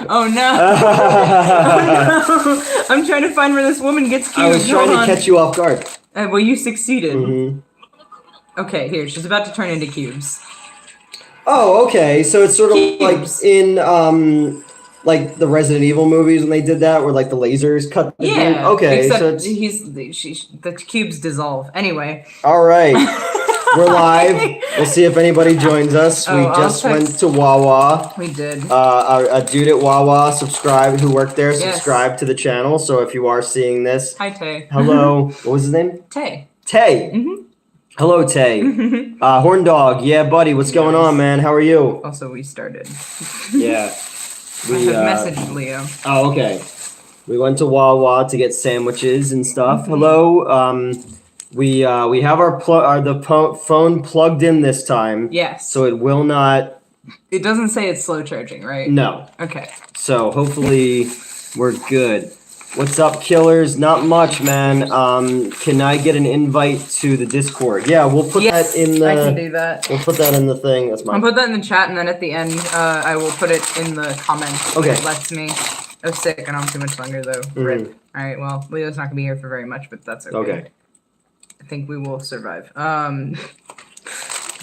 Oh no. Oh, no! I'm trying to find where this woman gets cubes. I was trying to catch you off guard. Well, you succeeded. Mm-hmm. Okay, here, she's about to turn into cubes. Oh, okay. So it's sort of Cubes. like in like the Resident Evil movies when they did that, where like the lasers cut. The Yeah. game. Okay. Except So it's the cubes dissolve. Anyway. all right. We're live. We'll see if anybody joins us. We just went to Wawa. We did. A dude at Wawa who worked there, subscribed to the channel. So if you are seeing this, hi Tay. Hello. What was his name? Tay. Tay. Mm-hmm. Hello, Tay. Horn Dog. Yeah, buddy. What's going on, man? How are you? Also, we started. Yeah. I have messaged Leo. Oh, okay. We went to Wawa to get sandwiches and stuff. Mm-hmm. Hello. We have our phone plugged in this time. Yes. So it will not. It doesn't say it's slow charging, right? No. Okay. So hopefully we're good. What's up, killers? Not much, man. Can I get an invite to the Discord? Yeah, we'll put that in the. I can do that. We'll put that in the thing. That's mine. I'll put that in the chat, and then at the end, I will put it in the comments. Okay. It lets me. I was sick. I don't have too much longer though. Rip. All right. Well, Leo's not gonna be here for very much, but that's okay. Okay. I think we will survive. And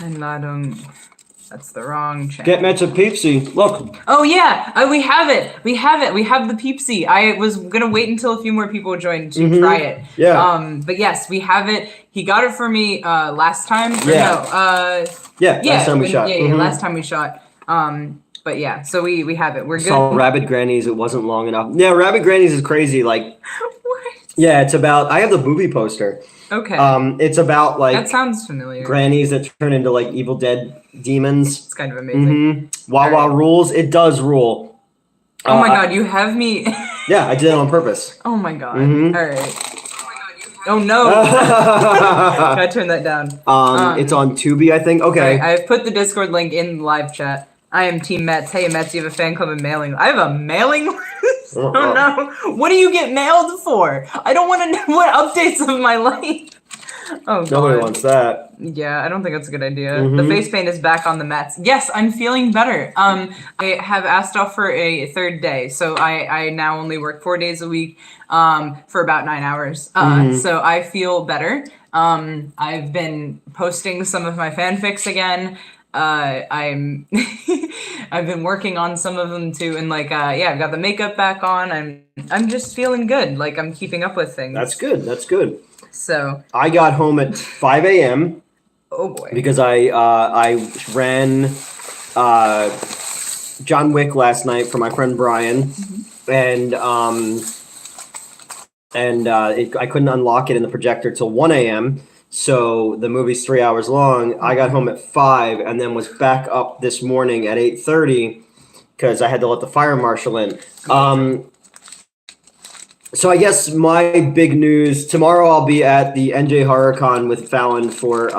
I don't. That's the wrong channel. Get Met's a Peepsy. Look. Oh yeah, we have it. We have it. We have the Peepsy. I was gonna wait until a few more people joined to try it. Yeah. But yes, we have it. He got it for me last time. Yeah. Last time we shot. Yeah, last time we shot. But yeah, so we have it. We're good. Saw Rabbit Grannies. It wasn't long enough. Yeah, Rabbit Grannies is crazy. Like. What? Yeah, it's about. I have the movie poster. Okay. It's about like. That sounds familiar. Grannies that turn into like Evil Dead demons. It's kind of amazing. Wawa rules. It does rule. Oh my god, you have me. Yeah, I did it on purpose. Oh my god. All right. Oh no. Gotta turn that down. It's on Tubi, I think. Okay. I've put the Discord link in the live chat. I am Team Mets. Hey Mets, you have a fan club and mailing. I have a mailing list? Oh no. What do you get mailed for? I don't want to know what updates of my life. Oh god. Nobody wants that. Yeah, I don't think that's a good idea. The face paint is back on the Mets. Yes, I'm feeling better. I have asked off for a third day, so I now only work 4 days a week for about 9 hours. So I feel better. I've been posting some of my fanfics again. I've been working on some of them too, and like I've got the makeup back on. I'm just feeling good. Like I'm keeping up with things. That's good. That's good. So I got home at 5 a.m. Oh boy. Because I ran John Wick last night for my friend Brian, and I couldn't unlock it in the projector till 1 a.m. So the movie's 3 hours long. I got home at 5 and then was back up this morning at 8:30 because I had to let the fire marshal in. So I guess my big news tomorrow, I'll be at the NJ HorrorCon with Fallon for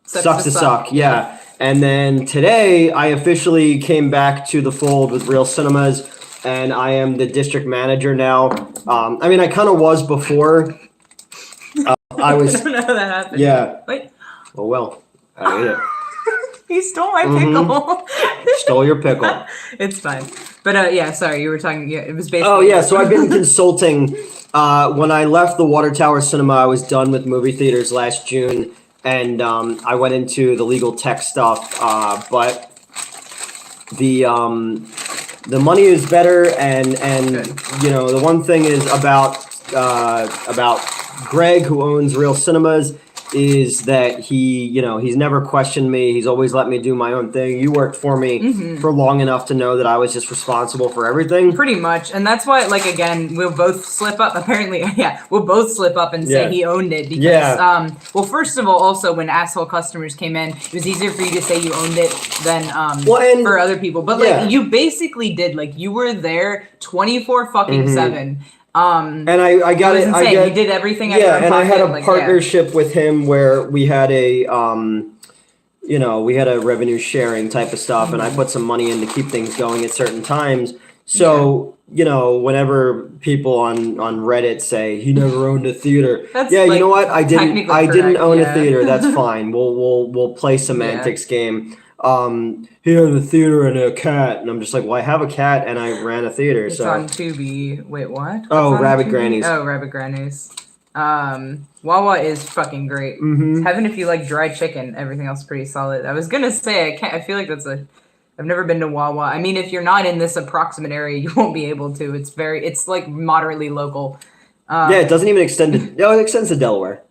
Sucks to Suck. Yeah. And then today I officially came back to the fold with Real Cinemas, and I am the district manager now. I mean, I kind of was before. I was. I don't know how that happened. Yeah. Wait. Oh well. I ate it. He stole my pickle. Stole your pickle. It's fine. But yeah, sorry, you were talking. Yeah, it was basically. Oh yeah, so I've been consulting. When I left the Water Tower Cinema, I was done with movie theaters last June, and I went into the legal tech stuff. But the money is better, and you know, the one thing is about Greg, who owns Real Cinemas, is that he's never questioned me. He's always let me do my own thing. You worked for me for long enough to know that I was just responsible for everything. Pretty much. And that's why, like, again, we'll both slip up. Apparently, yeah, we'll both slip up and say he owned it. Because, well, first of all, also, when asshole customers came in, it was easier for you to say you owned it than for other people. But, like, you basically did. Like, you were there 24 fucking 7. And I got it. You did everything. And I had a partnership with him where we had a, we had a revenue sharing type of stuff, and I put some money in to keep things going at certain times. So whenever people on Reddit say he never owned a theater, you know what? I didn't own a theater. That's fine. We'll play semantics game. He has a theater and a cat, and I'm just like, well, I have a cat and I ran a theater. It's so on Tubi. Wait, what? Oh, What's on Rabbit Tubi? Grannies. Oh, Rabbit Grannies. Wawa is fucking great. Mm-hmm. It's heaven if you like dry chicken. Everything else is pretty solid. I was gonna say I feel like I've never been to Wawa. I mean, if you're not in this approximate area, you won't be able to. It's like moderately local. Yeah, it doesn't even extend to. No, it extends to Delaware.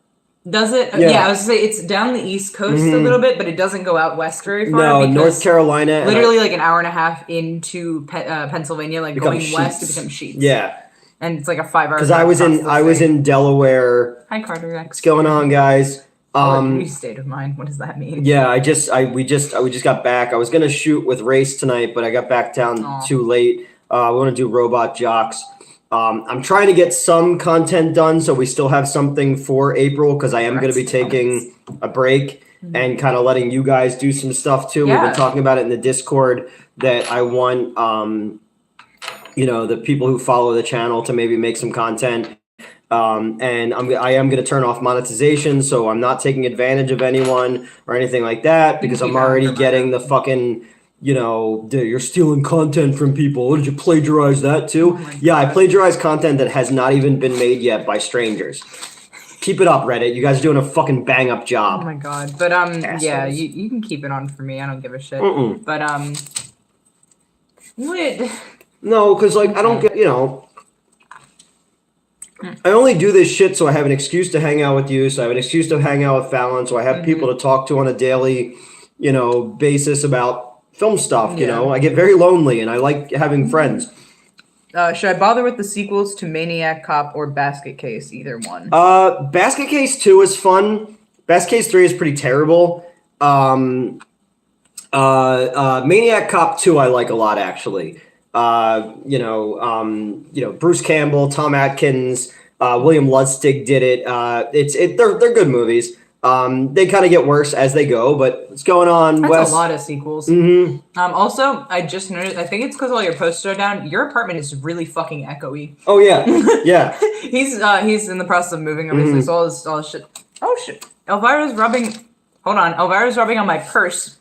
Does it? Yeah. I was gonna say it's down the East Coast a little bit, but it doesn't go out west very far. No, North Carolina. Literally like an hour and a half into Pennsylvania, like going west, it becomes Sheets. Yeah. And it's like a 5 hour. Because I was in Delaware. Hi, Carter X. What's going on, guys? State of mind. What does that mean? Yeah, we just got back. I was gonna shoot with Race tonight, but I got back down too late. We want to do Robot Jocks. I'm trying to get some content done, so we still have something for April, because I am going to be taking a break and kind of letting you guys do some stuff too. Yeah. We've been talking about it in the Discord that I want, the people who follow the channel to maybe make some content. And I am going to turn off monetization, so I'm not taking advantage of anyone or anything like that, because I'm already getting the fucking, you're stealing content from people. Did you plagiarize that too? Yeah, I plagiarized content that has not even been made yet by strangers. Keep it up, Reddit. You guys are doing a fucking bang up job. Oh my god. But Assholes. yeah, you can keep it on for me. I don't give a shit. Mm-mm. But what? No, because like I don't get, I only do this shit so I have an excuse to hang out with you, so I have an excuse to hang out with Fallon, so I have people to talk to on a daily, basis about film stuff. I get very lonely and I like having friends. Should I bother with the sequels to Maniac Cop or Basket Case? Either one. Basket Case 2 is fun. Basket Case 3 is pretty terrible. Maniac Cop 2 I like a lot, actually. Bruce Campbell, Tom Atkins, William Lustig did it. They're good movies. They kind of get worse as they go, but what's going on, That's Wes? a lot of sequels. Mm-hmm. Also, I just noticed, I think it's because all your posters are down. Your apartment is really fucking echoey. Oh, yeah. Yeah. He's in the process of moving, obviously, so all his shit. Oh, shit. Elvira's rubbing on my purse,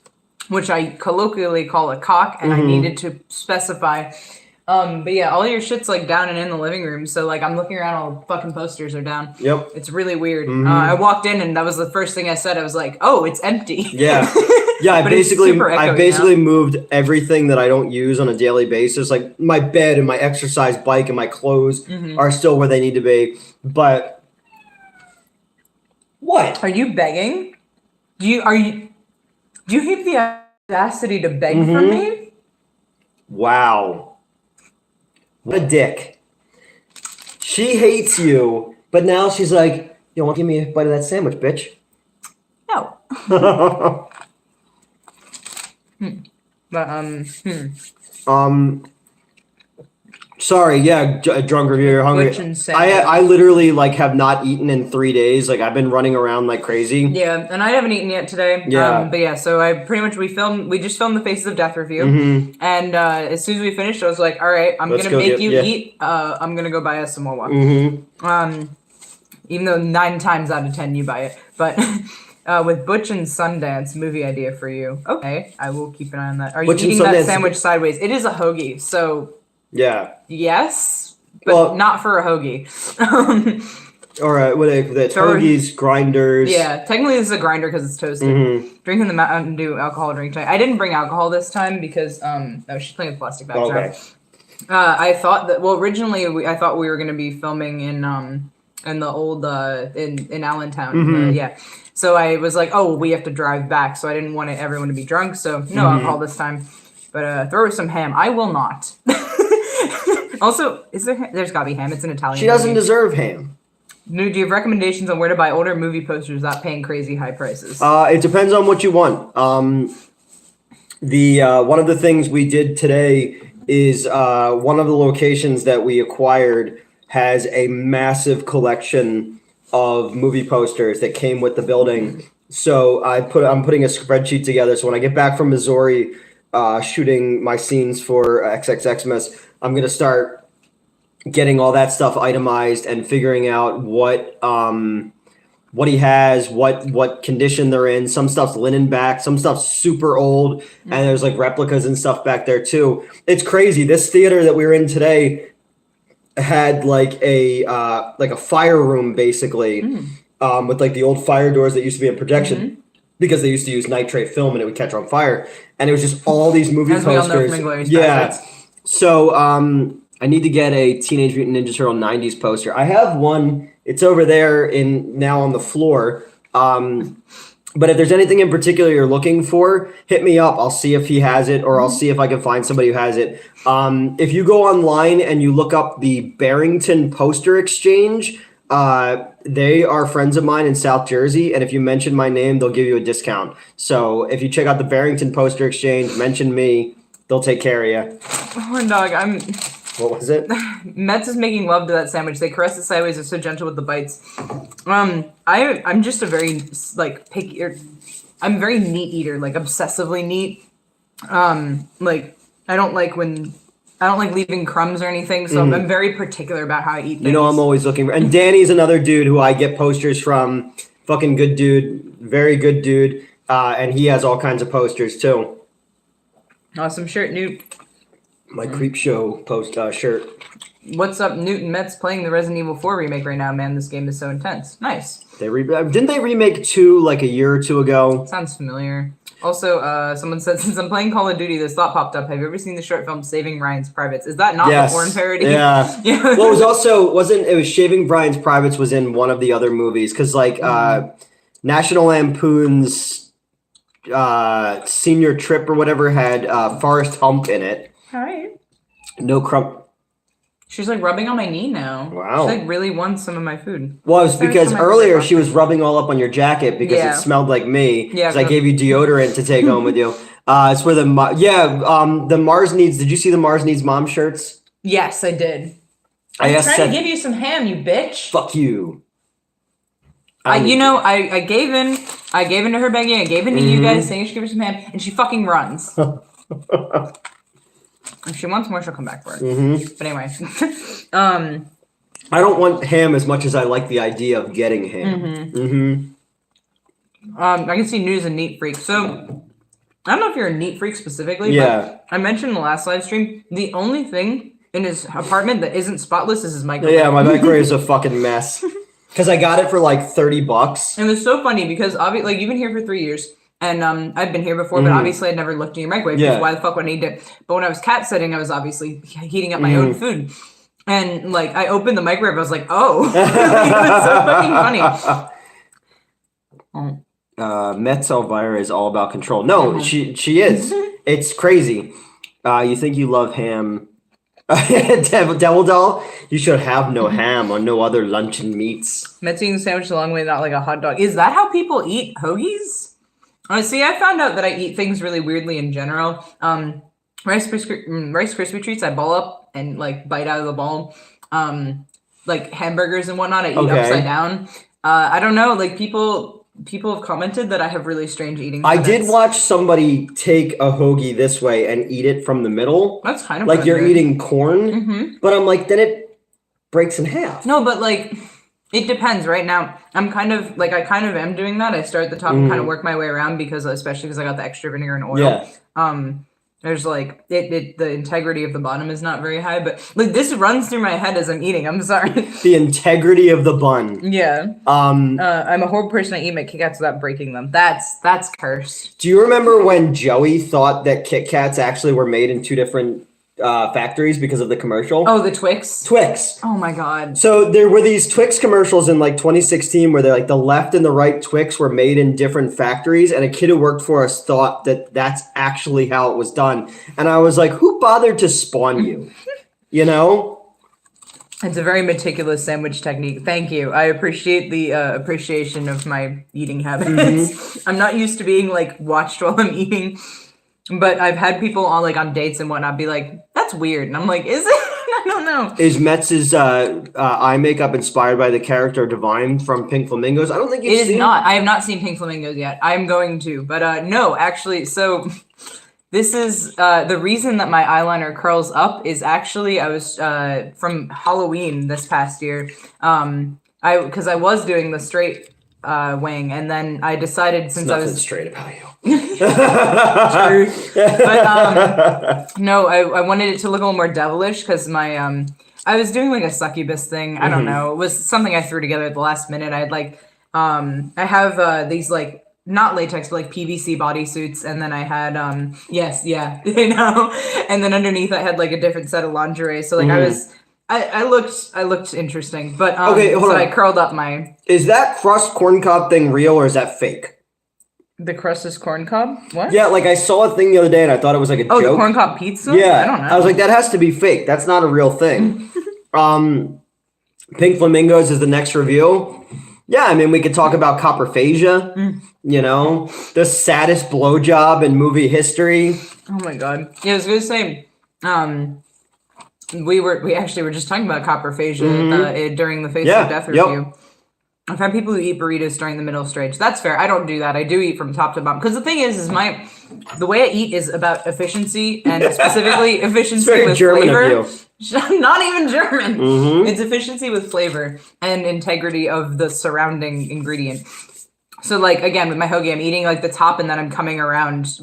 which I colloquially call a cock, and I needed to specify. But yeah, all your shit's like down and in the living room. So like I'm looking around, all the fucking posters are down. Yep. It's really weird. I walked in and that was the first thing I said. I was like, "Oh, it's empty." Yeah. Yeah, I basically moved everything that I don't use on a daily basis. Like my bed and my exercise bike and my clothes are still where they need to be. But what? Are you begging? Do you have the audacity to beg from me? Wow. What a dick. She hates you, but now she's like, you want to give me a bite of that sandwich, bitch? No. But sorry, yeah, drunk review, you're hungry. I literally like have not eaten in 3 days. Like I've been running around like crazy. Yeah, and I haven't eaten yet today. Yeah. But yeah, so we just filmed the Faces of Death review. And as soon as we finished, I was like, all right, I'm gonna make you eat. I'm gonna go buy us some Wawa. Even though 9 times out of 10 you buy it. But with Butch and Sundance, movie idea for you. Okay, I will keep an eye on that. Are you eating that sandwich sideways? It is a hoagie, so yeah. Yes, but not for a hoagie. All right, that's hoagies, grinders. Yeah, technically this is a grinder because it's toasted. Drinking the Mountain Dew alcohol drink tonight. I didn't bring alcohol this time because she's playing with plastic bags. Okay. I thought that originally I thought we were going to be filming in the old in Allentown. Yeah. So I was like, oh, we have to drive back, so I didn't want everyone to be drunk, so no alcohol this time. But throw some ham. I will not. Also, there's gotta be ham. It's an Italian. She doesn't deserve ham. Do you have recommendations on where to buy older movie posters without paying crazy high prices? It depends on what you want. One of the things we did today is one of the locations that we acquired has a massive collection of movie posters that came with the building. So I'm putting a spreadsheet together. So when I get back from Missouri, shooting my scenes for XXXmas, I'm gonna start getting all that stuff itemized and figuring out what what he has, what condition they're in. Some stuff's linen back, some stuff's super old, and there's like replicas and stuff back there too. It's crazy. This theater that we were in today had like a fire room basically, with like the old fire doors that used to be in projection because they used to use nitrate film and it would catch on fire. And it was just all these movie As we all know posters. from Inglourious Yeah. Basterds. So I need to get a Teenage Mutant Ninja Turtle 90s poster. I have one. It's over there now on the floor. But if there's anything in particular you're looking for, hit me up. I'll see if he has it, or I'll see if I can find somebody who has it. If you go online and you look up the Barrington Poster Exchange, they are friends of mine in South Jersey, and if you mention my name, they'll give you a discount. So if you check out the Barrington Poster Exchange, mention me, they'll take care of you. Horn dog, What was it? Metz is making love to that sandwich. They caress it sideways. They're so gentle with the bites. I'm just a very like picky. I'm a very neat eater, like obsessively neat. Like I don't like leaving crumbs or anything. So I'm very particular about how I eat things. You know, I'm always looking. And Danny's another dude who I get posters from. Fucking good dude, very good dude, and he has all kinds of posters too. Awesome shirt, Newt. My Creep Show shirt. What's up, Newt and Metz playing the Resident Evil 4 remake right now? Man, this game is so intense. Nice. Didn't they remake 2 like a year or two ago? Sounds familiar. Also, someone said, since I'm playing Call of Duty, this thought popped up. Have you ever seen the short film Saving Ryan's Privates? Is that not the porn parody? Yeah. Yeah. Well, it was Shaving Brian's Privates was in one of the other movies because like National Lampoon's Senior Trip or whatever had Forrest Hump in it. Hi. No crumb. She's like rubbing on my knee now. Wow. She like really wants some of my food. Well, it's because earlier she was rubbing all up on your jacket because it smelled like me. Yeah. Because I gave you deodorant to take home with you. It's where the Mars Needs. Did you see the Mars Needs mom shirts? Yes, I did. I'm trying to give you some ham, you bitch. Fuck you. I gave in. I gave in to her begging. I gave in to you guys saying she give her some ham, and she fucking runs. If she wants more, she'll come back for it. But anyway, I don't want ham as much as I like the idea of getting ham. I can see News and Neat Freak. So I don't know if you're a neat freak specifically. Yeah. But I mentioned in the last live stream the only thing in his apartment that isn't spotless is his microwave. Yeah, my microwave is a fucking mess. Because I got it for like $30. And it was so funny because obviously, like, you've been here for 3 years. And I've been here before, but obviously I'd never looked in your microwave because why the fuck would I need it? But when I was cat sitting, I was obviously heating up my own food. And like I opened the microwave, I was like, oh. It's so fucking funny. Metz Elvira is all about control. No, she is. It's crazy. You think you love ham. Devil Doll, you should have no ham or no other luncheon meats. Metz eating a sandwich a long way, not like a hot dog. Is that how people eat hoagies? See, I found out that I eat things really weirdly in general. Rice Krispie treats, I ball up and like bite out of the ball. Like hamburgers and whatnot, I eat upside down. I don't know, like people have commented that I have really strange eating habits. I did watch somebody take a hoagie this way and eat it from the middle. That's kind of like you're eating corn, but I'm like, then it breaks in half. No, but like it depends. Right now, I'm kind of like I kind of am doing that. I start at the top and kind of work my way around especially because I got the extra vinegar and oil. Yeah. There's like the integrity of the bottom is not very high, but like this runs through my head as I'm eating. I'm sorry. The integrity of the bun. Yeah. I'm a horrible person. I eat my Kit Kats without breaking them. That's cursed. Do you remember when Joey thought that Kit Kats actually were made in 2 different factories because of the commercial? Oh, the Twix? Twix. Oh my God. So there were these Twix commercials in like 2016 where they're like the left and the right Twix were made in different factories, and a kid who worked for us thought that that's actually how it was done. And I was like, who bothered to spawn you? You know? It's a very meticulous sandwich technique. Thank you. I appreciate the appreciation of my eating habits. I'm not used to being like watched while I'm eating. But I've had people on dates and whatnot be like, that's weird. And I'm like, is it? I don't know. Is Metz's eye makeup inspired by the character Divine from Pink Flamingos? I don't think it is not. I have not seen Pink Flamingos yet. I'm going to. But no, actually, so this is the reason that my eyeliner curls up is actually I was from Halloween this past year. Because I was doing the straight wing, and then I decided since I was straight about you. True. But no, I wanted it to look a little more devilish because my I was doing like a succubus thing. I don't know. It was something I threw together at the last minute. I had like I have these like not latex but like PVC bodysuits, and then I had yes, yeah, you know, and then underneath I had like a different set of lingerie. So like I looked interesting, but okay, hold on. I curled up my. Is that crust corn cob thing real or is that fake? The crust is corn cob? What? Yeah, like I saw a thing the other day and I thought it was like a joke. Oh, the corn cob pizza? Yeah. I don't know. I was like, that has to be fake. That's not a real thing. Pink Flamingos is the next review. Yeah, I mean, we could talk about copperphagia, you know, the saddest blowjob in movie history. Oh my god. Yeah, I was going to say, we actually were just talking about copperphagia during the Face of Death review. I've had people who eat burritos during the middle stage. That's fair. I don't do that. I do eat from top to bottom. Because the thing is the way I eat is about efficiency, and specifically efficiency with German flavor. of you. I'm not even German. It's efficiency with flavor and integrity of the surrounding ingredient. So like, again, with my hoagie, I'm eating like the top, and then I'm coming around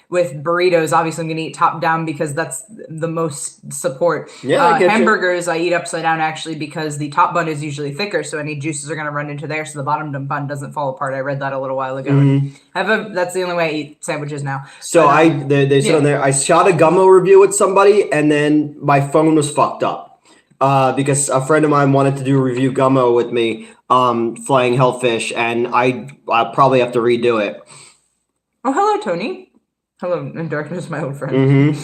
with burritos. Obviously, I'm going to eat top down because that's the most support. Yeah, hamburgers, I eat upside down actually because the top bun is usually thicker, so any juices are going to run into there, so the bottom bun doesn't fall apart. I read that a little while ago. That's the only way I eat sandwiches now. So they said on there, I shot a gummo review with somebody, and then my phone was fucked up because a friend of mine wanted to do a review gummo with me, flying hellfish, and I'll probably have to redo it. Oh, hello, Tony. Hello, in darkness, my old friend.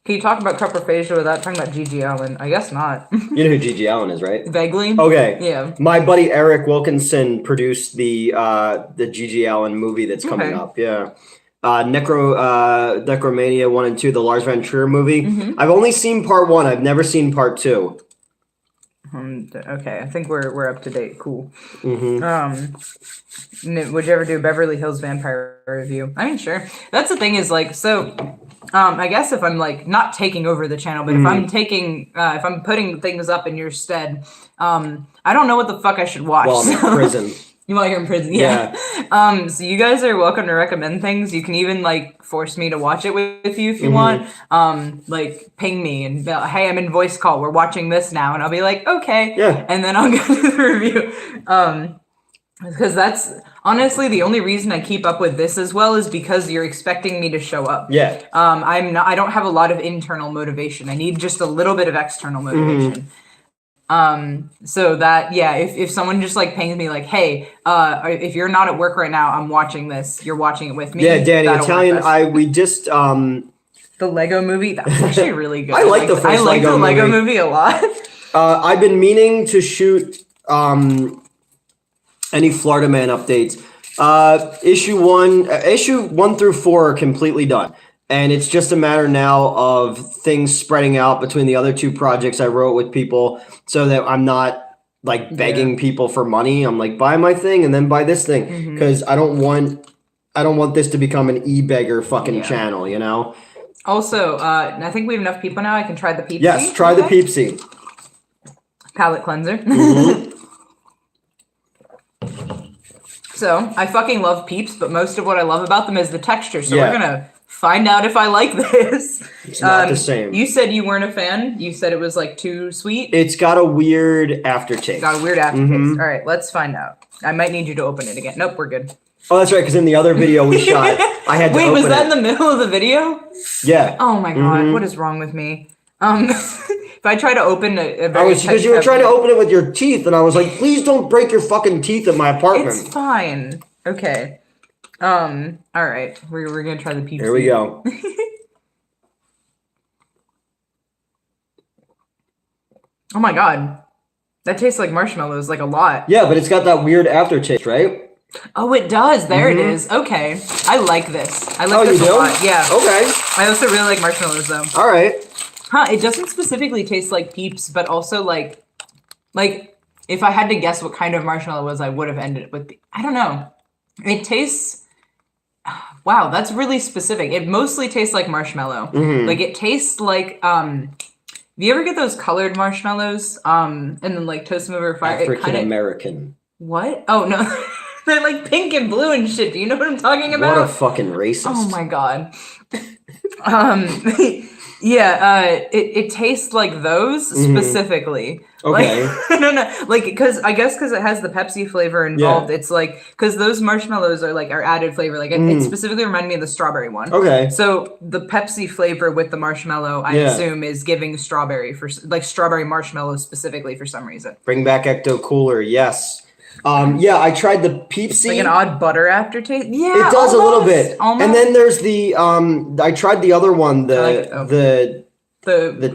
Can you talk about copperphagia without talking about G.G. Allen? I guess not. You know who G.G. Allen is, right? Vaguely. Okay. Yeah. My buddy Eric Wilkinson produced the G.G. Allen movie that's coming up. Yeah. Necromania 1 and 2, the Lars von Trier movie. I've only seen part 1. I've never seen part 2. Okay, I think we're up to date. Cool. Would you ever do Beverly Hills Vampire review? I mean, sure. That's the thing is like, so I guess if I'm like not taking over the channel, but if I'm taking if I'm putting things up in your stead, I don't know what the fuck I should watch. While I'm in prison. While you're in prison, yeah. So you guys are welcome to recommend things. You can even like force me to watch it with you if you want. Like ping me and be like, hey, I'm in voice call. We're watching this now, and I'll be like, okay. Yeah. And then I'll go to the review. Because that's honestly the only reason I keep up with this as well is because you're expecting me to show up. Yeah. I don't have a lot of internal motivation. I need just a little bit of external motivation. So that, yeah, if someone just like pings me like, hey, if you're not at work right now, I'm watching this, you're watching it with me. Yeah, Danny, Italian, we just, the Lego movie, that was actually really good. I like the first Lego movie. Lego movie a lot. I've been meaning to shoot, any Florida Man updates. Issue 1 through 4 are completely done. And it's just a matter now of things spreading out between the other 2 projects I wrote with people so that I'm not like begging people for money. I'm like, buy my thing and then buy this thing. Because I don't want this to become an e-beggar fucking channel, you know? Also, I think we have enough people now. I can try the Peepsy. Yes, try the Peepsy. Palate cleanser. So, I fucking love Peeps, but most of what I love about them is the texture. So we're gonna find out if I like this. It's not the same. You said you weren't a fan. You said it was like too sweet. It's got a weird aftertaste. Got a weird aftertaste. All right, let's find out. I might need you to open it again. Nope, we're good. Oh, that's right, because in the other video we shot, I had to Wait, open was that it. in the middle of the video? Yeah. Oh my god, what is wrong with me? If I try to open because you were trying to open it with your teeth, and I was like, please don't break your fucking teeth in my apartment. It's fine. Okay. All right. We're gonna try the Peepsy. Here we go. Oh my god, that tastes like marshmallows, like a lot. Yeah, but it's got that weird aftertaste, right? Oh, it does. There it is. Okay, I like this. I like this a lot. Yeah. Okay. I also really like marshmallows, though. All right. Huh? It doesn't specifically taste like Peeps, but also like if I had to guess what kind of marshmallow it was, I would have ended with. I don't know. It tastes. Wow, that's really specific. It mostly tastes like marshmallow. Like it tastes like do you ever get those colored marshmallows? And then like toast them over fire. African American. What? Oh no. They're like pink and blue and shit. Do you know what I'm talking about? What a fucking racist. Oh my god. Yeah, it tastes like those specifically. Okay. Like, no, like because it has the Pepsi flavor involved. Yeah. It's like because those marshmallows are like our added flavor. Like it specifically reminded me of the strawberry one. Okay. So the Pepsi flavor with the marshmallow, I assume, is giving strawberry for like strawberry marshmallow specifically for some reason. Bring back Ecto Cooler, yes. Yeah, I tried the Peepsy. Like an odd butter aftertaste. Yeah, it does almost, a little bit. Almost. And then there's the I tried the other one, the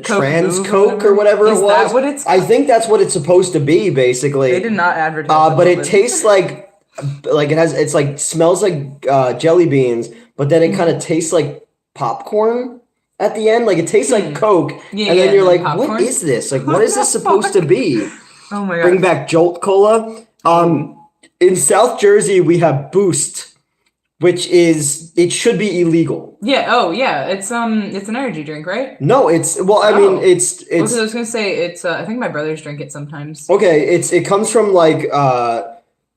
trans Coke or whatever it was. Is that what it's? I think that's what it's supposed to be, basically. They did not advertise. But it tastes like it's like smells like jelly beans, but then it kind of tastes like popcorn at the end. Like it tastes like Coke, and then you're like, popcorn? What is this? Like, what is this supposed to be? Oh my god! Bring back Jolt Cola. In South Jersey, we have Boost, which it should be illegal. Yeah. Oh, yeah. It's an energy drink, right? No, it's I mean, it's. Because I was gonna say it's. I think my brothers drink it sometimes. Okay, it comes from like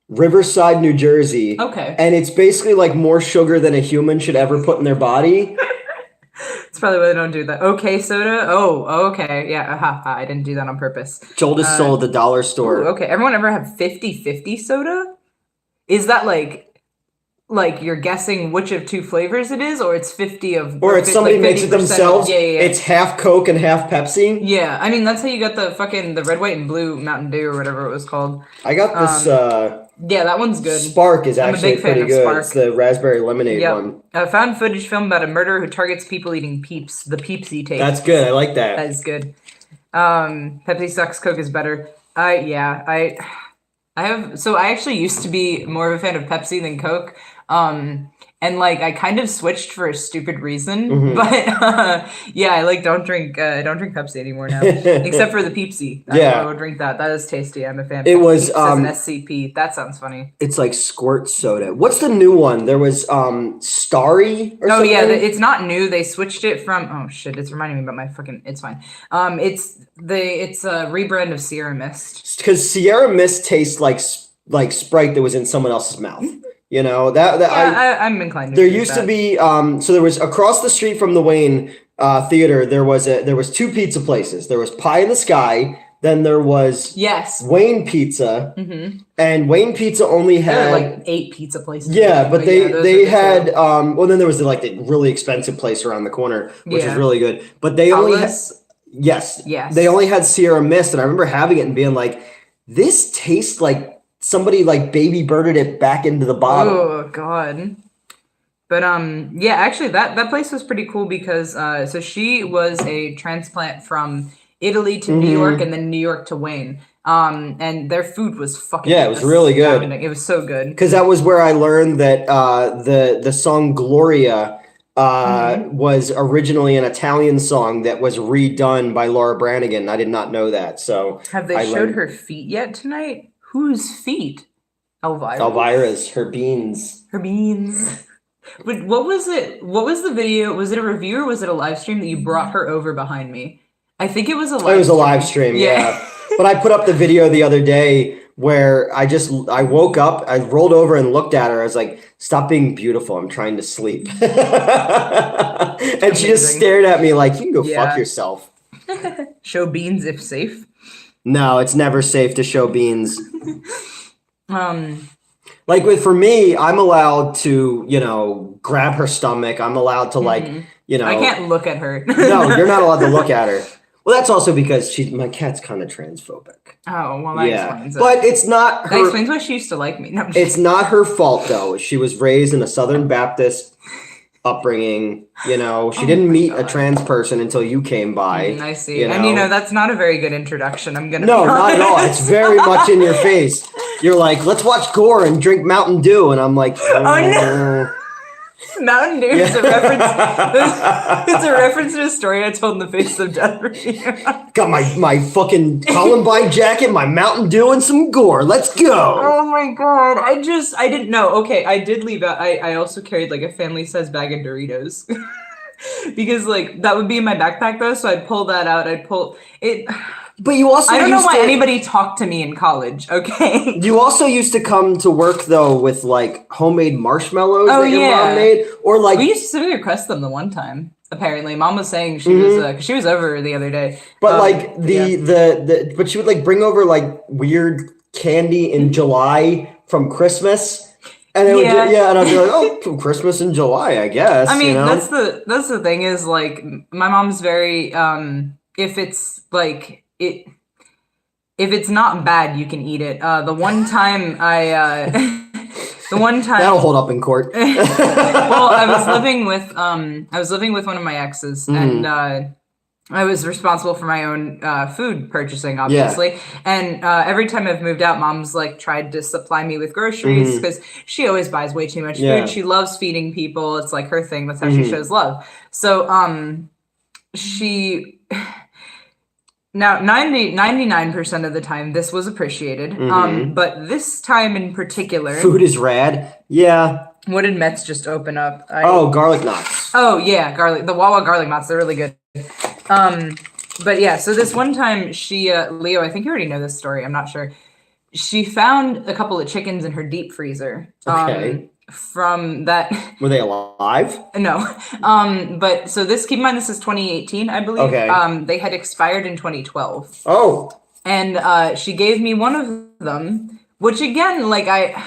Riverside, New Jersey. Okay. And it's basically like more sugar than a human should ever put in their body. That's probably why they don't do that. Okay, soda. Oh, okay. Yeah. I didn't do that on purpose. Jolt is sold at the dollar store. Ooh, okay. Everyone ever have 50-50 soda? Is that like you're guessing which of two flavors it is, or it's 50 of? Or it's somebody like makes it themselves. Yeah. It's half Coke and half Pepsi. Yeah, I mean that's how you got the red, white, and blue Mountain Dew or whatever it was called. I got this. Yeah, that one's good. Spark is actually pretty good. Spark. It's the raspberry lemonade one. Found footage film about a murderer who targets people eating Peeps. The Peepsy taste. That's good. I like that. That is good. Pepsi sucks. Coke is better. I actually used to be more of a fan of Pepsi than Coke. And like I kind of switched for a stupid reason, but yeah, I don't drink Pepsi anymore now, except for the Peepsy. I would drink that. That is tasty. I'm a fan. It was an SCP. That sounds funny. It's like squirt soda. What's the new one? There was Starry. Or something? Yeah, it's not new. They switched it from. Oh shit! It's reminding me about my fucking. It's fine. It's a rebrand of Sierra Mist. Because Sierra Mist tastes like Sprite that was in someone else's mouth. You know I'm inclined to. There used to be so there was across the street from the Wayne Theater. There was two pizza places. There was Pie in the Sky. Then there was Wayne Pizza, and Wayne Pizza only had there were like 8 pizza places. Yeah, but they had then there was the really expensive place around the corner, which is really good. But they only had they only had Sierra Mist, and I remember having it and being like, this tastes like somebody baby birded it back into the bottle. Oh god. But yeah, actually that place was pretty cool because so she was a transplant from Italy to New York and then New York to Wayne. And their food was fucking it was really good. It was so good. Because that was where I learned that the song Gloria was originally an Italian song that was redone by Laura Branigan. I did not know that. So have they showed her feet yet tonight? Whose feet? Elvira's. Her beans. Her beans. But what was it? What was the video? Was it a review or was it a live stream that you brought her over behind me? I think it was a live stream. It was a live stream, yeah. But I put up the video the other day where I woke up, I rolled over and looked at her. I was like, stop being beautiful. I'm trying to sleep. And she just stared at me like, you can go fuck yourself. Show beans if safe. No, it's never safe to show beans. For me, I'm allowed to, grab her stomach. I'm allowed to I can't look at her. No, you're not allowed to look at her. Well, that's also because my cat's kind of transphobic. Oh, well, that explains it. But it's not her... That explains why she used to like me. No, it's not her fault, though. She was raised in a Southern Baptist upbringing. She didn't meet a trans person until you came by. I see. And that's not a very good introduction. I'm gonna No, not at all. It's very much in your face. You're like, let's watch gore and drink Mountain Dew, and I'm like, oh no. Mountain Dew is a reference. It's a reference to a story I told in the Face of Death review. Got my fucking Columbine jacket, my Mountain Dew, and some gore. Let's go. Oh my god! I didn't know. Okay, I did leave out. I also carried a family-sized bag of Doritos because that would be in my backpack though. So I'd pull that out. I'd pull it. But you also I don't know why anybody talked to me in college, okay? You also used to come to work, though, with, like, homemade marshmallows that your mom made? Or, like... We used to simply request them the one time, apparently. Mom was saying she was, cause she was over the other day. But, like, but she would, like, bring over, like, weird candy in July from Christmas. And it would and I'd be like, oh, Christmas in July, I guess. I mean, you know? that's the thing is, like, my mom's very, if it's, like, if it's not bad, you can eat it. The one time that'll hold up in court. Well, I was living with one of my exes, and I was responsible for my own food purchasing, obviously. Yeah. And every time I've moved out, Mom's like tried to supply me with groceries because she always buys way too much food. She loves feeding people. It's like her thing. That's how she shows love. So she... Now, 99% of the time, this was appreciated. But this time in particular... Food is rad. Yeah. What did Mets just open up? Garlic knots. Oh, yeah, garlic. The Wawa garlic knots, they're really good. But yeah, so this one time she, Leo, I think you already know this story. I'm not sure. She found a couple of chickens in her deep freezer. Okay. From that. Were they alive? No. But so keep in mind, this is 2018, I believe. Okay. They had expired in 2012. Oh. And, she gave me one of them, which again, like I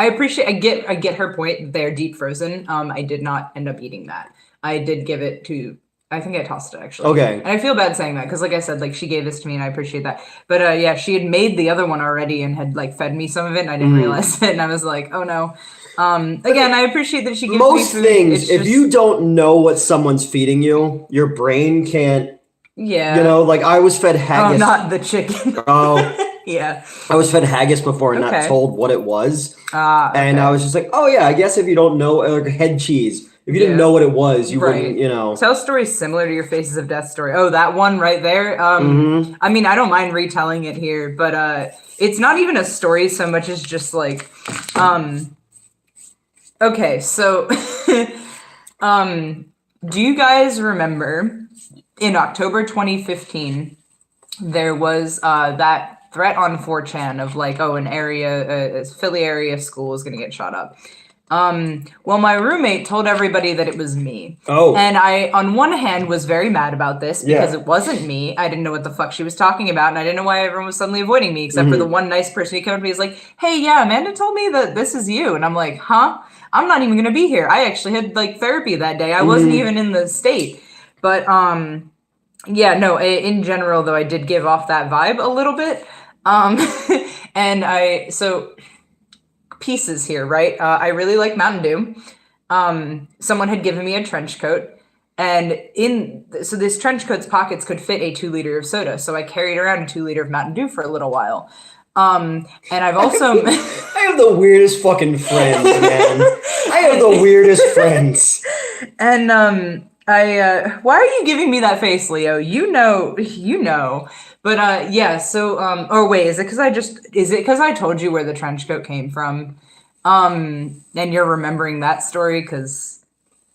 appreciate, I get her point. They're deep frozen. I did not end up eating that. I did give it to, I think I tossed it actually. Okay. And I feel bad saying that because like I said, like she gave this to me and I appreciate that. But yeah, she had made the other one already and had like fed me some of it and I didn't realize it. And I was like, oh no. Again, I appreciate that she gives me food. Things, if you don't know what someone's feeding you, your brain can't. Yeah. You know, like I was fed haggis. Oh, not the chicken. Oh. Yeah. I was fed haggis before and not told what it was. Okay. And I was just like, oh yeah, I guess if you don't know, like head cheese. If you didn't know what it was, you wouldn't, you know. Tell stories similar to your Faces of Death story. Oh, that one right there. I mean, I don't mind retelling it here, but it's not even a story so much as just like, okay, so, do you guys remember in October 2015, there was that threat on 4chan of like, oh, a Philly area school is going to get shot up. Well, my roommate told everybody that it was me. Oh. And I, on one hand, was very mad about this because it wasn't me. I didn't know what the fuck she was talking about, and I didn't know why everyone was suddenly avoiding me, except for the one nice person who came up to me and was like, hey, yeah, Amanda told me that this is you. And I'm like, huh? I'm not even going to be here. I actually had, like, therapy that day. I wasn't even in the state. But, yeah, no, in general, though, I did give off that vibe a little bit. And so... pieces here, right? I really like Mountain Dew. Someone had given me a trench coat, and so this trench coat's pockets could fit a 2-liter of soda, so I carried around a 2-liter of Mountain Dew for a little while. And I've also I have the weirdest fucking friends, man. I have the weirdest friends. And why are you giving me that face, Leo? You know. But yeah, so or wait, is it because I told you where the trench coat came from? And you're remembering that story because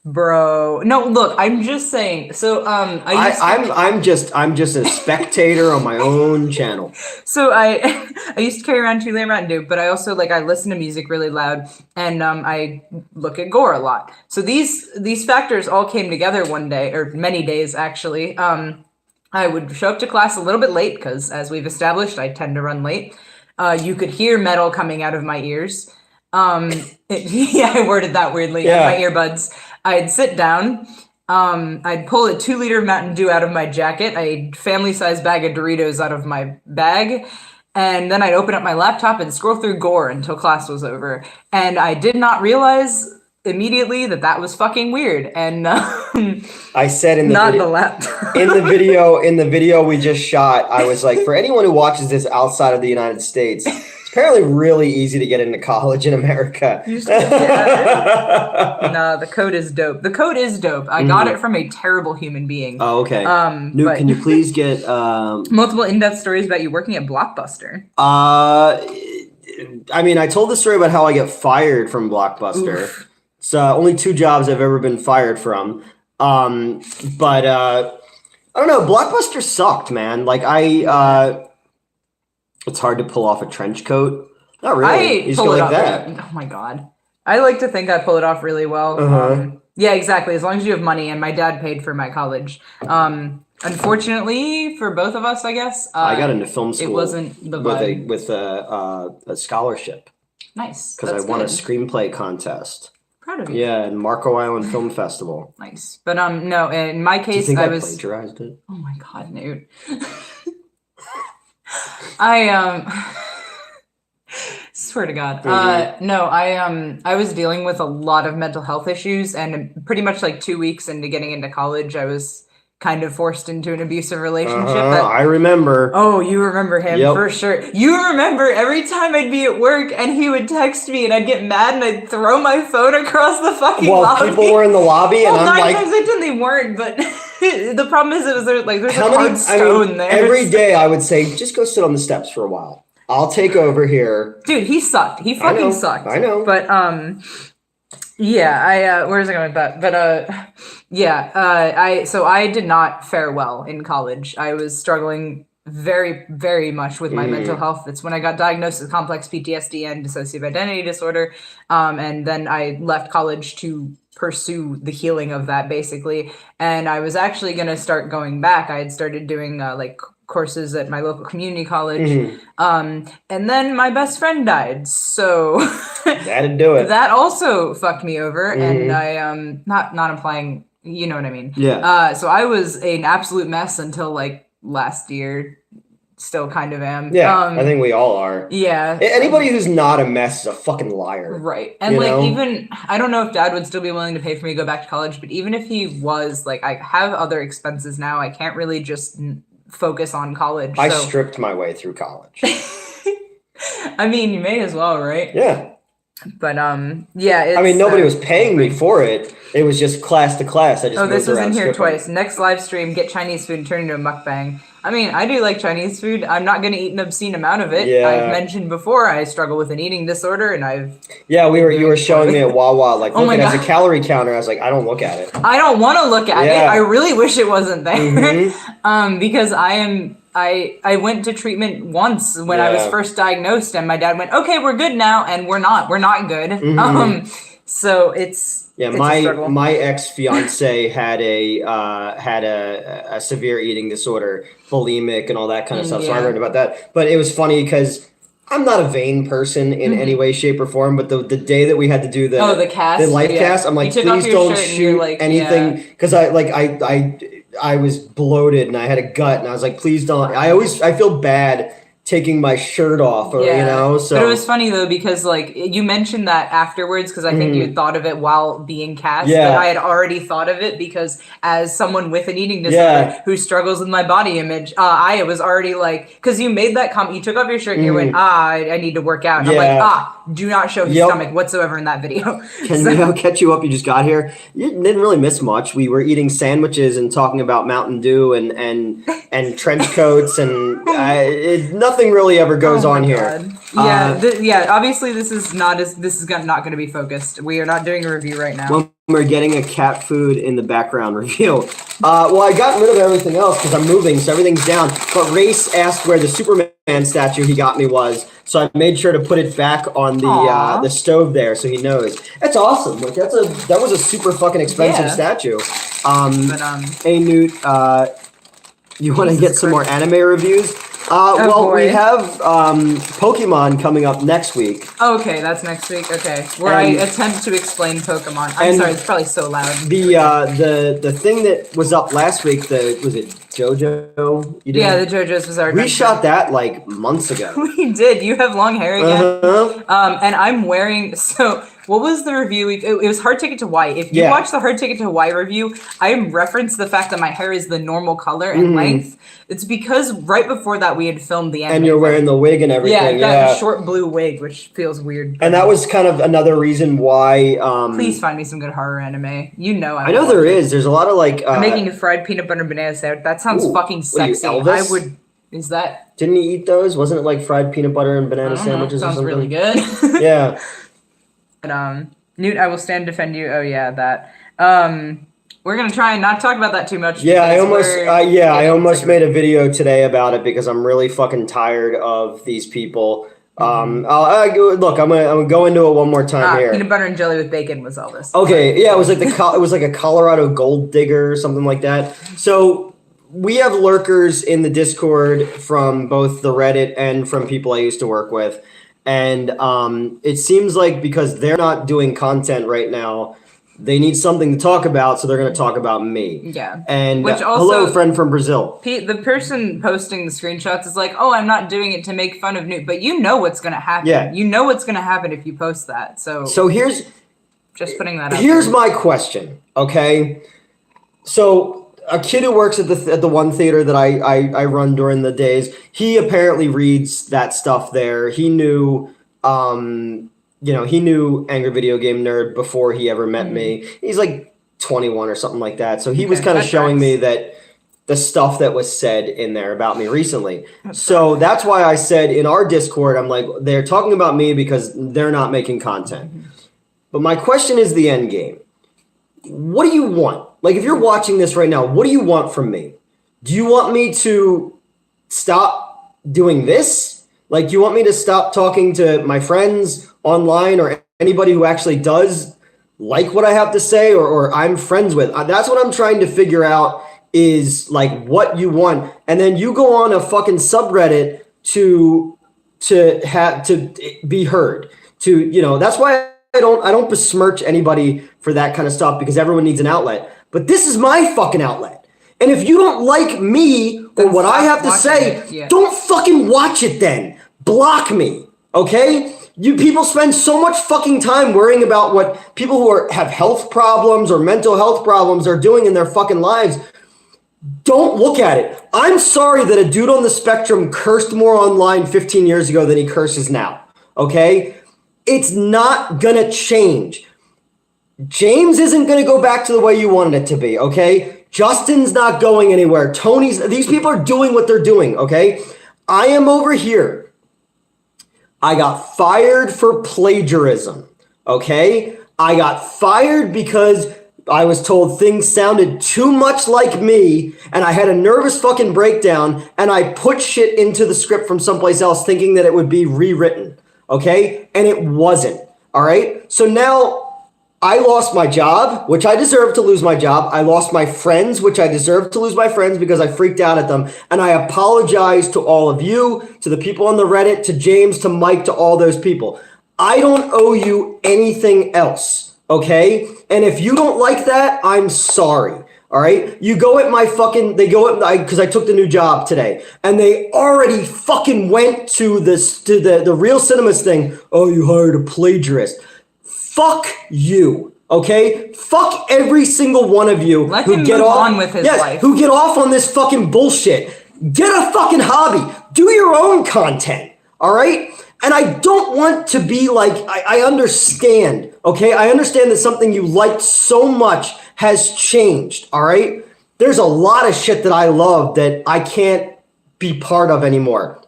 bro. No, look, I'm just saying. So I'm just a spectator on my own channel. So I used to carry around 2-liter Mountain Dew, but I also I listen to music really loud and I look at gore a lot. So these factors all came together one day, or many days actually. I would show up to class a little bit late because, as we've established, I tend to run late. You could hear metal coming out of my ears. Yeah, I worded that weirdly. Yeah. My earbuds. I'd sit down. I'd pull a 2-liter Mountain Dew out of my jacket, a family-sized bag of Doritos out of my bag, and then I'd open up my laptop and scroll through gore until class was over. And I did not realize immediately that was fucking weird. And I said in the the laptop. in the video we just shot, I was like, for anyone who watches this outside of the United States, it's apparently really easy to get into college in America. Nah, the code is dope. I got it from a terrible human being. Oh, okay. Can you please get multiple in-depth stories about you working at Blockbuster? I mean, I told the story about how I get fired from Blockbuster. Oof. It's only 2 jobs I've ever been fired from. But I don't know. Blockbuster sucked, man. Like it's hard to pull off a trench coat. Not really. You just go like that. Oh my god. I like to think I pull it off really well. Yeah, exactly. As long as you have money, and my dad paid for my college. Unfortunately, for both of us, I guess. I got into film school. It wasn't the vibe. with a scholarship. Nice. Because I won a screenplay contest. Proud of you. Yeah, and Marco Island Film Festival. Nice. But no, in my case, I was plagiarized it. Oh my god, Newt. I swear to God. No, I was dealing with a lot of mental health issues, and pretty much like 2 weeks into getting into college, I was kind of forced into an abusive relationship. I remember. Oh, you remember him for sure. You remember every time I'd be at work and he would text me and I'd get mad and I'd throw my phone across the fucking lobby. People were in the lobby and I'm like... 9 times I didn't, they weren't, but the problem is there's a hard stone there. Every day I would say, just go sit on the steps for a while. I'll take over here. Dude, he sucked. He fucking sucked. I know. But, yeah, where's I going with that? But, so I did not fare well in college. I was struggling very, very much with my mental health. It's when I got diagnosed with complex PTSD and dissociative identity disorder. And then I left college to pursue the healing of that, basically. And I was actually going to start going back. I had started doing, courses at my local community college. And then my best friend died. So that'd do it. That also fucked me over. And I not implying, you know what I mean? Yeah. So I was an absolute mess until like last year. Still kind of am. Yeah, I think we all are. Yeah. Anybody who's not a mess is a fucking liar. Right. And even, I don't know if dad would still be willing to pay for me to go back to college, but even if he was, like, I have other expenses now. I can't really just focus on college. I stripped my way through college. I mean, you may as well, right? Yeah. But yeah. I mean, nobody was paying me for it. It was just class to class. I just this was in here stripping. Twice. Next live stream, get Chinese food and turn into a mukbang. I mean, I do like Chinese food. I'm not going to eat an obscene amount of it. Yeah. I've mentioned before I struggle with an eating disorder, and you were showing me at Wawa, like, look at a calorie counter. I was like, I don't look at it. I don't want to look at it. I really wish it wasn't there. Because I went to treatment once when I was first diagnosed, and my dad went, okay, we're good now. And we're not good. So it's my ex-fiance had a severe eating disorder, bulimic and all that kind of stuff. So I learned about that. But it was funny because I'm not a vain person in any way, shape, or form. But the day that we had to do the life cast, I'm like, please don't shoot anything, because I was bloated and I had a gut, and I was like, please don't. I feel bad taking my shirt off, so. But it was funny though, because like you mentioned that afterwards, because I think you had thought of it while being cast, but I had already thought of it because as someone with an eating disorder who struggles with my body image, I was already like, because you made that comment, you took off your shirt and you went, I need to work out. And I'm like, do not show his stomach whatsoever in that video. Can catch you up? You just got here. You didn't really miss much. We were eating sandwiches and talking about Mountain Dew and trench coats, and nothing really ever goes on here. Obviously this is not going to be focused. We are not doing a review right now. Well, we're getting a cat food in the background review. I got rid of everything else because I'm moving, so everything's down. But Race asked where the Superman statue he got me was, so I made sure to put it back on the stove there, so he knows. That's awesome. Like that was a super fucking expensive statue. Hey Newt, you want to get some more anime reviews? We have Pokemon coming up next week. Okay, that's next week. Okay, where I attempt to explain Pokemon. I'm sorry, it's probably so loud. The thing that was up last week, was it JoJo? The JoJo's Bizarre Adventure. We shot that like months ago. We did. You have long hair again. And I'm wearing What was the review? It was Hard Ticket to Hawaii. If you watch the Hard Ticket to Hawaii review, I referenced the fact that my hair is the normal color and length. It's because right before that we had filmed the anime. And you're wearing the wig and everything. Yeah, that short blue wig, which feels weird. And that was kind of another reason why... Please find me some good horror anime. You know I know there is. There's a lot of like... I'm making a fried peanut butter and banana sandwich. That sounds fucking sexy. Elvis? I would... Is that... Didn't he eat those? Wasn't it like fried peanut butter and banana sandwiches or something? Sounds really good. Yeah. But, Newt, I will stand defend you. Oh, yeah, that. We're gonna try and not talk about that too much. Yeah, I almost made a video today about it because I'm really fucking tired of these people. Look, I'm gonna go into it one more time here. Peanut butter and jelly with bacon was all this. Okay, yeah, it was like a Colorado gold digger or something like that. So we have lurkers in the Discord from both the Reddit and from people I used to work with, and it seems like because they're not doing content right now, they need something to talk about, so they're going to talk about me. Yeah. And Which also, hello, friend from Brazil. The person posting the screenshots is like, oh, I'm not doing it to make fun of Newt, but you know what's going to happen. Yeah. You know what's going to happen if you post that. So here's... Just putting that out Here's my question, okay? So a kid who works at the one theater that I run during the days, he apparently reads that stuff there. He knew... he knew Angry Video Game Nerd before he ever met me. He's like 21 or something like that. So he was kind of showing me that the stuff that was said in there about me recently. That's why I said in our Discord, I'm like, they're talking about me because they're not making content. But my question is the end game. What do you want? Like, if you're watching this right now, what do you want from me? Do you want me to stop doing this? Like, do you want me to stop talking to my friends online or anybody who actually does like what I have to say or I'm friends with? That's what I'm trying to figure out is, like, what you want. And then you go on a fucking subreddit to be heard. That's why I don't besmirch anybody for that kind of stuff because everyone needs an outlet. But this is my fucking outlet. And if you don't like me or what I have to say, don't fucking watch it then. Block me, okay? You people spend so much fucking time worrying about what people who have health problems or mental health problems are doing in their fucking lives. Don't look at it. I'm sorry that a dude on the spectrum cursed more online 15 years ago than he curses now, okay? It's not gonna change. James isn't gonna go back to the way you wanted it to be, okay? Justin's not going anywhere. These people are doing what they're doing, okay? I am over here. I got fired for plagiarism, okay? I got fired because I was told things sounded too much like me and I had a nervous fucking breakdown and I put shit into the script from someplace else thinking that it would be rewritten, okay? And it wasn't, all right? So now I lost my job, which I deserved to lose my job. I lost my friends, which I deserved to lose my friends because I freaked out at them. And I apologize to all of you, to the people on the Reddit, to James, to Mike, to all those people. I don't owe you anything else, okay? And if you don't like that, I'm sorry, all right? You go at my fucking, because I took the new job today, and they already fucking went to the Real Cinemas thing. Oh, you hired a plagiarist. Fuck you, okay? Fuck every single one of you who get off with his life. Who get off on this fucking bullshit. Get a fucking hobby. Do your own content, all right? And I don't want to be like, I understand, okay? I understand that something you liked so much has changed, all right? There's a lot of shit that I love that I can't be part of anymore.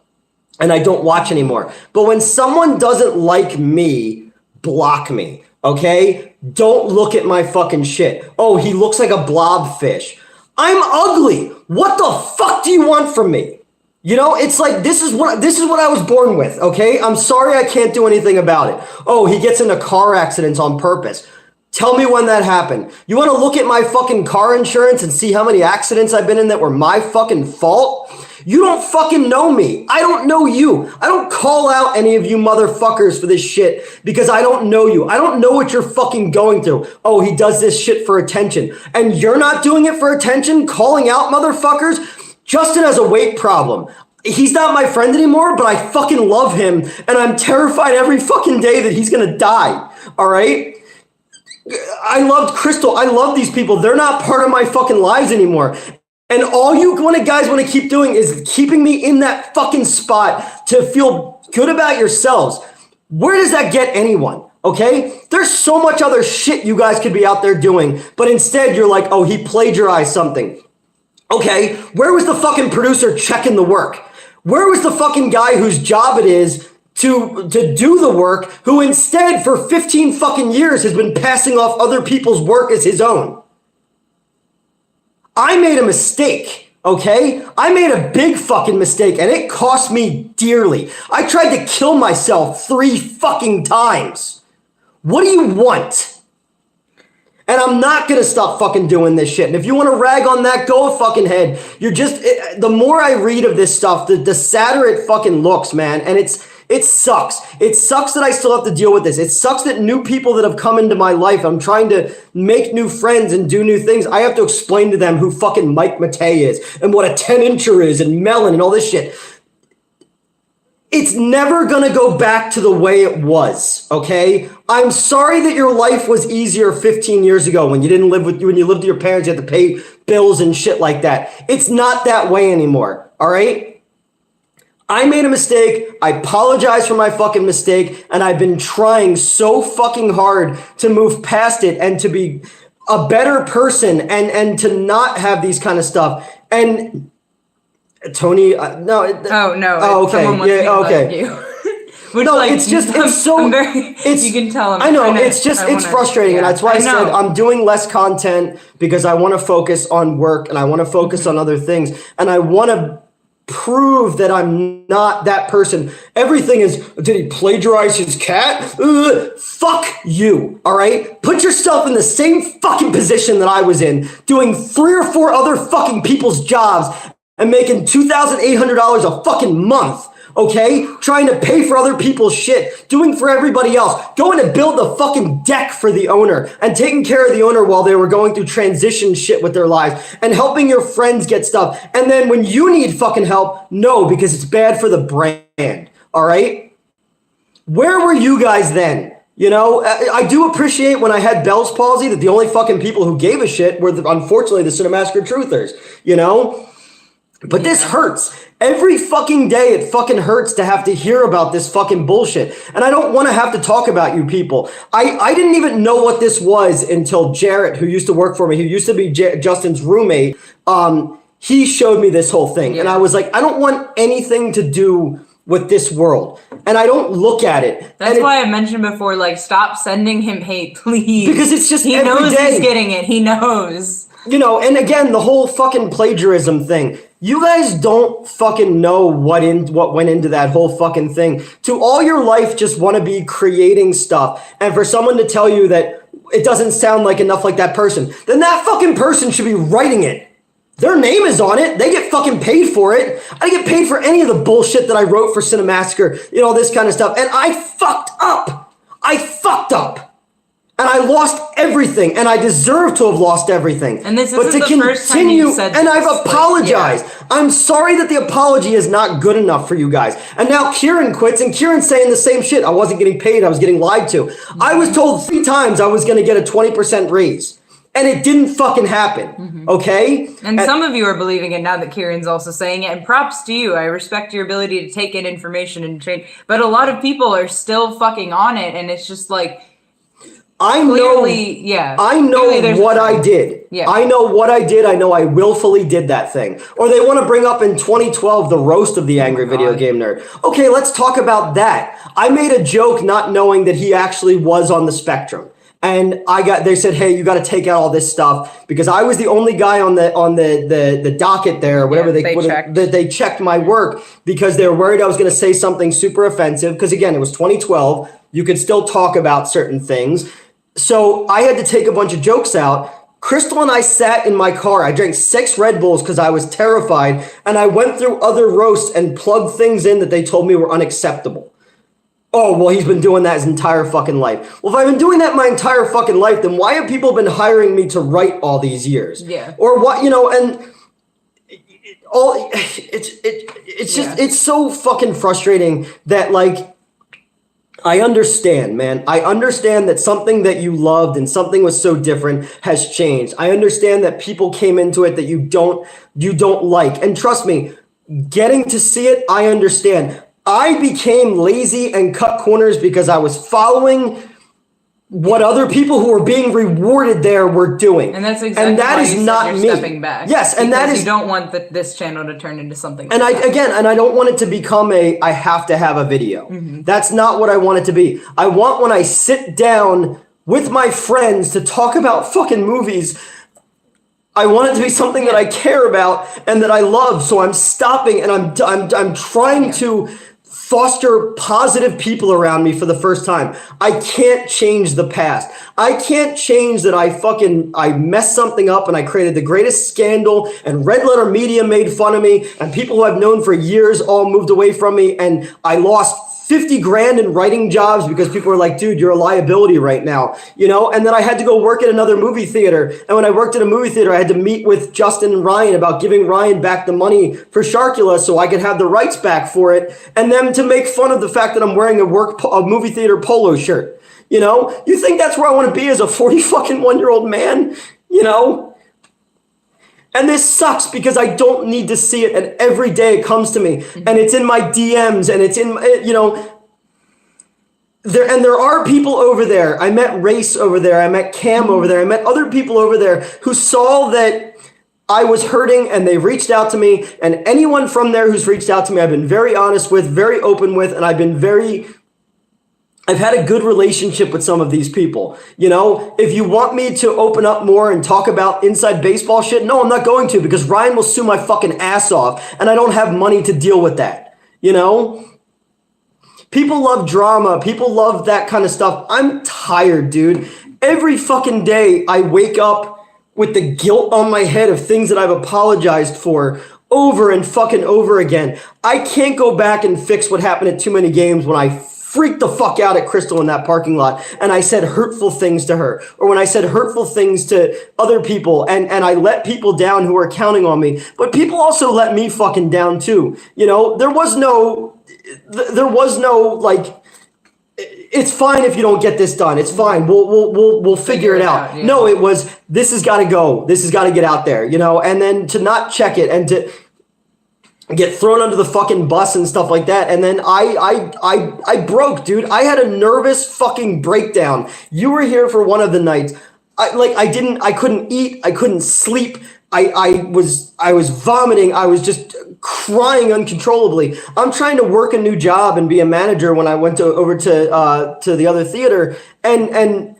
And I don't watch anymore. But when someone doesn't like me, block me, okay? Don't look at my fucking shit. Oh, he looks like a blobfish. I'm ugly. What the fuck do you want from me? It's like this is what I was born with, okay? I'm sorry I can't do anything about it. Oh, he gets into car accidents on purpose. Tell me when that happened. You want to look at my fucking car insurance and see how many accidents I've been in that were my fucking fault? You don't fucking know me. I don't know you. I don't call out any of you motherfuckers for this shit because I don't know you. I don't know what you're fucking going through. Oh, he does this shit for attention. And you're not doing it for attention, calling out motherfuckers? Justin has a weight problem. He's not my friend anymore, but I fucking love him. And I'm terrified every fucking day that he's gonna die. All right? I loved Crystal. I love these people. They're not part of my fucking lives anymore. And all you guys want to keep doing is keeping me in that fucking spot to feel good about yourselves. Where does that get anyone? Okay? There's so much other shit you guys could be out there doing, but instead you're like, oh, he plagiarized something. Okay, where was the fucking producer checking the work? Where was the fucking guy whose job it is to do the work, who instead for 15 fucking years has been passing off other people's work as his own? I made a mistake, okay? I made a big fucking mistake, and it cost me dearly. I tried to kill myself 3 fucking times. What do you want? And I'm not going to stop fucking doing this shit. And if you want to rag on that, go fucking head. The more I read of this stuff, the sadder it fucking looks, man. And it sucks. It sucks that I still have to deal with this. It sucks that new people that have come into my life, I'm trying to make new friends and do new things. I have to explain to them who fucking Mike Matei is and what a 10-incher is and Melon and all this shit. It's never going to go back to the way it was, okay? I'm sorry that your life was easier 15 years ago when you lived with your parents, you had to pay bills and shit like that. It's not that way anymore, all right? I made a mistake. I apologize for my fucking mistake, and I've been trying so fucking hard to move past it and to be a better person and to not have these kind of stuff. And Tony, no. Oh, okay. Yeah, okay. No, like, it's just, it's so, you can tell I know, it's frustrating. And that's why I said I'm doing less content because I want to focus on work and I want to focus on other things. And I want to prove that I'm not that person. Everything is, did he plagiarize his cat? Fuck you, all right? Put yourself in the same fucking position that I was in, doing 3 or 4 other fucking people's jobs and making $2,800 a fucking month, okay? Trying to pay for other people's shit, doing for everybody else, going to build the fucking deck for the owner and taking care of the owner while they were going through transition shit with their lives and helping your friends get stuff. And then when you need fucking help, no, because it's bad for the brand, all right? Where were you guys then? You know, I do appreciate when I had Bell's palsy that the only fucking people who gave a shit were, unfortunately, the Cinemassacre truthers, you know? But this hurts. Every fucking day it fucking hurts to have to hear about this fucking bullshit. And I don't want to have to talk about you people. I didn't even know what this was until Jarrett, who used to work for me, who used to be Justin's roommate, he showed me this whole thing. Yeah. And I was like, I don't want anything to do with this world. And I don't look at it. That's why I mentioned before, like, stop sending him hate, please. Because it's just he knows he's getting it. He knows. You know, and again, the whole fucking plagiarism thing. You guys don't fucking know what went into that whole fucking thing. To all your life just want to be creating stuff. And for someone to tell you that it doesn't sound like enough like that person, then that fucking person should be writing it. Their name is on it. They get fucking paid for it. I didn't get paid for any of the bullshit that I wrote for Cinemassacre, you know, this kind of stuff. And I fucked up. And I lost everything, and I deserve to have lost everything. And this isn't the first time you said this. And I've apologized. Yeah. I'm sorry that the apology is not good enough for you guys. And now Kieran quits, and Kieran's saying the same shit. I wasn't getting paid. I was getting lied to. Mm-hmm. I was told 3 times I was going to get a 20% raise. And it didn't fucking happen, okay? And some of you are believing it now that Kieran's also saying it. And props to you. I respect your ability to take in information and change. But a lot of people are still fucking on it, and it's just like... I know what I did. Yeah. I know what I did. I know I willfully did that thing. Or they want to bring up in 2012 the roast of the angry video game nerd. Okay, let's talk about that. I made a joke not knowing that he actually was on the spectrum. And they said, hey, you got to take out all this stuff because I was the only guy on the docket there, or whatever they checked my work because they were worried I was going to say something super offensive. Because again, it was 2012. You could still talk about certain things. So I had to take a bunch of jokes out. Crystal and I sat in my car. I drank 6 Red Bulls because I was terrified. And I went through other roasts and plugged things in that they told me were unacceptable. Oh, well, he's been doing that his entire fucking life. Well, if I've been doing that my entire fucking life, then why have people been hiring me to write all these years? Yeah. Or what, you know, and it's just, it's so fucking frustrating that, like, I understand, man. I understand that something that you loved and something was so different has changed. I understand that people came into it that you don't like. And trust me, getting to see it, I understand. I became lazy and cut corners because I was following what other people who were being rewarded there were doing. And that's exactly why you said you're stepping back. Yes, and that is... you don't want this channel to turn into something and like I don't want it to become I have to have a video. Mm-hmm. That's not what I want it to be. I want when I sit down with my friends to talk about fucking movies, I want it to be something that I care about and that I love. So I'm stopping and I'm trying to foster positive people around me for the first time. I can't change the past. I can't change that I messed something up and I created the greatest scandal and red letter media made fun of me and people who I've known for years all moved away from me and I lost 50 grand in writing jobs because people were like, dude, you're a liability right now, you know? And then I had to go work at another movie theater. And when I worked at a movie theater, I had to meet with Justin and Ryan about giving Ryan back the money for Sharkula so I could have the rights back for it. And then to make fun of the fact that I'm wearing a movie theater polo shirt, you know? You think that's where I want to be as a 40-fucking-1-year-old man, you know? And this sucks because I don't need to see it. And every day it comes to me and it's in my DMs and it's in, you know, there are people over there. I met Race over there. I met Cam over there. I met other people over there who saw that I was hurting and they reached out to me. And anyone from there who's reached out to me, I've been very honest with, very open with, and I've had a good relationship with some of these people. You know, if you want me to open up more and talk about inside baseball shit, no, I'm not going to because Ryan will sue my fucking ass off and I don't have money to deal with that. You know, people love drama. People love that kind of stuff. I'm tired, dude. Every fucking day I wake up with the guilt on my head of things that I've apologized for over and fucking over again. I can't go back and fix what happened at too many games when I freaked the fuck out at Crystal in that parking lot and I said hurtful things to her or when I said hurtful things to other people and I let people down who were counting on me, but people also let me fucking down too. You know, there was no like, it's fine if you don't get this done. It's fine. We'll figure it out. Yeah. No, it was, this has got to go. This has got to get out there, you know, and then to not check it and to get thrown under the fucking bus and stuff like that. And then I broke, dude. I had a nervous fucking breakdown. You were here for one of the nights. I couldn't eat. I couldn't sleep. I was vomiting. I was just crying uncontrollably. I'm trying to work a new job and be a manager when I went over to the other theater and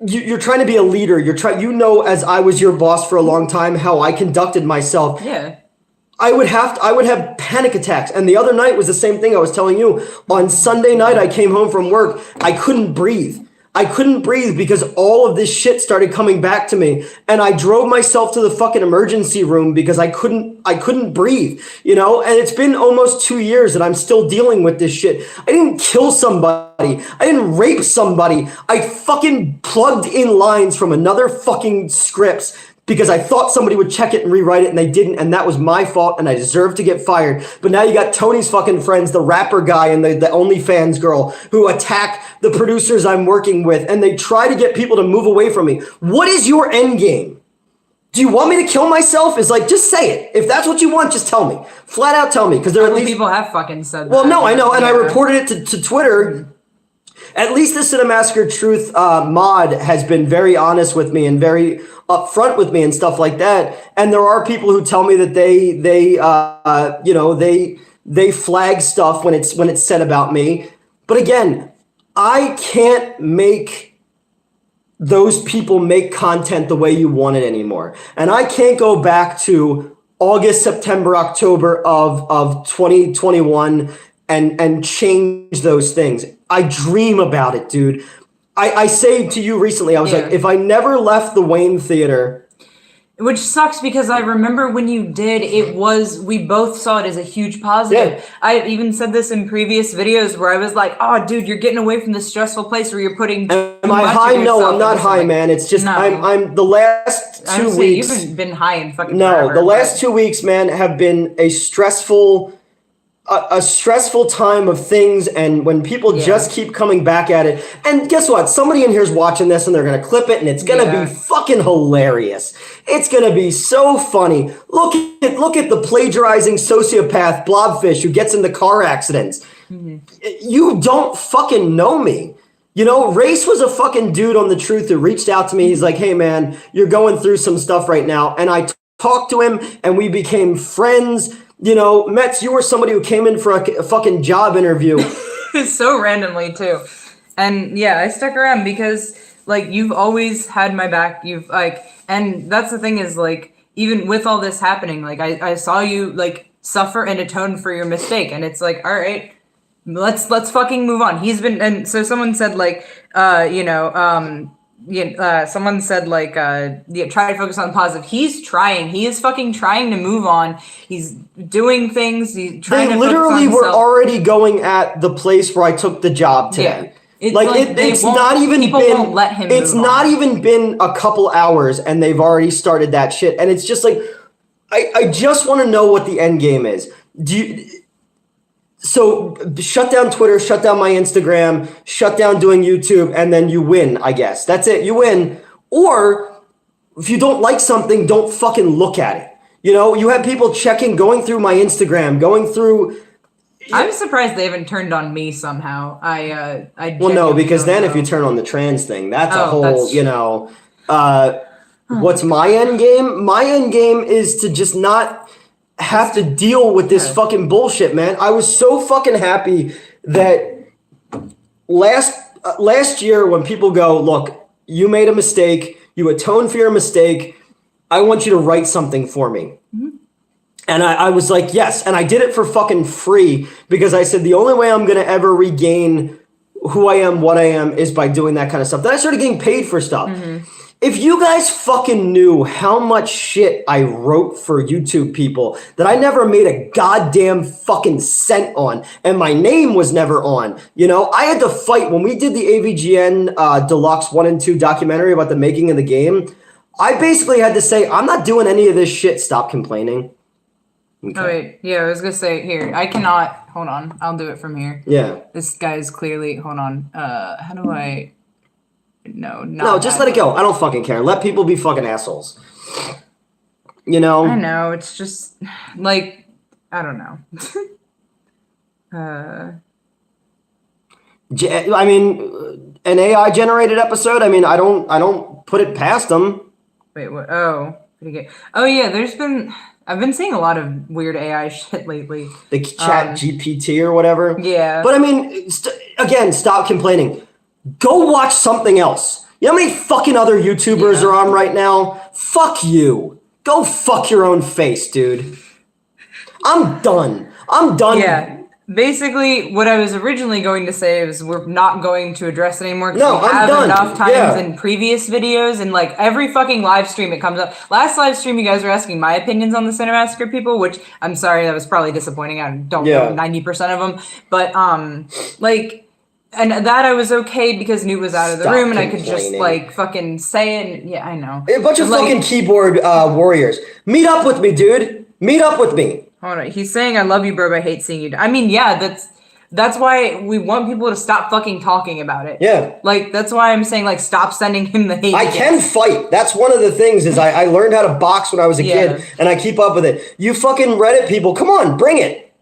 you're trying to be a leader. You know, as I was your boss for a long time, how I conducted myself. Yeah. I would have panic attacks. And the other night was the same thing I was telling you. On Sunday night, I came home from work. I couldn't breathe. I couldn't breathe because all of this shit started coming back to me. And I drove myself to the fucking emergency room because I couldn't breathe, you know? And it's been almost 2 years and I'm still dealing with this shit. I didn't kill somebody. I didn't rape somebody. I fucking plugged in lines from another fucking scripts because I thought somebody would check it and rewrite it and they didn't, and that was my fault and I deserve to get fired. But now you got Tony's fucking friends, the rapper guy and the OnlyFans girl who attack the producers I'm working with and they try to get people to move away from me. What is your end game? Do you want me to kill myself? Is like, just say it. If that's what you want, just tell me. Flat out tell me. Because there are at least people have fucking said that. Well, no, I know. And I reported it to Twitter. At least the Cinemassacre Truth mod has been very honest with me and very upfront with me and stuff like that. And there are people who tell me that they flag stuff when it's said about me. But again, I can't make those people make content the way you want it anymore. And I can't go back to August, September, October of 2021 and change those things. I dream about it, dude. I say to you recently, I was like, if I never left the Wayne Theater. Which sucks because I remember when you did, we both saw it as a huge positive. Yeah. I even said this in previous videos where I was like, oh, dude, you're getting away from this stressful place where you're putting Am I high? No, I'm not high, man. It's just, no. I'm the last 2 weeks. You've been high in fucking No, forever, the last 2 weeks, man, have been a stressful time of things, and when people just keep coming back at it, and guess what? Somebody in here's watching this, and they're gonna clip it, and it's gonna be fucking hilarious. It's gonna be so funny. Look at the plagiarizing sociopath Blobfish who gets into car accidents. Mm-hmm. You don't fucking know me. You know, Race was a fucking dude on The Truth who reached out to me. He's like, hey man, you're going through some stuff right now, and I talked to him, and we became friends. You know, Metz, you were somebody who came in for a fucking job interview. So randomly, too. And, yeah, I stuck around because like, you've always had my back. You've, like, and that's the thing is, like, even with all this happening, like, I saw you, like, suffer and atone for your mistake. And it's like, all right, let's fucking move on. He's been, and so someone said, like, someone said, like, try to focus on the positive. He's trying. He is fucking trying to move on. He's doing things. He's trying to focus on literally were himself. already going at the place where I took the job today. Yeah. It's it's not even people been. won't let him It's move not on. even been a couple hours, and they've already started that shit. And it's just like, I just want to know what the end game is. So shut down Twitter, shut down my Instagram, shut down doing YouTube, and then you win. I guess that's it. You win. Or if you don't like something, don't fucking look at it. You know, you have people going through my Instagram, going through. I'm surprised they haven't turned on me somehow. Well, no, because then if you turn on the trans thing, that's a whole, you know. What's my end game? My end game is to just not have to deal with this fucking bullshit, man. I was so fucking happy that last year when people go, look, you made a mistake, you atoned for your mistake, I want you to write something for me. Mm-hmm. And I was like, yes. And I did it for fucking free because I said the only way I'm going to ever regain who I am, what I am, is by doing that kind of stuff. Then I started getting paid for stuff. Mm-hmm. If you guys fucking knew how much shit I wrote for YouTube people that I never made a goddamn fucking cent on, and my name was never on, you know, I had to fight when we did the AVGN Deluxe 1 and 2 documentary about the making of the game. I basically had to say, I'm not doing any of this shit. Stop complaining. Okay. Oh, wait. Yeah, I was going to say, here, I cannot, hold on, I'll do it from here. Yeah. This guy's clearly, hold on, how do I, no, just let it go. I don't fucking care. Let people be fucking assholes. You know? I know, it's just, like, I don't know. I mean, an AI-generated episode, I mean, I don't put it past them. Wait, what? Oh, pretty good. Oh, yeah, I've been seeing a lot of weird AI shit lately. The chat GPT or whatever. Yeah. But I mean, again, stop complaining. Go watch something else. You know how many fucking other YouTubers are on right now? Fuck you. Go fuck your own face, dude. I'm done. Yeah. Basically, what I was originally going to say is we're not going to address it anymore No, we I'm have done. enough times Yeah. in previous videos and like every fucking live stream it comes up. Last live stream you guys were asking my opinions on the Cinemassacre people, which I'm sorry, that was probably disappointing. I don't know 90% of them. But like, and that I was okay because Newt was out of the room and I could just like fucking say it. And, yeah, I know. A bunch of fucking keyboard warriors. Meet up with me, dude. Meet up with me. Hold on. He's saying, I love you, bro, but I hate seeing you. I mean, yeah, that's why we want people to stop fucking talking about it. Yeah. Like, that's why I'm saying, like, stop sending him the hate. I can fight. That's one of the things is I learned how to box when I was a kid, and I keep up with it. You fucking Reddit people, come on, bring it.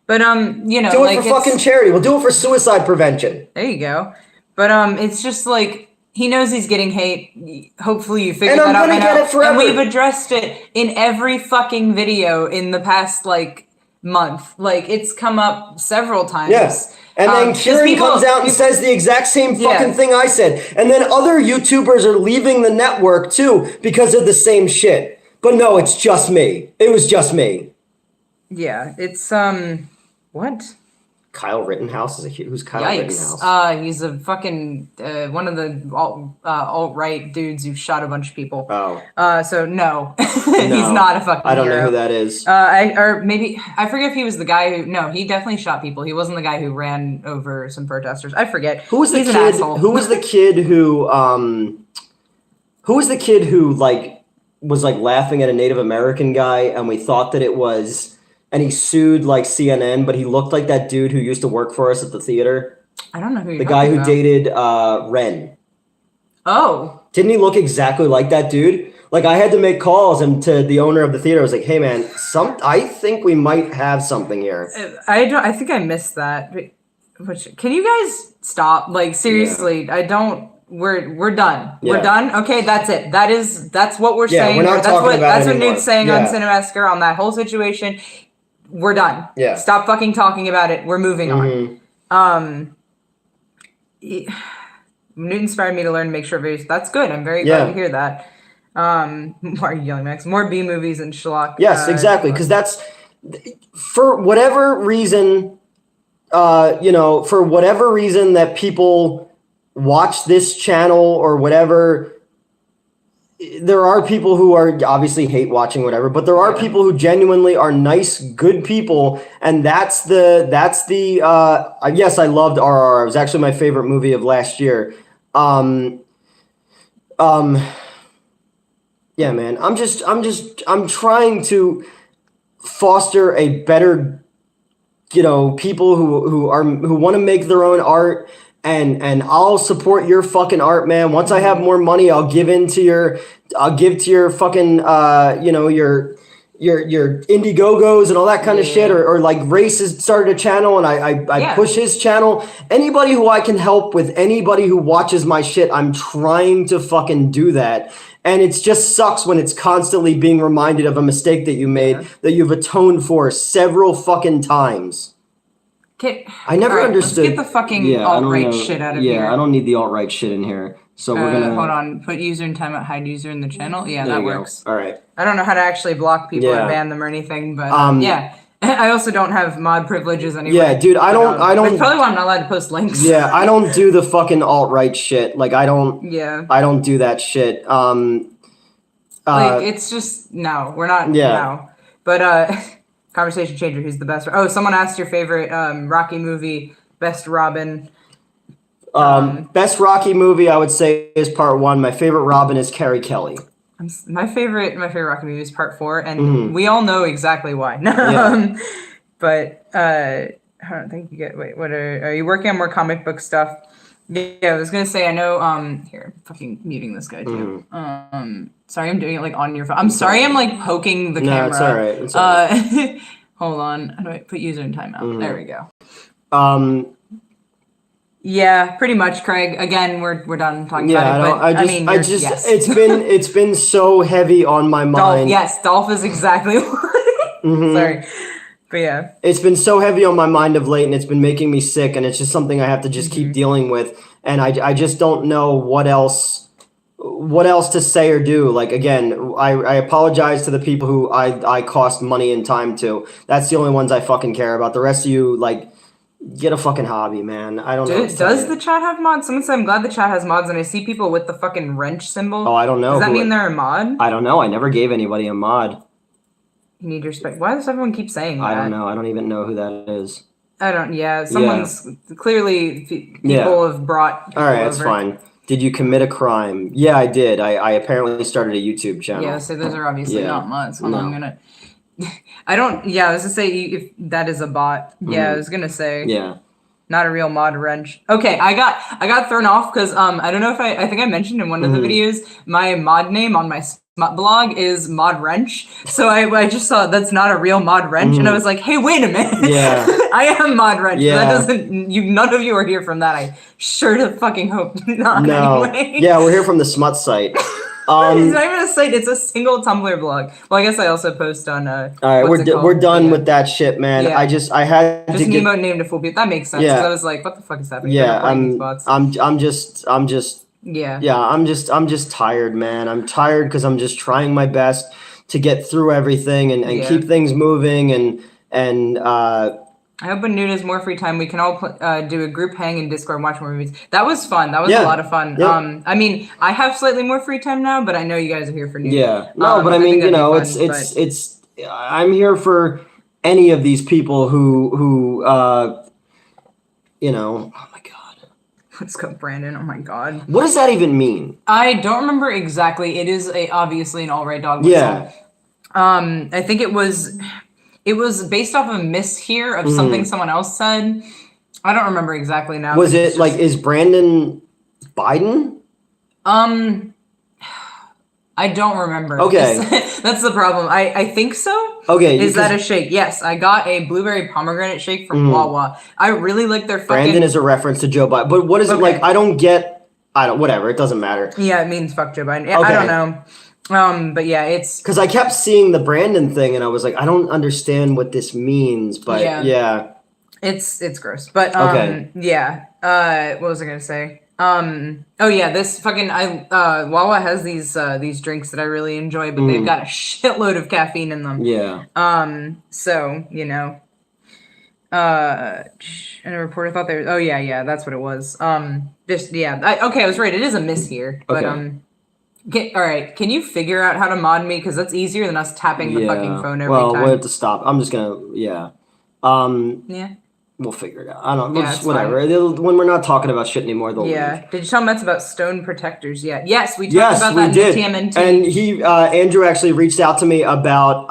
But, you know, do it for fucking charity. We'll do it for suicide prevention. There you go. But, it's just, like, he knows he's getting hate. Hopefully you figured And that out. I'm gonna get it forever. And we've addressed it in every fucking video in the past, like, month. Like, it's come up several times. Yes. And then Kieran comes out and says the exact same fucking thing I said. And then other YouTubers are leaving the network, too, because of the same shit. But no, it's just me. It was just me. Yeah, it's, what? Kyle Rittenhouse is who's Kyle Rittenhouse? He's a fucking one of the alt-right dudes who shot a bunch of people. Oh. So no, he's not a fucking I don't hero. know who that is. Or maybe I forget if he was the guy who. No, he definitely shot people. He wasn't the guy who ran over some protesters. I forget. Who was the He's kid? an asshole. Who was the kid who? Who was the kid who was laughing at a Native American guy, and we thought that it was. And he sued like CNN, but he looked like that dude who used to work for us at the theater. I don't know who you're the guy talking who about. dated Ren. Oh. Didn't he look exactly like that dude? Like I had to make calls and to the owner of the theater. I was like, "Hey man, I think we might have something here." I think I missed that. Can you guys stop? Like seriously, I don't. We're done. Yeah. We're done. Okay, that's it. That's what we're saying. We're not talking about that's it what anymore. Nude's saying on Cinemassacre on that whole situation. We're done. Yeah. Stop fucking talking about it. We're moving on. Newt inspired me to learn to make short videos. That's good. I'm very glad to hear that. Why are you yelling, Max? More B movies and schlock. Yes, exactly. Because that's, for whatever reason, for whatever reason that people watch this channel or whatever, there are people who are obviously hate watching whatever, but there are people who genuinely are nice, good people, and that's the yes, I loved RRR. It was actually my favorite movie of last year. Yeah, man. I'm trying to foster a better, people who want to make their own art, and I'll support your fucking art, man. Once I have more money, I'll give to your fucking your Indiegogos and all that kind of shit, or like Race has started a channel and I push his channel. Anybody who I can help with, anybody who watches my shit, I'm trying to fucking do that. And it just sucks when it's constantly being reminded of a mistake that you made that you've atoned for several fucking times. I never understood. Let's get the fucking alt-right shit out of here. Yeah, I don't need the alt-right shit in here. So we're gonna hold on. Put user in timeout. Hide user in the channel. Yeah, that works. All right. I don't know how to actually block people or ban them or anything, but yeah. I also don't have mod privileges anyway. Yeah, dude, I don't. That's probably why I'm not allowed to post links. Yeah, I don't do the fucking alt-right shit. Like, I don't. Yeah. I don't do that shit. Like, it's just no. We're not. Yeah. No. But conversation changer. Who's the best? Oh, someone asked your favorite Rocky movie, best Robin. Best Rocky movie, I would say, is Part 1. My favorite Robin is Carrie Kelly. My favorite Rocky movie is Part 4, and we all know exactly why. But I don't think you get. Wait, what are you working on more comic book stuff? Yeah, I was gonna say I know. Here, fucking muting this guy too. Sorry, I'm doing it like on your phone. I'm sorry, I'm like poking the camera. No, it's all right. It's all right. Hold on. How do I put user in timeout? There we go. Yeah, pretty much, Craig. Again, we're done talking about it. But yes. It's been so heavy on my mind. Dolph is exactly Sorry. But yeah. It's been so heavy on my mind of late, and it's been making me sick, and it's just something I have to just keep dealing with. And I just don't know what else to say or do. Like, again, I apologize to the people who I cost money and time to. That's the only ones I fucking care about. The rest of you, like, get a fucking hobby, man. I don't know. Does the chat have mods? Someone said, I'm glad the chat has mods, and I see people with the fucking wrench symbol. Oh, I don't know. Does that mean they're a mod? I don't know. I never gave anybody a mod. You need respect. Why does everyone keep saying that? I don't know. I don't even know who that is. Someone's clearly people have brought. All right, that's fine. Did you commit a crime? Yeah, I did. I apparently started a YouTube channel. Yeah, so those are obviously not mods. Hold on, I'm gonna. I don't. Yeah, I was gonna say if that is a bot. Yeah, I was gonna say. Yeah. Not a real mod wrench. Okay, I got thrown off because I don't know if I think I mentioned in one of the videos my mod name on my smut blog is mod wrench. So I just saw that's not a real mod wrench, and I was like, hey, wait a minute. Yeah. I am mod wrench. Yeah. That doesn't. None of you are here from that. I sure to fucking hope not. No. Anyway. Yeah, we're here from the smut site. It's not even a site. It's a single Tumblr blog. Well, I guess I also post on. All right, we're done with that shit, man. Yeah. I had just to an emote name to fool people. That makes sense. Yeah. I was like, what the fuck is happening? Yeah, I'm just. Yeah, I'm just tired, man. I'm tired because I'm just trying my best to get through everything and keep things moving and. I hope when Newt has more free time, we can all do a group hang in Discord and watch more movies. That was fun. That was a lot of fun. Yep. I mean, I have slightly more free time now, but I know you guys are here for Newt. Yeah. No, but I mean, it's. I'm here for any of these people who. Oh my God. Let's go, Brandon. Oh my God. What does that even mean? I don't remember exactly. It is obviously an alt-right dog whistle. Yeah. I think it was. It was based off of a mishear of something someone else said. I don't remember exactly now. Was it like, is Brandon Biden? I don't remember. Okay. That's the problem. I think so. Okay. Is that a shake? Yes, I got a blueberry pomegranate shake from Wawa. I really like their fucking... Brandon is a reference to Joe Biden. But what is it like? I don't, whatever. It doesn't matter. Yeah, it means fuck Joe Biden. Okay. I don't know. But yeah, it's because I kept seeing the Brandon thing, and I was like, I don't understand what this means, but yeah. It's gross. But yeah. What was I gonna say? Oh yeah, this fucking Wawa has these drinks that I really enjoy, but they've got a shitload of caffeine in them. Yeah. So you know, and a reporter thought there. Oh yeah, that's what it was. Just yeah. Okay, I was right. It is a miss here, but all right. Can you figure out how to mod me? Because that's easier than us tapping the fucking phone every time. Well, we'll have to stop. I'm just gonna yeah. Yeah. We'll figure it out. I don't know. Yeah, Just whatever. When we're not talking about shit anymore, they'll leave. Did you tell Mets about stone protectors yet? Yes, we talked about that in the TMNT. And he Andrew actually reached out to me about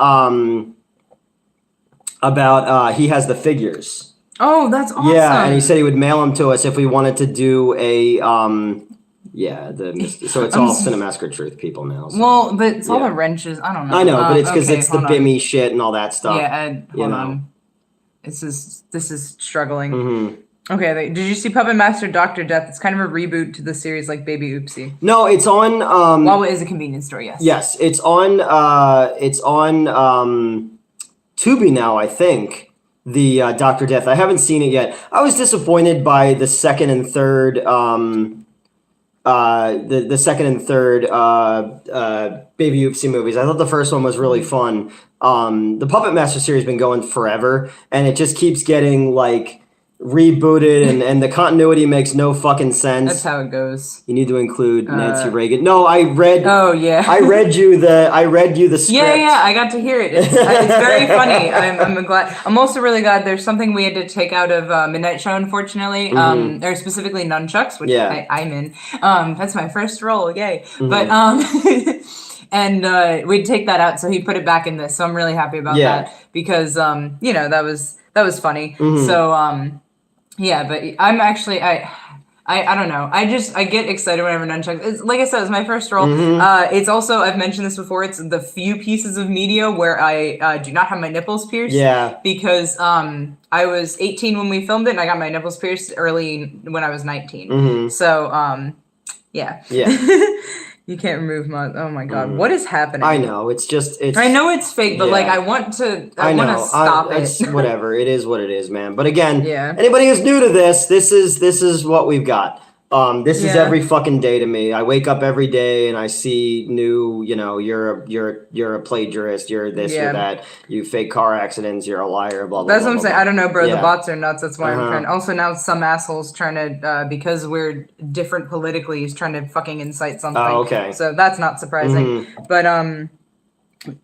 he has the figures. Oh, that's awesome. Yeah, and he said he would mail them to us if we wanted to do a so it's all Cinemassacre Truth people now. So. Well, but it's all the wrenches. I don't know. I know, but it's because it's the Bimmy shit and all that stuff. Yeah, hold on. This is struggling. Mm-hmm. Okay, did you see Puppet Master Dr. Death? It's kind of a reboot to the series like Baby Oopsie. No, it's on Wawa is a convenience store, yes. Yes, it's on Tubi now, I think. The Dr. Death. I haven't seen it yet. I was disappointed by the second and third the second and third Baby Oopsie movies. I thought the first one was really fun. The Puppet Master series has been going forever, and it just keeps getting like rebooted, and the continuity makes no fucking sense. That's how it goes. You need to include Nancy Reagan. No, I read. Oh yeah. I read you the script. Yeah, I got to hear it. It's very funny. I'm glad. I'm also really glad there's something we had to take out of Midnight Show, unfortunately. Or specifically nunchucks, which I'm in. That's my first role, yay! But and we'd take that out, so he put it back in this. So I'm really happy about that because that was funny. So yeah, but I'm actually I don't know. I get excited whenever nunchucks. It's, like I said, it's my first role. It's also, I've mentioned this before, it's the few pieces of media where I do not have my nipples pierced. Yeah. Because I was 18 when we filmed it, and I got my nipples pierced early when I was 19. So yeah. Yeah. You can't remove my. Oh my god, what is happening? I know it's. I know it's fake, but like I want to stop it. It's whatever. It is what it is, man. But again, anybody who's new to this is what we've got. This is every fucking day to me. I wake up every day and I see new. You're a plagiarist. You're this. You're that. You fake car accidents. You're a liar. Blah blah. That's what I'm saying. Blah. I don't know, bro. The bots are nuts. That's why I'm trying. Also, now some assholes trying to because we're different politically, he's trying to fucking incite something. Oh, okay. So that's not surprising. But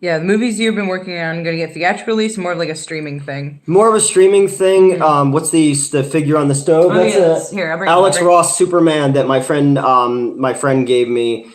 yeah, the movies you've been working on going to get theatrical release, more of like a streaming thing. More of a streaming thing. What's the figure on the stove? That's here, Alex Ross Superman that my friend gave me.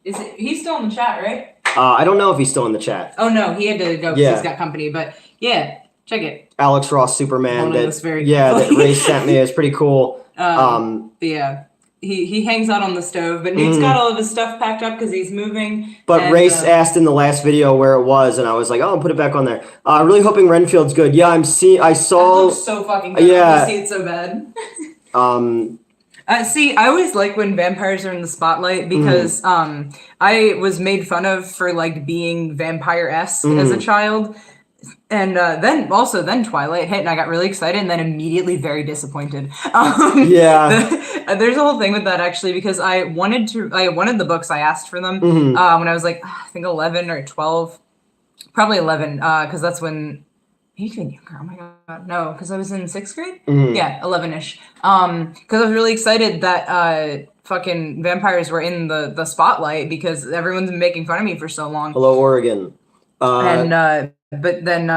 He's still in the chat, right? I don't know if he's still in the chat. Oh no, he had to go because he's got company. But yeah, check it. Alex Ross Superman. That Ray sent me. It's pretty cool. Yeah. He hangs out on the stove, but Nate's got all of his stuff packed up because he's moving. But Race asked in the last video where it was, and I was like, "Oh, I'll put it back on there." Really hoping Renfield's good. Yeah, I saw. It looks so fucking good. Yeah, I see it so bad. See, I always like when vampires are in the spotlight because I was made fun of for like being vampire-esque as a child. And then Twilight hit, and I got really excited, and then immediately very disappointed. There's a whole thing with that actually because I wanted the books. I asked for them when I was like I think 11 or 12, probably 11, because that's when. Even younger. Oh my god, no, because I was in 6th grade. Yeah, 11ish. Because I was really excited that fucking vampires were in the spotlight because everyone's been making fun of me for so long. Hello, Oregon. But then,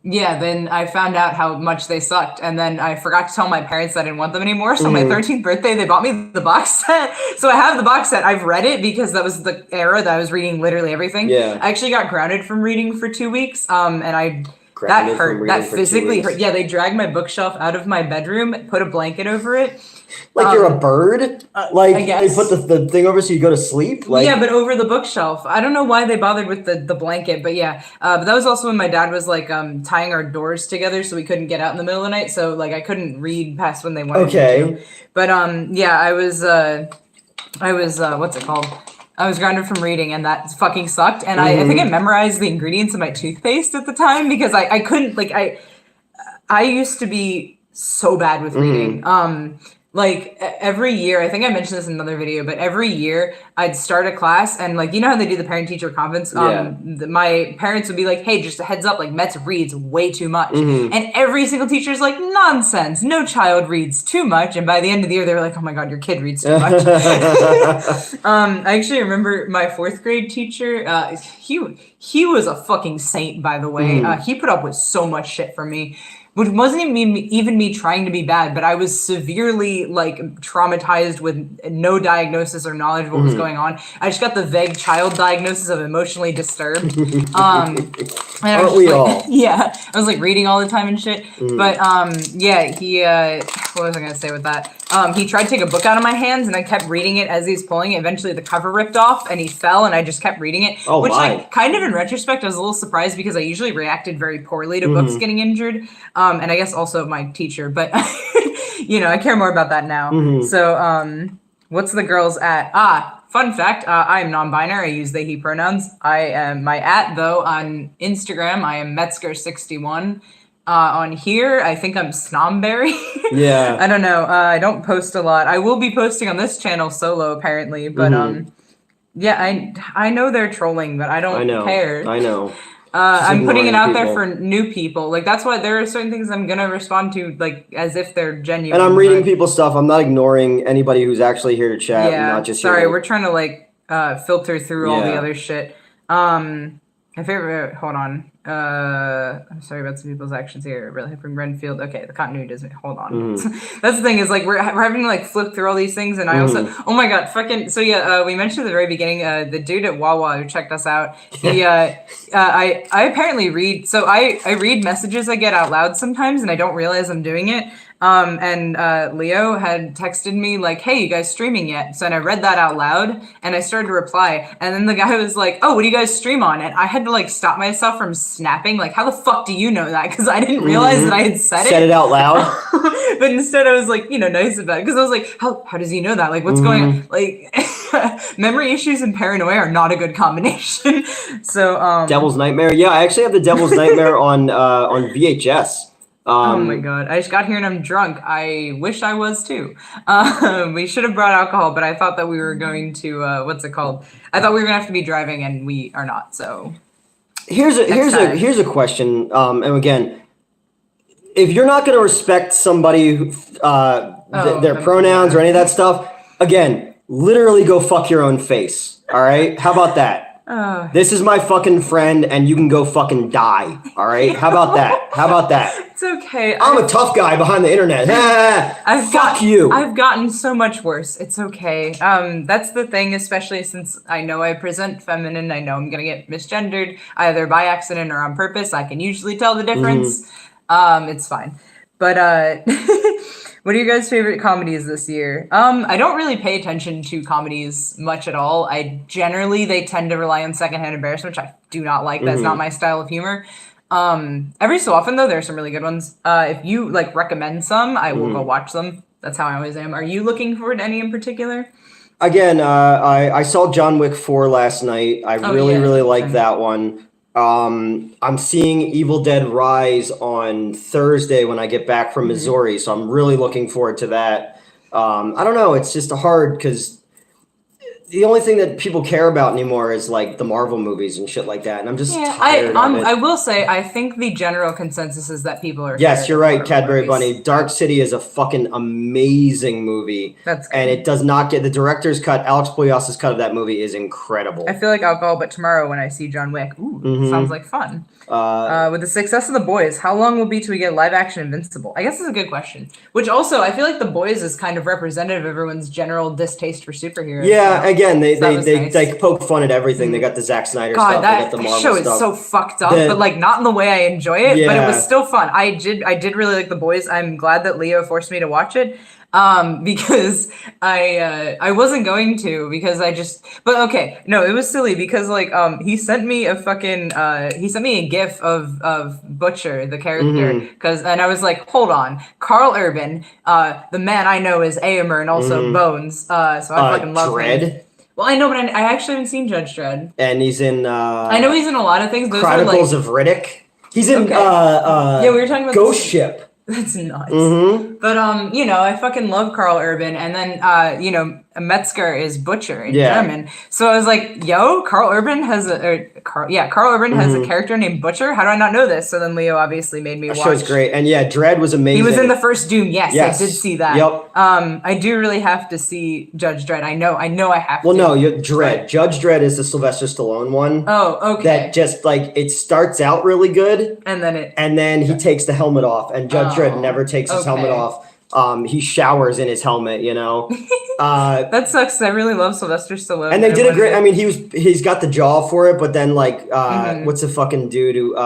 then I found out how much they sucked, and then I forgot to tell my parents that I didn't want them anymore. So on my 13th birthday, they bought me the box set. So I have the box set. I've read it because that was the era that I was reading literally everything. Yeah. I actually got grounded from reading for 2 weeks, and that hurt. That physically hurt. Yeah, they dragged my bookshelf out of my bedroom, put a blanket over it. Like you're a bird? Like they put the thing over so you go to sleep? Like, yeah, but over the bookshelf. I don't know why they bothered with the blanket, but yeah. But that was also when my dad was like tying our doors together so we couldn't get out in the middle of the night. So like I couldn't read past when they wanted me to. But yeah, I was what's it called? I was grounded from reading, and that fucking sucked. And I think I memorized the ingredients of my toothpaste at the time because I couldn't, like, I used to be so bad with reading. like every year, I think I mentioned this in another video, but every year I'd start a class and like, you know how they do the parent teacher conference? My parents would be like, hey, just a heads up, like Metz reads way too much. And every single teacher's like, nonsense, no child reads too much. And by the end of the year, they were like, oh my God, your kid reads too much. I actually remember my 4th grade teacher, he was a fucking saint, by the way. He put up with so much shit from me. Which wasn't even me trying to be bad, but I was severely like traumatized with no diagnosis or knowledge of what was going on. I just got the vague child diagnosis of emotionally disturbed. Aren't we all? Yeah, I was like reading all the time and shit. But yeah, he what was I gonna say with that? He tried to take a book out of my hands, and I kept reading it as he was pulling it. Eventually, the cover ripped off, and he fell, and I just kept reading it. Oh, which, my. like, kind of in retrospect, I was a little surprised because I usually reacted very poorly to books getting injured, and I guess also my teacher. But you know, I care more about that now. So, what's the girls at? Fun fact, I am non-binary. I use they, he pronouns. I am my though on Instagram. I am Metzger61. On here, I think I'm Snomberry. Yeah. I don't know. I don't post a lot. I will be posting on this channel solo apparently, but yeah, I know they're trolling, but I don't care. I know. I'm putting it out there for new people. Like that's why there are certain things I'm gonna respond to, like as if they're genuine. And I'm reading people's stuff. I'm not ignoring anybody who's actually here to chat. Yeah. And not just sorry, here. we're trying to like filter through all the other shit. My favorite. Hold on. I'm sorry about some people's actions here. Really from Renfield. Okay, the continuity doesn't. Hold on. That's the thing is like we're having to like flip through all these things, and I also. Oh my God, fucking. So yeah, we mentioned at the very beginning. The dude at Wawa who checked us out. He. I apparently read. So I read messages I get out loud sometimes, and I don't realize I'm doing it. And Leo had texted me like, hey, you guys streaming yet? So and I read that out loud and I started to reply. And then the guy was like, oh, what do you guys stream on? And I had to like stop myself from snapping. Like, how the fuck do you know that? Because I didn't realize that I had said it. Said it out loud. But instead I was like, you know, nice about it. Because I was like, how does he know that? Like, what's going on? Like, memory issues and paranoia are not a good combination. So, Devil's Nightmare. Yeah, I actually have the Devil's Nightmare on VHS. Oh my God. I just got here and I'm drunk. I wish I was too. We should have brought alcohol, but I thought that we were going to, what's it called? I thought we were gonna have to be driving and we are not, so. Here's a question. And again, if you're not gonna respect somebody, their pronouns or any of that stuff, again, literally go fuck your own face. All right? How about that? This is my fucking friend, and you can go fucking die. All right? How about that? How about that? It's okay. I'm a tough guy behind the internet. Fuck you. I've gotten so much worse. It's okay. That's the thing, especially since I know I present feminine. I know I'm gonna get misgendered either by accident or on purpose. I can usually tell the difference. It's fine. But what are your guys' favorite comedies this year? I don't really pay attention to comedies much at all. They tend to rely on secondhand embarrassment, which I do not like. That's not my style of humor. Every so often though, there are some really good ones. If you like recommend some, I will go watch them. That's how I always am. Are you looking forward to any in particular? Again, I saw John Wick 4 last night. I really liked that one. I'm seeing Evil Dead Rise on Thursday when I get back from Missouri, so I'm really looking forward to that. I don't know, it's just hard because the only thing that people care about anymore is like the Marvel movies and shit like that, and I'm just tired of it. I will say, I think the general consensus is that people are. Yes, you're right, Cadbury Bunny. Dark City is a fucking amazing movie. That's good. And it does not get the director's cut. Alex Proyas's cut of that movie is incredible. I feel like alcohol, but tomorrow when I see John Wick, sounds like fun. With the success of The Boys, how long will it be till we get live action Invincible? I guess that's a good question. Which also, I feel like The Boys is kind of representative of everyone's general distaste for superheroes. Yeah, so again, they poke fun at everything. They got the Zack Snyder stuff. They got the Marvel show stuff. Is so fucked up, but like not in the way I enjoy it. But it was still fun. I did really like The Boys. I'm glad that Leo forced me to watch it. Because I wasn't going to because but okay, no, it was silly because like he sent me a gif of Butcher, the character, and I was like, hold on, Carl Urban, the man I know is Aomer and also Bones, so I fucking love Dredd. him. Well, I know, but I actually haven't seen Judge Dredd. And he's in I know he's in a lot of things. Those Chronicles of Riddick. He's in we were talking about Ghost Ship. That's nuts. Mm-hmm. But you know, I fucking love Carl Urban, and then you know, Metzger is butcher in German. So I was like, yo, Carl Urban has Carl Urban has a character named Butcher. How do I not know this? So then Leo obviously made me watch. That show's great, and yeah, Dredd was amazing. He was in the first Doom. Yes, I did see that. Yep. I do really have to see Judge Dredd. I know, I have to. Well, no, Dredd. Judge Dredd is the Sylvester Stallone one. Oh, okay. That just like it starts out really good, and then he takes the helmet off, and Judge Dredd never takes his helmet off. He showers in his helmet, you know. That sucks. I really love Sylvester Stallone. And they did a great. I mean, he's got the jaw for it, but then like, what's the fucking dude who?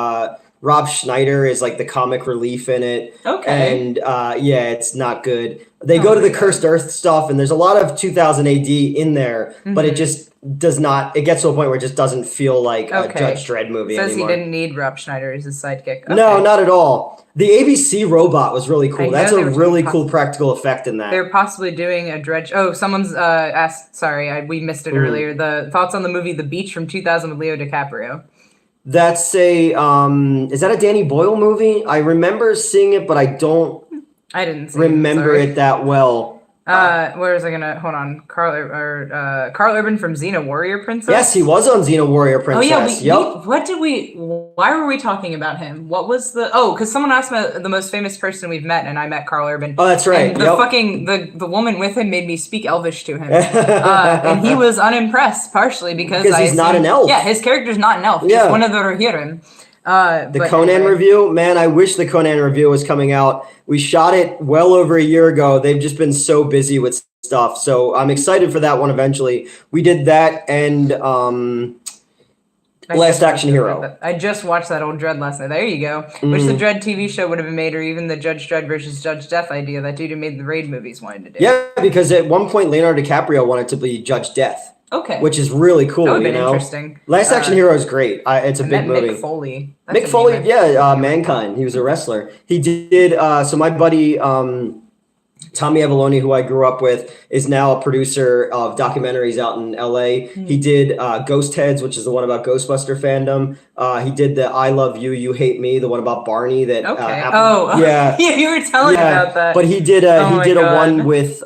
Rob Schneider is like the comic relief in it. Okay. And yeah, it's not good. They go to the Cursed Earth stuff, and there's a lot of 2000 AD in there, but it just does not. It gets to a point where it just doesn't feel like a Judge Dredd movie anymore. Says he didn't need Rob Schneider as his sidekick. Okay. No, not at all. The ABC robot was really cool. That's a really cool practical effect in that. They're possibly doing a Dredd. Oh, someone's asked. Sorry, we missed it earlier. The thoughts on the movie The Beach from 2000 with Leo DiCaprio. That's a is that a Danny Boyle movie? I remember seeing it, but I didn't remember it that well. Where is I gonna hold on? Carl Urban from Xena Warrior Princess. Yes, he was on Xena Warrior Princess. Oh yeah, why were we talking about him? What was because someone asked me the most famous person we've met, and I met Carl Urban. Oh, that's right. And the woman with him made me speak Elvish to him, and he was unimpressed, partially because he's not an elf. Yeah, his character's not an elf. Just one of the Rohirrim. The Conan review, man, I wish the Conan review was coming out. We shot it well over a year ago. They've just been so busy with stuff. So I'm excited for that one eventually. We did that and Last Action Hero. I just watched that old Dredd last night. There you go. Wish the Dredd TV show would have been made, or even the Judge Dredd versus Judge Death idea that dude who made the Raid movies wanted to do. Yeah, because at one point Leonardo DiCaprio wanted to be Judge Death. Okay. Which is really cool, that would have been interesting. Last Action Hero is great. It's a big movie. Mick Foley. Mick Foley, Mankind. He was a wrestler. He did, so my buddy, Tommy Avalone, who I grew up with, is now a producer of documentaries out in LA. He did Ghost Heads, which is the one about Ghostbuster fandom. He did the I Love You, You Hate Me, the one about Barney that yeah, you were telling me about that. But he did one with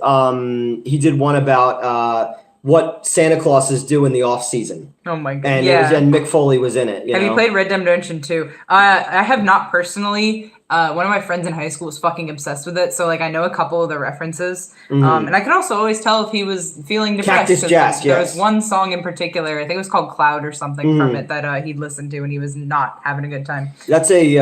he did one about what Santa Clauses do in the off season. Oh my god! And Mick Foley was in it. Have you played Red Dead Redemption 2? I have not personally. One of my friends in high school was fucking obsessed with it, so like I know a couple of the references. And I could also always tell if he was feeling depressed. Cactus Jack, there was one song in particular, I think it was called Cloud or something from it that he'd listened to, and he was not having a good time. That's a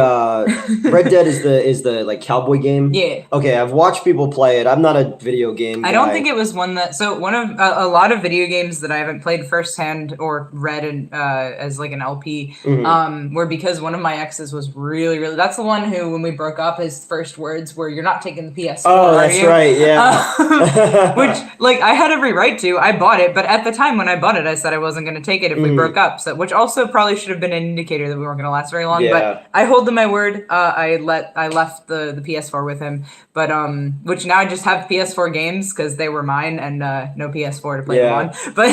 Red Dead is the like cowboy game. Yeah. Okay, I've watched people play it. I'm not a video game guy. I don't think it was one that. So one of a lot of video games that I haven't played firsthand or read as like an LP were because one of my exes was really. That's the one who, when we broke up, his first words were, "You're not taking the PS4." Oh, that's right. Yeah. Which, like, I had every right to. I bought it, but at the time when I bought it, I said I wasn't going to take it if we broke up. So, which also probably should have been an indicator that we weren't going to last very long. Yeah. But I hold to my word. I left the PS4 with him. But which now I just have PS4 games because they were mine and no PS4 to play them on. But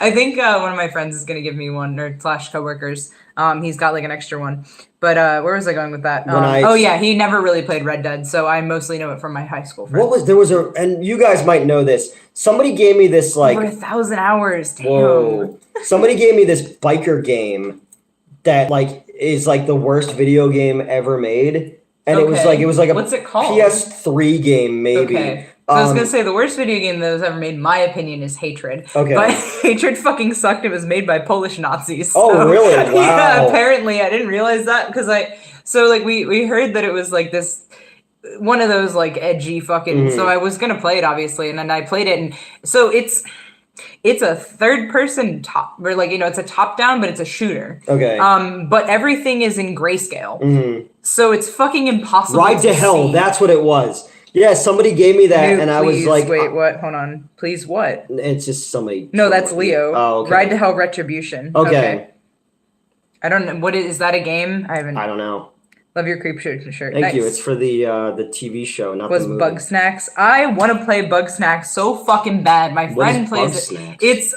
I think one of my friends is going to give me one, or / coworkers. He's got like an extra one. But where was I going with that? He never really played Red Dead, so I mostly know it from my high school friends. And you guys might know this. Somebody gave me this like over 1,000 hours. Damn. Whoa. Somebody gave me this biker game that like is like the worst video game ever made. And it was like a what's it called? PS3 game maybe. Okay. I was gonna say the worst video game that was ever made, in my opinion, is Hatred. Okay. But Hatred fucking sucked. It was made by Polish Nazis. Oh, really? Wow. Yeah, apparently. I didn't realize that because we heard that it was like this one of those like edgy fucking so I was gonna play it obviously, and then I played it, and so it's a third person it's a top down, but it's a shooter. Okay. But everything is in grayscale. So it's fucking impossible. Ride to Hell, that's what it was. Yeah, somebody gave me that, and I was like, wait, what? Hold on. Please, what? It's just somebody. No, that's Leo. Oh, okay. Ride to Hell Retribution. Okay. I don't know. Is that a game? I don't know. Love your creep shirt. Thank you. It's for the TV show, not the movie. Bug Snacks. I want to play Bug Snacks so fucking bad. My friend plays it. Snacks? It's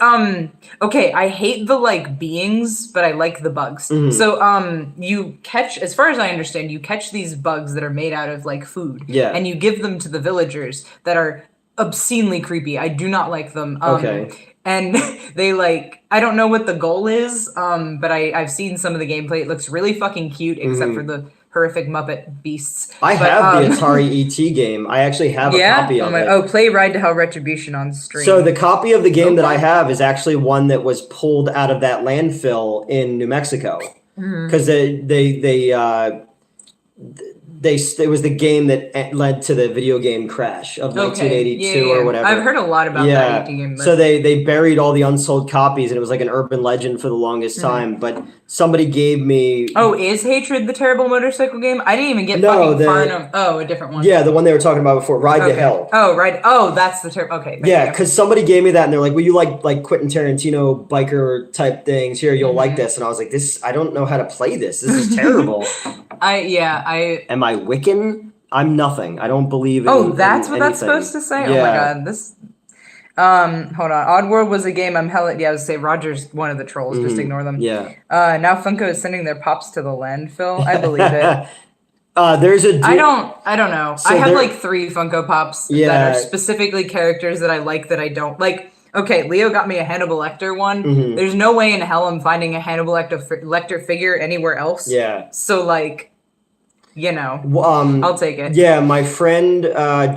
okay. I hate the like beings, but I like the bugs. Mm-hmm. So you catch, as far as I understand, you catch these bugs that are made out of like food. Yeah. And you give them to the villagers that are obscenely creepy. I do not like them. Okay. And they like, I don't know what the goal is, but I've seen some of the gameplay. It looks really fucking cute, except for the horrific Muppet beasts. I have the Atari ET game. I actually have a copy of it. Oh, play Ride to Hell Retribution on stream. So the copy of the game that I have is actually one that was pulled out of that landfill in New Mexico. Because it was the game that led to the video game crash of 1982 or whatever. I've heard a lot about that ET game. So they buried all the unsold copies, and it was like an urban legend for the longest time. But somebody gave me... Oh, is Hatred the terrible motorcycle game? I didn't even get fucking far enough. Oh, a different one. Yeah, the one they were talking about before, Ride to Hell. Oh, right. Oh, that's the terrible... Okay. Yeah, because somebody gave me that, and they're like, well, you like Quentin Tarantino biker type things. Here, you'll like this. And I was like, I don't know how to play this. This is terrible. Am I Wiccan? I'm nothing. I don't believe in Oh, that's what anything. That's supposed to say? Yeah. Oh my god, this... hold on. Oddworld was a game I'm hella... Yeah, I would say Roger's one of the trolls. Just ignore them. Yeah. Now Funko is sending their pops to the landfill. I believe it. There's a dude... I don't know. So I have like 3 Funko Pops Yeah. that are specifically characters that I like that I don't... Like, okay, Leo got me a Hannibal Lecter one. There's no way in hell I'm finding a Hannibal Lecter figure anywhere else. Yeah. So, like... You know, I'll take it. Yeah, my friend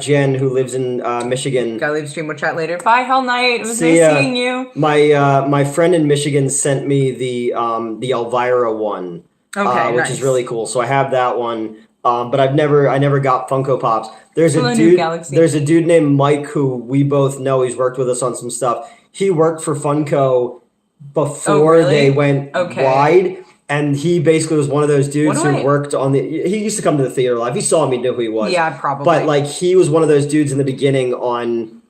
Jen, who lives in Michigan. Gotta leave stream. We'll chat later. Bye, Hell Knight. It was nice seeing you. My friend in Michigan sent me the Elvira one, which is really cool. So I have that one, but I never got Funko Pops. There's a dude named Mike who we both know. He's worked with us on some stuff. He worked for Funko before they went wide. And he basically was one of those dudes who worked on he used to come to the theater live. He saw me, knew who he was. Yeah, probably. But like he was one of those dudes in the beginning on,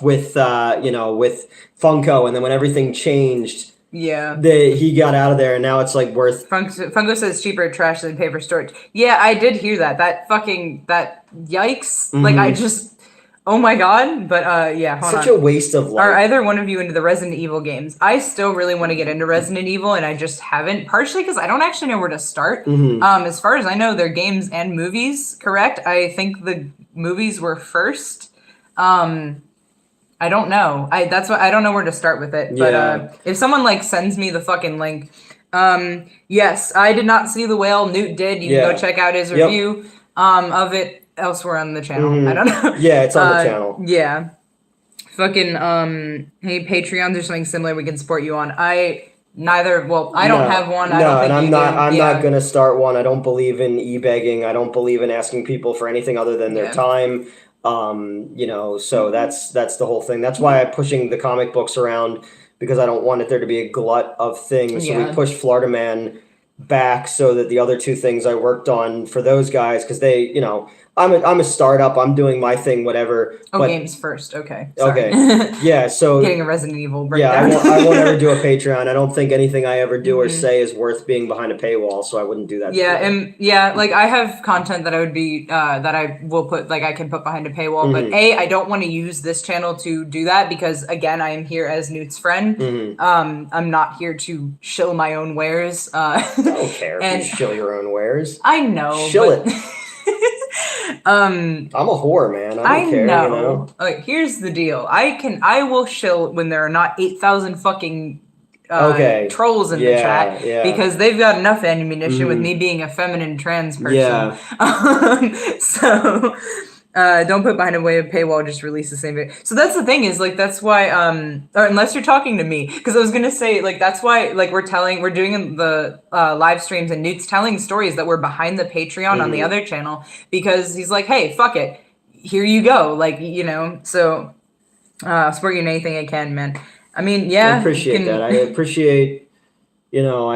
with Funko, and then when everything changed, he got out of there, and now it's like worth. Funko says cheaper trash than paper storage. Yeah, I did hear that. That yikes! Like I just. Oh my god, but hold on. A waste of life. Are either one of you into the Resident Evil games? I still really want to get into Resident Evil, and I just haven't, partially because I don't actually know where to start. As far as I know, they're games and movies, correct? I think the movies were first. I don't know. That's why I don't know where to start with it. But if someone like sends me the fucking link, yes, I did not see The Whale. Newt did. You can go check out his review of it. Elsewhere on the channel. I don't know. Yeah, it's on the channel. Yeah. Fucking, hey, Patreons or something similar we can support you on. I don't have one. I'm not going to start one. I don't believe in e-begging. I don't believe in asking people for anything other than their time. So that's the whole thing. That's why I'm pushing the comic books around, because I don't want there to be a glut of things. So we push Florida Man back so that the other 2 things I worked on for those guys, because they, I'm a startup. I'm doing my thing, whatever. Oh, games first. Okay. Sorry. Okay. Yeah. So getting a Resident Evil breakdown. Yeah, I won't ever do a Patreon. I don't think anything I ever do or say is worth being behind a paywall, so I wouldn't do that. Yeah, and like I have content that I would be that I will put, like I can put behind a paywall, but I don't want to use this channel to do that, because again, I am here as Newt's friend. I'm not here to shill my own wares. I don't care if you shill your own wares. I know. Shill it. I'm a whore, man. I don't care. Know. Like, here's the deal. I will shill when there are not 8,000 fucking trolls in the chat, because they've got enough ammunition with me being a feminine trans person. So don't put behind a way of paywall, just release the same video. So that's the thing, is like, that's why or unless you're talking to me, because I was gonna say, like, that's why, like, we're doing the live streams, and Newt's telling stories that were behind the Patreon on the other channel, because he's like, hey, fuck it, here you go, like, so I'll support you in anything I can, man. I mean, I appreciate that. I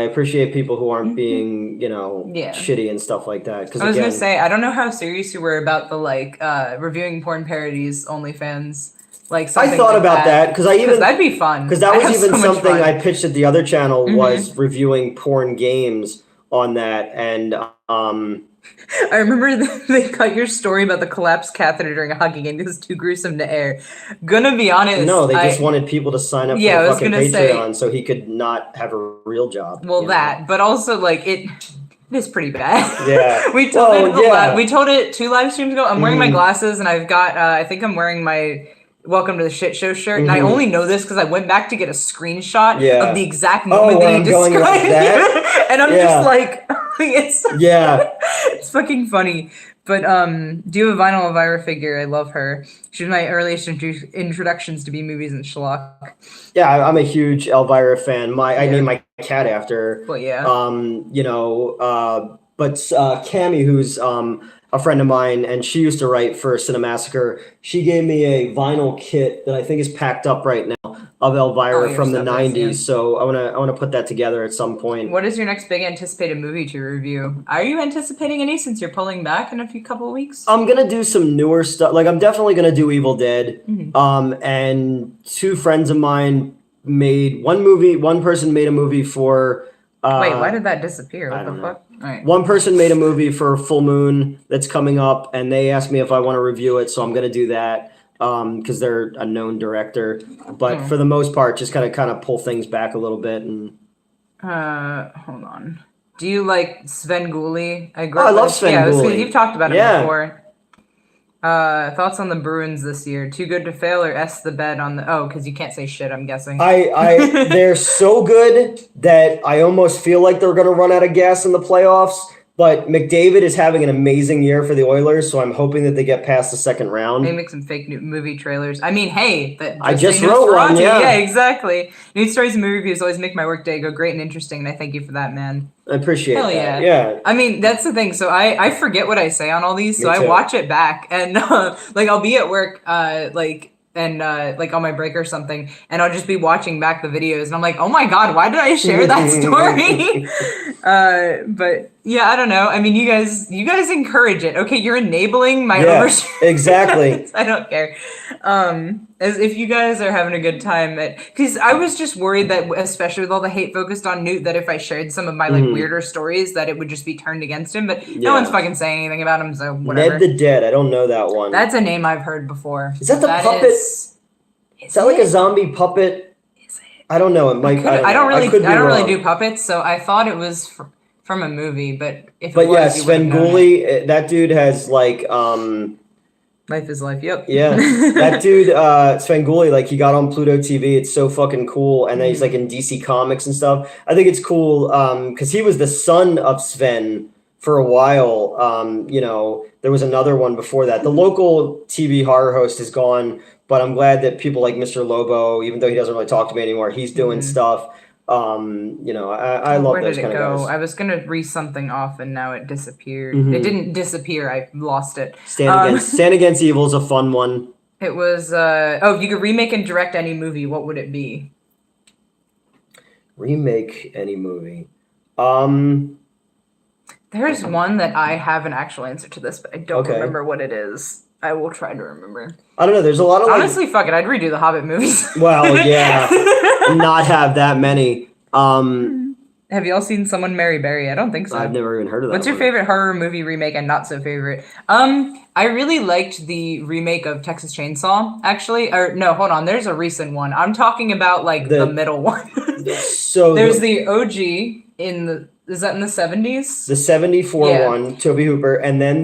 appreciate people who aren't being, shitty and stuff like that. Because I was gonna say, I don't know how serious you were about the reviewing porn parodies OnlyFans. Like, I thought about that, because that'd be fun. Because that was even something I pitched at the other channel, was reviewing porn games on that, and I remember they cut your story about the collapsed catheter during a hockey game because it's too gruesome to air. Gonna be honest. No, they just wanted people to sign up for the fucking Patreon so he could not have a real job. Well, but also like it is pretty bad. Yeah. we told it 2 live streams ago. I'm wearing my glasses and I've got I think I'm wearing my Welcome to the Shit Show shirt, and I only know this because I went back to get a screenshot of the exact moment that he described it, and I'm just like, it's fucking funny. But do you have a vinyl Elvira figure? I love her. She was my earliest introductions to B-movies and schlock. Yeah, I'm a huge Elvira fan. I named my cat after her. Well, yeah. But Cammie, who's a friend of mine, and she used to write for Cinemassacre. She gave me a vinyl kit that I think is packed up right now of Elvira from the 90s. So I want to put that together at some point. What is your next big anticipated movie to review? Are you anticipating any since you're pulling back in a couple of weeks? I'm gonna do some newer stuff. Like I'm definitely gonna do Evil Dead. And 2 friends of mine made one person made a movie for wait, why did that disappear? What the fuck? All right. One person made a movie for Full Moon that's coming up, and they asked me if I want to review it, so I'm going to do that because they're a known director. But for the most part, just kind of pull things back a little bit. And hold on. Do you like Sven Gulli? I love Sven Gulli. You've talked about him before. Thoughts on the Bruins this year? Too good to fail or S the bet on the... Oh, because you can't say shit, I'm guessing. They're so good that I almost feel like they're going to run out of gas in the playoffs. But McDavid is having an amazing year for the Oilers, so I'm hoping that they get past the second round. They make some fake movie trailers. I mean, hey, I just wrote one, Yeah, exactly. News stories and movie reviews always make my work day go great and interesting, and I thank you for that, man. I appreciate that. Yeah. I mean, that's the thing. So I forget what I say on all these, so I watch it back, and like I'll be at work, like on my break or something, and I'll just be watching back the videos, and I'm like, oh my god, why did I share that story? But yeah, I don't know. I mean, you guys encourage it. Okay, you're enabling my overshare. Exactly. I don't care. As if you guys are having a good time because I was just worried that, especially with all the hate focused on Newt, that if I shared some of my like weirder stories, that it would just be turned against him. But no one's fucking saying anything about him, so whatever. Ned the Dead. I don't know that one. That's a name I've heard before. Is that the puppet? Is that like a zombie puppet? Is it? I don't know. It might. I don't really do puppets, so I thought it was from a movie. But if it was, Sven Gulli, that dude has like Life is Life. Yep. Yeah, that dude, Sven Gulli, like he got on Pluto TV. It's so fucking cool, and then he's like in DC Comics and stuff. I think it's cool because he was the son of Sven for a while. There was another one before that. The local TV horror host is gone, but I'm glad that people like Mr. Lobo, even though he doesn't really talk to me anymore, he's doing stuff. I love those kind of guys. I was gonna read something off and now it disappeared. It didn't disappear. I lost it. Stand Against Evil is a fun one. It was if you could remake and direct any movie, what would it be? Remake any movie. There's one that I have an actual answer to this, but I don't remember what it is. I will try to remember. I don't know. There's a lot of honestly, fuck it. I'd redo the Hobbit movies. Well, yeah, not have that many. Have y'all seen Someone Marry Barry? I don't think so. I've never even heard of that. What's your favorite horror movie remake and not so favorite? I really liked the remake of Texas Chainsaw, actually. Or no, hold on. There's a recent one. I'm talking about like the middle one. So there's the OG is that in the 70s? The 74 one, Tobe Hooper, and then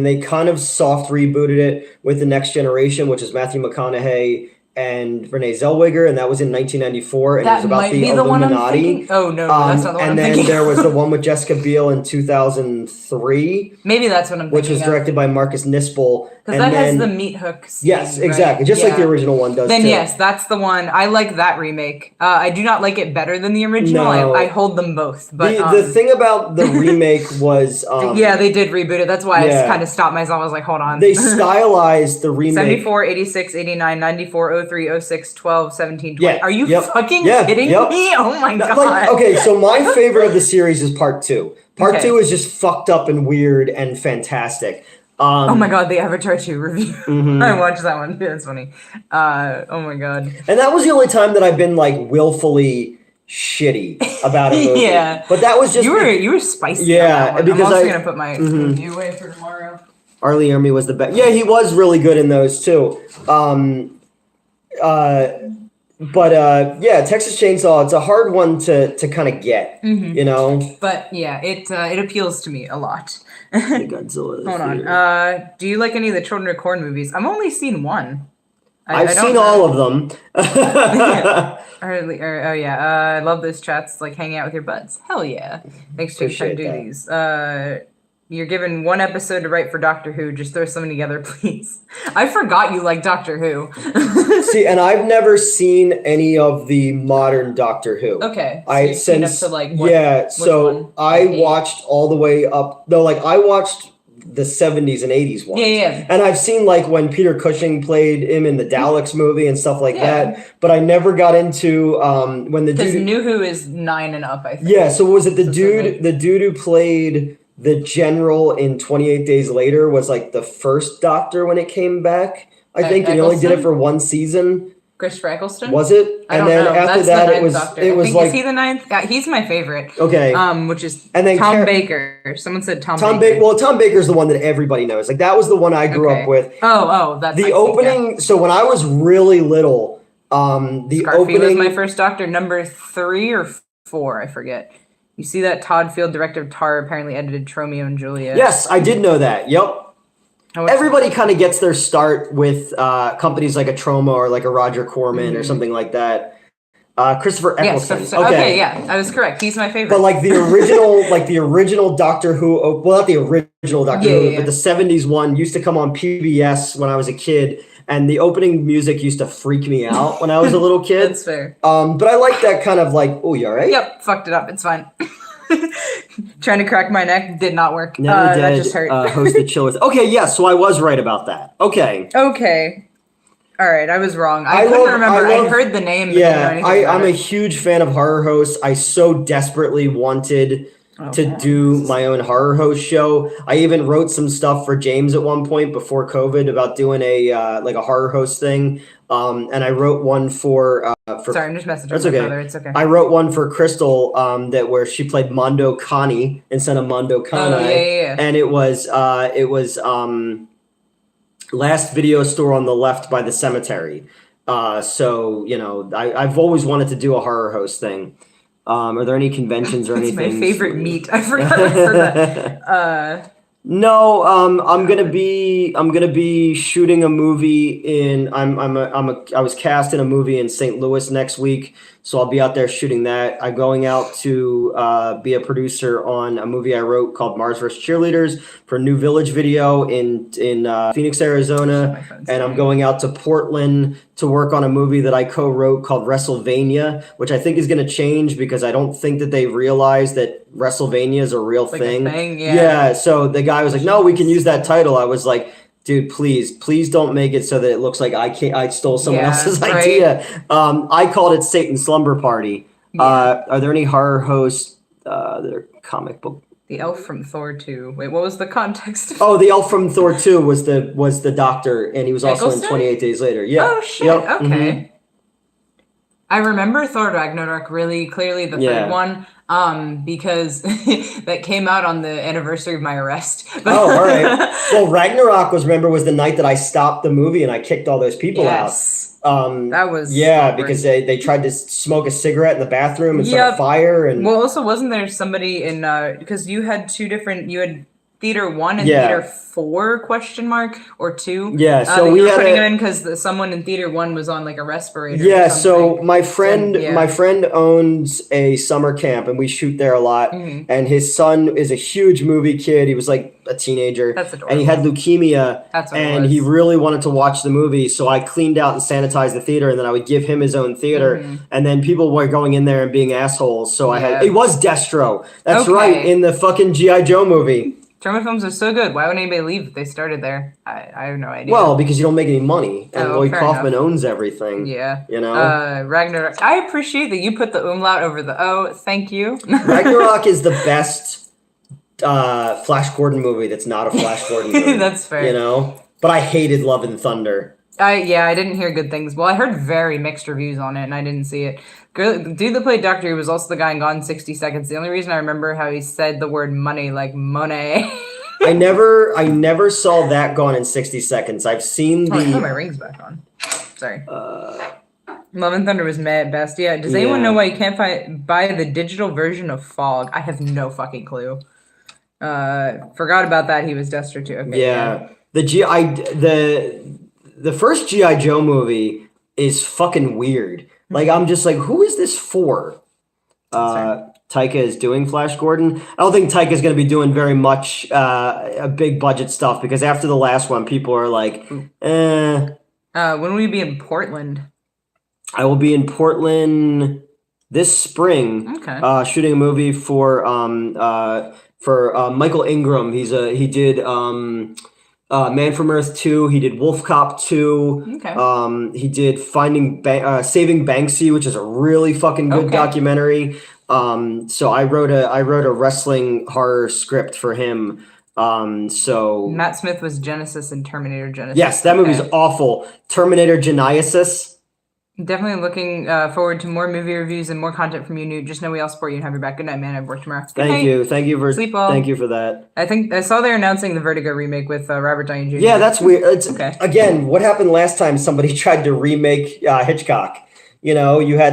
they kind of soft rebooted it with The Next Generation, which is Matthew McConaughey and Renee Zellweger, and that was in 1994, and it was about the Illuminati. Oh no, that's not the one I'm thinking. And then there was the one with Jessica Biel in 2003. Maybe that's what I'm thinking. Which was directed by Marcus Nispel. Because that has the meat hook scene, yes, exactly. Right? Just like the original one does. Then yes, that's the one. I like that remake. I do not like it better than the original. No. I hold them both. But the thing about the remake was they did reboot it. That's why I kind of stopped myself. I was like, hold on. They stylized the remake. 74, 86, 89, 94, 03, 06, 12, 17, 20. Yeah. Are you fucking kidding me? Oh my god. Like, so my favorite of the series is part 2. Part 2 is just fucked up and weird and fantastic. Oh my god, the Avatar 2 review. I watched that one. That's funny. Oh my god. And that was the only time that I've been like willfully shitty about a movie. Yeah. But that was just you were spicy. Yeah, on that one. because I'm also I- gonna put my review away for tomorrow. Arlie Ermy was the best. Yeah, he was really good in those too. Yeah, Texas Chainsaw, it's a hard one to kind of get, you know? But yeah, it appeals to me a lot. The Godzilla. Hold on. Do you like any of the Children of Corn movies? I've only seen one. I've seen all of them. Oh yeah, I love those chats, like hanging out with your buds. Hell yeah. Thanks for trying to do these. You're given one episode to write for Doctor Who. Just throw something together, please. I forgot you like Doctor Who. See, and I've never seen any of the modern Doctor Who. Okay. So you've seen up to like what, I watched all the way up. No, like I watched the 70s and 80s ones. Yeah. And I've seen like when Peter Cushing played him in the Daleks movie and stuff like that. But I never got into when the dude. Because New Who is 9 and up, I think. Yeah. So was it the dude who played the general in 28 Days Later was like the first Doctor when it came back? I think and he only did it for one season. Christopher Eccleston? Was it? I don't know. After That's that the ninth Doctor. it was think, like, is he the 9th? Yeah, he's my favorite. Okay. Which is and then Tom Baker. Someone said Tom Baker. Well, Tom Baker's the one that everybody knows. Like that was the one I grew up with. That's the opening. So when I was really little, the Scarfy opening was my first Doctor, number 3 or 4, I forget. You see that Todd Field, director of Tar, apparently edited Tromeo and Juliet. Yes, I did know that. Yep. Everybody kind of gets their start with companies like a Troma or like a Roger Corman or something like that. Christopher Eccleston. Yes, okay, yeah, I was correct. He's my favorite. But like the original Doctor Who, well, not the original Doctor Who, but the 70s one used to come on PBS when I was a kid. And the opening music used to freak me out when I was a little kid. That's fair. But I like that kind of like, oh, you all right? Yep, fucked it up. It's fine. Trying to crack my neck did not work. Never did. That just hurt. Host the chill with. Okay, yes, so I was right about that. Okay. All right, I was wrong. I couldn't remember. I heard the name. Yeah, I'm a huge fan of horror hosts. I so desperately wanted to do my own horror host show. I even wrote some stuff for James at one point before COVID about doing a like a horror host thing. And I wrote one for Sorry, I'm just messaging that's my okay. brother. It's okay. I wrote one for Crystal where she played Mondo Kani instead of Mondo Kana. Oh, yeah. And it was Last Video Store on the Left by the Cemetery. So, you know, I've always wanted to do a horror host thing. Are there any conventions or anything? It's my favorite meat. I forgot I said that. No, I'm gonna be shooting a movie in. I was cast in a movie in St. Louis next week, so I'll be out there shooting that. I'm going out to be a producer on a movie I wrote called Mars vs. Cheerleaders for New Village Video in Phoenix, Arizona, and I'm going out to Portland to work on a movie that I co-wrote called WrestleVania, which I think is going to change because I don't think that they realize that WrestleVania is a real thing. Yeah. So the guy was like, "No, we can use that title." I was like, "Dude, please don't make it so that it looks like I stole someone else's idea." I called it Satan's Slumber Party. Yeah. Are there any horror hosts that are comic book? The elf from Thor 2. Wait, what was the context? Oh, the elf from Thor 2 was the doctor, and he was also in 28 Days Later. Yeah. Oh shit. Yep. Okay. Mm-hmm. I remember Thor Ragnarok really clearly, the third one, because that came out on the anniversary of my arrest. Oh, all right. Well, Ragnarok was the night that I stopped the movie and I kicked all those people out. That was because they tried to smoke a cigarette in the bathroom and start a fire. And well, also wasn't there somebody in because you had Theater 1 and Theater 4 or 2. Yeah, so we were putting them in because someone in Theater 1 was on like a respirator. Yeah, so my friend owns a summer camp and we shoot there a lot. Mm-hmm. And his son is a huge movie kid. He was like a teenager. That's adorable. And he had leukemia. And he really wanted to watch the movie. So I cleaned out and sanitized the theater, and then I would give him his own theater. Mm-hmm. And then people were going in there and being assholes. So it was Destro. That's right, in the fucking G.I. Joe movie. Troma films are so good. Why would anybody leave if they started there? I have no idea. Well, because you don't make any money, and Lloyd Kaufman owns everything. Yeah, you know. Ragnarok. I appreciate that you put the umlaut over the O. Thank you. Ragnarok is the best Flash Gordon movie that's not a Flash Gordon movie. That's fair. You know, but I hated Love and Thunder. I didn't hear good things. Well, I heard very mixed reviews on it, and I didn't see it. The dude that played Doctor Who was also the guy in Gone in 60 Seconds. The only reason I remember how he said the word money like Monet. I never saw that Gone in 60 Seconds. I've seen the. Oh, I put my rings back on. Sorry. Love and Thunder was meh at best. Yeah. Does anyone know why you can't buy the digital version of Fog? I have no fucking clue. Forgot about that. He was Dexter too. Okay, yeah. The first G.I. Joe movie is fucking weird. Like, I'm just like, who is this for? Taika is doing Flash Gordon. I don't think Taika's going to be doing very much a big budget stuff because after the last one, people are like, eh. When will you be in Portland? I will be in Portland this spring, shooting a movie for Michael Ingram. He did Man from Earth 2. He did Wolf Cop 2. Okay. He did Saving Banksy, which is a really fucking good documentary. So I wrote a wrestling horror script for him. So Matt Smith was Genesis and Terminator Genesis. Yes, that movie's awful. Terminator Genesis. Definitely looking forward to more movie reviews and more content from you, Newt. Just know we all support you and have your back. Good night, man. I have work tomorrow. Thank you for sleep well. Thank you for that. I think I saw they're announcing the Vertigo remake with Robert Downey Jr. Yeah, that's weird. It's again, what happened last time somebody tried to remake Hitchcock? You know, you had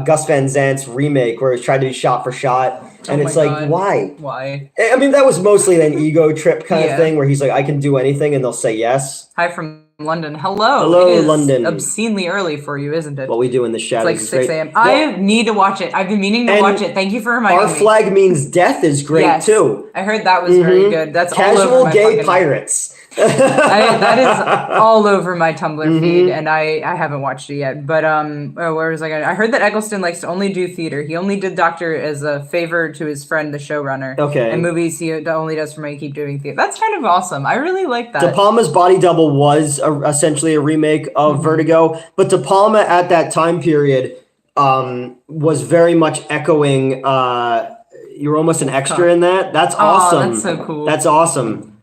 Gus Van Sant's remake where it tried to be shot for shot. And it's like, why? Why? I mean, that was mostly an ego trip kind of thing where he's like, I can do anything and they'll say yes. Hi from London. Hello. Hello, it is London. Obscenely early for you, isn't it? What we do in the shadows. It's like 6 a.m. I need to watch it. I've been meaning to watch it. Thank you for reminding me. Our Flag Means Death is great too. I heard that was very good. That's Casual all over my Gay Pirates. That is all over my Tumblr feed, and I haven't watched it yet. But where was I going? I heard that Eccleston likes to only do theater. He only did Doctor as a favor to his friend, the showrunner. Okay. And movies he only does for money. Keep doing theater. That's kind of awesome. I really like that. De Palma's Body Double was essentially a remake of Vertigo, but De Palma at that time period was very much echoing. You're almost an extra in that. That's awesome. That's so cool. That's awesome.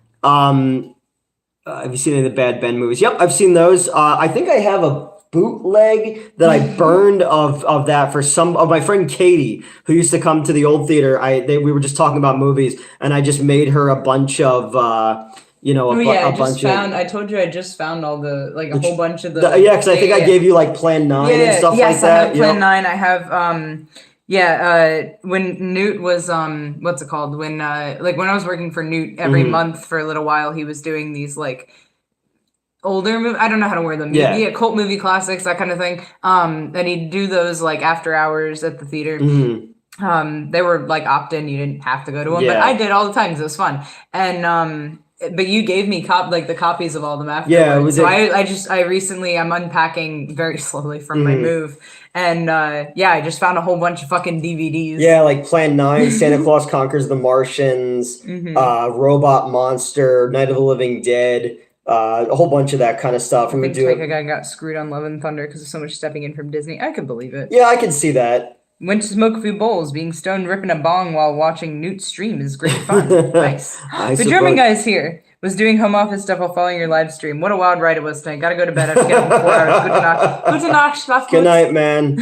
Have you seen any of the Bad Ben movies? Yep, I've seen those. I think I have a bootleg that I burned of that for some of my friend Katie, who used to come to the old theater. We were just talking about movies, and I just made her a bunch of I told you I just found all the a whole bunch of the because I think I gave you like Plan 9 and stuff like that. I have Plan 9. I have when Newt was what's it called? When when I was working for Newt every month for a little while, he was doing these older movie. I don't know how to word them. Yeah, cult movie classics, that kind of thing. And he'd do those after hours at the theater. They were opt-in. You didn't have to go to them, but I did all the time because it was fun. And but you gave me the copies of all them afterwards. Yeah, so I recently I'm unpacking very slowly from my move, and I just found a whole bunch of fucking DVDs. Yeah, like Plan 9, Santa Claus Conquers the Martians, Robot Monster, Night of the Living Dead, a whole bunch of that kind of stuff. I think Taika got screwed on Love and Thunder because of so much stepping in from Disney. I could believe it. Yeah, I can see that. Went to smoke a few bowls. Being stoned ripping a bong while watching Newt stream is great fun. Nice. The German guy's here. Was doing home office stuff while following your live stream. What a wild ride it was tonight. Gotta go to bed. I have to get up in 4 hours. Gute Nacht. Schlaf gut. Good night, man.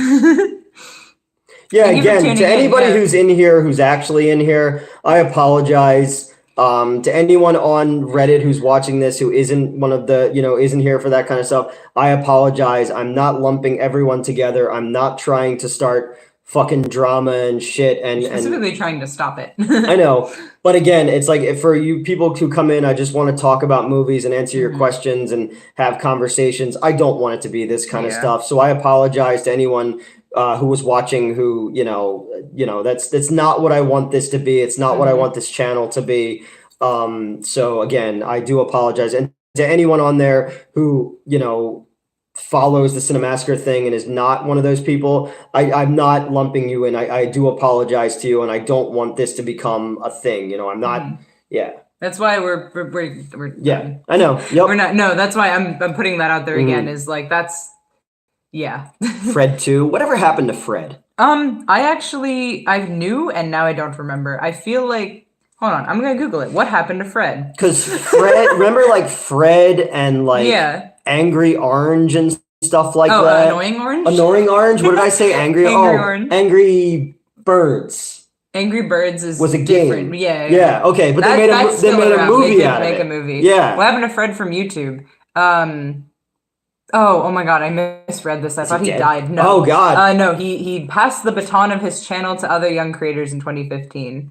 Again, to anybody who's in here, who's actually in here, I apologize. To anyone on Reddit who's watching this who isn't one of the, isn't here for that kind of stuff, I apologize. I'm not lumping everyone together. I'm not trying to start fucking drama and shit and specifically trying to stop it. I know, but again, it's like for you people who come in, I just want to talk about movies and answer your questions and have conversations. I don't want it to be this kind of stuff, so I apologize to anyone who was watching who that's not what I want this to be. It's not what I want this channel to be. So again, I do apologize, and to anyone on there who follows the Cinemassacre thing and is not one of those people, I'm not lumping you in. I do apologize to you, and I don't want this to become a thing. I'm not. That's why we're I know. Yep. We're not. No, that's why I'm putting that out there again. Is that's. Yeah. Fred 2. Whatever happened to Fred? I knew, and now I don't remember. I feel like. Hold on, I'm gonna Google it. What happened to Fred? Because Fred, remember Fred and Angry Orange and stuff like Oh, that. Annoying Orange? Annoying Orange? What did I say? Angry? Orange. Angry Birds. Angry Birds was a different. game. Yeah. Yeah, okay, but they made a movie out of it. Make a movie. Yeah. What happened to Fred from YouTube? Oh my God! I misread this. I thought he died. No. Oh God. No. He passed the baton of his channel to other young creators in 2015.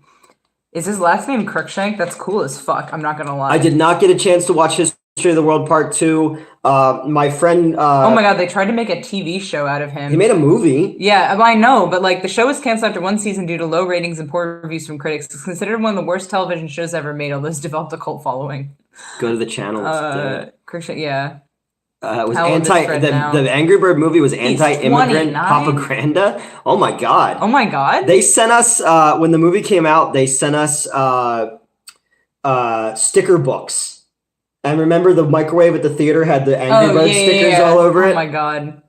Is his last name Crookshank? That's cool as fuck. I'm not gonna lie. I did not get a chance to watch History of the World Part 2. My friend. Oh my God! They tried to make a TV show out of him. He made a movie. Yeah, I know, but like the show was canceled after one season due to low ratings and poor reviews from critics. It's considered one of the worst television shows ever made, although it's developed a cult following. Go to the channel. Crookshank, yeah. It was the Angry Bird movie was anti-immigrant propaganda. Oh my God. Oh my God. They sent us when the movie came out. They sent us sticker books. And remember the microwave at the theater had the Angry Bird stickers all over it. Oh my God.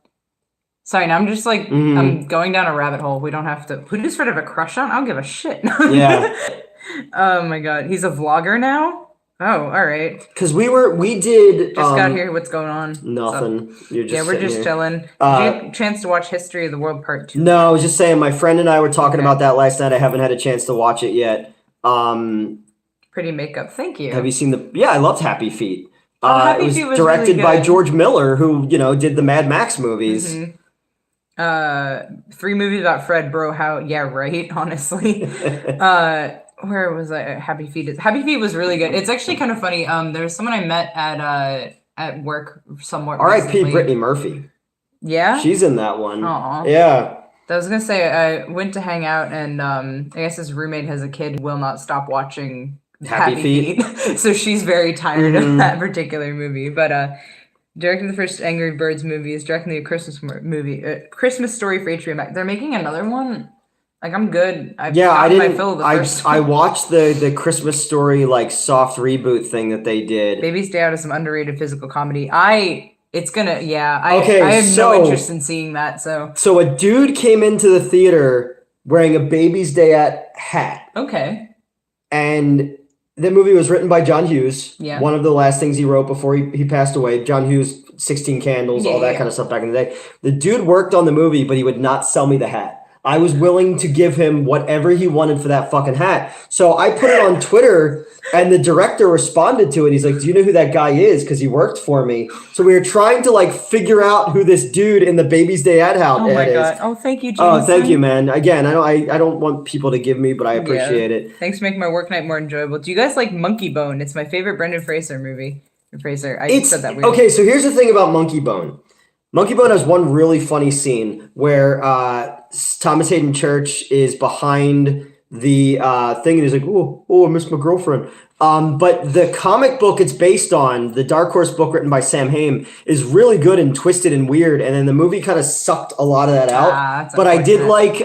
Sorry, now I'm just like I'm going down a rabbit hole. We don't have to. Who does Fred have a crush on? I don't give a shit. Yeah. Oh my God, he's a vlogger now. Oh, all right. Because we did got here. What's going on? Nothing. So, you're just we're just here. Chilling. Did you have a chance to watch History of the World Part 2? No, I was just saying. My friend and I were talking about that last night. I haven't had a chance to watch it yet. Pretty makeup. Thank you. Have you seen the? Yeah, I loved Happy Feet. Happy Feet was directed really by George Miller, who did the Mad Max movies. 3 movies about Fred, bro. How? Yeah, right. Honestly. Where was I? Happy Feet. Happy Feet was really good. It's actually kind of funny. There was someone I met at work somewhere. R.I.P. Brittany Murphy. Yeah, she's in that one. Aww. Yeah. I was gonna say I went to hang out, and I guess his roommate has a kid who will not stop watching Happy Feet. So she's very tired of that particular movie. But directing the first Angry Birds movie is directing the Christmas movie, Christmas Story for HBO Max. They're making another one. Like, I'm good. I watched the Christmas Story like soft reboot thing that they did. Baby's Day Out is some underrated physical comedy. I have no interest in seeing that. So a dude came into the theater wearing a Baby's Day Out hat. Okay. And the movie was written by John Hughes. Yeah. One of the last things he wrote before he passed away. John Hughes, 16 Candles, all that kind of stuff back in the day. The dude worked on the movie, but he would not sell me the hat. I was willing to give him whatever he wanted for that fucking hat. So I put it on Twitter, and the director responded to it. He's like, "Do you know who that guy is? Because he worked for me." So we were trying to like figure out who this dude in the Baby's Day Ad House is. Oh my God! Oh, thank you, Jason. Oh, thank you, man. Again, I don't want people to give me, but I appreciate it. Thanks for making my work night more enjoyable. Do you guys like Monkey Bone? It's my favorite Brendan Fraser movie. Fraser, said that weird. Okay, so here's the thing about Monkey Bone. Monkey Bone has one really funny scene where Thomas Hayden Church is behind the thing, and he's like, "Oh, I miss my girlfriend." But the comic book it's based on, the Dark Horse book written by Sam Hamm, is really good and twisted and weird. And then the movie kind of sucked a lot of that out. But I did like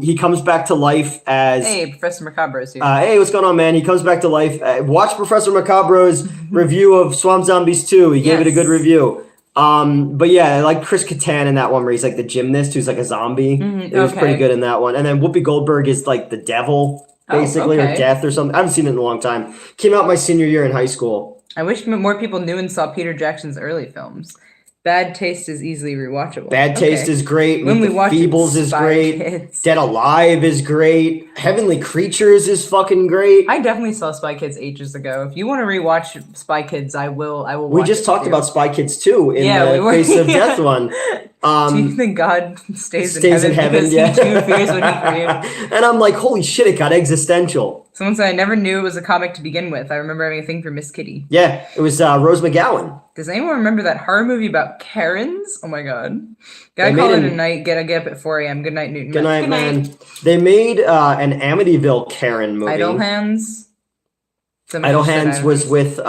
he comes back to life as Professor Macabro's here. Hey, what's going on, man? He comes back to life. Watch Professor Macabro's review of Swamp Zombies 2. He gave it a good review. But yeah, I like Chris Kattan in that one where he's like the gymnast who's like a zombie. It was pretty good in that one. And then Whoopi Goldberg is like the devil, basically, or death or something. I haven't seen it in a long time. Came out my senior year in high school. I wish more people knew and saw Peter Jackson's early films. Bad Taste is easily rewatchable. Bad Taste is great. When we watch Feebles is great. Kids. Dead Alive is great. Heavenly Creatures is fucking great. I definitely saw Spy Kids ages ago. If you want to rewatch Spy Kids, I will. We just talked about Spy Kids 2 in the Face of Death one. Do you think God stays in heaven? Yeah. He too fears what he created. And I'm like, holy shit! It got existential. Someone said I never knew it was a comic to begin with. I remember having a thing for Miss Kitty. Yeah, it was Rose McGowan. Does anyone remember that horror movie about Karens? Oh my God. Gotta call it a night. Get up at 4 a.m. Good night, Newton. Good night, man. They made an Amityville Karen movie. Idle Hands. Idle Hands was with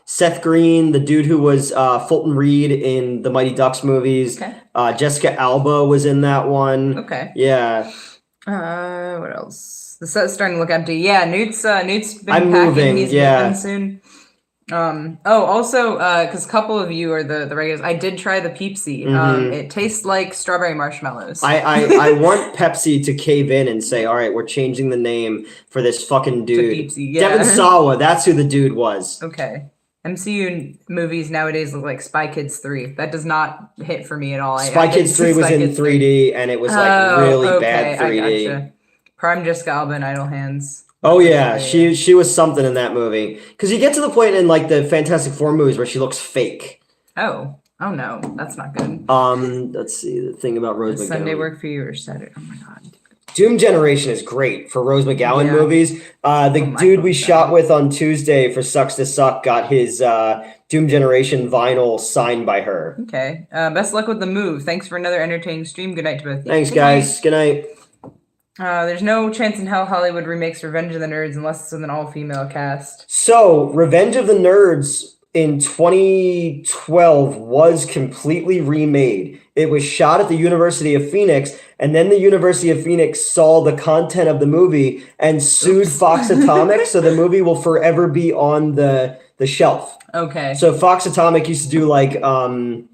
Seth Green, the dude who was Fulton Reed in the Mighty Ducks movies. Okay. Jessica Alba was in that one. Okay. Yeah. What else? The set's starting to look empty. Yeah, Newt's been I'm packing. moving. He's moving soon. Also, because a couple of you are the regulars, I did try the Peepsy. It tastes like strawberry marshmallows. I want Pepsi to cave in and say, all right, we're changing the name for this fucking dude. Peepsy, yeah. Devin Sawa, that's who the dude was. Okay. MCU movies nowadays look like Spy Kids 3. That does not hit for me at all. Spy Kids 3 was in 3D, and it was like really bad 3D. I gotcha. Prime Jessica Alba and Idle Hands. Oh yeah, she was something in that movie. Because you get to the point in like the Fantastic Four movies where she looks fake. Oh no, that's not good. Let's see the thing about Rose McGowan. Sunday work for you or Saturday? Oh my god. Doom Generation is great for Rose McGowan movies. The dude we shot with on Tuesday for Sucks to Suck got his Doom Generation vinyl signed by her. Okay. Best luck with the move. Thanks for another entertaining stream. Good night to both of you. Thanks, guys. Good night. There's no chance in hell Hollywood remakes Revenge of the Nerds unless it's with an all-female cast. So, Revenge of the Nerds in 2012 was completely remade. It was shot at the University of Phoenix, and then the University of Phoenix saw the content of the movie and sued Fox Atomic, so the movie will forever be on the shelf. Okay. So Fox Atomic used to do like The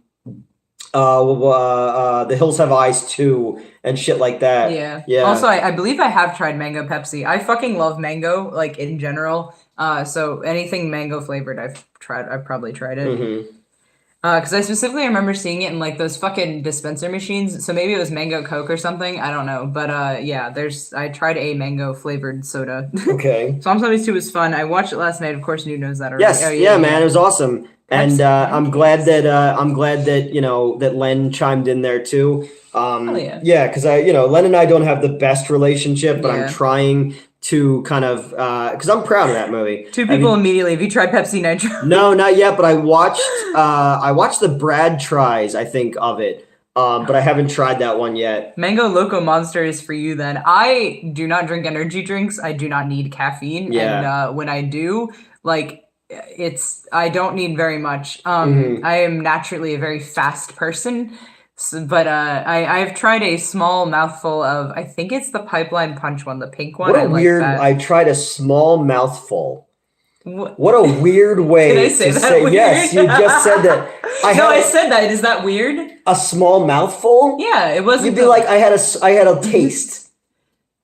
Hills Have Eyes 2 and shit like that. Yeah. Also, I believe I have tried mango Pepsi. I fucking love mango, like in general. So anything mango flavored, I've probably tried it. Mm-hmm. Because I specifically remember seeing it in like those fucking dispenser machines. So maybe it was mango Coke or something. I don't know. But I tried a mango flavored soda. Okay. Swamp Zombies 2 was fun. I watched it last night. Of course, Newt knows that already. Yes. Oh, man, it was awesome. And I'm glad that you know that Len chimed in there too. Yeah, because Len and I don't have the best relationship, but I'm trying to kind of because I'm proud of that movie. Two people immediately. Have you tried Pepsi Nitro? No, not yet. But I watched the Brad tries, I think, of it. But I haven't tried that one yet. Mango Loco Monster is for you then. I do not drink energy drinks. I do not need caffeine. Yeah. And when I do, like, I don't need very much. I am naturally a very fast person. So, but I've tried a small mouthful of, I think it's the Pipeline Punch one, the pink one. I tried a small mouthful. What a weird way Did I say to that say weird? Yes, you just said that. I said that. Is that weird? A small mouthful? Yeah, it wasn't. You'd be like, I had a taste.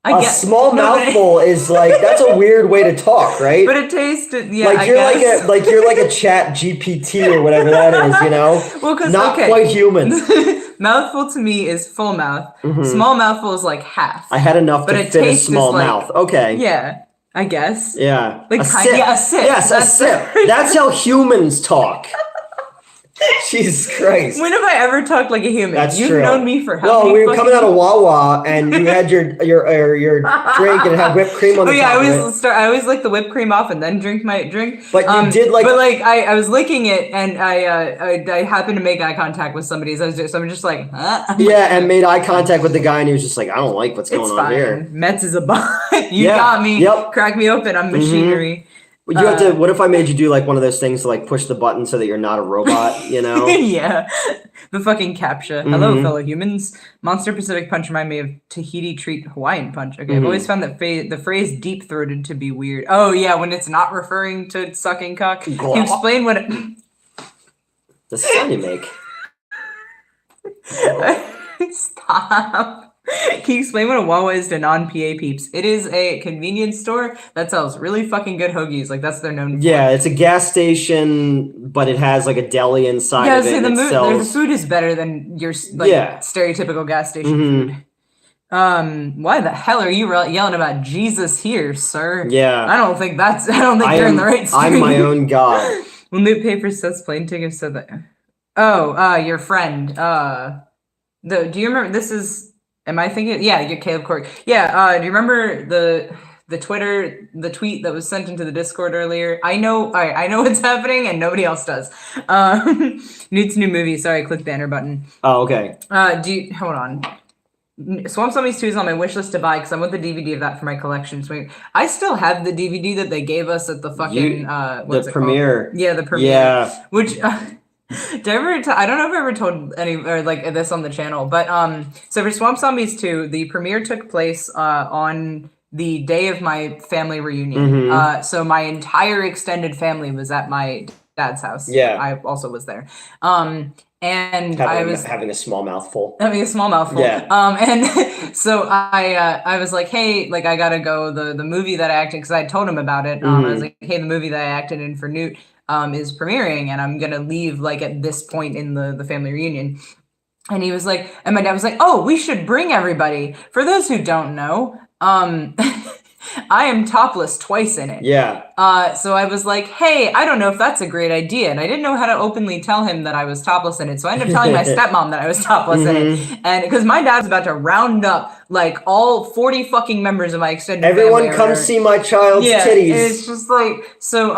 A small mouthful is like, that's a weird way to talk, right? But it tasted, yeah. Like you're like a chat GPT or whatever that is, you know? Well, because not quite human. Mouthful to me is full mouth. Small mouthful is like half. I had enough to fit a small mouth. Okay. Yeah, I guess. Yeah. Like a sip. Yeah, a sip. Yes, a sip. That's how humans talk. Jesus Christ. When have I ever talked like a human? That's You've true. known me for how Well, many we were coming out of Wawa and you had your drink and it had whipped cream on the top of it. I always lick the whipped cream off and then drink my drink. But you did like... But like, I was licking it and I happened to make eye contact with somebody. So I'm just like, huh? Yeah, and made eye contact with the guy and he was just like, I don't like what's going on here. Mets is a bot. You got me. Yep. Crack me open. I'm machinery. Would you have to? What if I made you do like one of those things to like push the button so that you're not a robot? You know? Yeah, the fucking captcha. Hello, fellow humans. Monster Pacific Punch remind me of Tahiti Treat Hawaiian Punch. Okay, I've always found that the phrase deep throated to be weird. Oh yeah, when it's not referring to sucking cock. Can you explain what? The sound you make. Stop. Can you explain what a Wawa is to non-PA peeps? It is a convenience store that sells really fucking good hoagies. Like, that's their known for. Yeah, it's a gas station, but it has, like, a deli inside of it. Yeah, the food is better than your, stereotypical gas station food. Why the hell are you yelling about Jesus here, sir? Yeah. I don't think you're in the right street. I'm my own God. When they pay for Seth's plane tickets, said that. Oh, your friend. Do you remember, this is... Am I thinking? Yeah, you're Caleb Cork. Yeah, do you remember the tweet that was sent into the Discord earlier? I know what's happening and nobody else does. Newt's new movie. Sorry, I clicked the enter button. Oh, okay. Hold on. Swamp Zombies 2 is on my wish list to buy because I want the DVD of that for my collection. So I still have the DVD that they gave us at the fucking the premiere. Yeah, the premiere. Yeah. Which did I ever I don't know if I ever told any or like this on the channel, but so for Swamp Zombies 2, the premiere took place on the day of my family reunion. So my entire extended family was at my dad's house. Yeah. I also was there. And I was having a small mouthful. Having a small mouthful. Yeah. And so I was like, hey, like I gotta go the movie that I acted because I told him about it. I was like, hey, the movie that I acted in for Newt. is premiering, and I'm gonna leave like at this point in the family reunion. And he was like, and my dad was like, oh, we should bring everybody. For those who don't know, I am topless twice in it. Yeah. So I was like, hey, I don't know if that's a great idea. And I didn't know how to openly tell him that I was topless in it. So I ended up telling my stepmom that I was topless in it. And because my dad was about to round up like all 40 fucking members of my extended family. Everyone come see my child's titties. It's just like, so,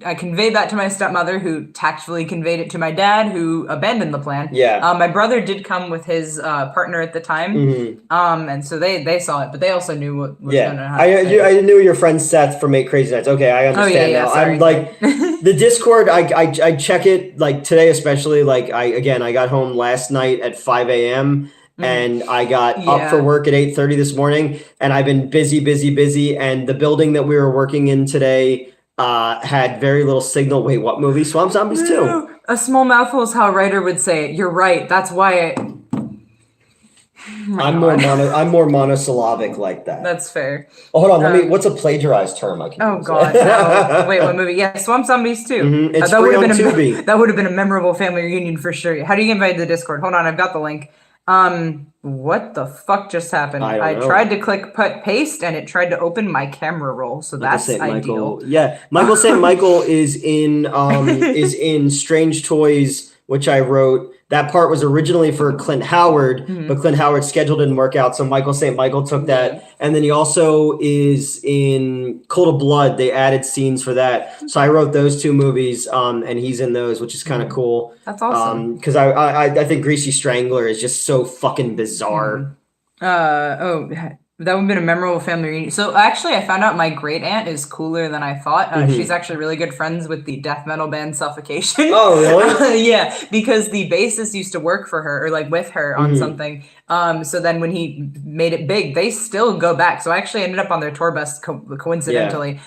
I conveyed that to my stepmother, who tactfully conveyed it to my dad, who abandoned the plan. Yeah. My brother did come with his partner at the time. And so they saw it, but they also knew what was going to happen. I knew your friend Seth from 8 Crazy Nights. Okay, I understand now. Sorry. I'm like, the Discord, I check it, like today especially, like I got home last night at 5 a.m. And I got up for work at 8:30 this morning, and I've been busy, and the building that we were working in today had very little signal. Wait, what movie? Swamp Zombies 2. A small mouthful is how a writer would say it. You're right. That's why I'm more monosyllabic like that. That's fair. Oh, hold on. What's a plagiarized term I can use? God. No. Wait, what movie? Yeah, Swamp Zombies 2. It's free on Tubi. That would have been a memorable family reunion for sure. How do you invite to the Discord? Hold on, I've got the link. What the fuck just happened? I tried to click paste and it tried to open my camera roll, so that's ideal. Yeah, Michael St. Michael is in Strange Toys, which I wrote. That part was originally for Clint Howard, but Clint Howard's schedule didn't work out, so Michael St. Michael took that. And then he also is in Cold of Blood. They added scenes for that. So I wrote those 2 movies, and he's in those, which is kind of cool. That's awesome. Because I think Greasy Strangler is just so fucking bizarre. That would have been a memorable family reunion. So actually, I found out my great aunt is cooler than I thought. She's actually really good friends with the death metal band Suffocation. Oh, really? Yeah, because the bassist used to work for her or like with her on something. So then when he made it big, they still go back. So I actually ended up on their tour bus coincidentally.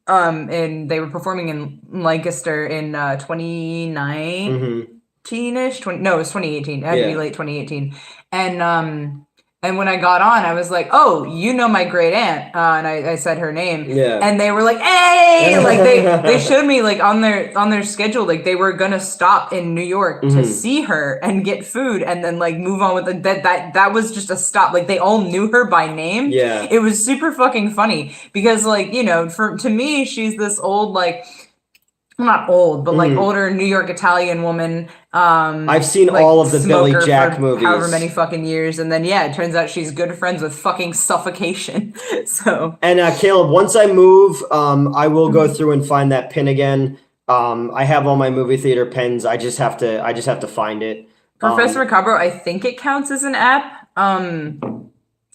And they were performing in Lancaster in 2019-ish. It was 2018. It had to be late 2018. And when I got on, I was like, oh, you know my great aunt. And I said her name. Yeah. And they were like, hey! Like they showed me like on their schedule, like they were gonna stop in New York to see her and get food and then like move on with that was just a stop. Like they all knew her by name. Yeah. It was super fucking funny because like, to me, she's this old like, well, not old, but like older New York Italian woman. I've seen like, all of the Billy Jack movies. However many fucking years. And then, it turns out she's good friends with fucking Suffocation. So. And Caleb, once I move, I will go through and find that pin again. I have all my movie theater pins. I just have to find it. Professor Macabre, I think it counts as an app.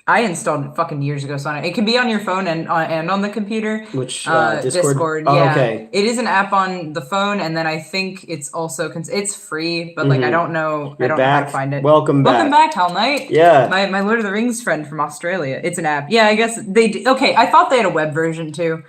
I installed it fucking years ago, so it can be on your phone and on the computer. Which Discord? Oh, yeah, okay. It is an app on the phone, and then I think it's also it's free, but like I don't know, You're know how to find it. Welcome back, Hal Knight. Yeah, my Lord of the Rings friend from Australia. It's an app. Yeah, I guess they. Okay, I thought they had a web version too.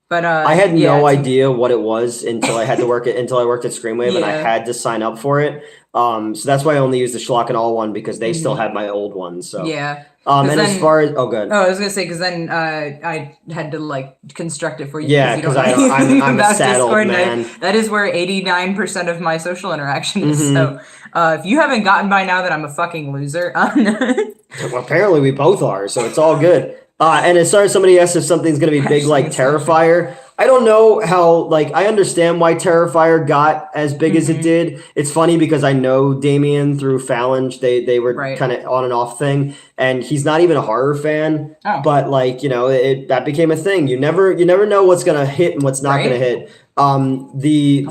But I had no idea what it was until I worked at Screenwave and I had to sign up for it. So that's why I only use the Schlock and All one because they still had my old one. So yeah. And then, as far as good. Oh, I was gonna say because then I had to like construct it for you. Yeah, because I'm a sad old man. That is where 89% of my social interaction is. So if you haven't gotten by now that I'm a fucking loser, well, apparently we both are. So it's all good. And as far as somebody asked if something's going to be big like Terrifier, I don't know how, like, I understand why Terrifier got as big as it did. It's funny because I know Damien through Phalange. They were kind of on and off thing, and he's not even a horror fan. Oh. But like, that became a thing. You never know what's going to hit and what's not going to hit. The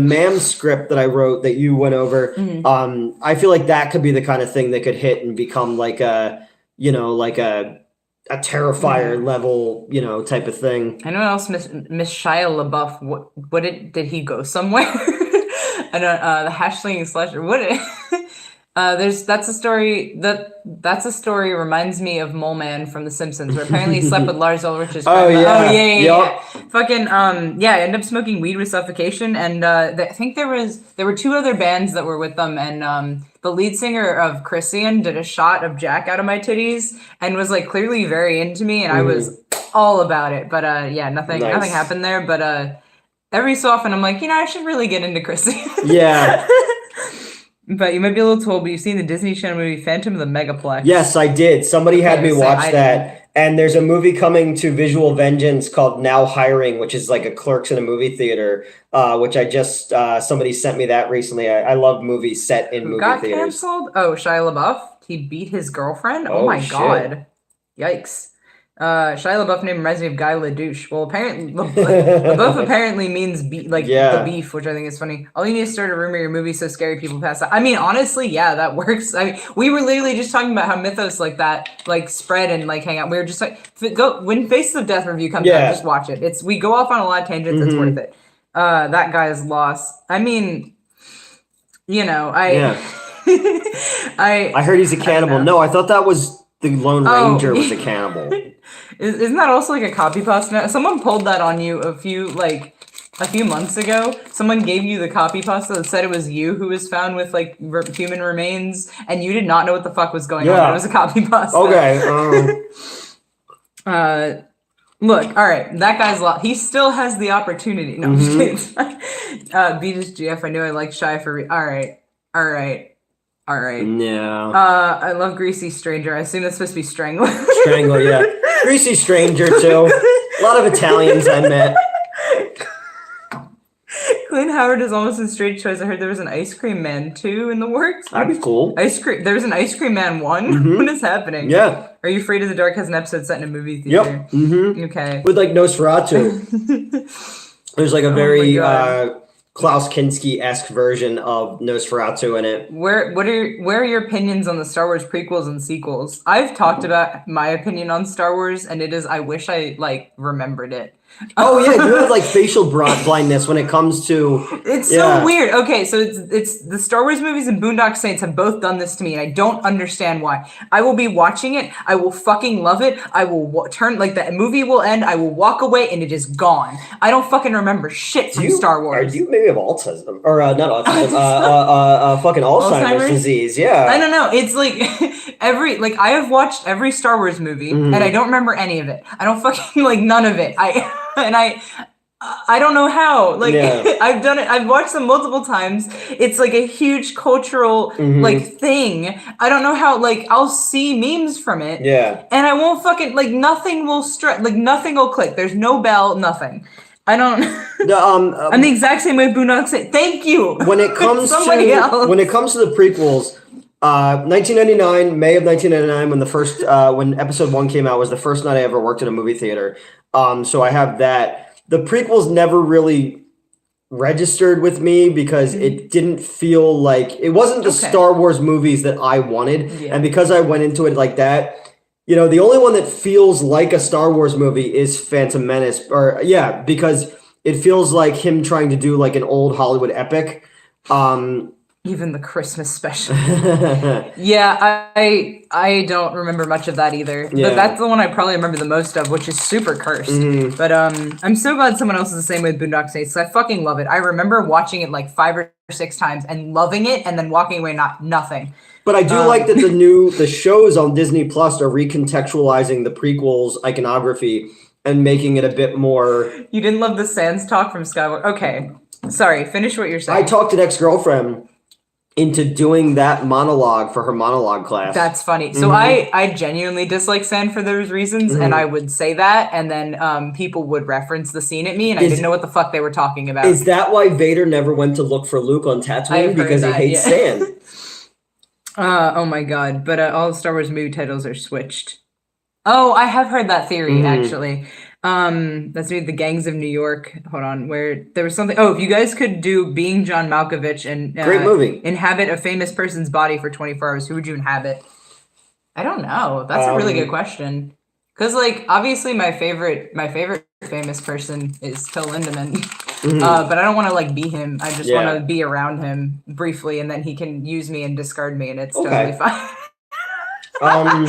MAM script that I wrote that you went over, I feel like that could be the kind of thing that could hit and become like a a Terrifier level, type of thing. I know what else Miss Shia LaBeouf. Did he go somewhere? I don't. The Hashling Slasher. That's a story reminds me of Mole Man from The Simpsons, where apparently he slept with Lars Ulrich's grandma. Yeah. Oh yeah. Yep. Fucking ended up smoking weed with suffocation, and I think there were two other bands that were with them, and the lead singer of Christian did a shot of Jack out of my titties and was like clearly very into me, and I was all about it. But nothing happened there. But every so often I'm like, I should really get into Christian. Yeah. But you might be a little told, but you've seen the Disney Channel movie Phantom of the Megaplex. Yes, I did. Somebody had me watch that. And there's a movie coming to Visual Vengeance called Now Hiring, which is like a Clerks in a movie theater, which I just, somebody sent me that recently. I love movies set in movie theaters. Who got canceled? Oh, Shia LaBeouf? He beat his girlfriend? Oh my God. Yikes. Shia LaBeouf name reminds me of Guy LaDouche. Well, apparently, LaBeouf apparently means the beef, which I think is funny. All you need to start a rumor your movie's so scary people pass out. I mean, honestly, yeah, that works. I mean, we were literally just talking about how mythos like that, like spread and like hang out. We were just like, when Faces of Death review comes out, just watch it. We go off on a lot of tangents. It's worth it. That guy's lost. I mean, I heard he's a cannibal. No, I thought that was the Lone Ranger was a cannibal. Isn't that also like a copy pasta? Someone pulled that on you a few months ago. Someone gave you the copy pasta that said it was you who was found with like human remains, and you did not know what the fuck was going on. It was a copy pasta. Okay. Look, all right, that guy's lost. He still has the opportunity. No, I'm just kidding. Beatus GF, I knew I liked Shy for. All right. Yeah. I love Greasy Stranger. I assume that's supposed to be Strangler. Strangler, yeah. Greasy Stranger, too. A lot of Italians I met. Clint Howard is almost a straight choice. I heard there was an Ice Cream Man 2 in the works. That'd be cool. There was an Ice Cream Man 1? What is happening? Yeah. Are You Afraid of the Dark has an episode set in a movie theater? Yep. Okay. With like Nosferatu. There's like a very Klaus Kinski-esque version of Nosferatu in it. Where are your opinions on the Star Wars prequels and sequels? I've talked about my opinion on Star Wars, and it is I wish I remembered it. Oh yeah, you have like facial blindness when it comes to. It's so weird. Okay, so it's the Star Wars movies and Boondock Saints have both done this to me, and I don't understand why. I will be watching it, I will fucking love it. I will turn the movie will end. I will walk away, and it is gone. I don't fucking remember shit from Star Wars. Do you maybe have autism or not autism? Fucking Alzheimer's disease. Yeah. I don't know. It's like I have watched every Star Wars movie, and I don't remember any of it. I don't fucking none of it. I don't know how. I've done it. I've watched them multiple times. It's like a huge cultural thing. I don't know how. I'll see memes from it. Yeah. And I won't fucking nothing will nothing will click. There's no bell. Nothing. I don't. I'm the exact same way Boondock Saints. Thank you. When it comes to the prequels. 1999, May of 1999, when the first when episode 1 came out, was the first night I ever worked in a movie theater. So I have that. The prequels never really registered with me because it didn't feel like it wasn't the Star Wars movies that I wanted, and because I went into it like that, the only one that feels like a Star Wars movie is Phantom Menace, because it feels like him trying to do like an old Hollywood epic. Even the Christmas special. Yeah, I don't remember much of that either. Yeah. But that's the one I probably remember the most of, which is super cursed. But I'm so glad someone else is the same way with Boondock Saints. I fucking love it. I remember watching it 5 or 6 times and loving it, and then walking away nothing. But I do like that the shows on Disney Plus are recontextualizing the prequels iconography and making it a bit more. You didn't love the Sans talk from Skywalker. Okay, sorry. Finish what you're saying. I talked an ex-girlfriend into doing that monologue for her monologue class. That's funny. So I genuinely dislike Sand for those reasons, and I would say that, and then people would reference the scene at me, and I didn't know what the fuck they were talking about. Is that why Vader never went to look for Luke on Tatooine? Because he hates sand? Oh my god. But all the Star Wars movie titles are switched. Oh, I have heard that theory, actually. That's maybe the Gangs of New York. Hold on, where there was something. Oh, if you guys could do being John Malkovich and great movie, inhabit a famous person's body for 24 hours, who would you inhabit? I don't know. That's a really good question. Because obviously my favorite famous person is Till Lindemann. but I don't want to like be him. I just want to be around him briefly, and then he can use me and discard me, and it's totally fine.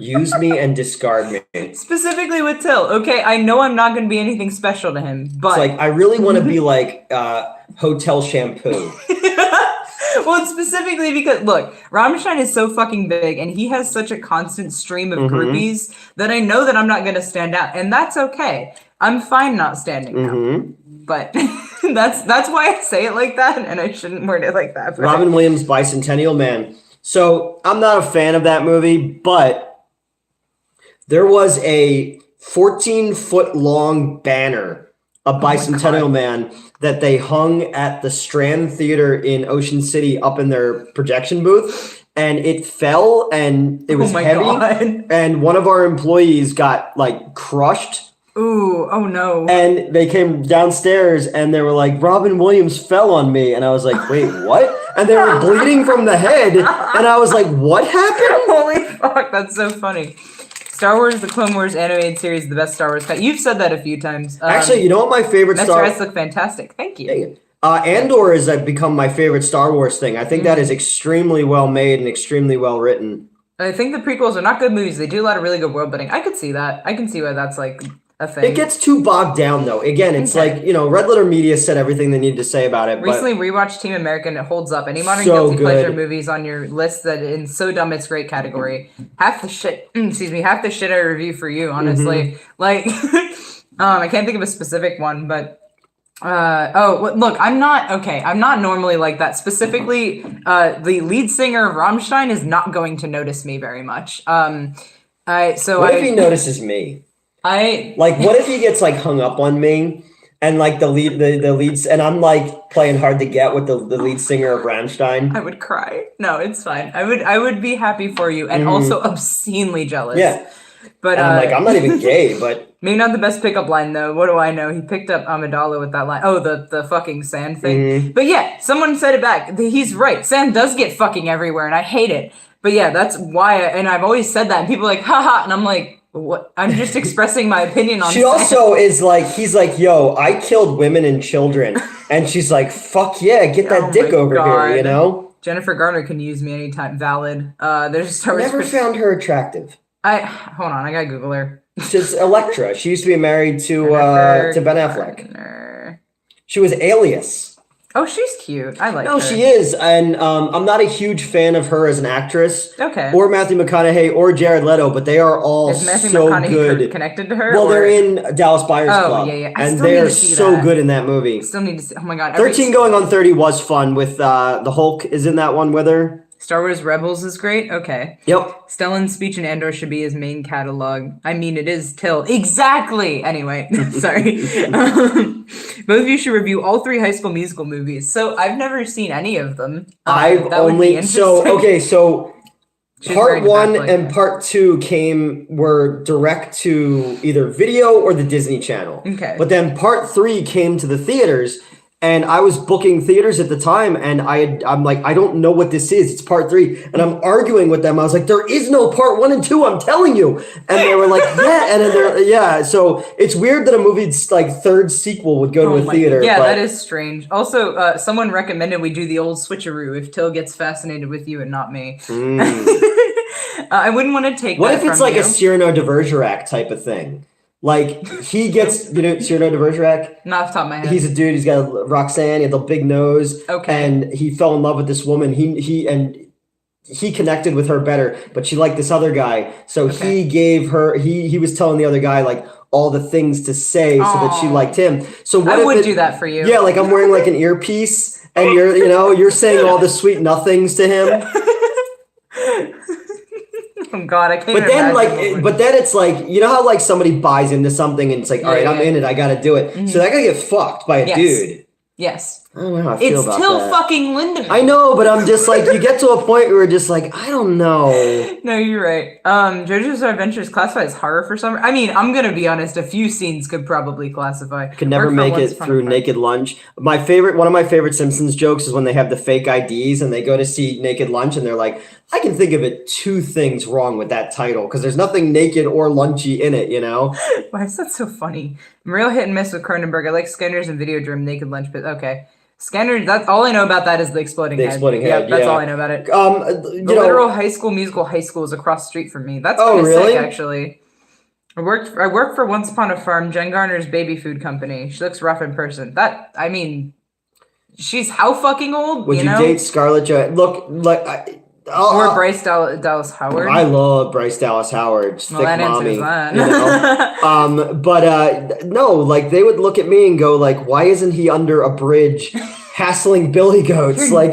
Use me and discard me. Specifically with Till. Okay, I know I'm not going to be anything special to him, but it's like I really want to be like Hotel Shampoo. Well, it's specifically because look, Rammstein is so fucking big, and he has such a constant stream of groupies that I know that I'm not going to stand out, and that's okay. I'm fine not standing out, but that's why I say it like that, and I shouldn't word it like that. Robin Williams, Bicentennial Man. So I'm not a fan of that movie, but there was a 14-foot long banner, a Bicentennial Man, that they hung at the Strand Theater in Ocean City up in their projection booth, and it fell, and it was heavy, and one of our employees got, like, crushed. Ooh, oh no. And they came downstairs, and they were like, Robin Williams fell on me, and I was like, wait, what? And they were bleeding from the head, and I was like, what happened? Holy fuck, that's so funny. Star Wars: The Clone Wars animated series is the best Star Wars cut. You've said that a few times. Actually, you know what my favorite Star Wars look fantastic. Thank you. Andor has become my favorite Star Wars thing. I think that is extremely well made and extremely well written. I think the prequels are not good movies. They do a lot of really good world building. I could see that. I can see why that's like a thing. It gets too bogged down though. Again, it's like, you know, Red Letter Media said everything they needed to say about it. Recently rewatched Team America and it holds up. Any modern guilty pleasure movies on your list that in so dumb it's great category. Half the shit I review for you, honestly. Like I can't think of a specific one, but look, I'm not normally like that. Specifically, the lead singer of Rammstein is not going to notice me very much. What if he notices me? What if he gets like hung up on me and like the leads and I'm like playing hard to get with the lead singer of Rammstein? I would cry. No, it's fine. I would be happy for you and also obscenely jealous. Yeah. But I'm not even gay, but maybe not the best pickup line though. What do I know? He picked up Amidala with that line. Oh, the fucking sand thing. But yeah, someone said it back. He's right. Sand does get fucking everywhere and I hate it. But yeah, that's why and I've always said that and people are like, haha, and I'm like, what? I'm just expressing my opinion on. She also is like, he's like, yo, I killed women and children, and she's like, fuck yeah, get that dick over here, you know. Jennifer Garner can use me anytime. Valid. There's a Star Wars. Never found her attractive. Hold on, I gotta Google her. She's Electra. She used to be married to Ben Affleck. Garner. She was Alias. Oh, she's cute. I like her. No, she is, and I'm not a huge fan of her as an actress. Okay. Or Matthew McConaughey or Jared Leto, but they are all is Matthew so McConaughey good. Connected to her? Well, they're in Dallas Buyers Club. Yeah. And they're so good in that movie. Still need to see. Oh my god. 13 Going on 30 was fun with the Hulk is in that one with her. Star Wars Rebels is great. Okay. Yep. Stellan's speech in Andor should be his main catalog. I mean, it is Till. Exactly. Anyway, sorry. Both of you should review all 3 High School Musical movies. So I've never seen any of them. I've only so part 1 and part 2 were direct to either video or the Disney Channel. Okay. But then part 3 came to the theaters. And I was booking theaters at the time, and I'm like, I don't know what this is. It's part 3. And I'm arguing with them. I was like, there is no part 1 and 2, I'm telling you. And they were like, yeah. And then so it's weird that a movie's like 3rd sequel would go to a theater. Yeah, that is strange. Also, someone recommended we do the old switcheroo if Till gets fascinated with you and not me. I wouldn't want to take what that if it's from like you. a Cyrano de Bergerac type of thing? Like, he gets, you know, Cyrano de Bergerac? Not off the top of my head. He's a dude, he's got Roxanne, he had the big nose. Okay. And he fell in love with this woman. He connected with her better, but she liked this other guy. So he gave her, he was telling the other guy, like, all the things to say so that she liked him. So what I would do that for you. Yeah, like I'm wearing like an earpiece and you're saying all the sweet nothings to him. Oh God, I can't. But then it's like, you know how like somebody buys into something and it's like, all right, I'm in it, I gotta do it. So that gotta get fucked by a dude. Yes. I don't know how I feel It's about Till that. fucking Lindemann. I know, but I'm just like, you get to a point where you're just like, I don't know. No, you're right. JoJo's Adventure is classified as horror for some. I mean, I'm gonna be honest. A few scenes could probably classify. Could never make it through Naked Lunch. One of my favorite Simpsons jokes is when they have the fake IDs and they go to see Naked Lunch and they're like, I can think of two things wrong with that title because there's nothing naked or lunchy in it, you know? Why is that so funny? I'm real hit and miss with Cronenberg. I like Scanners and Videodrome, Naked Lunch, but okay. Scanners, that's all I know about that is the exploding head. Yep, that's all I know about it. The literal High School Musical high school is across the street from me. That's kind of sick, actually. I worked for Once Upon a Farm, Jen Garner's baby food company. She looks rough in person. She's how fucking old? Would you date Scarlett Johansson? Or Bryce Dallas Howard. I love Bryce Dallas Howard. Thick mommy. You know? But no, like they would look at me and go like, why isn't he under a bridge hassling billy goats? Like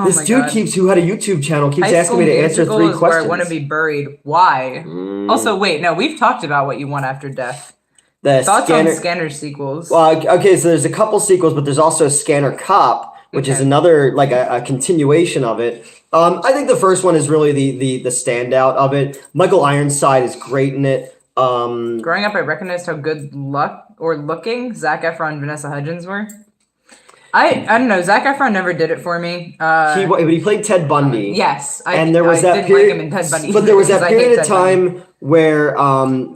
this dude who had a YouTube channel keeps asking me to answer 3 questions. Where I want to be buried. Why? Also, wait, no, we've talked about what you want after death. Thoughts on Scanner sequels? Well, okay, so there's a couple sequels, but there's also Scanner Cop, which is another like a continuation of it. I think the first one is really the standout of it. Michael Ironside is great in it. Growing up, I recognized how good looking Zac Efron and Vanessa Hudgens were. I don't know. Zac Efron never did it for me. He played Ted Bundy. Yes, and there was that didn't period, like him in Ted Bundy. But there was that period of time where.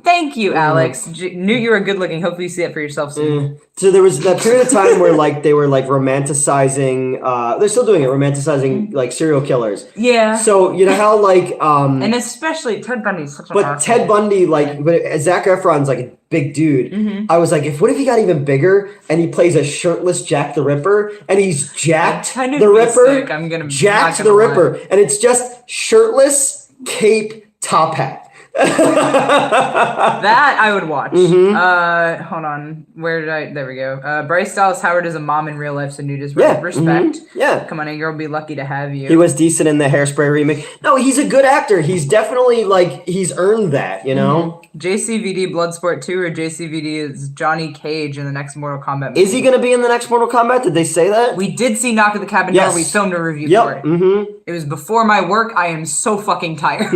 Thank you, Alex. Knew you were good looking. Hopefully, you see it for yourself soon. So there was that period of time where like they were like romanticizing. They're still doing it, romanticizing like serial killers. Yeah. So you know how like. And especially Ted Bundy's such a. But Ted Bundy but Zac Efron's like a big dude. I was like, what if he got even bigger and he plays a shirtless Jack the Ripper and he's Jacked the Ripper, Jacked the Ripper, and it's just shirtless, cape, top hat. That I would watch. Hold on. There we go. Bryce Dallas Howard is a mom in real life, so nudist respect. Yeah. Come on, a girl will be lucky to have you. He was decent in the Hairspray remake. No, he's a good actor. He's definitely he's earned that, you know? JCVD Bloodsport 2 or JCVD is Johnny Cage in the next Mortal Kombat movie. Is he going to be in the next Mortal Kombat? Did they say that? We did see Knock at the Cabin Door. We filmed a review for it. It was before my work. I am so fucking tired.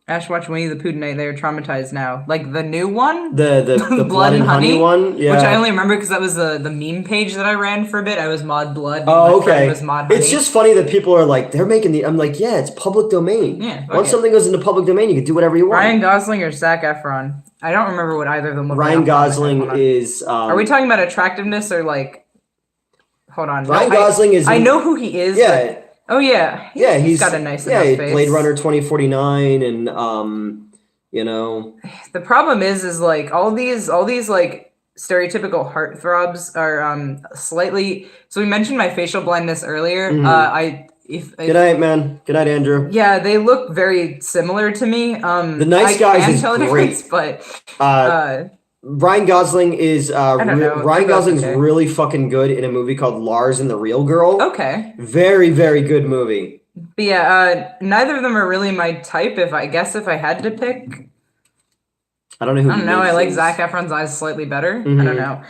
Ash watched Winnie the Pooh tonight. They're traumatized now. Like the new one? The Blood and Honey one? Yeah. Which I only remember because that was the meme page that I ran for a bit. I was Mod Blood. Oh, okay. Was Mod Honey. It's just funny that people are like, they're making I'm like, yeah, it's public domain. Yeah. Once something goes into public domain, you can do whatever you want. Ryan Gosling or Zac Efron? I don't remember what either of them look like. Ryan Gosling is... are we talking about attractiveness or like... Hold on. Ryan Gosling is... I know who he is. Yeah. Oh yeah, he's got a nice enough face. Blade Runner 2049, and you know. The problem is like all these like stereotypical heartthrobs are slightly. So we mentioned my facial blindness earlier. Good night, man. Good night, Andrew. Yeah, they look very similar to me. The Nice Guys is great, but Ryan Gosling is Ryan Gosling's really fucking good in a movie called Lars and the Real Girl. Okay. Very, very good movie. But yeah, neither of them are really my type. If I had to pick, I don't know who. I don't know. I like Zac Efron's eyes slightly better. I don't know.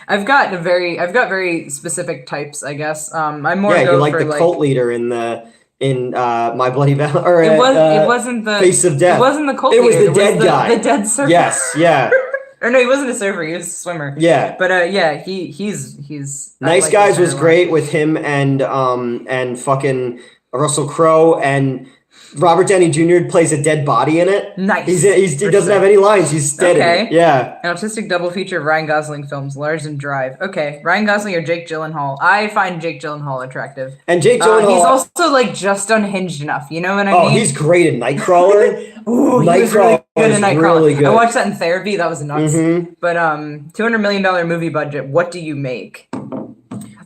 I've got very specific types. I guess. I'm more. Yeah, you like the cult leader in My Bloody Valentine. It wasn't the Face of Death. It wasn't the cult leader. It was the dead guy. The dead surfer. Yes, yeah. Or no, he wasn't a surfer. He was a swimmer. Yeah. But he's. Nice Guys was great with him and fucking Russell Crowe, and Robert Downey Jr. plays a dead body in it. Nice. He doesn't have any lines. He's dead in it. Yeah. An autistic double feature of Ryan Gosling films, Lars and Drive. Okay, Ryan Gosling or Jake Gyllenhaal? I find Jake Gyllenhaal attractive. And Jake Gyllenhaal... he's also, like, just unhinged enough. You know what I mean? Oh, he's great in Nightcrawler. Ooh, he was really good in Nightcrawler. Really good. I watched that in therapy. That was nuts. But $200 million movie budget. What do you make?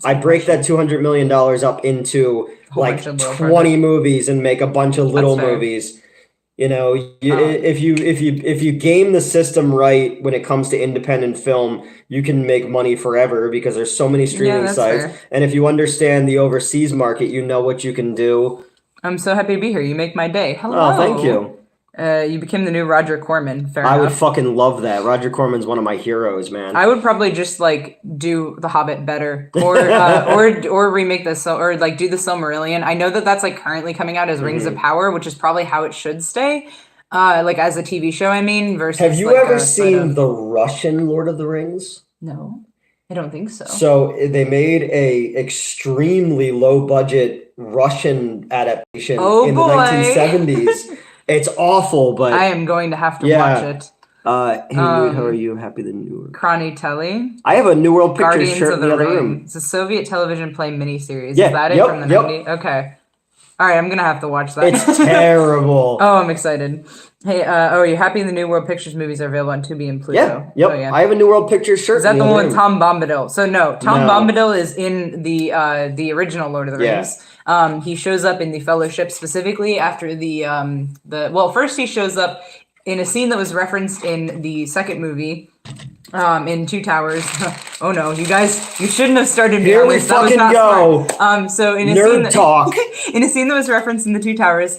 I break that $200 million up into like 20 movies and make a bunch of little movies. You know, if you game the system right when it comes to independent film, you can make money forever because there's so many streaming sites. Fair. And if you understand the overseas market, you know what you can do. I'm so happy to be here. You make my day. Hello. Oh, thank you. You became the new Roger Corman. Fair I enough. would fucking love that. Roger Corman's one of my heroes, man. I would probably just like do The Hobbit better, or remake this, or like do the Silmarillion. I know that that's like currently coming out as Rings of Power, which is probably how it should stay. Like as a TV show, I mean. Versus. Have you like, ever seen the Russian Lord of the Rings? No, I don't think so. So they made a extremely low budget Russian adaptation in the 1970s. It's awful, but I am going to have to watch it. Hey, Mood, how are you? Happy the New World. Crony Telly. I have a New World Pictures Guardians shirt of in the the other Ring. room. It's a Soviet television play miniseries. Yeah, Is that it from the 90s? Okay. All right, I'm going to have to watch that. It's terrible. Oh, I'm excited. Hey, are you happy the New World Pictures movies are available on Tubi and Pluto? Yeah, yep. Oh, yeah. I have a New World Pictures shirt. Is that in the other one with room. Tom Bombadil? So no, Tom Bombadil is in the original Lord of the Rings. He shows up in the Fellowship specifically after first he shows up in a scene that was referenced in the second movie. In Two Towers. Oh no, you guys, you shouldn't have started me Here on we this. That was fucking not go. smart. So in a Nerd scene that, talk. in a scene that was referenced in the Two Towers,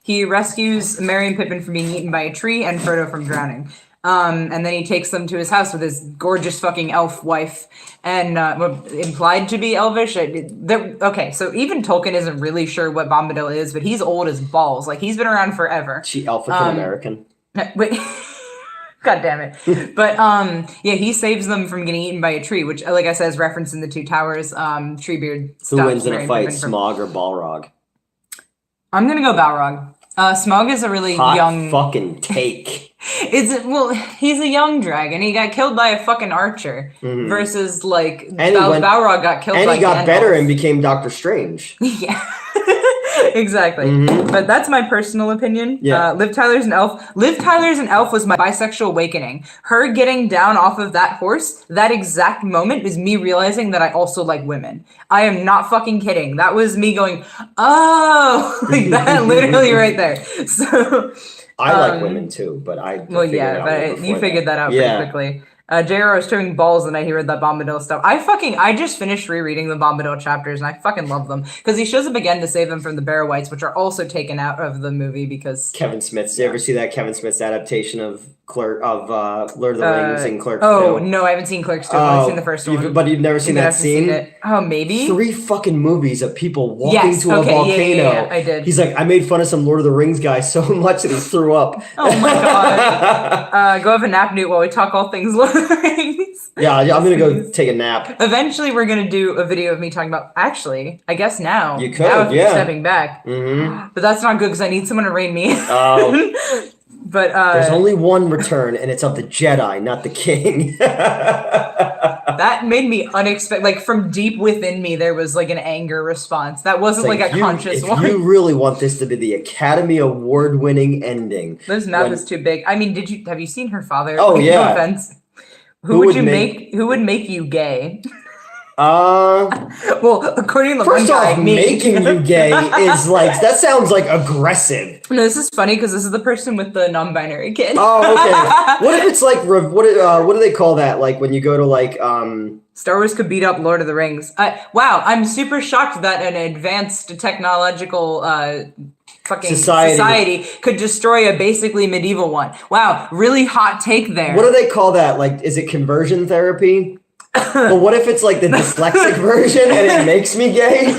he rescues Merry and Pippin from being eaten by a tree and Frodo from drowning. And then he takes them to his house with his gorgeous fucking elf wife, and implied to be elvish. Okay, so even Tolkien isn't really sure what Bombadil is, but he's old as balls. Like he's been around forever. She African American. Wait. God damn it. But he saves them from getting eaten by a tree, which, like I said, is referenced in the Two Towers. Treebeard stops Who wins in Merry a fight, Pippin from... Smaug or Balrog? I'm gonna go Balrog. Smaug is a really Hot young fucking take. He's a young dragon. He got killed by a fucking archer versus like Balrog got killed by and he got Gandalf. better and became Doctor Strange. Yeah. Exactly. But that's my personal opinion. Yeah. Liv Tyler's an elf. Liv Tyler's an elf was my bisexual awakening. Her getting down off of that horse, that exact moment is me realizing that I also like women. I am not fucking kidding. That was me going, oh, like that literally right there. So I like women too, but you figured that out pretty quickly. JR was trimming balls the night he read that Bombadil stuff. I just finished rereading the Bombadil chapters and I fucking love them because he shows up again to save them from the Bear Whites, which are also taken out of the movie because Kevin Smith. Did you ever see that Kevin Smith's adaptation of Lord of the Rings and Clerks 2? Oh no, I haven't seen Clerks 2. I've seen the first one. But you've never seen that scene? Oh, maybe 3 fucking movies of people walking to a volcano. Yeah, I did. He's like, I made fun of some Lord of the Rings guy so much that he threw up. Oh my god. Go have a nap, Newt, while we talk all things Lord of the Rings. Yeah, I'm gonna go take a nap. Eventually, we're gonna do a video of me talking about. Actually, I guess now. You could, now if you're stepping back. Mm-hmm. But that's not good because I need someone to rein me in. Oh. But there's only one return, and it's of the Jedi, not the King. That made me unexpected. Like from deep within me, there was like an anger response. That wasn't like a conscious one. If you really want this to be the Academy Award-winning ending, this mouth is too big. I mean, have you seen her father? Oh yeah. No offense. Who would make you gay? Well, according to the first one guy, off, making you gay is like, that sounds like aggressive. No, this is funny because this is the person with the non-binary kid. Oh, okay. What if it's like what do they call that? Like when you go to like Star Wars could beat up Lord of the Rings. Wow, I'm super shocked that an advanced technological fucking society could destroy a basically medieval one. Wow, really hot take there. What do they call that? Like, is it conversion therapy? Well, what if it's like the dyslexic version and it makes me gay?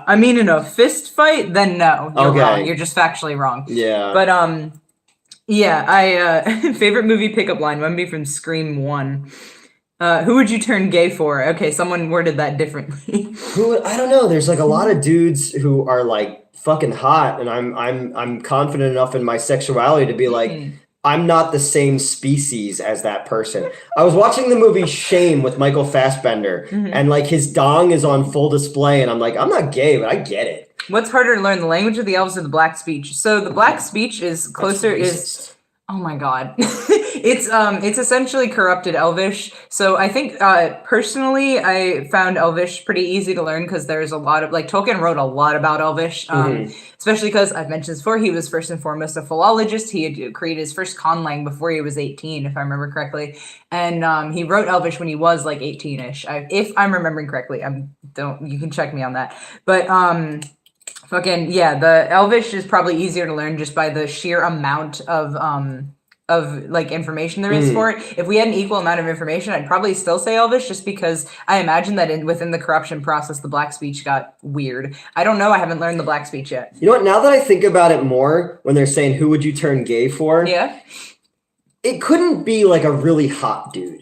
I mean, in a fist fight, then no. You're wrong. You're just factually wrong. Yeah. But I favorite movie pickup line would be from Scream 1. Who would you turn gay for? Okay, someone worded that differently. I don't know. There's like a lot of dudes who are like fucking hot, and I'm confident enough in my sexuality to be like, I'm not the same species as that person. I was watching the movie Shame with Michael Fassbender, and like his dong is on full display, and I'm like, I'm not gay, but I get it. What's harder to learn, the language of the elves or the black speech? So the black speech is closer oh my god. It's essentially corrupted Elvish. So I think personally I found Elvish pretty easy to learn because there's a lot of, like, Tolkien wrote a lot about Elvish, especially because I've mentioned this before, he was first and foremost a philologist. He had created his first conlang before he was 18, if I remember correctly. And he wrote Elvish when he was like 18-ish, if I'm remembering correctly. You can check me on that. But Fucking yeah, the Elvish is probably easier to learn just by the sheer amount of like information there is for it. If we had an equal amount of information, I'd probably still say Elvish, just because I imagine that within the corruption process, the black speech got weird. I don't know. I haven't learned the black speech yet. You know what? Now that I think about it more, when they're saying who would you turn gay for, yeah, it couldn't be like a really hot dude.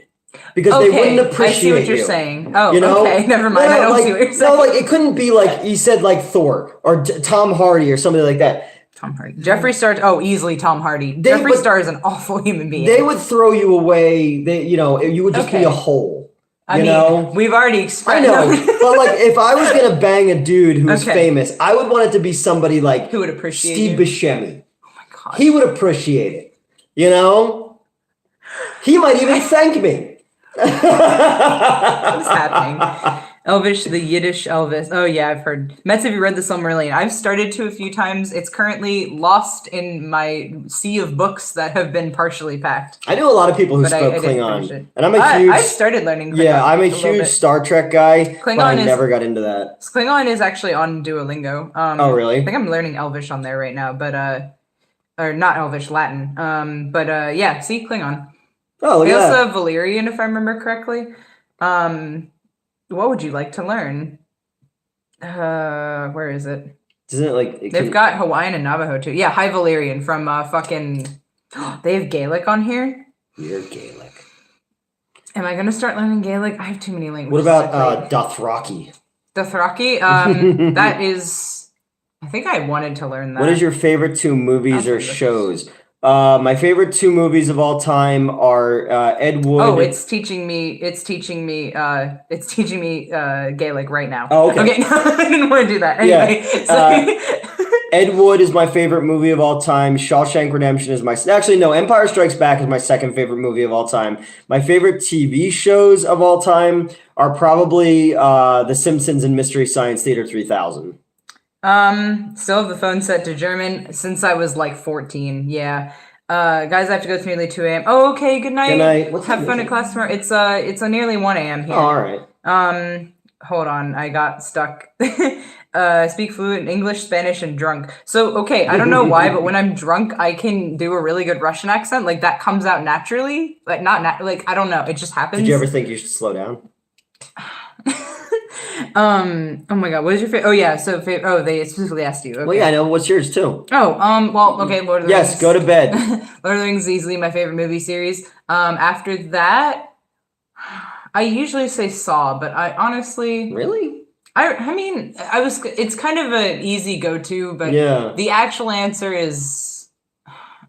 Because they wouldn't appreciate you. I see what you're saying. Oh, you know? Okay, never mind. No, I don't like, see what you're saying. No, like it couldn't be like you said, like Thor or Tom Hardy or somebody like that. Tom Hardy. Jeffree Star. Oh, easily Tom Hardy. Jeffree Star is an awful human being. They would throw you away. They, you would just be a hole. I mean, we've already expressed. I know, but like if I was gonna bang a dude who's famous, I would want it to be somebody like who would appreciate Steve Buscemi. Oh my god, he would appreciate it. You know, he might even thank me. What's happening? Elvish, the Yiddish Elvis. Oh yeah, I've heard. Mets, have you read the Silmarillion? I've started to a few times. It's currently lost in my sea of books that have been partially packed. I know a lot of people who spoke Klingon, and I'm a huge. I started learning Klingon. Yeah, I'm a huge Star Trek guy. Klingon but I never got into that. Klingon is actually on Duolingo. Oh really? I think I'm learning Elvish on there right now, but or not Elvish, Latin. But yeah, see Klingon. Oh, we also have Valyrian, if I remember correctly. What would you like to learn? Where is it? Isn't it like they've got Hawaiian and Navajo too? Yeah, High Valyrian from fucking. They have Gaelic on here. Weird Gaelic. Am I gonna start learning Gaelic? I have too many languages. What about Dothraki? Dothraki. That is. I think I wanted to learn that. What is your favorite 2 movies or shows? My favorite 2 movies of all time are Ed Wood. Oh, it's teaching me Gaelic right now. Oh, okay. Okay, I didn't want to do that. Anyway, Ed Wood is my favorite movie of all time. Shawshank Redemption is Empire Strikes Back is my second favorite movie of all time. My favorite TV shows of all time are probably The Simpsons and Mystery Science Theater 3000. Still have the phone set to German since I was like 14. Yeah. Guys, I have to go. It's nearly 2 a.m. Oh, okay. Good night. Good night. Have fun at class tomorrow. It's nearly 1 a.m. here. Oh, all right. Hold on. I got stuck. Speak fluent English, Spanish, and drunk. So, okay. I don't know why, but when I'm drunk, I can do a really good Russian accent. Like that comes out naturally. Like like, I don't know. It just happens. Did you ever think you should slow down? Oh my god, what is your favorite? Oh yeah, so they specifically asked you. Okay. Well, yeah, I know. What's yours too? Oh, well, okay, Lord of the Rings. Yes, go to bed. Lord of the Rings is easily my favorite movie series. After that, I usually say Saw, but I honestly really. I mean, it's kind of an easy go-to, but the actual answer is.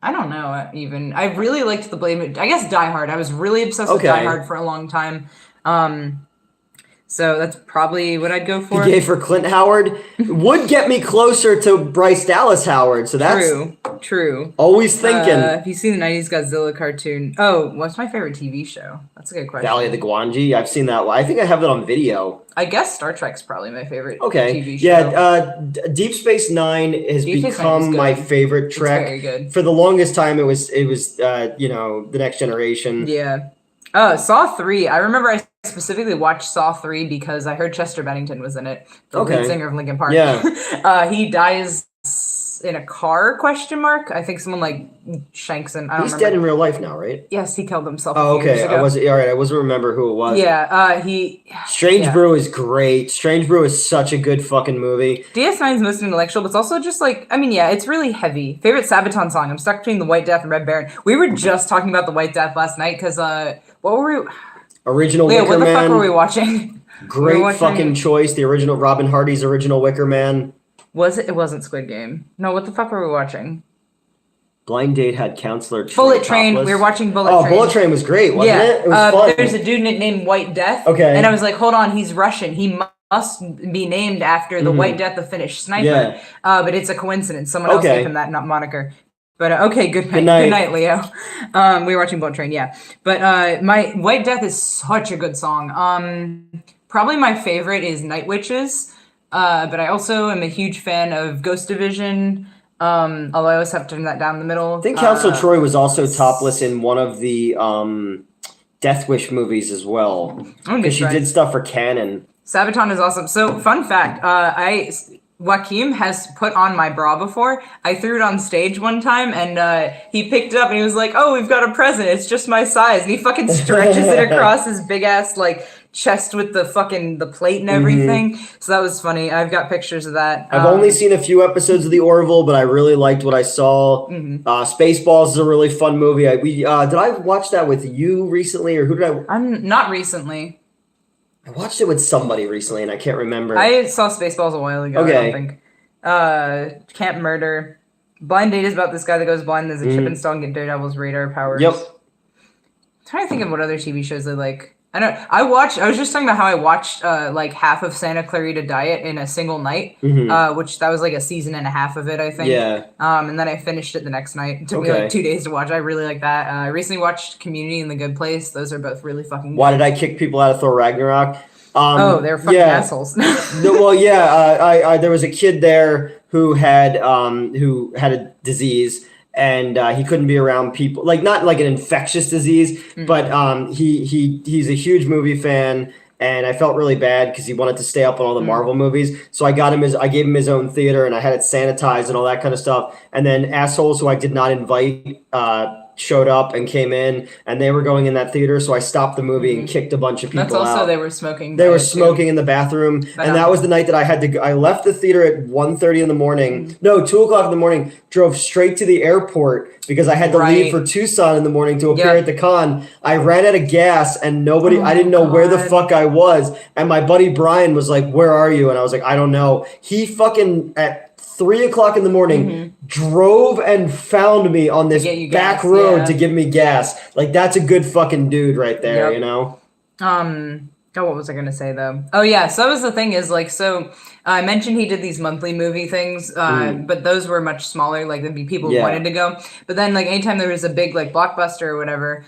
I don't know. Even I really liked the Blade. I guess Die Hard. I was really obsessed with Die Hard for a long time. So that's probably what I'd go for. Gay for Clint Howard would get me closer to Bryce Dallas Howard. So that's true. Always thinking. Have you seen the 90s Godzilla cartoon? Oh, what's my favorite TV show? That's a good question. Valley of the Gwangi. I've seen that. I think I have it on video. I guess Star Trek's probably my favorite TV show. Yeah, Deep Space Nine has become my favorite Trek. It's very good. For the longest time, it was The Next Generation. Yeah. Saw 3. I remember I specifically watched Saw 3 because I heard Chester Bennington was in it, the lead singer of Linkin Park. Yeah. He dies in a car, ? I think someone like shanks him. He's dead in real life now, right? Yes, he killed himself. Oh, okay. I wasn't remember who it was. Yeah, Strange Brew is great. Strange Brew is such a good fucking movie. DS9 is most intellectual, but it's also just like, I mean, yeah, it's really heavy. Favorite Sabaton song? I'm stuck between The White Death and Red Baron. We were just talking about The White Death last night because what were we? Original Leo, Wicker Man. What the fuck were we watching? Great fucking choice. The original Robin Hardy's original Wicker Man. Was it? It wasn't Squid Game. No, what the fuck were we watching? Blind Date had Counselor Bullet Train. We were watching Bullet Train. Oh, Bullet Train was great, wasn't it? It was fun. There's a dude named White Death. Okay. And I was like, hold on, he's Russian. He must be named after the White Death, the Finnish sniper. Yeah. But it's a coincidence. Someone else gave him that moniker. But okay, good night, Leo. We were watching Bullet Train, yeah. But my White Death is such a good song. Probably my favorite is Night Witches. But I also am a huge fan of Ghost Division. Although I always have to turn that down in the middle. I think Counselor Troy was also topless in one of the Death Wish movies as well. Because she did stuff for Canon. Sabaton is awesome. So, fun fact, Joaquim has put on my bra before. I threw it on stage one time, and he picked it up, and he was like, "Oh, we've got a present. It's just my size." And he fucking stretches it across his big ass like chest with the plate and everything. So that was funny. I've got pictures of that. I've only seen a few episodes of The Orville, but I really liked what I saw. Spaceballs is a really fun movie. Did I watch that with you recently, or who did I? I'm not recently. I watched it with somebody recently, and I can't remember. I saw Spaceballs a while ago. Okay. I don't think. Camp Murder. Blind Date is about this guy that goes blind. There's a chip installed and get Daredevil's radar powers. Yep. I'm trying to think of what other TV shows I like. I was just talking about how I watched like half of Santa Clarita Diet in a single night, which that was like a season and a half of it, I think. Yeah. And then I finished it the next night. It took me like 2 days to watch. I really like that. I recently watched Community and The Good Place. Those are both really fucking good. Why did I kick people out of Thor Ragnarok? They're fucking assholes. There was a kid there who had a disease. And he couldn't be around people, like not like an infectious disease, but he's a huge movie fan, and I felt really bad because he wanted to stay up on all the Marvel movies. So I gave him his own theater, and I had it sanitized and all that kind of stuff. And then assholes who I did not invite showed up and came in, and they were going in that theater, so I stopped the movie and kicked a bunch of people out. That's also they were smoking. They were smoking in the bathroom, and that was the night that I had to go. I left the theater at 1:30 in the morning. No, 2 o'clock in the morning. Drove straight to the airport because I had to leave for Tucson in the morning to appear at the con. I ran out of gas, and I didn't know where the fuck I was. And my buddy Brian was like, "Where are you?" And I was like, "I don't know." He fucking at 3 o'clock in the morning drove and found me on this back road to give me gas. Like, that's a good fucking dude right there, you know? What was I gonna say though? Oh yeah, so that was the thing is like, so I mentioned he did these monthly movie things, but those were much smaller, like there'd be people who wanted to go. But then like anytime there was a big like blockbuster or whatever,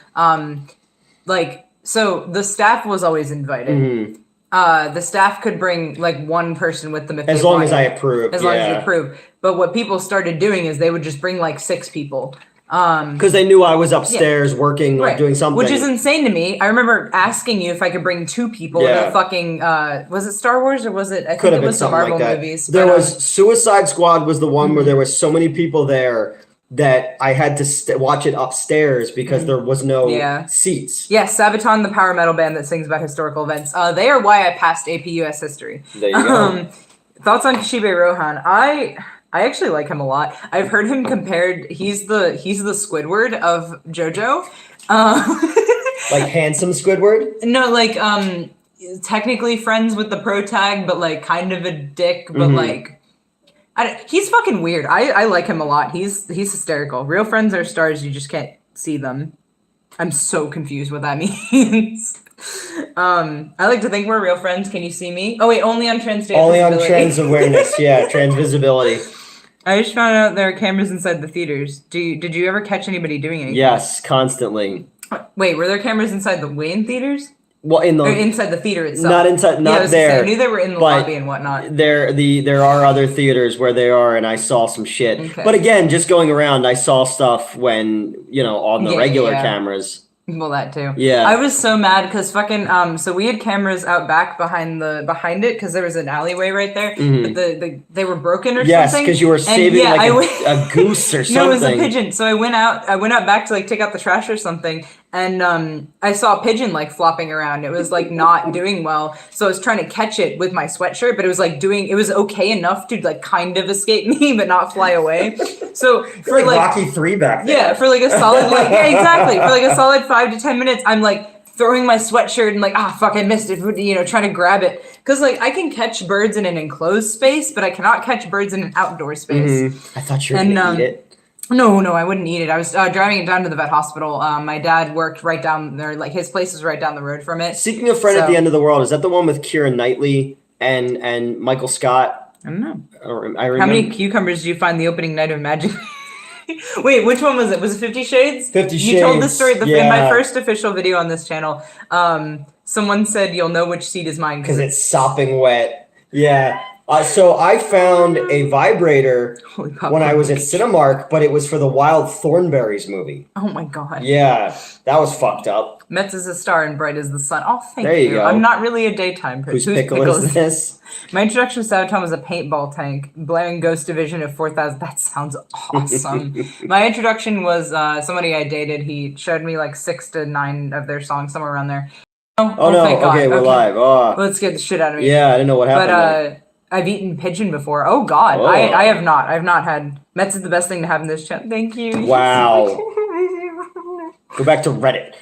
so the staff was always invited. The staff could bring like one person with them if as long as I approved. As long as you approved. But what people started doing is they would just bring like 6 people. Because they knew I was upstairs working, like doing something. Which is insane to me. I remember asking you if I could bring 2 people to fucking, was it Star Wars or was it, I think it was the Marvel movies. There was, Suicide Squad was the one where there was so many people there that I had to watch it upstairs because there was no seats. Yes, Sabaton, the power metal band that sings about historical events. They are why I passed AP US History. There you go. Thoughts on Kishibe Rohan? I actually like him a lot. I've heard him compared. He's the Squidward of JoJo. Like handsome Squidward? No, like technically friends with the protag, but like kind of a dick, but like. He's fucking weird. I like him a lot. He's hysterical. Real friends are stars. You just can't see them. I'm so confused what that means. I like to think we're real friends. Can you see me? Oh wait, only on trans visibility. Only on trans awareness. Yeah, trans visibility. I just found out there are cameras inside the theaters. Did you ever catch anybody doing anything? Yes, constantly. Wait, were there cameras inside the Wayne theaters? Well, or inside the theater itself. Not inside, not there. I knew they were in the lobby and whatnot. There are other theaters where they are, and I saw some shit. Okay. But again, just going around, I saw stuff when on the regular cameras. Well, that too. Yeah. I was so mad because fucking so we had cameras out back behind it because there was an alleyway right there, but they were broken or something. Yes, because you were saving a goose or something. No, it was a pigeon. So I went out back to like take out the trash or something. And I saw a pigeon like flopping around. It was like not doing well. So I was trying to catch it with my sweatshirt, but it was like it was okay enough to like kind of escape me, but not fly away. So for like Rocky 3 back there. Yeah, for like a solid exactly. For like a solid 5 to 10 minutes, I'm like throwing my sweatshirt and like, fuck, I missed it, trying to grab it. Because like I can catch birds in an enclosed space, but I cannot catch birds in an outdoor space. I thought you were gonna eat it. No, I wouldn't eat it. I was driving it down to the vet hospital. My dad worked right down there. Like, his place is right down the road from it. Seeking a Friend at the End of the World. Is that the one with Keira Knightley and Michael Scott? I don't know. I remember. How many cucumbers did you find the opening night of Magic? Wait, which one was it? Was it 50 Shades? 50 Shades. You told this story in my first official video on this channel. Someone said, you'll know which seat is mine. Because it's sopping wet. Yeah. So I found a vibrator Holy when I was at Cinemark, but it was for the Wild Thornberrys movie. Oh my god. Yeah, that was fucked up. Metz is a star and bright as the sun. Oh, thank There you go. I'm not really a daytime person. Whose pickle is this? My introduction to Sabaton was a paintball tank, blaring Ghost Division of 4,000. That sounds awesome. My introduction was somebody I dated. He showed me like 6 to 9 of their songs, somewhere around there. Oh no! Thank God. Okay, we're live. Oh, Let's get the shit out of me. yeah, I didn't know what happened. But I've eaten pigeon before. Oh God, Oh. I have not. I've not had. Metz is the best thing to have in this channel. Thank you. Wow. Go back to Reddit.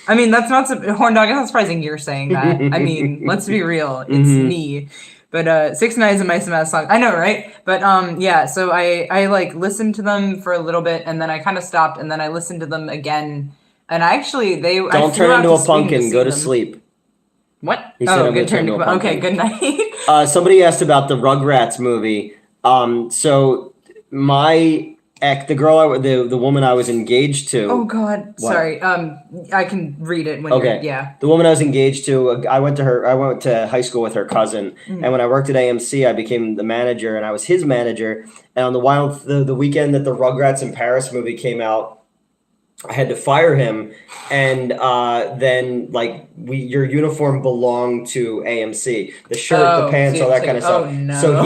I mean, that's not horn dog. It's not surprising you're saying that. I mean, let's be real. It's me. But 6 9 is a nice amount of song. I know, right? But yeah. So I like listened to them for a little bit, and then I kind of stopped, and then I listened to them again. And actually, don't turn into a pumpkin. Go to sleep. What? He said, good turn into a pumpkin. Okay, good night. Somebody asked about the Rugrats movie. So my the woman I was engaged to. Oh God, What? sorry. I can read it when Okay. yeah. The woman I was engaged to, I went to high school with her cousin, and when I worked at AMC, I became the manager, and I was his manager. And on the weekend that the Rugrats in Paris movie came out, I had to fire him, and then like your uniform belonged to AMC, the shirt, the pants, all that kind of stuff. Oh, no. So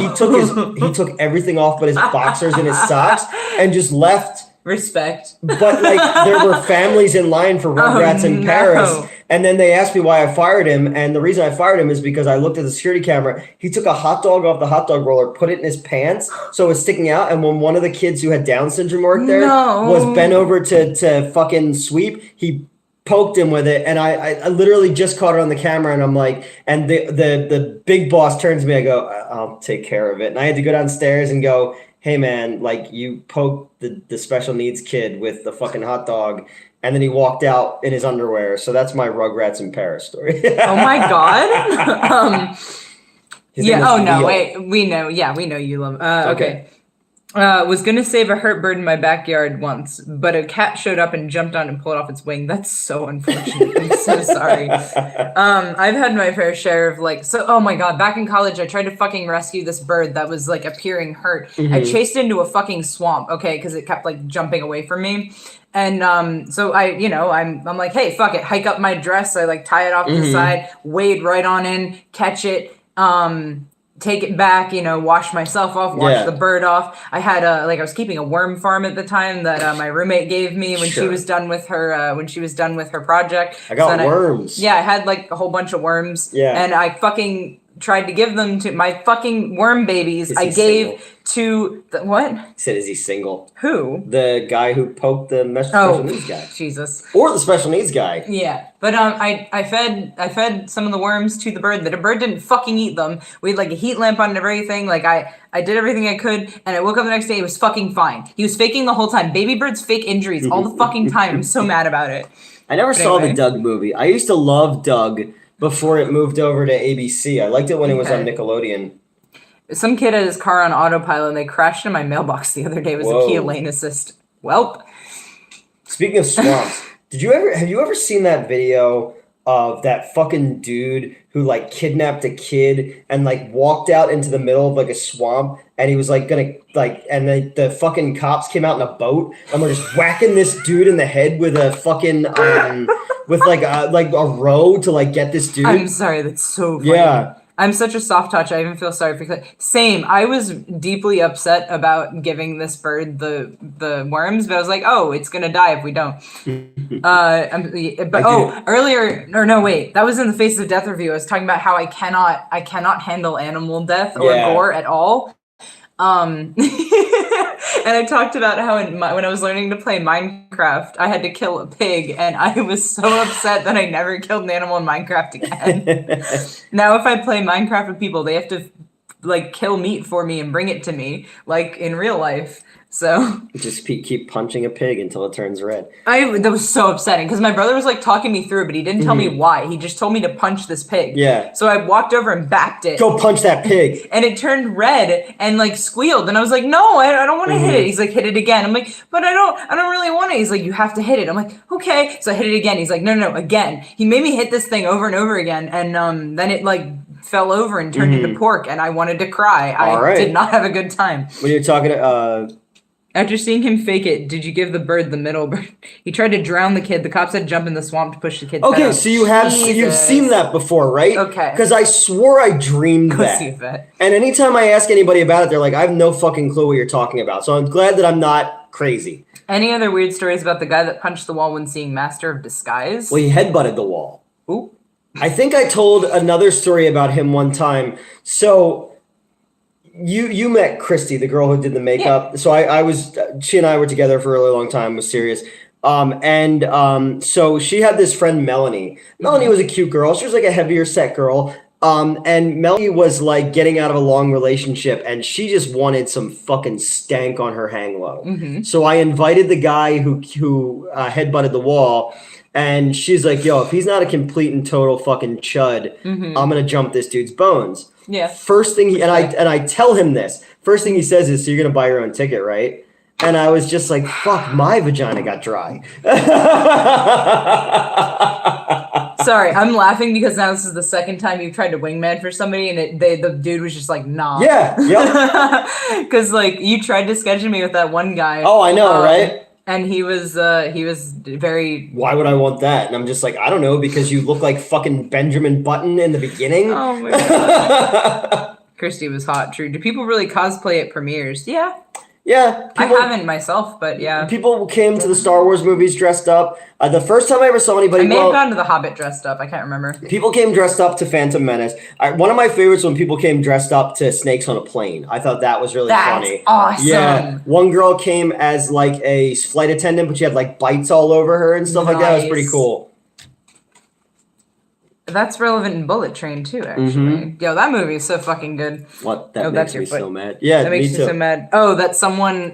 he took everything off but his boxers and his socks, and just left. Respect. But like there were families in line for Rugrats in Paris, and then they asked me why I fired him, and the reason I fired him is because I looked at the security camera. He took a hot dog off the hot dog roller, put it in his pants, so it was sticking out. And when one of the kids who had Down syndrome worked there was bent over to fucking sweep, he poked him with it, and I literally just caught it on the camera, and I'm like, and the big boss turns to me, I go, I'll take care of it, and I had to go downstairs and go, hey man, like you poked the special needs kid with the fucking hot dog, and then he walked out in his underwear. So that's my Rugrats in Paris story. Oh my God. Yeah. Oh no. Leo. Wait. We know. Yeah, we know you love. Okay. Was gonna save a hurt bird in my backyard once, but a cat showed up and jumped on and pulled off its wing. That's so unfortunate. I'm so sorry. I've had my fair share of like, oh my God, back in college, I tried to fucking rescue this bird that was like appearing hurt. I chased it into a fucking swamp, okay, because it kept like jumping away from me. And so I'm like, hey, fuck it, hike up my dress. I like tie it off to the side, wade right on in, catch it, take it back, wash myself off, wash the bird off. I had I was keeping a worm farm at the time that my roommate gave me when she was done with her project. I got worms. I had like a whole bunch of worms. Yeah. And I fucking tried to give them to my fucking worm babies. I gave to the what? He said, is he single? Who? The guy who poked the special needs guy. Jesus. Or the special needs guy. Yeah. But I fed some of the worms to the bird. The bird didn't fucking eat them. We had like a heat lamp on and everything. Like I did everything I could, and I woke up the next day, he was fucking fine. He was faking the whole time. Baby birds fake injuries all the fucking time. I'm so mad about it. I never saw the Doug movie. I used to love Doug before it moved over to ABC. I liked it when it was on Nickelodeon. Some kid had his car on autopilot and they crashed in my mailbox the other day. It was a Kia Lane Assist. Welp. Speaking of swamps, have you ever seen that video of that fucking dude who like kidnapped a kid and like walked out into the middle of like a swamp, and he was like gonna like, and the fucking cops came out in a boat and were just whacking this dude in the head with a fucking with like a row to like get this dude. I'm sorry, that's so funny. Yeah. I'm such a soft touch. I even feel sorry for same. I was deeply upset about giving this bird the worms, but I was like, oh, it's gonna die if we don't. Wait, that was in the Face of Death review. I was talking about how I cannot handle animal death or gore at all. And I talked about how when I was learning to play Minecraft, I had to kill a pig, and I was so upset that I never killed an animal in Minecraft again. Now, if I play Minecraft with people, they have to like kill meat for me and bring it to me, like in real life. So just keep punching a pig until it turns red. That was so upsetting because my brother was like talking me through it, but he didn't tell me why. He just told me to punch this pig. Yeah. So I walked over and backed it. Go punch that pig. And it turned red and like squealed, and I was like, no, I don't want to hit it. He's like, hit it again. I'm like, but I don't really want it. He's like, you have to hit it. I'm like, okay. So I hit it again. He's like, no, again. He made me hit this thing over and over again, and then it like fell over and turned into pork, and I wanted to cry. I did not have a good time. When you're talking After seeing him fake it, did you give the bird the middle bird? He tried to drown the kid. The cop said jump in the swamp to push the kid's head out. so you've seen that before, right? Okay. Because I swore I dreamed that. See that. And anytime I ask anybody about it, they're like, I have no fucking clue what you're talking about. So I'm glad that I'm not crazy. Any other weird stories about the guy that punched the wall when seeing Master of Disguise? Well, he headbutted the wall. Ooh. I think I told another story about him one time. So you met Christy, the girl who did the makeup. Yeah. So she and I were together for a really long time, was serious. So she had this friend, Melanie. Melanie was a cute girl. She was like a heavier set girl. And Melanie was like getting out of a long relationship, and she just wanted some fucking stank on her hang low. Mm-hmm. So I invited the guy who headbutted the wall, and she's like, yo, if he's not a complete and total fucking chud, I'm gonna jump this dude's bones. Yeah. First thing I tell him this. First thing he says is, so you're gonna buy your own ticket, right? And I was just like, fuck, my vagina got dry. Sorry, I'm laughing because now this is the second time you've tried to wingman for somebody, and the dude was just like, nah. Yeah, yep. Because like you tried to schedule me with that one guy. Oh, I know, right? And he was very. Why would I want that? And I'm just like, I don't know, because you look like fucking Benjamin Button in the beginning. Oh my god. Christy was hot. True. Do people really cosplay at premieres? Yeah. Yeah. I haven't myself, but yeah. People came to the Star Wars movies dressed up. The first time I ever saw anybody... I may have gone to The Hobbit dressed up. I can't remember. People came dressed up to Phantom Menace. One of my favorites when people came dressed up to Snakes on a Plane. I thought that was really funny. That's awesome. Yeah. One girl came as like a flight attendant, but she had like bites all over her and stuff like that. It was pretty cool. That's relevant in Bullet Train too, actually. Mm-hmm. Yo, that movie is so fucking good. What? That makes me so mad. Yeah, that makes me so mad. Oh, that someone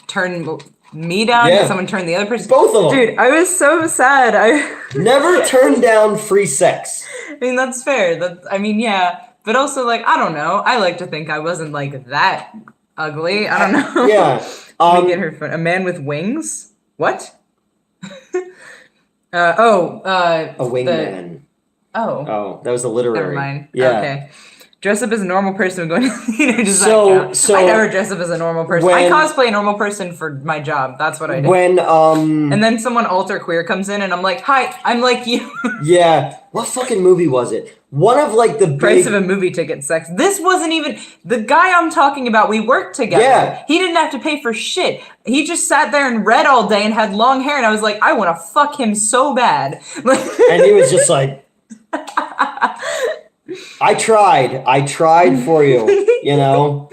turned me down and someone turned the other person. Both of them. Dude, I was so sad. I never turned down free sex. I mean, that's fair. Yeah. But also, like, I don't know. I like to think I wasn't, like, that ugly. I don't know. Yeah. Let me get her phone. A man with wings? What? A wingman. Oh, that was a literary. Never mind. Yeah. Okay. Dress up as a normal person when going to the theater. So I never dress up as a normal person. I cosplay a normal person for my job. That's what I do. And then someone alter queer comes in and I'm like, hi, I'm like you. Yeah. What fucking movie was it? One of like the price of a movie ticket sex. This wasn't even the guy I'm talking about. We worked together. Yeah. He didn't have to pay for shit. He just sat there and read all day and had long hair. And I was like, I want to fuck him so bad. And he was just like, I tried for you, you know?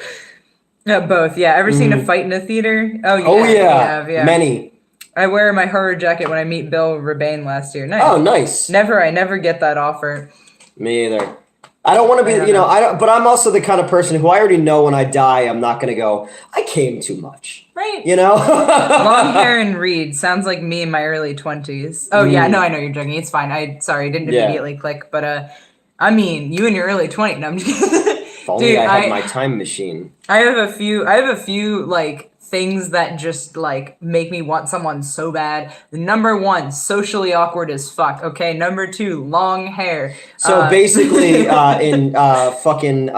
Both, yeah. Ever seen a fight in a theater? Oh, yeah. Yeah. Many. I wear my horror jacket when I meet Bill Rebane last year. Nice. Oh, nice. I never get that offer. Me either. I don't want to be, but I'm also the kind of person who I already know when I die, I'm not going to go, I came too much. Right. You know? Long hair and read. Sounds like me in my early 20s. Oh, yeah. No, I know you're joking. It's fine. Didn't immediately click. But, I mean, you in your early 20s. No, I'm just kidding. If only I had my time machine. I have a few, like, things that just, like, make me want someone so bad. Number 1, socially awkward as fuck. Okay, number 2, long hair. So basically, in fucking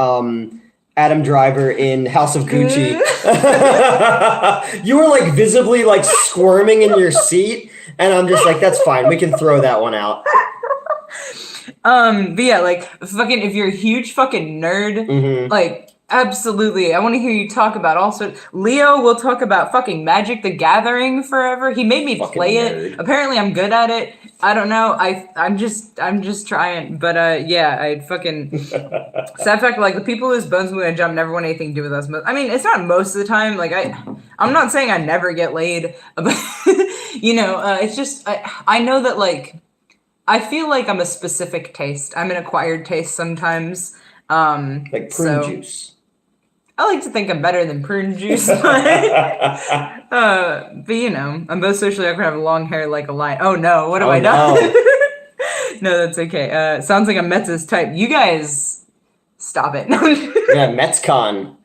Adam Driver in House of Gucci, you were like visibly like squirming in your seat, and I'm just like, that's fine. We can throw that one out. But yeah, like fucking, if you're a huge fucking nerd, like. Absolutely. I want to hear you talk about also Leo will talk about fucking Magic the Gathering forever. He made me play it. Apparently I'm good at it. I don't know. I'm just trying. But yeah, I fucking sad fact, like the people whose bones move and jump never want anything to do with us. I mean, it's not most of the time. Like I'm not saying I never get laid, but it's just I know that like I feel like I'm a specific taste. I'm an acquired taste sometimes. Like prune juice. I like to think I'm better than prune juice. But I'm both socially awkward, have long hair like a lion. Oh no, what have I done? No, that's okay. Sounds like I'm Metz's type. You guys, stop it. Yeah, MetsCon.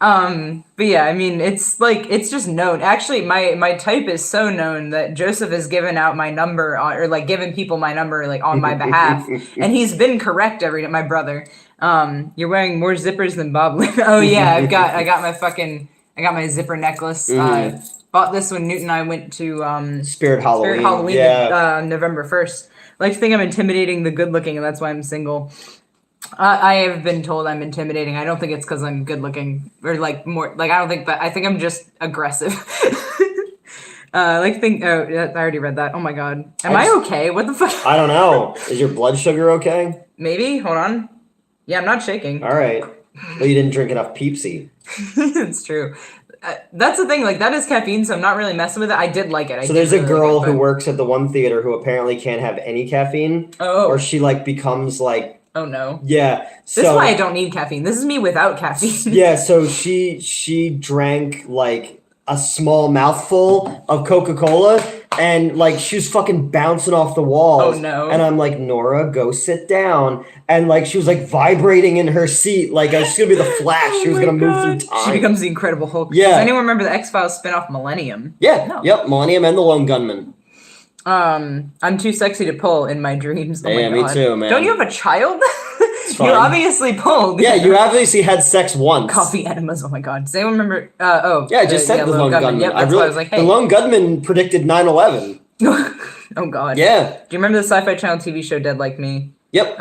But yeah, I mean, it's like, it's just known. Actually, my type is so known that Joseph has given out my number or like given people my number like on my behalf, and he's been correct every day. My brother, you're wearing more zippers than Bob. Oh yeah, I got my zipper necklace. Bought this when Newt and I went to Spirit Halloween November 1st. I like to think I'm intimidating the good looking, and that's why I'm single. I have been told I'm intimidating. I don't think it's because I'm good looking or like more like I don't think that. I think I'm just aggressive. I already read that. Oh my god, am I okay? What the fuck? I don't know. Is your blood sugar okay? Maybe. Hold on. Yeah, I'm not shaking. All right. Well, you didn't drink enough Peepsy. It's true. That's the thing. Like that is caffeine, so I'm not really messing with it. I did like it. So there's a girl who works at the one theater who apparently can't have any caffeine. Oh. Or she like becomes like. Oh no. Yeah. This is why I don't need caffeine. This is me without caffeine. Yeah, so she drank like a small mouthful of Coca-Cola and like she was fucking bouncing off the walls. Oh no. And I'm like, Nora, go sit down. And like she was like vibrating in her seat, like she's gonna be the Flash. She was gonna move through time. She becomes the Incredible Hulk. Yeah. Does anyone remember the X-Files spinoff Millennium? Yeah. No. Yep, Millennium and the Lone Gunman. I'm too sexy to pull in my dreams. Oh yeah, my God. Me too, man. Don't you have a child? You obviously pulled. Yeah, you obviously had sex once. Coffee enemas. Oh my God. Does anyone remember? Yeah, I just said the Lone Gunman. Yep, that's why I was like, hey. The Lone Gunman predicted 9/11. Oh God. Yeah. Do you remember the Sci-Fi Channel TV show Dead Like Me? Yep.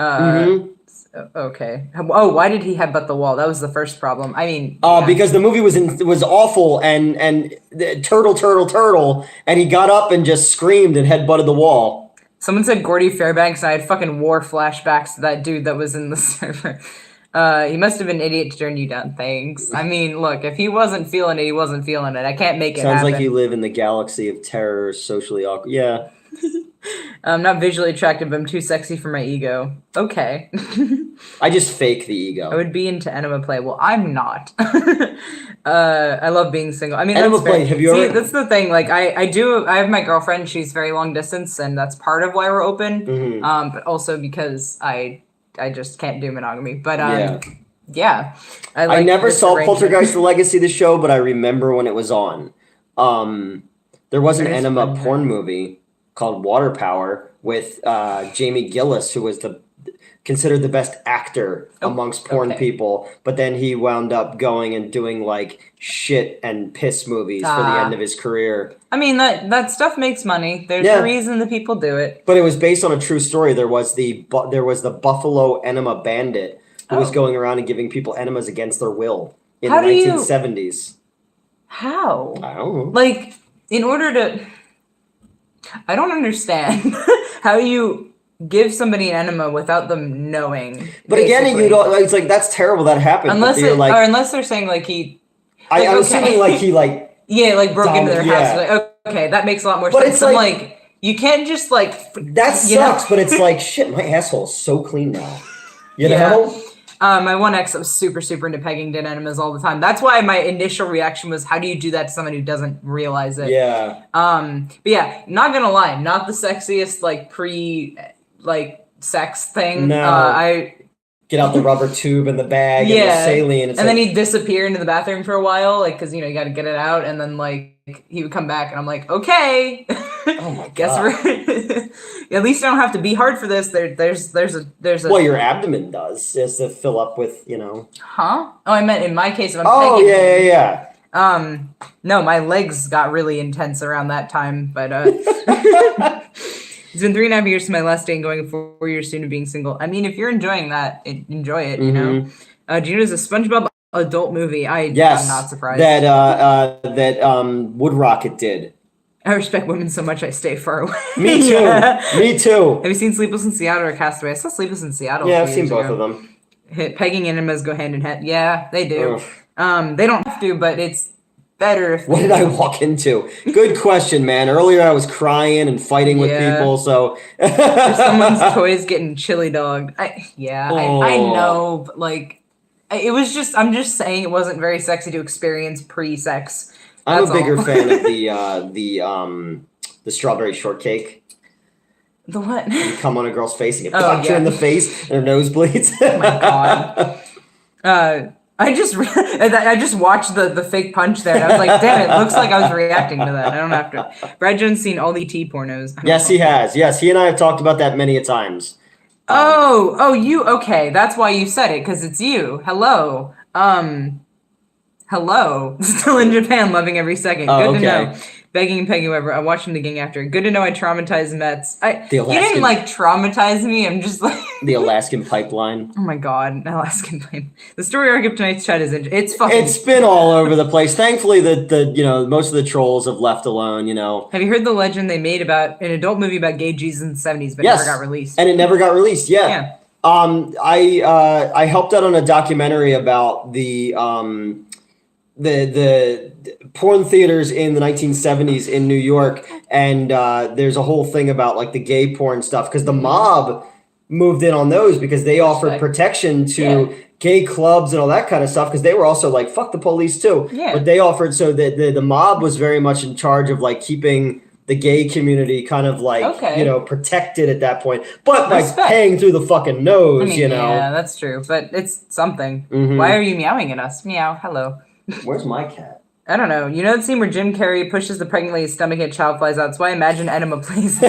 Okay. Oh, why did he headbutt the wall? That was the first problem. I mean, because the movie was awful and turtle, and he got up and just screamed and headbutted the wall. Someone said Gordy Fairbanks, and I had fucking war flashbacks to that dude that was in the server. He must have been an idiot to turn you down. Thanks. I mean, look, if he wasn't feeling it, he wasn't feeling it. I can't make it happen. Sounds like you live in the galaxy of terror, socially awkward. Yeah. I'm not visually attractive, but I'm too sexy for my ego. Okay. I just fake the ego. I would be into enema play. Well, I'm not. I love being single. I mean, enema play. Have you ever? That's the thing. Like, I have my girlfriend. She's very long distance, and that's part of why we're open. Mm-hmm. But also because I just can't do monogamy. But yeah. I never saw Poltergeist: The Legacy, the show, but I remember when it was on. There was an enema porn movie called Water Power with Jamie Gillis, who was considered the best actor amongst porn people, but then he wound up going and doing like shit and piss movies for the end of his career. I mean, that stuff makes money. There's a reason that people do it. But it was based on a true story. There was the Buffalo Enema Bandit who was going around and giving people enemas against their will in the 1970s. How? I don't know. Like, in order to... I don't understand how you give somebody an enema without them knowing. But again, it's like that's terrible that happened. Unless they're saying like he. Like, I was assuming like he like. Yeah, like broke into their house. Like, okay, that makes a lot more sense. It's like you can't just like. That sucks, but it's like shit. My asshole is so clean now. You know. My one ex that was super, super into pegging did enemas all the time. That's why my initial reaction was, how do you do that to someone who doesn't realize it? Yeah. But yeah, not gonna lie, not the sexiest sex thing. No. Get out the rubber tube in the bag and the saline. And then he'd disappear into the bathroom for a while, like, because, you got to get it out. And then, like, he would come back and I'm like, okay. Oh, my God. Guess we're... At least I don't have to be hard for this. There's a... Well, your abdomen does, is to fill up with, Huh? Oh, I meant in my case, if I'm pegging. Yeah. No, my legs got really intense around that time, but... It's been 3.5 years since my last day and going 4 years soon of being single. I mean, if you're enjoying that, enjoy it, you know? Do you know there's a SpongeBob adult movie? I'm not surprised. That Wood Rocket did. I respect women so much I stay far away. Me too. Me too. Have you seen Sleepless in Seattle or Castaway? I saw Sleepless in Seattle. Yeah, I've seen both of them. Pegging enemas go hand in hand. Yeah, they do. They don't have to, but it's better if what did I walk into? Good question, man. Earlier I was crying and fighting with people, so if someone's toys getting chili dogged. I know, but like it was just I'm just saying it wasn't very sexy to experience pre-sex. I'm a bigger fan of the strawberry shortcake. The what? You come on a girl's face and you punch her in the face and her nose bleeds. Oh my God. I just watched the fake punch there, and I was like, damn, it looks like I was reacting to that. I don't have to. Brad Jones seen all the ET pornos. Yes, he has. Yes, he and I have talked about that many a times. You okay? That's why you said it, because it's you. Hello. Hello. Still in Japan, loving every second. Good to know. Begging and pegging whoever. I'm watching the gang after. Good to know I traumatized Mets. You didn't like traumatize me. I'm just like the Alaskan pipeline. Oh my god, Alaskan pipeline. The story arc of tonight's chat is it's been all over the place. Thankfully, the most of the trolls have left alone. Have you heard the legend they made about an adult movie about gay Jesus in the 70s, but never got released? And it never got released. Yeah. I helped out on a documentary about the porn theaters in the 1970s in New York, and there's a whole thing about like the gay porn stuff because the mob moved in on those because they offered protection to gay clubs and all that kind of stuff because they were also like fuck the police too. But they offered the mob was very much in charge of like keeping the gay community kind of like protected at that point, but like paying through the fucking nose. Yeah, that's true, but it's something. Why are you meowing at us? Meow. Hello. Where's my cat? I don't know. You know the scene where Jim Carrey pushes the pregnant lady's stomach and a child flies out? That's why I imagine Enema plays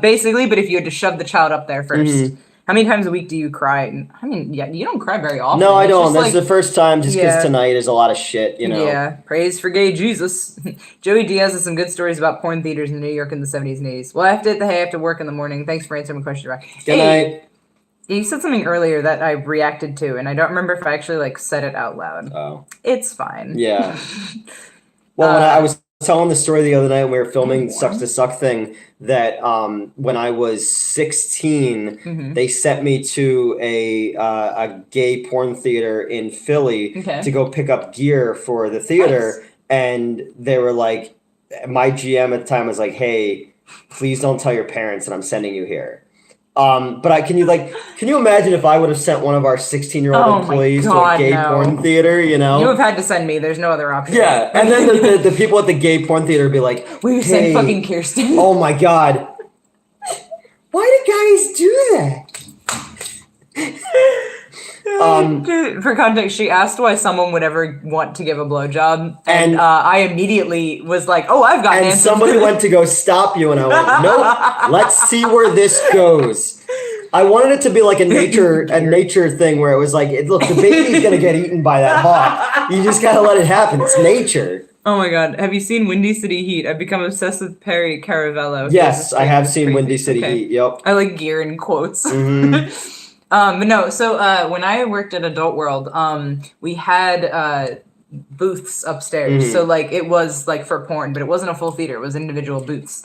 basically, but if you had to shove the child up there first. How many times a week do you cry? I mean, you don't cry very often. No, I don't. That's the first time just because tonight is a lot of shit, Yeah, praise for gay Jesus. Joey Diaz has some good stories about porn theaters in New York in the 70s and 80s. Well, I have to work in the morning. Thanks for answering my question, Rock. Good night. You said something earlier that I reacted to, and I don't remember if I actually like said it out loud. Oh. It's fine. Yeah. Well, when I was telling the story the other night when we were filming Sucks to Suck thing, that when I was 16, they sent me to a gay porn theater in Philly to go pick up gear for the theater, and they were like, my GM at the time was like, hey, please don't tell your parents that I'm sending you here. But can you imagine if I would have sent one of our 16-year-old employees to a gay porn theater, You have had to send me. There's no other option. Yeah, and then the people at the gay porn theater would be like, we sent fucking Kirsten. Oh my god. Why do guys do that? For context, she asked why someone would ever want to give a blowjob, and I immediately was like, "Oh, I've got an answer." And somebody went to go stop you, and I went, "Nope, let's see where this goes." I wanted it to be like a nature thing where it was like, "Look, the baby's gonna get eaten by that hawk. You just gotta let it happen. It's nature." Oh my god, have you seen Windy City Heat? I've become obsessed with Perry Caravello. Yes, I have seen Windy City Heat. Yep. I like gear in quotes. But no, so when I worked at Adult World, we had booths upstairs. So like it was like for porn, but it wasn't a full theater. It was individual booths.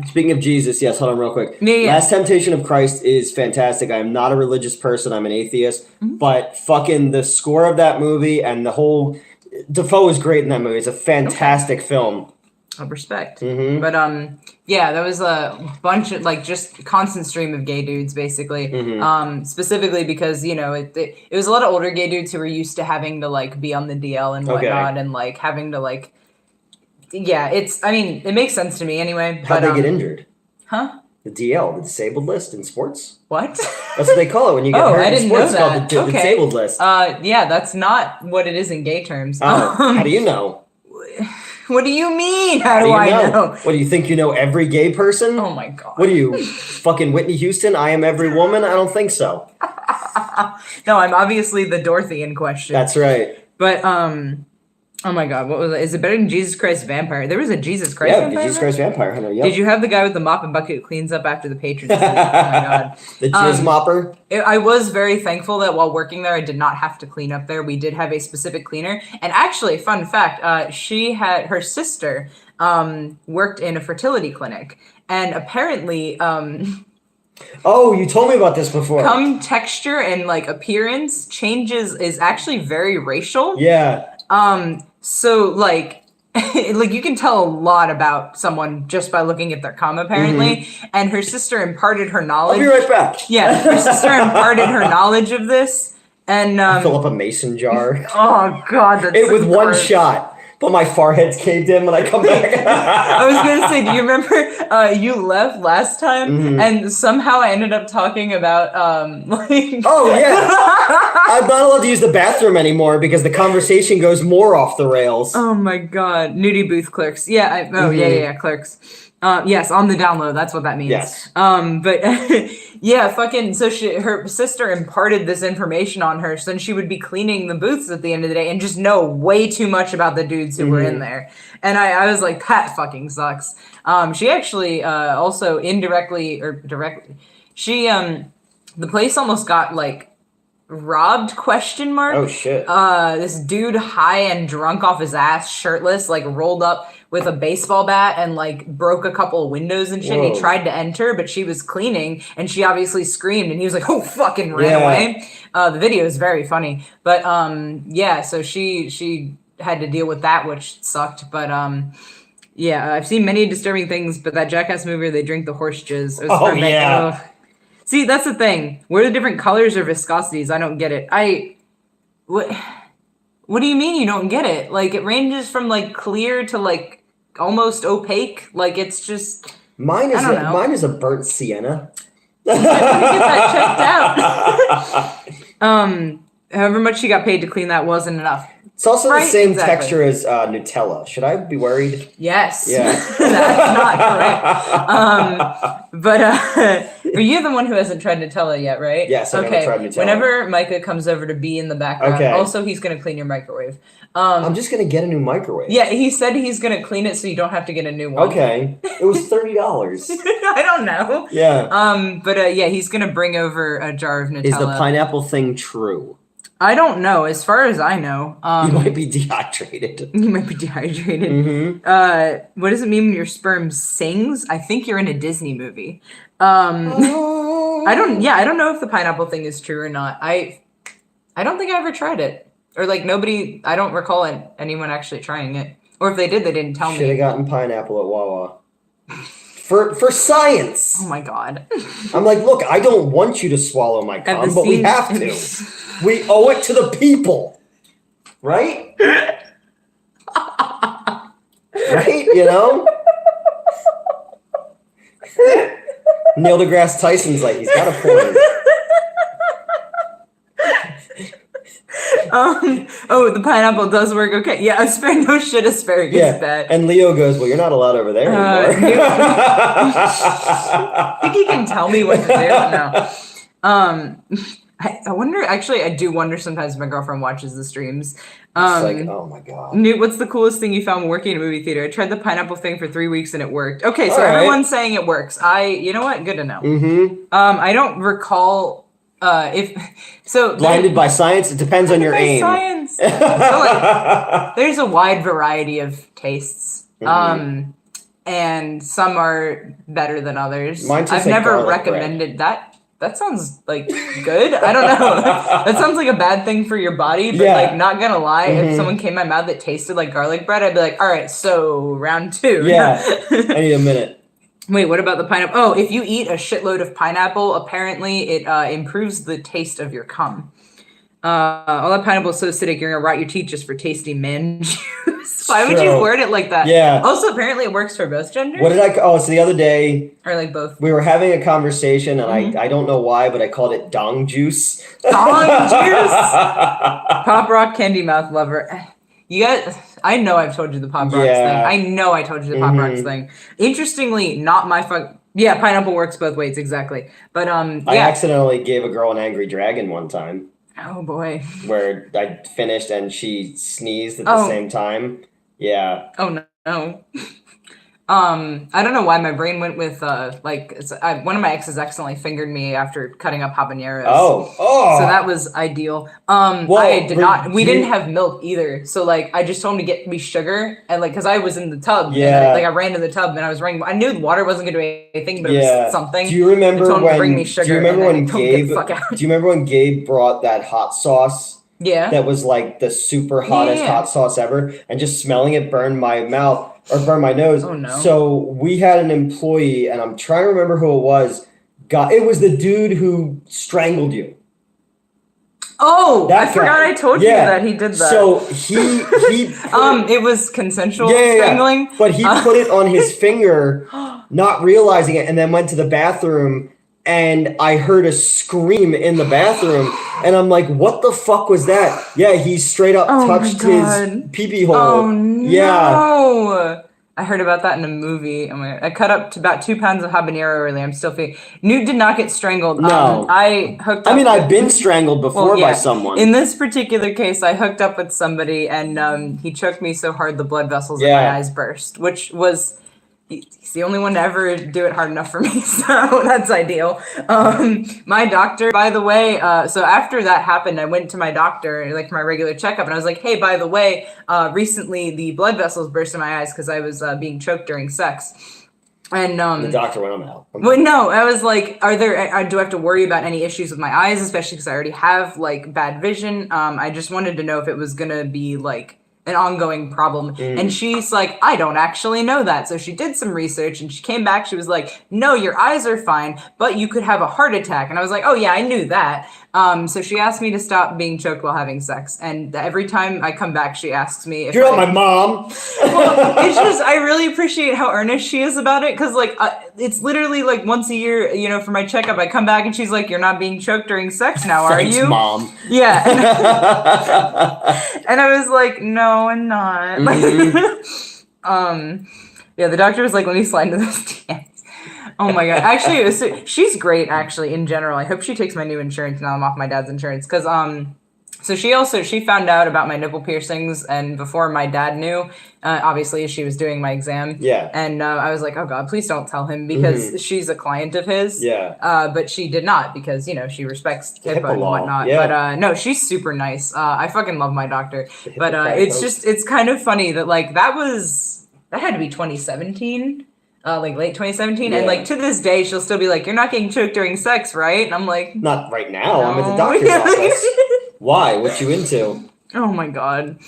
Speaking of Jesus, yes, hold on real quick. Last Temptation of Christ is fantastic. I'm not a religious person. I'm an atheist. But fucking the score of that movie and the whole... Defoe is great in that movie. It's a fantastic film. Of respect. But yeah, there was a bunch of like just constant stream of gay dudes basically. Specifically because it was a lot of older gay dudes who were used to having to like be on the DL and whatnot and like having to like it makes sense to me anyway. How'd they get injured? Huh? The DL, the disabled list in sports? What? That's what they call it when you get hurt in sports. It's called the disabled list. Yeah, that's not what it is in gay terms. How do you know? What do you mean? How do I know? What, do you think you know every gay person? Oh my god. What are you, fucking Whitney Houston? I am every woman? I don't think so. No, I'm obviously the Dorothy in question. That's right. But, oh my god, what was it? Is it better than Jesus Christ Vampire? There was a Jesus Christ Vampire? Yeah, Jesus Christ Vampire Hunter, yep. Did you have the guy with the mop and bucket who cleans up after the patrons? Oh my god. The jizz mopper? I was very thankful that while working there, I did not have to clean up there. We did have a specific cleaner. And actually, fun fact, her sister worked in a fertility clinic. And apparently... oh, you told me about this before. Cum texture and like appearance changes is actually very racial. Yeah. So like you can tell a lot about someone just by looking at their cum apparently. And her sister imparted her knowledge. I'll be right back. Yeah, her sister imparted her knowledge of this. And fill up a mason jar. Oh god, that's it with one shot. But my forehead's caved in when I come back. I was going to say, do you remember you left last time and somehow I ended up talking about like... Oh, yeah. I'm not allowed to use the bathroom anymore because the conversation goes more off the rails. Oh my god, nudie booth clerks. Yeah, clerks. Yes, on the down low. That's what that means. Yes. But yeah, fucking. So her sister imparted this information on her, so then she would be cleaning the booths at the end of the day and just know way too much about the dudes who were in there. And I was like, that fucking sucks. She actually also indirectly or directly, the place almost got like robbed ? Oh shit. This dude high and drunk off his ass, shirtless, like rolled up with a baseball bat and like broke a couple of windows and shit. He tried to enter, but she was cleaning and she obviously screamed and he was like, oh, fucking ran away. The video is very funny. But yeah, so she had to deal with that, which sucked. But yeah, I've seen many disturbing things, but that Jackass movie where they drink the horse jizz. It was yeah. See, that's the thing. What are the different colors or viscosities? I don't get it. What do you mean you don't get it? Like, it ranges from, like, clear to, like, almost opaque. Like, it's just... Mine is a burnt sienna. Let me get that checked out. However much she got paid to clean that wasn't enough. It's also the same texture as Nutella. Should I be worried? Yes. Yeah. That's not correct. But you're the one who hasn't tried Nutella yet, right? Yes, I haven't tried Nutella. Whenever Micah comes over to be in the background, also he's going to clean your microwave. I'm just going to get a new microwave. Yeah, he said he's going to clean it so you don't have to get a new one. Okay. It was $30. I don't know. Yeah. But yeah, he's going to bring over a jar of Nutella. Is the pineapple thing true? I don't know. As far as I know, you might be dehydrated. You might be dehydrated. What does it mean when your sperm sings? I think you're in a Disney movie. I don't know if the pineapple thing is true or not. I don't think I ever tried it. Or like I don't recall anyone actually trying it. Or if they did, they didn't tell me. Should have gotten pineapple at Wawa. For science. Oh my god. I'm like, look, I don't want you to swallow my cum, but we have to. We owe it to the people. Right? Right? You know? Neil deGrasse Tyson's like, he's got a point. The pineapple does work okay. Yeah, asparagus is bad. And Leo goes, well, you're not allowed over there anymore. I think he can tell me what to do now. I wonder, actually, I do wonder sometimes if my girlfriend watches the streams. It's like, oh my god. Newt, what's the coolest thing you found working in a movie theater? I tried the pineapple thing for 3 weeks and it worked. Okay, so everyone's saying it works. You know what? Good to know. I don't recall blinded by science. It depends on your aim. Science. So, like, there's a wide variety of tastes, and some are better than others. I've never recommended that. That sounds like good. I don't know. That sounds like a bad thing for your body, but like, not gonna lie, if someone came in my mouth that tasted like garlic bread, I'd be like, all right, so round 2. Yeah, I need a minute. Wait, what about the pineapple? Oh, if you eat a shitload of pineapple, apparently it improves the taste of your cum. All that pineapple is so acidic, you're gonna rot your teeth just for tasting man juice. Why would you word it like that? Yeah. Also, apparently it works for both genders. What did so the other day... Or like both. We were having a conversation, and I don't know why, but I called it dong juice. Dong juice? Pop Rock Candy Mouth Lover. You guys, I know I've told you the Pop Rocks thing. I know I told you the Pop Rocks thing. Interestingly, not my Yeah, pineapple works both ways, exactly. But, I accidentally gave a girl an angry dragon one time. Oh, boy. Where I finished and she sneezed at the same time. Yeah. Oh, no. I don't know why my brain went with, one of my exes accidentally fingered me after cutting up habaneros. Oh. So that was ideal. I did not, we didn't have milk either. So, like, I just told him to get me sugar, and, like, because I was in the tub. Yeah. And, I ran to the tub, and I was running, I knew the water wasn't going to do anything, but it was something. Do you remember bring me sugar, do you remember when Gabe brought that hot sauce? Yeah. That was, like, the super hottest hot sauce ever, and just smelling it burned my mouth. Or burn my nose. Oh, no. So we had an employee, and I'm trying to remember who it was. It was the dude who strangled you. Oh, I forgot I told you that he did that. So he it was consensual strangling. Yeah. But he put it on his finger, not realizing it, and then went to the bathroom and I heard a scream in the bathroom, and I'm like, what the fuck was that? Yeah, he straight up touched his pee-pee hole. Oh, no. Yeah. I heard about that in a movie. Oh my God. I cut up to about 2 pounds of habanero earlier. I'm still feeling. Newt did not get strangled. No. I hooked up. I mean, I've been strangled before by someone. In this particular case, I hooked up with somebody, and he choked me so hard the blood vessels in my eyes burst, which was... He's the only one to ever do it hard enough for me, so that's ideal. My doctor, by the way, so after that happened, I went to my doctor, like my regular checkup, and I was like, hey, by the way, recently the blood vessels burst in my eyes because I was being choked during sex. And the doctor went on out. Well, no, I was like, do I have to worry about any issues with my eyes, especially because I already have like bad vision? I just wanted to know if it was gonna be like an ongoing problem. And she's like, I don't actually know that. So she did some research and she came back. She was like, no, your eyes are fine, but you could have a heart attack. And I was like, oh yeah, I knew that. So she asked me to stop being choked while having sex. And every time I come back, she asks me if you're not my mom. Well, it's just, I really appreciate how earnest she is about it. Cause like, it's literally like once a year, you know, for my checkup, I come back and she's like, you're not being choked during sex now, are Thanks, you? Mom. Yeah. And I was like, no, I'm not. Yeah, the doctor was like, let me slide into those DMs. Oh my God. Actually, she's great, actually, in general. I hope she takes my new insurance now I'm off my dad's insurance. Because, so she found out about my nipple piercings, and before my dad knew, obviously, she was doing my exam. Yeah. And I was like, oh God, please don't tell him, because she's a client of his. Yeah. But she did not, because, you know, she respects HIPAA and law. whatnot. Yeah. But no, she's super nice. I fucking love my doctor. But it's kind of funny that, like, that had to be 2017. Like late 2017, yeah. And like to this day, she'll still be like, "You're not getting choked during sex, right?" And I'm like, "Not right now. No. I'm at the doctor's office." Why? What you into? Oh my God.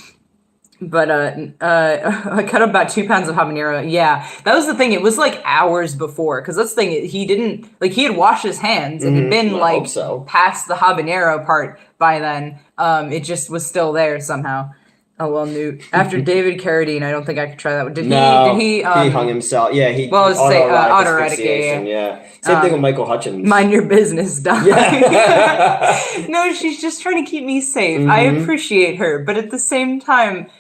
But I cut up about 2 pounds of habanero. Yeah, that was the thing. It was like hours before, because that's the thing. He didn't like he had washed his hands and had been like past the habanero part by then. It just was still there somehow. Oh well, Newt. After David Carradine, I don't think I could try that. Did he? He hung himself. Yeah, he. Well, let's say autoerotic. Yeah. Same thing with Michael Hutchins. Mind your business, Doc. Yeah. No, she's just trying to keep me safe. I appreciate her, but at the same time.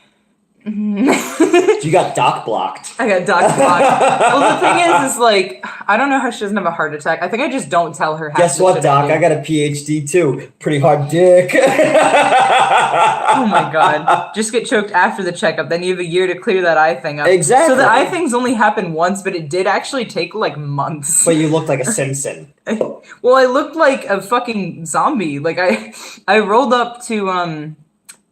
You got Doc blocked. I got Doc blocked. Well, the thing is like, I don't know how she doesn't have a heart attack. I think I just don't tell her how. Guess what, Doc? I got a PhD too. Pretty hard dick. Oh my God. Just get choked after the checkup. Then you have a year to clear that eye thing up. Exactly. So the eye things only happened once, but it did actually take like months. But you looked like a Simpson. Well, I looked like a fucking zombie. Like I rolled up to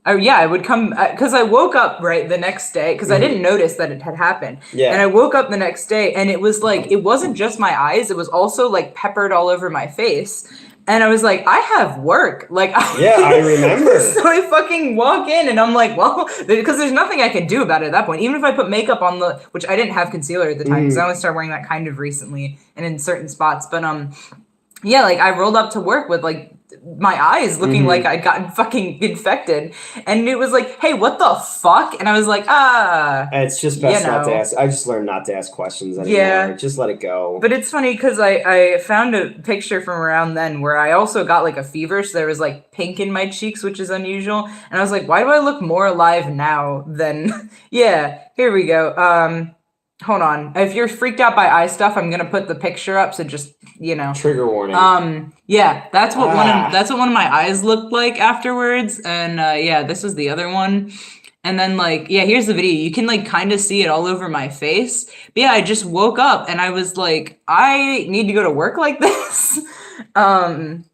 I would come because I woke up right the next day because I didn't notice that it had happened. Yeah. And I woke up the next day and it was like it wasn't just my eyes; it was also like peppered all over my face. And I was like, I have work. Like, yeah, I remember. So I fucking walk in and I'm like, well, because there's nothing I can do about it at that point. Even if I put makeup on which I didn't have concealer at the time because I only started wearing that kind of recently and in certain spots. But yeah, like I rolled up to work with like my eyes looking like I'd gotten fucking infected, and it was like, hey, what the fuck? And I was like, it's just best not to ask. I just learned not to ask questions anymore. Yeah, just let it go. But it's funny because I found a picture from around then where I also got like a fever, so there was like pink in my cheeks, which is unusual, and I was like, why do I look more alive now than yeah, here we go. Hold on. If you're freaked out by eye stuff, I'm gonna put the picture up. So just trigger warning. Yeah, that's what one of my eyes looked like afterwards. And yeah, this was the other one. And then like yeah, here's the video. You can like kind of see it all over my face. But yeah, I just woke up and I was like, I need to go to work like this. And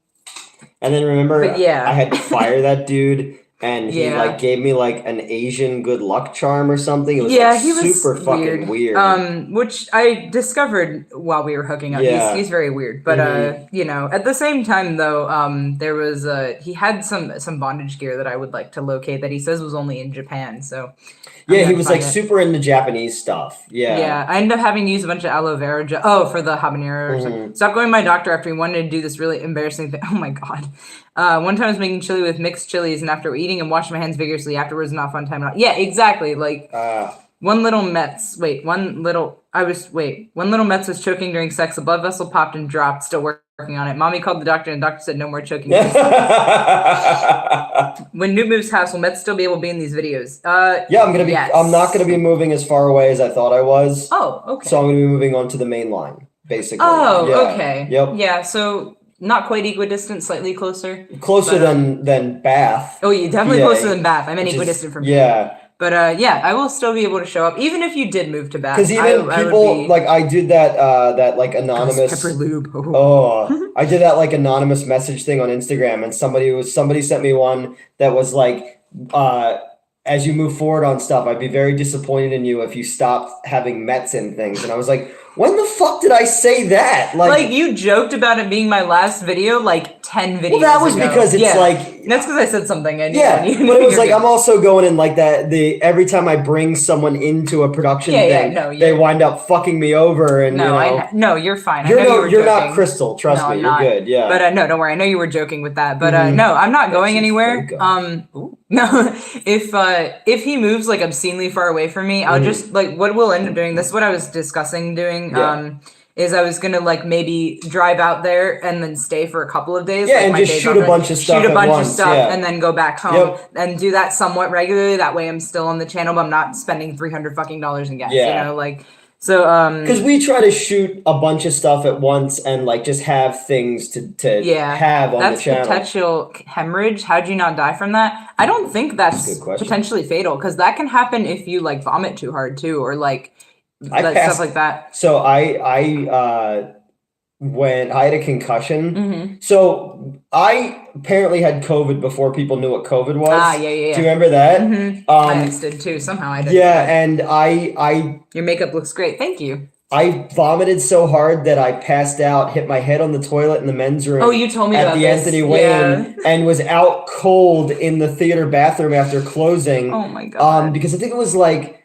then remember, I had to fire that dude. And he like gave me like an Asian good luck charm or something. It was he was super fucking weird. Which I discovered while we were hooking up. Yeah. He's very weird. But at the same time though, there was he had some bondage gear that I would like to locate that he says was only in Japan. So yeah, he was like super into Japanese stuff. Yeah. Yeah. I ended up having to use a bunch of aloe vera gel for the habanero. Stop going to my doctor after he wanted to do this really embarrassing thing. Oh my God. One time I was making chili with mixed chilies, and after eating and washing my hands vigorously afterwards, not fun time at all. Yeah, exactly. Like one little Metz was choking during sex. A blood vessel popped and dropped. Still working working on it. Mommy called the doctor, and the doctor said no more choking. When Newt moves house, will Met still be able to be in these videos? Yeah, I'm gonna be. Yes. I'm not gonna be moving as far away as I thought I was. Oh, okay. So I'm gonna be moving onto the main line, basically. Oh, yeah. Okay. Yep. Yeah. So not quite equidistant, slightly closer. Closer than Bath. Oh, you definitely closer than Bath. I mean equidistant from here. Yeah. But I will still be able to show up, even if you did move to Bath. Because even people like I did that like anonymous pepper lube. Oh, I did that like anonymous message thing on Instagram, and somebody sent me one that was like, as you move forward on stuff, I'd be very disappointed in you if you stopped having Mets and things. And I was like, when the fuck did I say that? Like you joked about it being my last video like 10 videos ago. Well, that was because it's like... That's because I said something. And but it was like, I'm also going in like that. Every time I bring someone into a production thing, they wind up fucking me over. And no, you're fine. You're not Crystal. Trust me, you're good. Yeah. But no, don't worry. I know you were joking with that. But no, I'm not going anywhere. No, if he moves like obscenely far away from me, I'll just like what we'll end up doing. This is what I was discussing doing. Is I was gonna like maybe drive out there and then stay for a couple of days. Yeah, and just shoot a bunch of stuff. And then go back home and do that somewhat regularly. That way, I'm still on the channel, but I'm not spending $300 fucking in gas. Yeah. You know, like. So, because we try to shoot a bunch of stuff at once and like just have things to have on the channel. That's potential hemorrhage. How'd you not die from that? I don't think that's potentially fatal because that can happen if you like vomit too hard too, or like stuff like that. So when I had a concussion, so I apparently had COVID before people knew what COVID was. Yeah. Do you remember that? I did too. Somehow I did. Yeah, and I. Your makeup looks great. Thank you. I vomited so hard that I passed out, hit my head on the toilet in the men's room. Oh, you told me at about the this. Anthony Wayne, and was out cold in the theater bathroom after closing. Oh my god! Because I think it was like.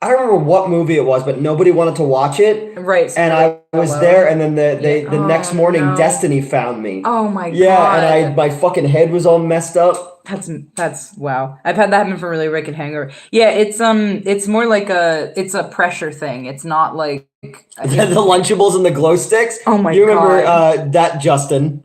I don't remember what movie it was, but nobody wanted to watch it. Right. And I was there, and then the next morning, Destiny found me. Oh my god. Yeah, and my fucking head was all messed up. That's wow. I've had that happen for really wicked hangover. Yeah, it's more like it's a pressure thing. It's not like the Lunchables and the glow sticks. Oh my god. You remember that, Justin?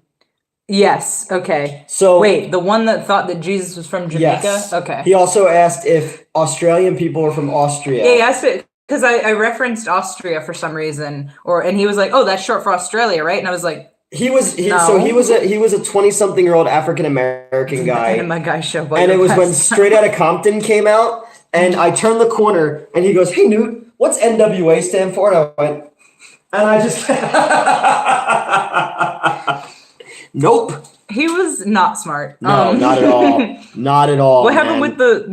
Yes. Okay. So wait, the one that thought that Jesus was from Jamaica. Yes. Okay. He also asked if Australian people are from Austria. Yeah, he asked it because I referenced Austria for some reason, and he was like, "Oh, that's short for Australia, right?" And I was like, he was a 20-something-year-old African American guy. And my guy show. And it was when Straight Outta Compton came out, and I turned the corner, and he goes, "Hey, Newt, what's NWA stand for?" And I went, and I just. Nope. He was not smart. No, not at all. Not at all. What happened with the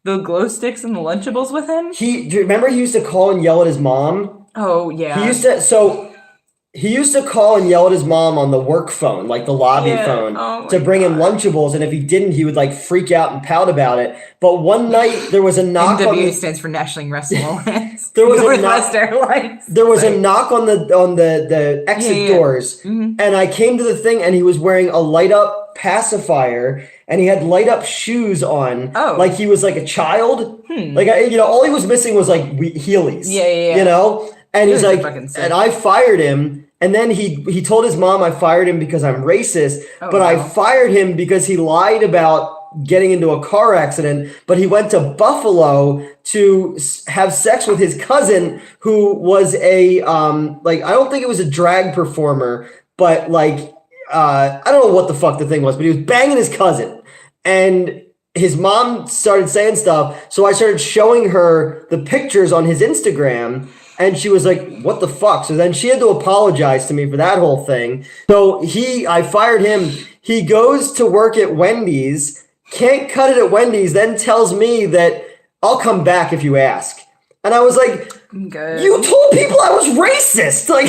glow sticks and the Lunchables with him? Do you remember he used to call and yell at his mom? Oh yeah. He used to call and yell at his mom on the work phone, like the lobby phone, to bring him Lunchables, and if he didn't, he would like freak out and pout about it. But one night there was a knock. NWA stands for National Wrestling Alliance. There was Northwest Airlines. There was a knock on the exit doors, and I came to the thing, and he was wearing a light up pacifier, and he had light up shoes on, like he was like a child. Like all he was missing was like Heelys. Yeah. You know. And he's like, and I fired him. And then he told his mom I fired him because I'm racist, but I fired him because he lied about getting into a car accident, but he went to Buffalo to have sex with his cousin who was I don't think it was a drag performer, but like, I don't know what the fuck the thing was, but he was banging his cousin. And his mom started saying stuff, so I started showing her the pictures on his Instagram. And she was like, what the fuck? So then she had to apologize to me for that whole thing. So I fired him. He goes to work at Wendy's, can't cut it at Wendy's, then tells me that I'll come back if you ask. And I was like, good. You told people I was racist. Like,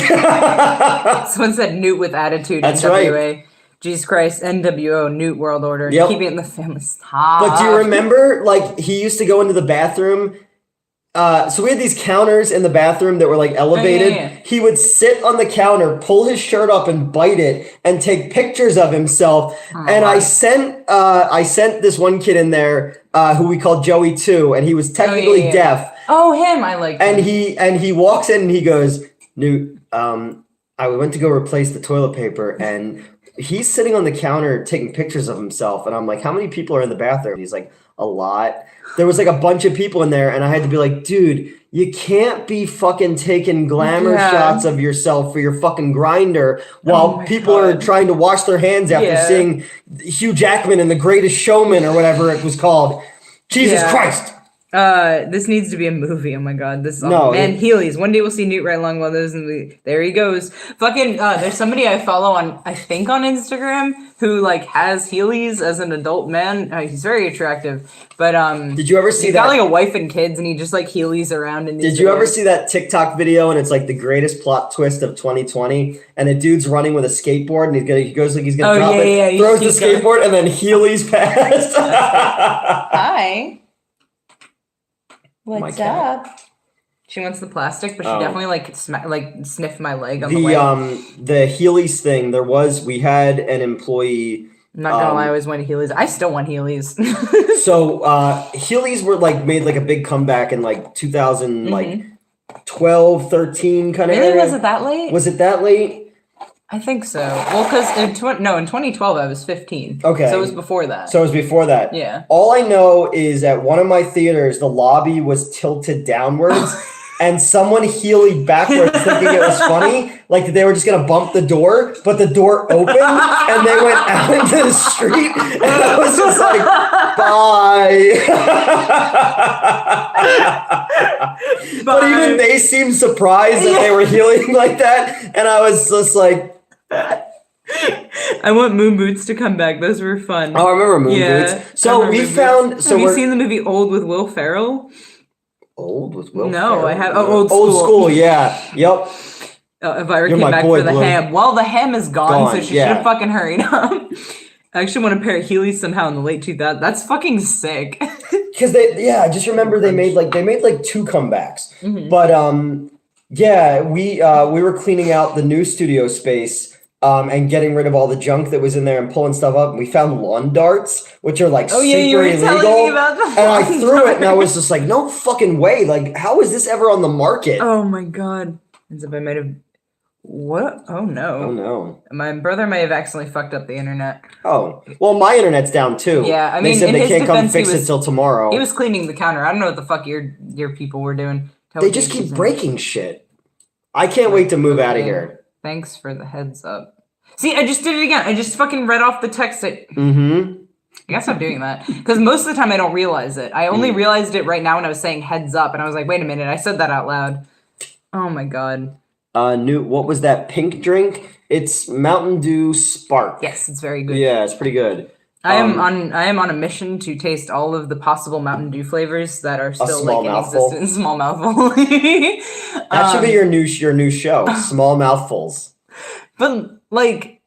someone said Newt with attitude. That's NWA. right. Jesus Christ, NWO, Newt World Order. Yep. Keeping it in the family. Stop. But do you remember, like, he used to go into the bathroom. So we had these counters in the bathroom that were like elevated. Yeah. He would sit on the counter, pull his shirt up and bite it and take pictures of himself. And I sent this one kid in there, who we called Joey 2, and he was technically deaf. Oh, him. I like And he walks in and he goes, Newt, I went to go replace the toilet paper, and he's sitting on the counter taking pictures of himself, and I'm like, how many people are in the bathroom? He's like, a lot. There was like a bunch of people in there, and I had to be like, dude, you can't be fucking taking glamour shots of yourself for your fucking grinder while people are trying to wash their hands after seeing Hugh Jackman in The Greatest Showman or whatever it was called. Jesus Christ. This needs to be a movie. Oh my god, this man, Heelys. One day we'll see Newt right along while those in the there he goes. Fucking there's somebody I follow on I think on Instagram who like has Heelys as an adult man. He's very attractive. But did you ever see he's got like a wife and kids and he just like Heelys around in these Did you ever see that TikTok video and it's like the greatest plot twist of 2020 and a dude's running with a skateboard and he goes like he's gonna drop it, throws the skateboard and then Heelys past. Hi. What's up? She wants the plastic, but she definitely like sniffed my leg on the way. The Heelys thing. We had an employee. I'm not gonna lie, I always wanted Heelys. I still want Heelys. So Heelys were like made like a big comeback in like 2012, 13 kind of. Really? Area. Was it that late? Was it that late? I think so. Well, because in 2012 I was 15. Okay. So it was before that. Yeah. All I know is at one of my theaters, the lobby was tilted downwards, and someone heeled backwards thinking it was funny, like they were just gonna bump the door, but the door opened and they went out into the street, and I was just like, bye. But even they seemed surprised that they were heeling like that, and I was just like. I want Moon Boots to come back. Those were fun. Oh, I remember Moon Boots. So we found. So have you seen the movie Old with Will Ferrell? Old with Will No, Ferrell? I have. Oh, Old School. Old School, yeah. Yep. Elvira came back for the ham. Well, the ham is gone, so she should have fucking hurried up. I actually want a pair of Heelys somehow in the late 2000s. That's fucking sick. Because I just remember they made like 2 comebacks. Mm-hmm. But we were cleaning out the new studio space. And getting rid of all the junk that was in there and pulling stuff up. And we found lawn darts, which are like super illegal. And I threw it and I was just like, no fucking way. Like, how is this ever on the market? Oh my god. As if I might have... What? Oh no. Oh no. My brother may have accidentally fucked up the internet. Oh. Well, my internet's down too. Yeah, I mean, they said they can't come fix it till tomorrow. He was cleaning the counter. I don't know what the fuck your people were doing. They just keep breaking shit. I can't wait to move out of here. Thanks for the heads up. See, I just did it again. I just fucking read off the text. I guess I'm doing that. Because most of the time I don't realize it. I only realized it right now when I was saying heads up. And I was like, wait a minute. I said that out loud. Oh my god. What was that pink drink? It's Mountain Dew Spark. Yes, it's very good. Yeah, it's pretty good. I am on a mission to taste all of the possible Mountain Dew flavors that are still like in existence. Small mouthful. That should be your new show. Small mouthfuls. But like,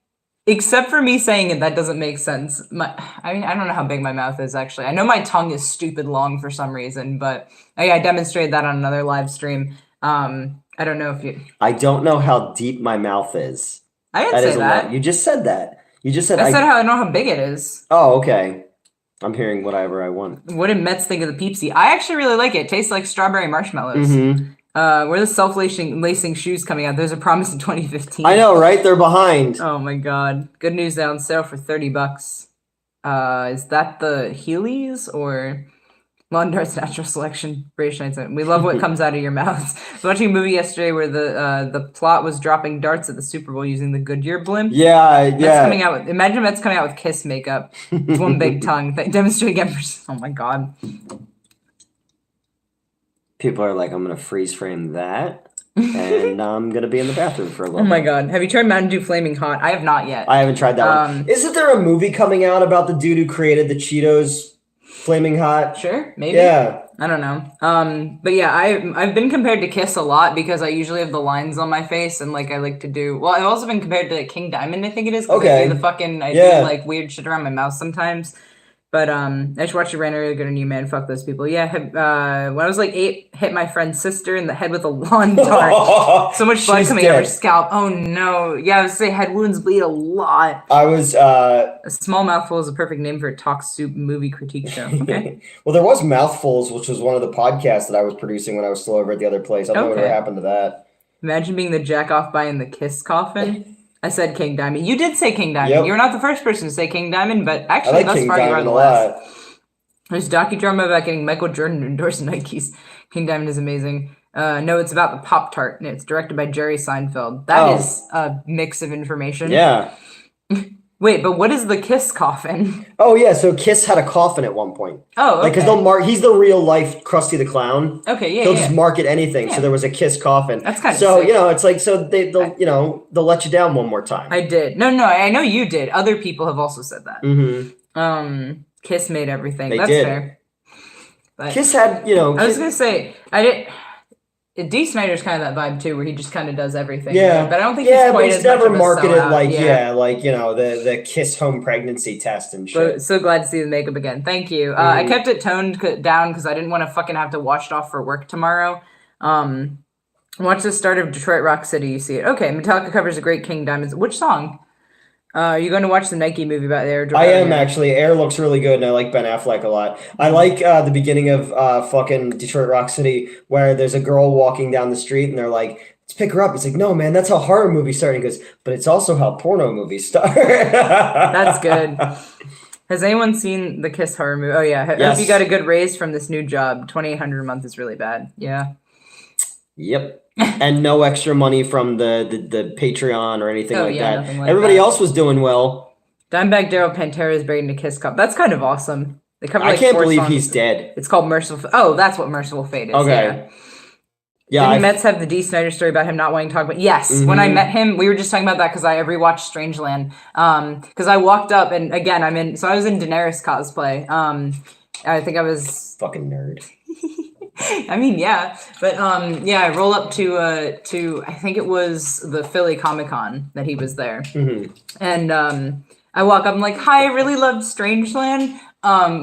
except for me saying it, that doesn't make sense. I don't know how big my mouth is actually. I know my tongue is stupid long for some reason, but I demonstrated that on another live stream. I don't know if you. I don't know how deep my mouth is. I didn't say that. You just said that. You just said. I said how I know how big it is. Oh, okay. I'm hearing whatever I want. What did Mets think of the Peepsy? I actually really like it. It tastes like strawberry marshmallows. Mm-hmm. Where the self-lacing shoes coming out? There's a promise in 2015. I know, right? They're behind. Oh my god. Good news, they're on sale for $30. Is that the Heelys or Lawn Darts Natural Selection? British Nights. We love what comes out of your mouths. I was watching a movie yesterday where the plot was dropping darts at the Super Bowl using the Goodyear blimp. Imagine Mets coming out with Kiss makeup. It's one big tongue. Demonstrate again. Oh my god. People are like, I'm going to freeze frame that, and I'm going to be in the bathroom for a little bit. Oh my god. Have you tried Mountain Dew Flaming Hot? I have not yet. I haven't tried that one. Isn't there a movie coming out about the dude who created the Cheetos Flaming Hot? Sure, maybe. Yeah. I don't know. But yeah, I've been compared to Kiss a lot because I usually have the lines on my face and like I like to do. Well, I've also been compared to King Diamond, I think it is. Okay. I do like weird shit around my mouth sometimes. But I just watched it ran really good on you, man. Fuck those people. Yeah, when I was like 8, hit my friend's sister in the head with a lawn dart. So much blood coming out of her scalp. Oh no. Yeah, I would say head wounds bleed a lot. I was A Small Mouthful is a perfect name for a talk soup movie critique show. Okay. Well, there was Mouthfuls, which was one of the podcasts that I was producing when I was still over at the other place. I don't know whatever happened to that. Imagine being the jack off by in the Kiss coffin. I said King Diamond. You did say King Diamond. Yep. You're not the first person to say King Diamond, but I actually, like thus King far you are Diamond the a last. lot. There's a docudrama about getting Michael Jordan to endorse Nikes. King Diamond is amazing. No, it's about the Pop-Tart, and it's directed by Jerry Seinfeld. That is a mix of information. Yeah. Wait, but what is the Kiss coffin? Oh yeah, so Kiss had a coffin at one point. Oh, okay. Like, because they'll he's the real life Krusty the Clown. Okay, yeah, They'll just market anything. Yeah. So there was a Kiss coffin. That's kind of so sick. you know, it's like they'll let you down one more time. I did. No, I know you did. Other people have also said that. Mm-hmm. Kiss made everything. They That's did. fair. But Kiss had, I was gonna say D. Snyder's kind of that vibe too, where he just kind of does everything. Yeah, right? But I don't think he's quite but he's as never much of a marketed sellout. like the Kiss home pregnancy test and shit. But so glad to see the makeup again. Thank you. I kept it toned down because I didn't want to fucking have to wash it off for work tomorrow. Watch the start of Detroit Rock City. You see it. Okay, Metallica covers a great King Diamonds. Which song? Are you going to watch the Nike movie about Air? I am actually. Air looks really good, and I like Ben Affleck a lot. I like the beginning of fucking Detroit Rock City, where there's a girl walking down the street, and they're like, "Let's pick her up." It's like, "No, man, that's how horror movies start." And he goes, "But it's also how porno movies start." That's good. Has anyone seen the Kiss horror movie? Oh yeah. Yes. Hope you got a good raise from this new job. $2,800 a month is really bad. Yeah. Yep. And no extra money from the Patreon or anything like that. Nothing like Everybody that. else was doing well. Dimebag Daryl Pantera is buried in a Kiss cup. That's kind of awesome. They cover I can't 4 believe songs. he's dead. It's called Merciful. Oh, that's what Merciful Fate is. Okay. Yeah. Yeah. Didn't Mets have the D. Snyder story about him not wanting to talk about? Yes. When I met him, we were just talking about that because I rewatched Strangeland. Because I walked up and again, I was in Daenerys cosplay. I think I was fucking nerd. I mean, yeah, but I roll up to I think it was the Philly Comic-Con that he was there, and I walk up, I'm like, "Hi, I really loved Strangeland,"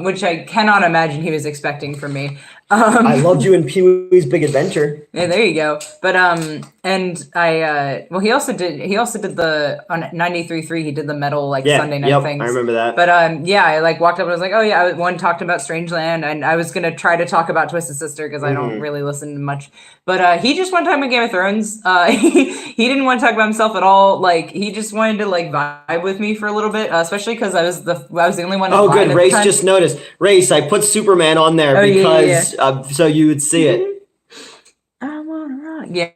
which I cannot imagine he was expecting from me. I loved you in Pee-wee's Big Adventure. Yeah, there you go. But and I he also did the on 93.3 he did the metal Sunday night things. I remember that. But I walked up and I was like, oh yeah, one talked about Strangeland and I was gonna try to talk about Twisted Sister because I don't really listen to much. But he just wanted to talk about Game of Thrones. He didn't want to talk about himself at all. Like he just wanted to vibe with me for a little bit, especially because I was the only one. Oh, good. Race just noticed. Race, I put Superman on there because so you would see it. I wanna rock. Yeah.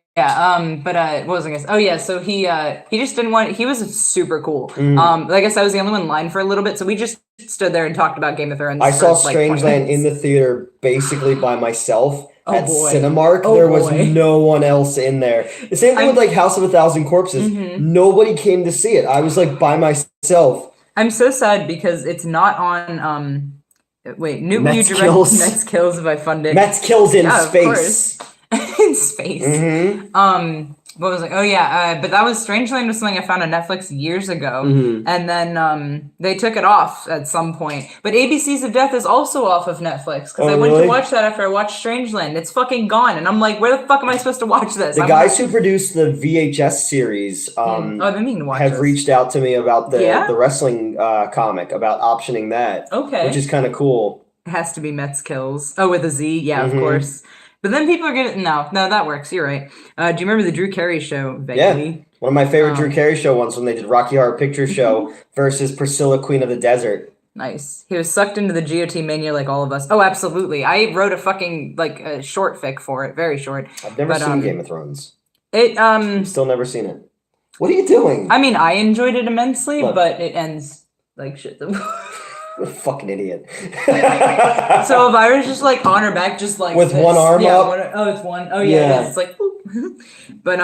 But what was I gonna say? Oh yeah. So he just didn't want. He was super cool. I guess I was the only one in line for a little bit, so we just stood there and talked about Game of Thrones. I saw Strangeland in the theater basically by myself. At boy. Cinemark, there was no one else in there. The same thing with House of a Thousand Corpses. Nobody came to see it. I was by myself. I'm so sad because it's not on. Wait, Newton Mets you Kills. direct Mets Kills if I fund it. Mets Kills in space. In space. What was but that was Strangeland was something I found on Netflix years ago, and then they took it off at some point. But ABCs of Death is also off of Netflix because I went to watch that after I watched Strangeland. It's fucking gone, and I'm like, where the fuck am I supposed to watch this? The guys who produced the VHS series I've been meaning to watch have this. reached out to me about the wrestling comic, about optioning that. Okay, which is kind of cool. It has to be Mets Kills. Oh, with a Z, yeah, of course. But then people are gonna no, that works. You're right. Do you remember the Drew Carey show? Vaguely? Yeah, one of my favorite Drew Carey show ones when they did Rocky Horror Picture Show versus Priscilla, Queen of the Desert. Nice. He was sucked into the GOT mania like all of us. Oh, absolutely. I wrote a fucking a short fic for it, very short. I've never seen Game of Thrones. I've still never seen it. What are you doing? I mean, I enjoyed it immensely, but it ends like shit. You're a fucking idiot. So if I was just on her back, just with this, one arm up. It's one. Oh yeah. It's like. But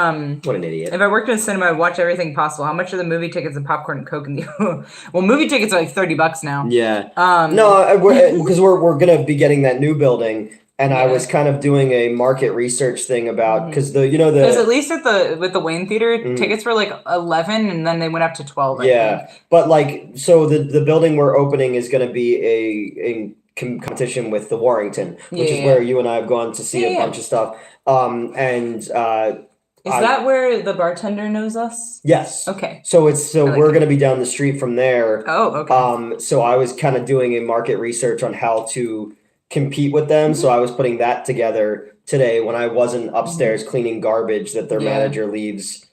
what an idiot. If I worked in a cinema, I'd watch everything possible. How much are the movie tickets and popcorn and Coke in the? Well, movie tickets are $30 now. Yeah. No, because we're gonna be getting that new building. And I was kind of doing a market research thing about because because at least with the Wayne Theater tickets were $11 and then they went up to $12. I think. But so the building we're opening is going to be a competition with the Warrington, which is where you and I have gone to see a bunch of stuff. Is that where the bartender knows us? Yes. Okay. So we're going to be down the street from there. Oh, okay. So I was kind of doing a market research on how to compete with them, so I was putting that together today when I wasn't upstairs cleaning garbage that their manager leaves.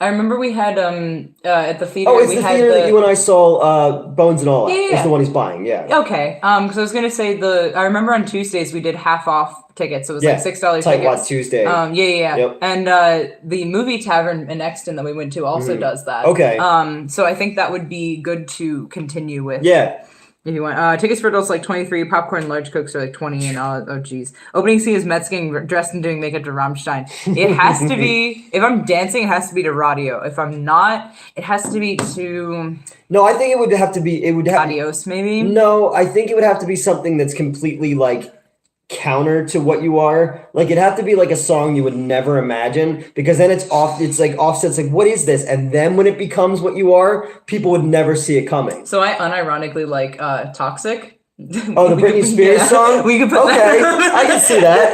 I remember we had at the theater. Oh, it's the theater that you and I saw Bones and All Out. Yeah. It's the one he's buying, yeah. Okay. Because I was gonna say I remember on Tuesdays we did half off tickets. It was like $6 tickets. Tightwad Tuesday. Yeah. Yep. And the movie tavern in Exton that we went to also does that. Okay. So I think that would be good to continue with. Yeah. If you want, tickets for adults like 23, popcorn, large cokes are like 20, and oh geez. Opening scene is Metz getting dressed and doing makeup to Rammstein. It has to be, if I'm dancing, it has to be to Radio. If I'm not, it has to be to. No, I think it would have to be. Adios, maybe. No, I think it would have to be something that's completely like counter to what you are. Like it'd have to be like a song you would never imagine, because then it's like Offset's like, what is this? And then when it becomes what you are, people would never see it coming. So I unironically like Toxic. Oh, the Britney Spears song? We could put that. I can see that.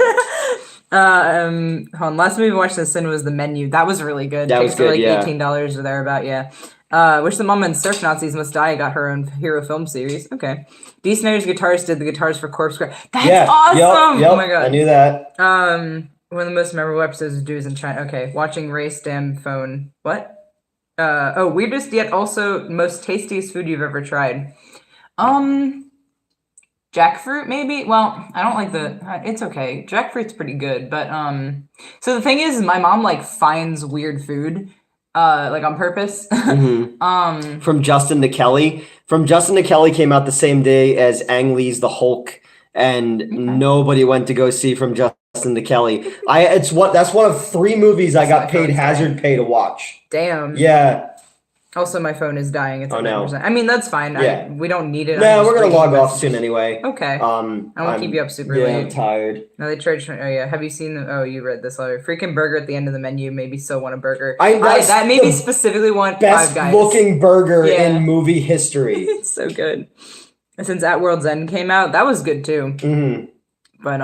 Hold on. Last movie we watched in the cinema was The Menu. That was really good. That was good, like yeah. $18 or thereabout, yeah. Wish the Mama and Surf Nazis Must Die got her own hero film series. Okay. Dee Snider's guitarist did the guitars for Corpse Cry. That's awesome! Yep, oh my god. I knew that. One of the most memorable episodes of Dudes in China. Okay. Watching Race Damn Phone. What? Weirdest yet also most tastiest food you've ever tried. Jackfruit, maybe? Well, I don't like it's okay. Jackfruit's pretty good, but, so the thing is, my mom, like, finds weird food, like, on purpose. From Justin to Kelly. From Justin to Kelly came out the same day as Ang Lee's The Hulk, and nobody went to go see From Justin to Kelly. That's one of 3 movies I got paid hazard pay to watch. Damn. Yeah. Also, my phone is dying. It's 100%. no. I mean, that's fine. Yeah. We don't need it. No, we're gonna log off soon anyway. Okay. I won't keep you up super late. I'm tired. No, they charge. Oh yeah. Have you seen? You read this letter. Freaking burger at the end of the menu. Maybe still want a burger. That made me specifically want best Five Guys. looking burger in movie history. It's so good. Since At World's End came out, that was good too. Mm-hmm. But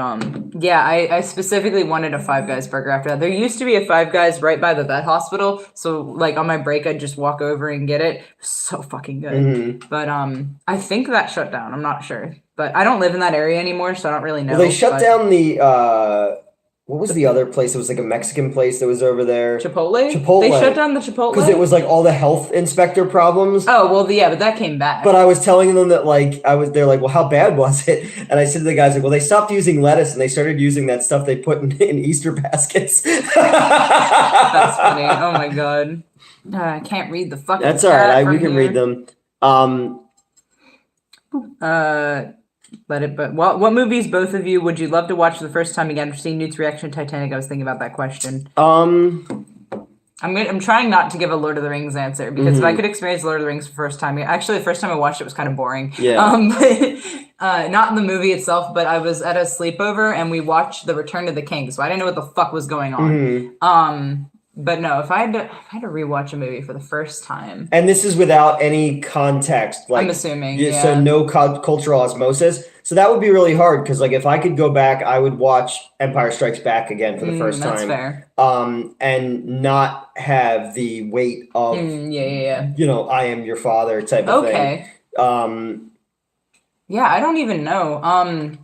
yeah, I specifically wanted a Five Guys burger after that. There used to be a Five Guys right by the vet hospital, so like on my break I'd just walk over and get it. It was so fucking good. Mm-hmm. But I think that shut down. I'm not sure, but I don't live in that area anymore, so I don't really know. Well, they shut down the what was the other place? It was like a Mexican place that was over there. Chipotle? Chipotle. They shut down the Chipotle? Because it was like all the health inspector problems. Oh, well, yeah, but that came back. But I was telling them that they're like, well, how bad was it? And I said to the guys, like, well, they stopped using lettuce and they started using that stuff they put in Easter baskets. That's funny. Oh my god. I can't read the fucking That's all right. We can read them. But what movies, both of you, would you love to watch for the first time again? For seeing Newt's reaction to Titanic, I was thinking about that question. I'm trying not to give a Lord of the Rings answer, because if I could experience Lord of the Rings for the first time, actually the first time I watched it was kind of boring. Yeah. But not the movie itself, but I was at a sleepover and we watched The Return of the King, so I didn't know what the fuck was going on. But no, if I had to rewatch a movie for the first time, and this is without any context, like I'm assuming, so no cultural osmosis. So that would be really hard, because like if I could go back, I would watch Empire Strikes Back again for the first time. That's fair. And not have the weight of I am your father type of thing. Yeah, I don't even know.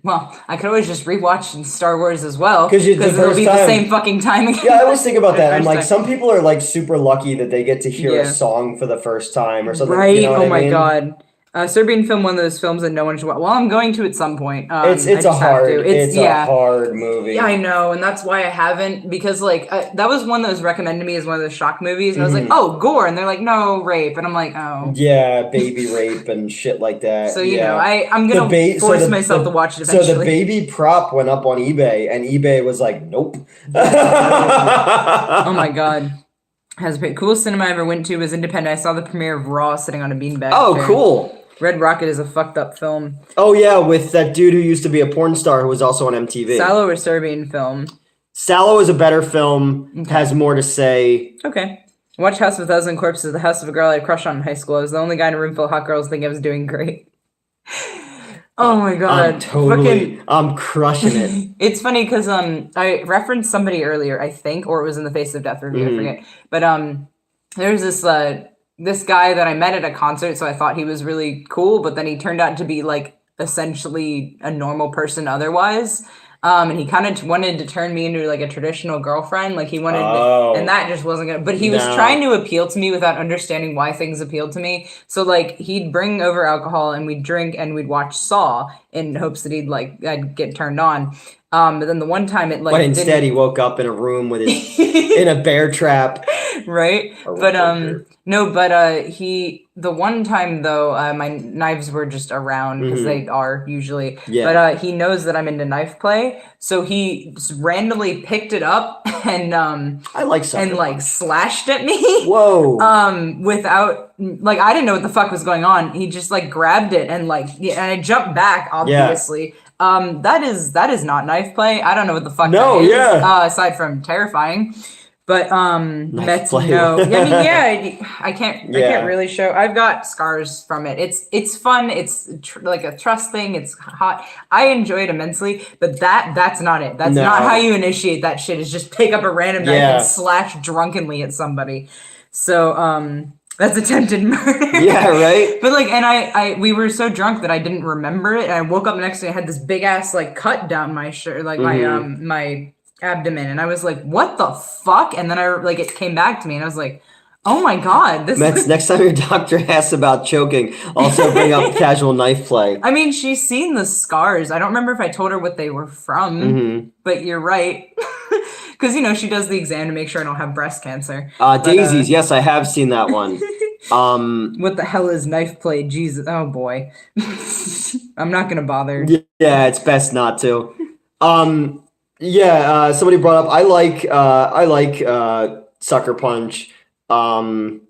Well, I could always just rewatch Star Wars as well, because it'll be the same fucking time again. Yeah, I always think about that. I'm like, some people are like super lucky that they get to hear a song for the first time or something. Right? You know what oh my mean? God. Serbian film, one of those films that no one should watch. Well, I'm going to at some point. It's a hard movie. Yeah, I know, and that's why I haven't, because like that was one that was recommended to me as one of the shock movies, and I was like, oh, gore, and they're like, no, rape, and I'm like, oh. Yeah, baby rape and shit like that. So you know, I'm gonna force myself to watch it eventually. So the baby prop went up on eBay, and eBay was like, nope. Oh my God. Has been coolest cinema I ever went to was independent. I saw the premiere of Raw sitting on a beanbag. Oh, chair. Cool. Red Rocket is a fucked up film. Oh yeah, with that dude who used to be a porn star who was also on MTV. Sallow or Serbian film? Sallow is a better film. Has more to say. Okay. Watch House of a Thousand Corpses, the house of a girl I had a crush on in high school. I was the only guy in a room full of hot girls thinking I was doing great. Oh my God. I'm crushing it. It's funny because I referenced somebody earlier, I think, or it was in the Face of Death review, I forget. But there's this guy that I met at a concert, so I thought he was really cool, but then he turned out to be like essentially a normal person otherwise. And he kind of wanted to turn me into like a traditional girlfriend. Like he wanted, and that just wasn't gonna. But he was trying to appeal to me without understanding why things appealed to me. So like he'd bring over alcohol and we'd drink and we'd watch Saw in hopes that I'd get turned on. But then the one time it like. But instead he woke up in a room with his in a bear trap. Right. But no, but the one time though, my knives were just around because they are usually. Yeah. But he knows that I'm into knife play, so he randomly picked it up and I like something. And like slashed at me. Whoa. Without like I didn't know what the fuck was going on. He just like grabbed it and like and I jumped back obviously. Yeah. That is not knife play. I don't know what the fuck that is. Yeah. Aside from terrifying. But that's no. I mean, yeah, I can't really show. I've got scars from it. It's fun. It's like a trust thing. It's hot. I enjoy it immensely. But that's not it. That's not how you initiate that shit. Is just pick up a random knife and slash drunkenly at somebody. So that's attempted murder. Yeah, right. But like, and we were so drunk that I didn't remember it. And I woke up the next day. I had this big ass like cut down my shirt, like my abdomen, and I was like, what the fuck? And then it came back to me and I was like, oh my god, next time your doctor asks about choking, also bring up casual knife play. I mean, she's seen the scars. I don't remember if I told her what they were from, but you're right. Because she does the exam to make sure I don't have breast cancer. Daisies, yes, I have seen that one. What the hell is knife play? Jesus, oh boy. I'm not gonna bother. Yeah, it's best not to. Yeah, somebody brought up. I like Sucker Punch. Oh,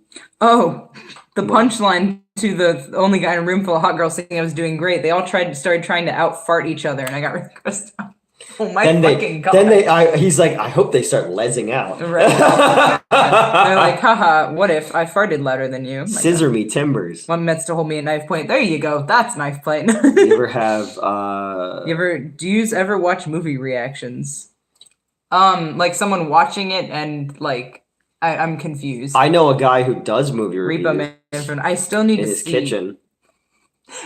the punchline to the only guy in a room full of hot girls thinking I was doing great. They all started trying to out fart each other, and I got really grossed out. Oh my fucking god! Then he's like, I hope they start lezzing out. Right. They're like, haha. What if I farted louder than you? Scissor me timbers. One meant to hold me at knife point. There you go. That's knife play. You ever have? Do you ever watch movie reactions? Like someone watching it and like I'm confused. I know a guy who does movie reviews. Repo Man. I still need to see. In his kitchen.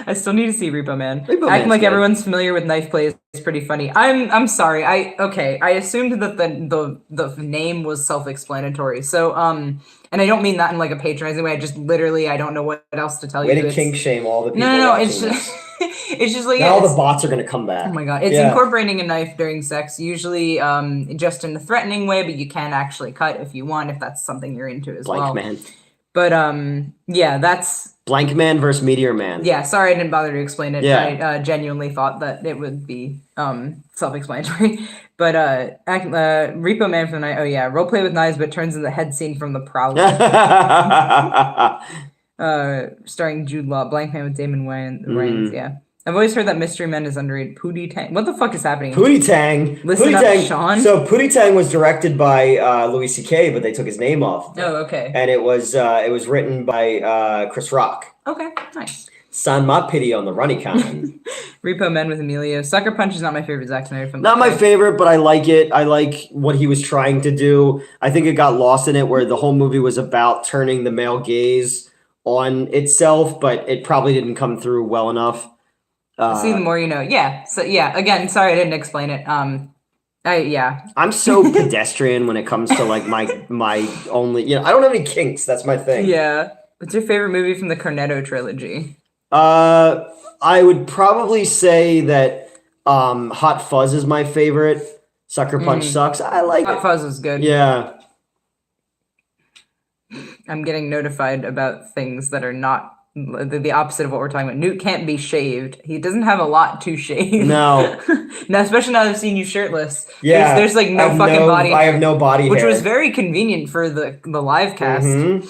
I still need to see Repo Man. Acting like everyone's familiar with knife play is pretty funny. I'm sorry. I assumed that the name was self-explanatory. So and I don't mean that in like a patronizing way. I just literally I don't know what else to tell you. Way to kink shame all the people. No. It's just it's just like now all the bots are gonna come back. Oh my god! It's incorporating a knife during sex, usually just in a threatening way, but you can actually cut if you want, if that's something you're into as well. Man. But yeah, that's. Blank Man versus Meteor Man. Yeah, sorry I didn't bother to explain it. Yeah. I genuinely thought that it would be self-explanatory. But Repo Man for the night. Oh yeah, roleplay with knives, but turns into the head scene from The Prowler. Starring Jude Law. Blank Man with Damon Wayans. Yeah. I've always heard that Mystery Men is underrated. Pootie Tang. What the fuck is happening? Pootie Tang. Listen up, Sean. So Pootie Tang was directed by Louis C.K., but they took his name off. Oh, okay. And it was written by Chris Rock. Okay, nice. San Ma Pity on the Runny Con. Repo Men with Emilio. Sucker Punch is not my favorite Zack Snyder film. Not my favorite, but I like it. I like what he was trying to do. I think it got lost in it where the whole movie was about turning the male gaze on itself, but it probably didn't come through well enough. See, the more you know. Yeah. So yeah. Again, sorry I didn't explain it. I'm so pedestrian when it comes to like my only. I don't have any kinks. That's my thing. Yeah. What's your favorite movie from the Cornetto trilogy? I would probably say that Hot Fuzz is my favorite. Sucker Punch sucks. I like Hot Fuzz is good. Yeah. I'm getting notified about things that are not the opposite of what we're talking about. Newt can't be shaved. He doesn't have a lot to shave. No. Now, especially now that I've seen you shirtless. Yeah. There's like no fucking body hair. I have no body hair. Which hair. was very convenient for the live cast. Mm-hmm.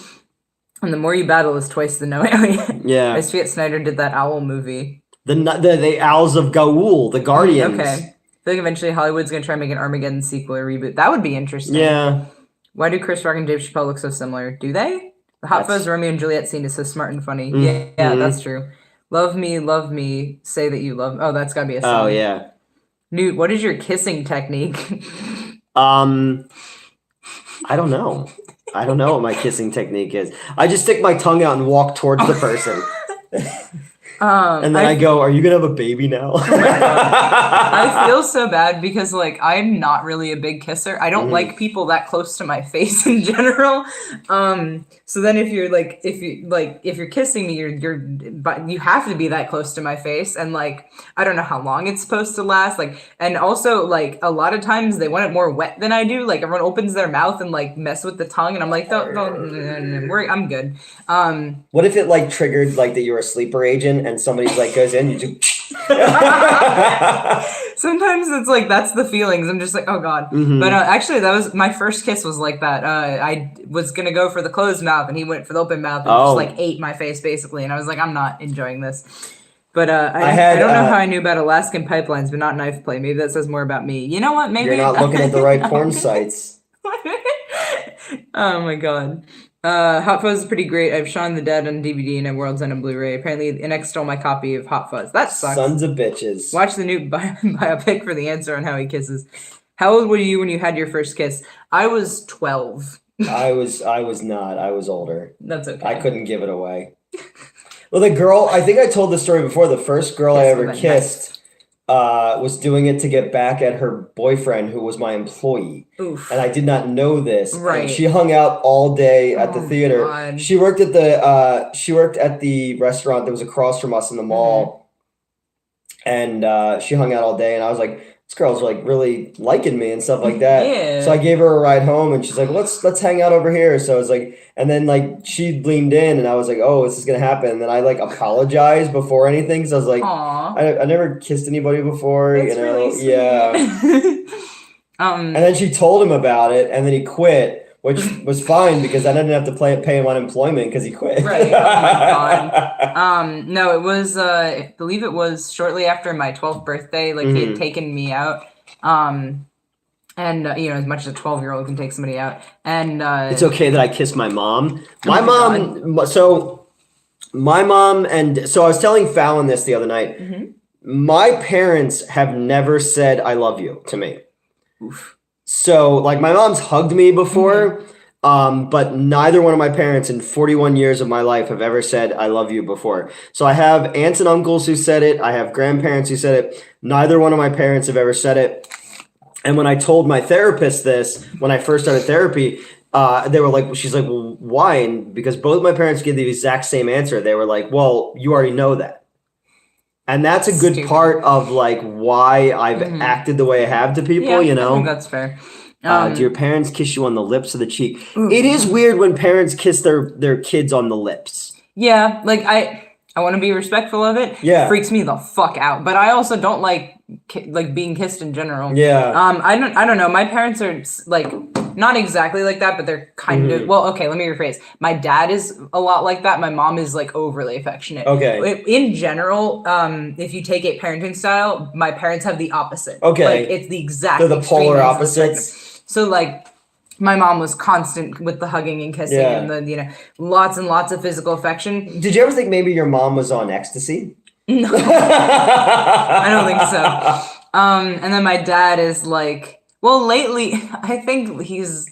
And the more you battle is twice the no alien. Yeah. I forget Snyder did that owl movie. The Owls of Gaul, the Guardians. Okay. I feel like eventually Hollywood's going to try and make an Armageddon sequel or reboot. That would be interesting. Yeah. Why do Chris Rock and Dave Chappelle look so similar? Do they? The Hot Fuzz Romeo and Juliet scene is so smart and funny. Mm-hmm. Yeah, that's true. Love me, say that you love. Oh, that's gotta be a song. Oh yeah. Newt, what is your kissing technique? I don't know. I don't know what my kissing technique is. I just stick my tongue out and walk towards the person. And then I go, "Are you gonna have a baby now?" I feel so bad because like I'm not really a big kisser. I don't like people that close to my face in general. So then if you're kissing me, but you have to be that close to my face, and like I don't know how long it's supposed to last. Like, and also like a lot of times they want it more wet than I do. Like everyone opens their mouth and like mess with the tongue, and I'm like, don't I'm good. What if it like triggered like that you're a sleeper agent and somebody's like goes in, you do. Sometimes it's like that's the feelings. I'm just like, oh god. But actually, that was my first kiss was like that. I was gonna go for the closed mouth, and he went for the open mouth and just like ate my face basically. And I was like, I'm not enjoying this. But I don't know how I knew about Alaskan pipelines, but not knife play. Maybe that says more about me. You know what? Maybe you're not looking at the right porn sites. Oh my god. Hot Fuzz is pretty great. I have Shaun the Dead on DVD and a World's End on Blu-ray. Apparently, an ex stole my copy of Hot Fuzz. That sucks. Sons of bitches. Watch the new biopic for the answer on how he kisses. How old were you when you had your first kiss? I was 12. I was not. I was older. That's okay. I couldn't give it away. Well, the girl, I think I told the story before. The first girl I ever kissed was doing it to get back at her boyfriend, who was my employee. Oof. And I did not know this. Right. And she hung out all day at the theater. God. She worked at the restaurant that was across from us in the mall. And she hung out all day, and I was like, this girl's like really liking me and stuff like that. Yeah. So I gave her a ride home, and she's like, let's hang out over here. So I was like, and then like she leaned in, and I was like, oh, this is gonna happen. And then I like apologized before anything, because I was like, I never kissed anybody before. That's really sweet. Yeah. And then she told him about it, and then he quit. Which was fine because I didn't have to pay him unemployment because he quit. Right. Oh my god. No, it was I believe it was shortly after my 12th birthday. Like he had taken me out. And as much as a 12-year-old can take somebody out. And it's okay that I kissed my mom. My mom. So my mom and so I was telling Fallon this the other night. My parents have never said I love you to me. Oof. So, like, my mom's hugged me before, but neither one of my parents in 41 years of my life have ever said, I love you before. So I have aunts and uncles who said it. I have grandparents who said it. Neither one of my parents have ever said it. And when I told my therapist this, when I first started therapy, they were like, she's like, well, why? And because both my parents gave the exact same answer. They were like, well, you already know that. And that's a good part of like why I've acted the way I have to people, you know? I think that's fair. Do your parents kiss you on the lips or the cheek? It is weird when parents kiss their kids on the lips. Yeah, like I want to be respectful of it. Yeah. It freaks me the fuck out. But I also don't like being kissed in general. Yeah. I don't know. My parents are like not exactly like that, but they're kind of well. Okay, let me rephrase. My dad is a lot like that. My mom is like overly affectionate. Okay. In general, if you take a parenting style, my parents have the opposite. Okay. Like it's the exact. They're the polar opposites. So like. My mom was constant with the hugging and kissing and the, lots and lots of physical affection. Did you ever think maybe your mom was on ecstasy? No, I don't think so. And then my dad is like, well, lately, I think he's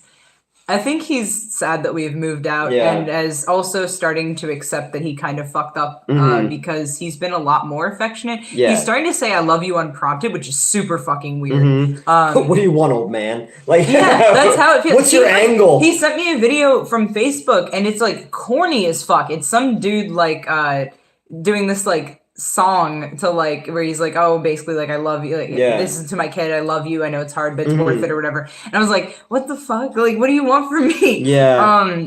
sad that we've moved out and is also starting to accept that he kind of fucked up because he's been a lot more affectionate. Yeah. He's starting to say I love you unprompted, which is super fucking weird. What do you want, old man? Like, that's how it feels. What's your angle? He sent me a video from Facebook and it's like corny as fuck. It's some dude like doing this like song to like where he's like, oh, basically like I love you, like this is to my kid, I love you, I know it's hard but it's worth it or whatever. And I was like, what the fuck, like what do you want from me?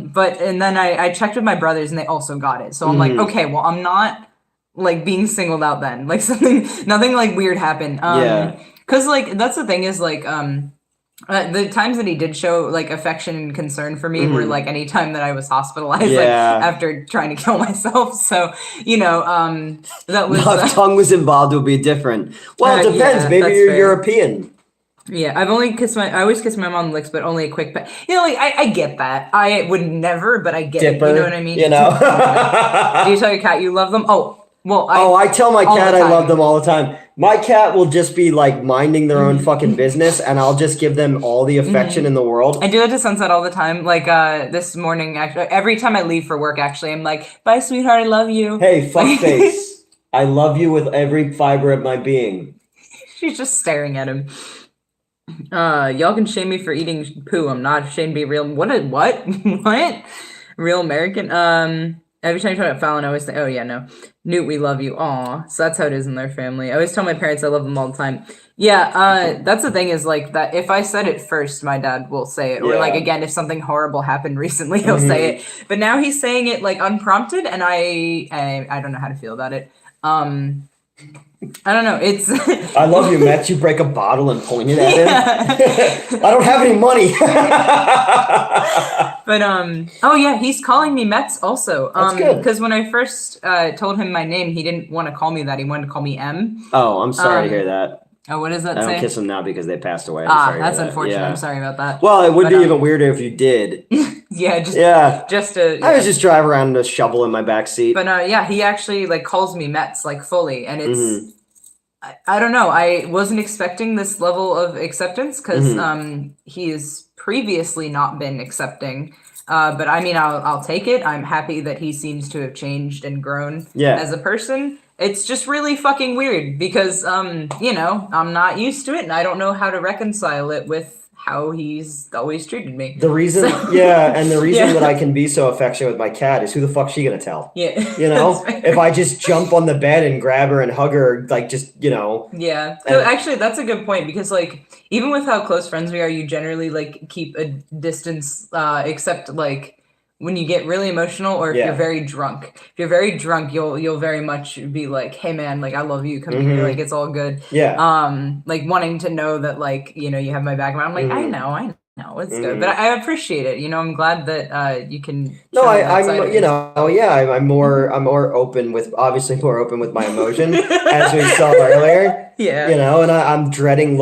But and then I checked with my brothers and they also got it, so I'm like, okay, well I'm not like being singled out then, like nothing like weird happened. Because like that's the thing is like the times that he did show like affection and concern for me were like any time that I was hospitalized like after trying to kill myself. So that was if tongue was involved, it would be different. Well, it depends. Maybe you're European. Yeah, I always kiss my mom on the lips, but only a quick pet. Like I get that. I would never, but I get Dipper, it. You know what I mean? You know. Do you tell your cat you love them? Oh, well. I tell my cat I love them all the time. My cat will just be like minding their own fucking business, and I'll just give them all the affection in the world. I do that to Sunset all the time. Like this morning, actually, every time I leave for work, actually, I'm like, "Bye, sweetheart, I love you." Hey, fuck face. I love you with every fiber of my being. She's just staring at him. Y'all can shame me for eating poo. I'm not ashamed to be real. What? What? Real American? Every time you talk about Fallon, I always think, oh yeah, no. Newt, we love you. Aw. So that's how it is in their family. I always tell my parents I love them all the time. Yeah, that's the thing is like that if I said it first, my dad will say it. Or like again, if something horrible happened recently, he'll say it. But now he's saying it like unprompted and I don't know how to feel about it. I don't know. It's I love you, Matt. You break a bottle and point it at him. I don't have any money. But oh yeah, he's calling me Mets also. That's good. Because when I first told him my name, he didn't want to call me that. He wanted to call me M. Oh, I'm sorry to hear that. Oh, what does that I say? don't kiss them now because they passed away. That's unfortunate. Yeah. I'm sorry about that. Well, it would be even weirder if you did. Just I was just driving around with a shovel in my back seat. But yeah, he actually like calls me Mets like fully, and it's I don't know. I wasn't expecting this level of acceptance because he has previously not been accepting. But I mean, I'll take it. I'm happy that he seems to have changed and grown as a person. It's just really fucking weird because, you know, I'm not used to it and I don't know how to reconcile it with how he's always treated me. The reason, and the reason that I can be so affectionate with my cat is who the fuck's she gonna tell? Yeah. You know? If I just jump on the bed and grab her and hug her, like just, you know. Yeah. So actually, that's a good point because, like, even with how close friends we are, you generally, like, keep a distance, except, like, when you get really emotional or if you're very drunk. If you're very drunk, you'll very much be like, hey man, like I love you, come here, like it's all good. Yeah. Like wanting to know that like, you know, you have my back. I'm like, I know, it's good. But I appreciate it. You know, I'm glad that you can I'm you know, I'm more open with my emotion as we saw earlier. Yeah. You know, and I'm dreading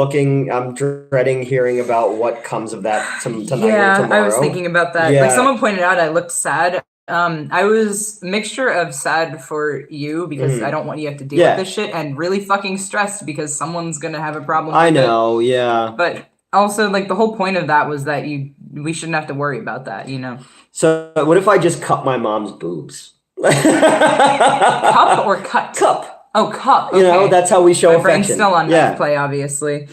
hearing about what comes of that tonight or tomorrow. I was thinking about that. Like someone pointed out I looked sad. I was mixture of sad for you because I don't want you to have to deal with this shit and really fucking stressed because someone's gonna have a problem with it. But also like the whole point of that was that we shouldn't have to worry about that, you know. So what if I just cut my mom's boobs? Cup or cut? Cup. Oh, cup. Okay. You know, that's how we show affection. Brain's still on knife play, obviously.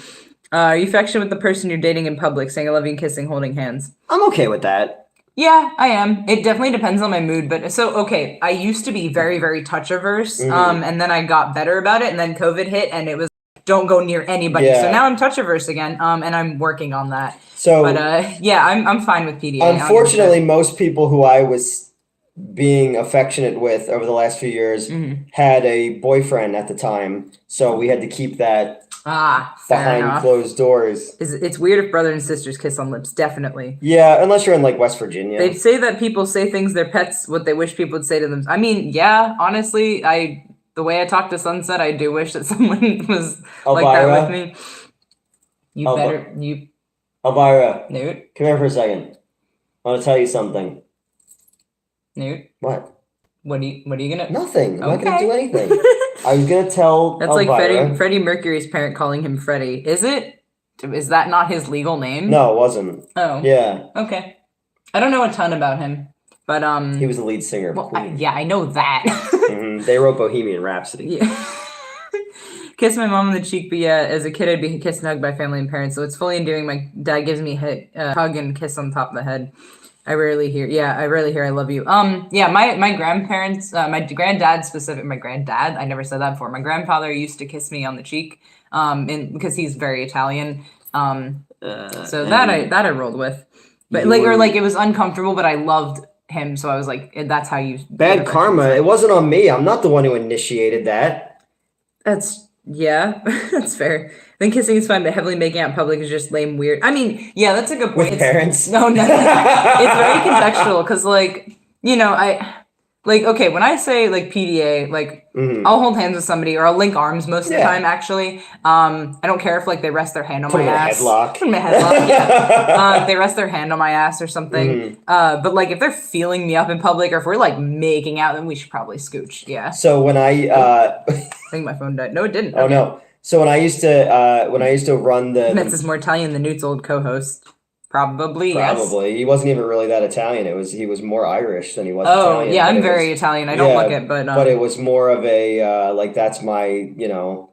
Are you affectionate with the person you're dating in public, saying I love you and kissing, holding hands? I'm okay with that. Yeah, I am. It definitely depends on my mood. But so, okay, I used to be very, very touch-averse. And then I got better about it. And then COVID hit and it was don't go near anybody. Yeah. So now I'm touch-averse again. And I'm working on that. So, but I'm fine with PDA. Unfortunately, most people who I was being affectionate with over the last few years had a boyfriend at the time, so we had to keep that behind closed doors. It's weird if brother and sisters kiss on lips, definitely. Yeah, unless you're in like West Virginia. They say that people say things their pets what they wish people would say to them. I mean, yeah, honestly, the way I talk to Sunset, I do wish that someone was like that with me. Elvira, Newt, come here for a second. I want to tell you something. Newt? What? What are you gonna? Nothing. I'm not gonna do anything. I was gonna tell. That's Elvira. like Freddie Mercury's parent calling him Freddie. Is it? Is that not his legal name? No, it wasn't. Oh. Yeah. Okay. I don't know a ton about him, but he was the lead singer of Queen. I know that. They wrote Bohemian Rhapsody. Yeah. Kiss my mom on the cheek, but yeah, as a kid I'd be kissed and hugged by family and parents, so it's fully endearing. My dad gives me a hug and kiss on top of the head. I rarely hear I love you. My grandparents, my granddad, I never said that before. My grandfather used to kiss me on the cheek, because he's very Italian. So that I rolled with. But it was uncomfortable, but I loved him, so I was like, that's how you bad karma. It wasn't on me. I'm not the one who initiated that. That's fair. Then kissing is fine, but heavily making out in public is just lame, weird. I mean, yeah, that's a good point. With parents? No. It's very contextual because, like, you know, okay, when I say, like, PDA, like, I'll hold hands with somebody or I'll link arms most of the time, actually. I don't care if, like, they rest their hand on my ass. Put them in a headlock, yeah. If they rest their hand on my ass or something. But, like, if they're feeling me up in public or if we're, like, making out, then we should probably scooch, yeah. So when I think my phone died. No, it didn't. Oh, okay. No. So when I used to run the... Metz is more Italian than Newt's old co-host. Probably, yes. Probably. He wasn't even really that Italian. He was more Irish than he was Oh, Italian. yeah, I'm very Italian. I don't look it, but but it was more of a like that's my, you know.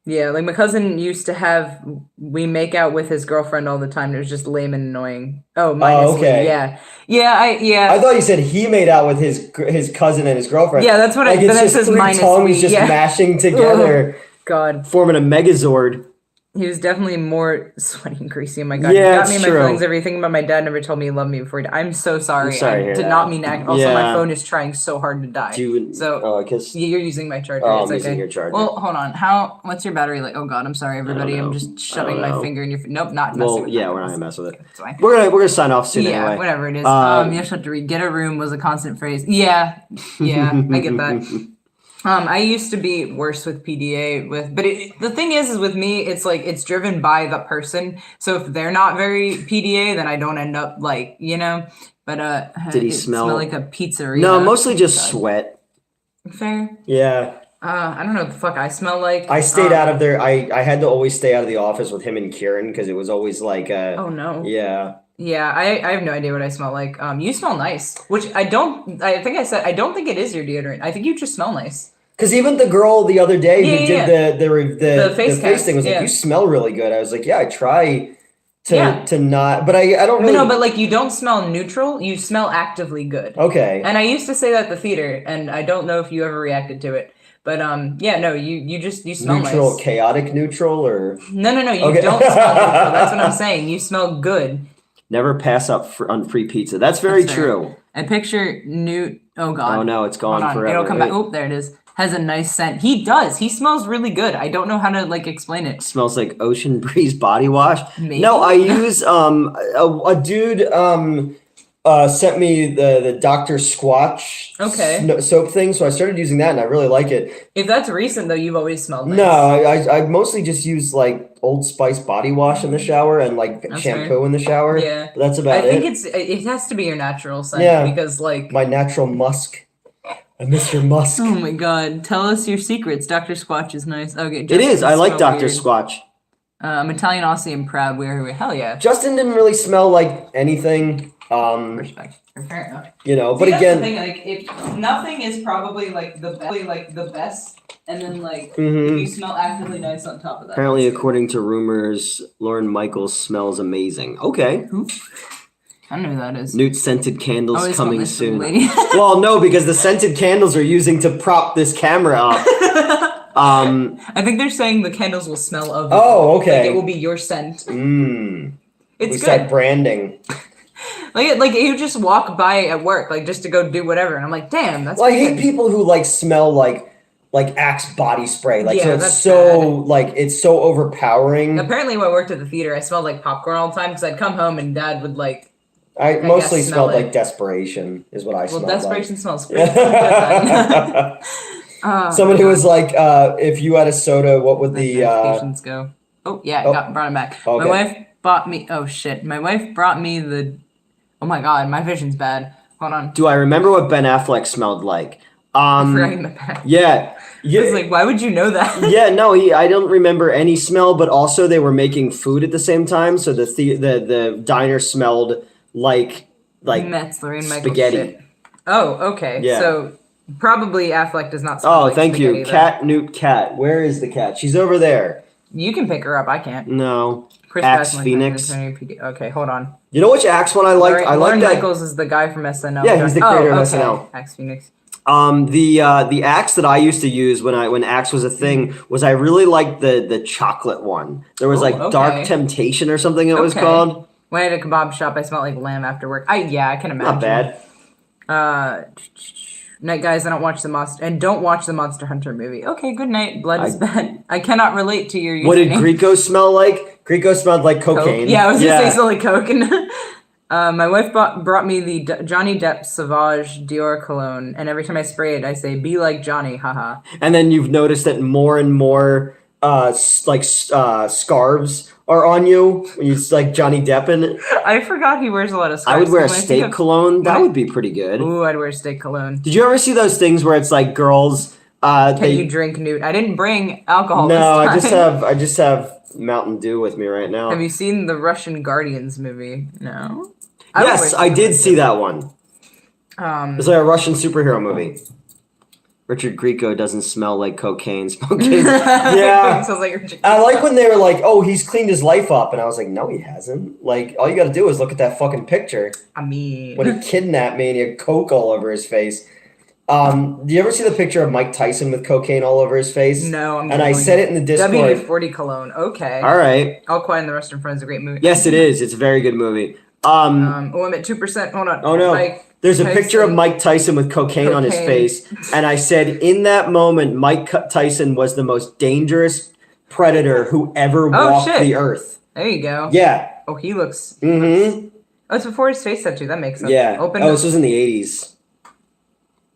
Yeah, like my cousin used to we make out with his girlfriend all the time. It was just lame and annoying. Oh, minus okay. Lee. Yeah. I thought you said he made out with his cousin and his girlfriend. Yeah, that's what like it's just says three minus tongues Lee. just mashing together. God. Forming a megazord. He was definitely more sweaty and greasy. Oh my God. Yeah, he got me in my true. feelings, everything, but my dad never told me he loved me before he died. I'm so sorry. I did not mean that. Also, my phone is trying so hard to die. You're using my charger. Oh, it's I'm okay. using your charger. Well, hold on. What's your battery like? Oh God, I'm sorry, everybody. I'm just shoving my finger in your. Nope, not messing with we're not gonna mess with it. That's fine. We're gonna sign off soon anyway. Whatever it is. You just have to read. Get a room was a constant phrase. Yeah, I get that. I used to be worse with PDA but the thing is with me, it's like, it's driven by the person. So if they're not very PDA, then I don't end up like, but, did he smell like a pizzeria? No, mostly just sweat. Fair. Yeah. I don't know what the fuck I smell like. I stayed out of there. I had to always stay out of the office with him and Kieran because it was always like, oh no. Yeah. Yeah, I have no idea what I smell like. You smell nice, which I don't think it is your deodorant. I think you just smell nice. Because even the girl the other day who did the face thing was like, you smell really good. I was like, I try to not, but I don't really. No, but like you don't smell neutral. You smell actively good. Okay. And I used to say that at the theater, and I don't know if you ever reacted to it. But you smell neutral, nice. Chaotic neutral, or no, you don't smell neutral. That's what I'm saying. You smell good. Never pass up on free pizza. That's very true. I picture Oh God. Oh no, it's gone forever. It'll come back. Oh, there it is. Has a nice scent. He does. He smells really good. I don't know how to like explain it. Smells like Ocean Breeze body wash. Maybe. No, I use a dude sent me the Dr. Squatch soap thing, so I started using that and I really like it. If that's recent though, you've always smelled nice. No, I mostly just use like Old Spice body wash in the shower and like shampoo in the shower. Yeah. But that's about it. I think it has to be your natural scent because like my natural musk. Mr. Musk. Oh my God! Tell us your secrets. Dr. Squatch is nice. Okay, it is. I like Dr. Squatch. I'm Italian, Aussie, and proud. Hell yeah. Justin didn't really smell like anything. Respect. Fair enough. But again, the thing, like if nothing is probably like the best, and then like if you smell actively nice on top of that. Apparently, according to rumors, Lauren Michaels smells amazing. Okay. I don't know who that is. Newt scented candles coming soon. Well, no, because the scented candles are using to prop this camera up. I think they're saying the candles will smell of. Oh, okay. Like it will be your scent. It's good. Like branding. like you just walk by at work, like just to go do whatever, and I'm like, damn, that's. Well, I hate people who like smell like Axe body spray. Like it's so overpowering. Apparently, when I worked at the theater, I smelled like popcorn all the time because I'd come home and Dad would like. I mostly smelled like desperation is what I smelled. Well, desperation smells pretty good. Somebody was like, if you had a soda, what would the patients go? Oh yeah, brought him back. Okay. My wife bought me. Oh shit! My wife brought me the. Oh my God, my vision's bad. Hold on. Do I remember what Ben Affleck smelled like? Yeah. I was like, why would you know that? Yeah, no, I don't remember any smell, but also they were making food at the same time, so the diner smelled like Lorraine spaghetti. Shit. Oh, okay. Yeah. So probably Affleck does not smell like thank you. Cat Newt Cat. Where is the cat? She's over there. You can pick her up. I can't. No. Axe Phoenix. Okay, hold on. You know which Axe one I like? Lauren Michaels is the guy from SNL. Yeah, he's the creator of SNL. Axe Phoenix. The Axe that I used to use when Axe was a thing was I really liked the chocolate one. There was Dark Temptation or something it was called. When I had a kebab shop, I smelled like lamb after work. I can imagine. Not bad. Night, guys. I don't watch don't watch the Monster Hunter movie. Okay, good night. Blood is bad. I cannot relate to your. What did Greco smell like? Greco smelled like cocaine. Coke? Yeah, I was gonna say something like coke. My wife brought me the Johnny Depp Sauvage Dior cologne, and every time I spray it, I say, "Be like Johnny, haha." And then you've noticed that more and more, scarves are on you when you like Johnny Depp in it. I forgot he wears a lot of scarves. I would wear a steak cologne. That would be pretty good. Ooh, I'd wear steak cologne. Did you ever see those things where it's like girls Can you drink, Newt? I didn't bring alcohol. No, this time. I just have Mountain Dew with me right now. Have you seen the Russian Guardians movie? No. Yes, I did see that one. It's like a Russian superhero movie. Richard Grieco doesn't smell like cocaine. Yeah. Sounds like Richard I like when they were like, "Oh, he's cleaned his life up," and I was like, "No, he hasn't." Like, all you got to do is look at that fucking picture. I mean, when he kidnapped me and he had coke all over his face. Do you ever see the picture of Mike Tyson with cocaine all over his face? No, and I said it in the Discord. W40 cologne. Okay. All right. All Quiet on the Western Front is a great movie. Yes, it is. It's a very good movie. I'm at 2%. Hold on. Oh no. There's a picture of Mike Tyson with cocaine on his face, and I said in that moment, Mike Tyson was the most dangerous predator who ever walked the earth. There you go. Yeah. Oh, he looks. Mm-hmm. Oh, it's before his face tattoo. That makes sense. Yeah. This was in the 80s.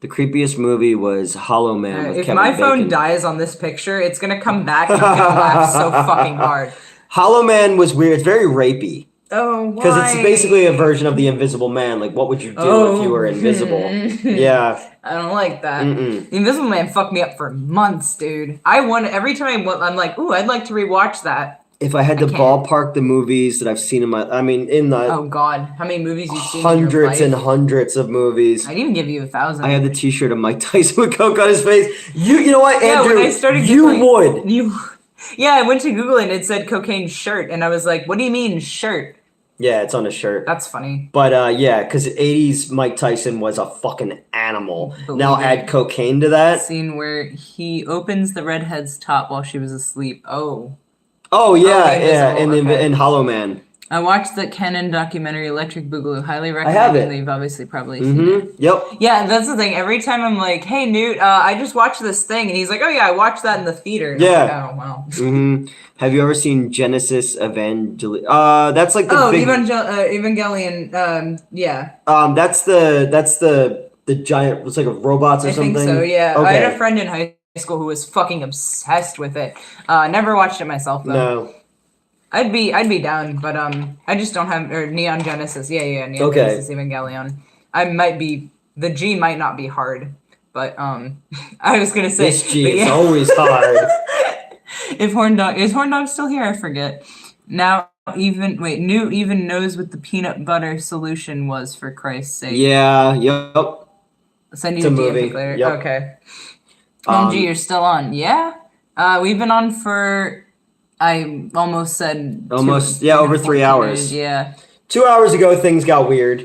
The creepiest movie was Hollow Man with if Kevin my phone Bacon. dies on this picture, it's gonna come back and I'm gonna laugh so fucking hard. Hollow Man was weird. It's very rapey. Oh, why? Because it's basically a version of the Invisible Man. Like, what would you do if you were invisible? Yeah. I don't like that. The Invisible Man fucked me up for months, dude. Every time I'm like, ooh, I'd like to rewatch that. If I had to ballpark the movies that I've seen in the oh god, how many movies you've seen? Hundreds and hundreds of movies. I'd even give you 1,000. I had the T-shirt of Mike Tyson with coke on his face. You know what, Andrew? Yeah, when I started Yeah, I went to Google and it said cocaine shirt, and I was like, what do you mean shirt? Yeah, it's on a shirt. That's funny. But yeah, because 80s Mike Tyson was a fucking animal. Now add cocaine to that. Scene where he opens the redhead's top while she was asleep. Oh yeah, in Hollow Man. I watched the Canon documentary Electric Boogaloo. Highly recommend. I have it. You've obviously probably seen it. Yep. Yeah, that's the thing. Every time I'm like, "Hey, Newt, I just watched this thing," and he's like, "Oh yeah, I watched that in the theater." And yeah. Like, oh wow. Have you ever seen Genesis Evangelion? That's like the big... Evangelion. Yeah. That's the giant. It's like a robots or something. I think so. Yeah. Okay. I had a friend in high school who was fucking obsessed with it. Never watched it myself though. No. I'd be down, but I just don't have Neon Genesis. Yeah, Neon Genesis Evangelion. The G might not be hard, but I was gonna say this G is always hard. Is Horn Dog still here? I forget. Now Newt even knows what the peanut butter solution was, for Christ's sake. Yeah. Yep. I'll send you the DM later. Yep. Okay. OMG, you're still on. Yeah. We've been on for. I almost said over 3 hours. Yeah. 2 hours ago, things got weird.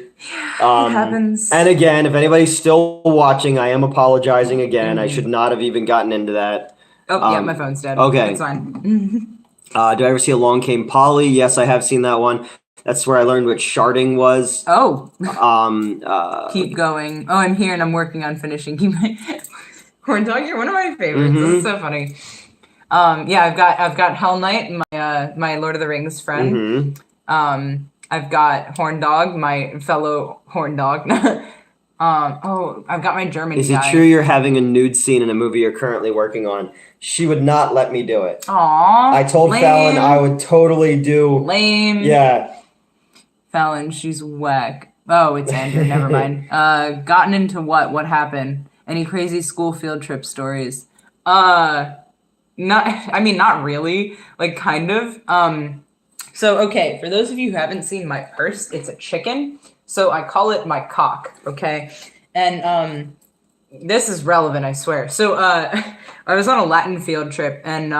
Yeah, it happens. And again, if anybody's still watching, I am apologizing again. I should not have even gotten into that. Oh, yeah, my phone's dead. Okay. It's fine. Did I ever see Along Came Polly? Yes, I have seen that one. That's where I learned what sharding was. Oh. Keep going. Oh, I'm here and I'm working on finishing. Horn Dog, you're one of my favorites. This is so funny. Yeah, I've got Hell Knight, my Lord of the Rings friend. I've got Horn Dog, my fellow Horn Dog. I've got my German guy. Is it true you're having a nude scene in a movie you're currently working on? She would not let me do it. Aww. I told Fallon I would totally do. Lame. Yeah. Fallon, she's whack. Oh, it's Andrew. Never mind. Gotten into what? What happened? Any crazy school field trip stories? Not really. Like, kind of. So, okay, for those of you who haven't seen my purse, it's a chicken. So I call it my cock, okay? And this is relevant, I swear. So I was on a Latin field trip, and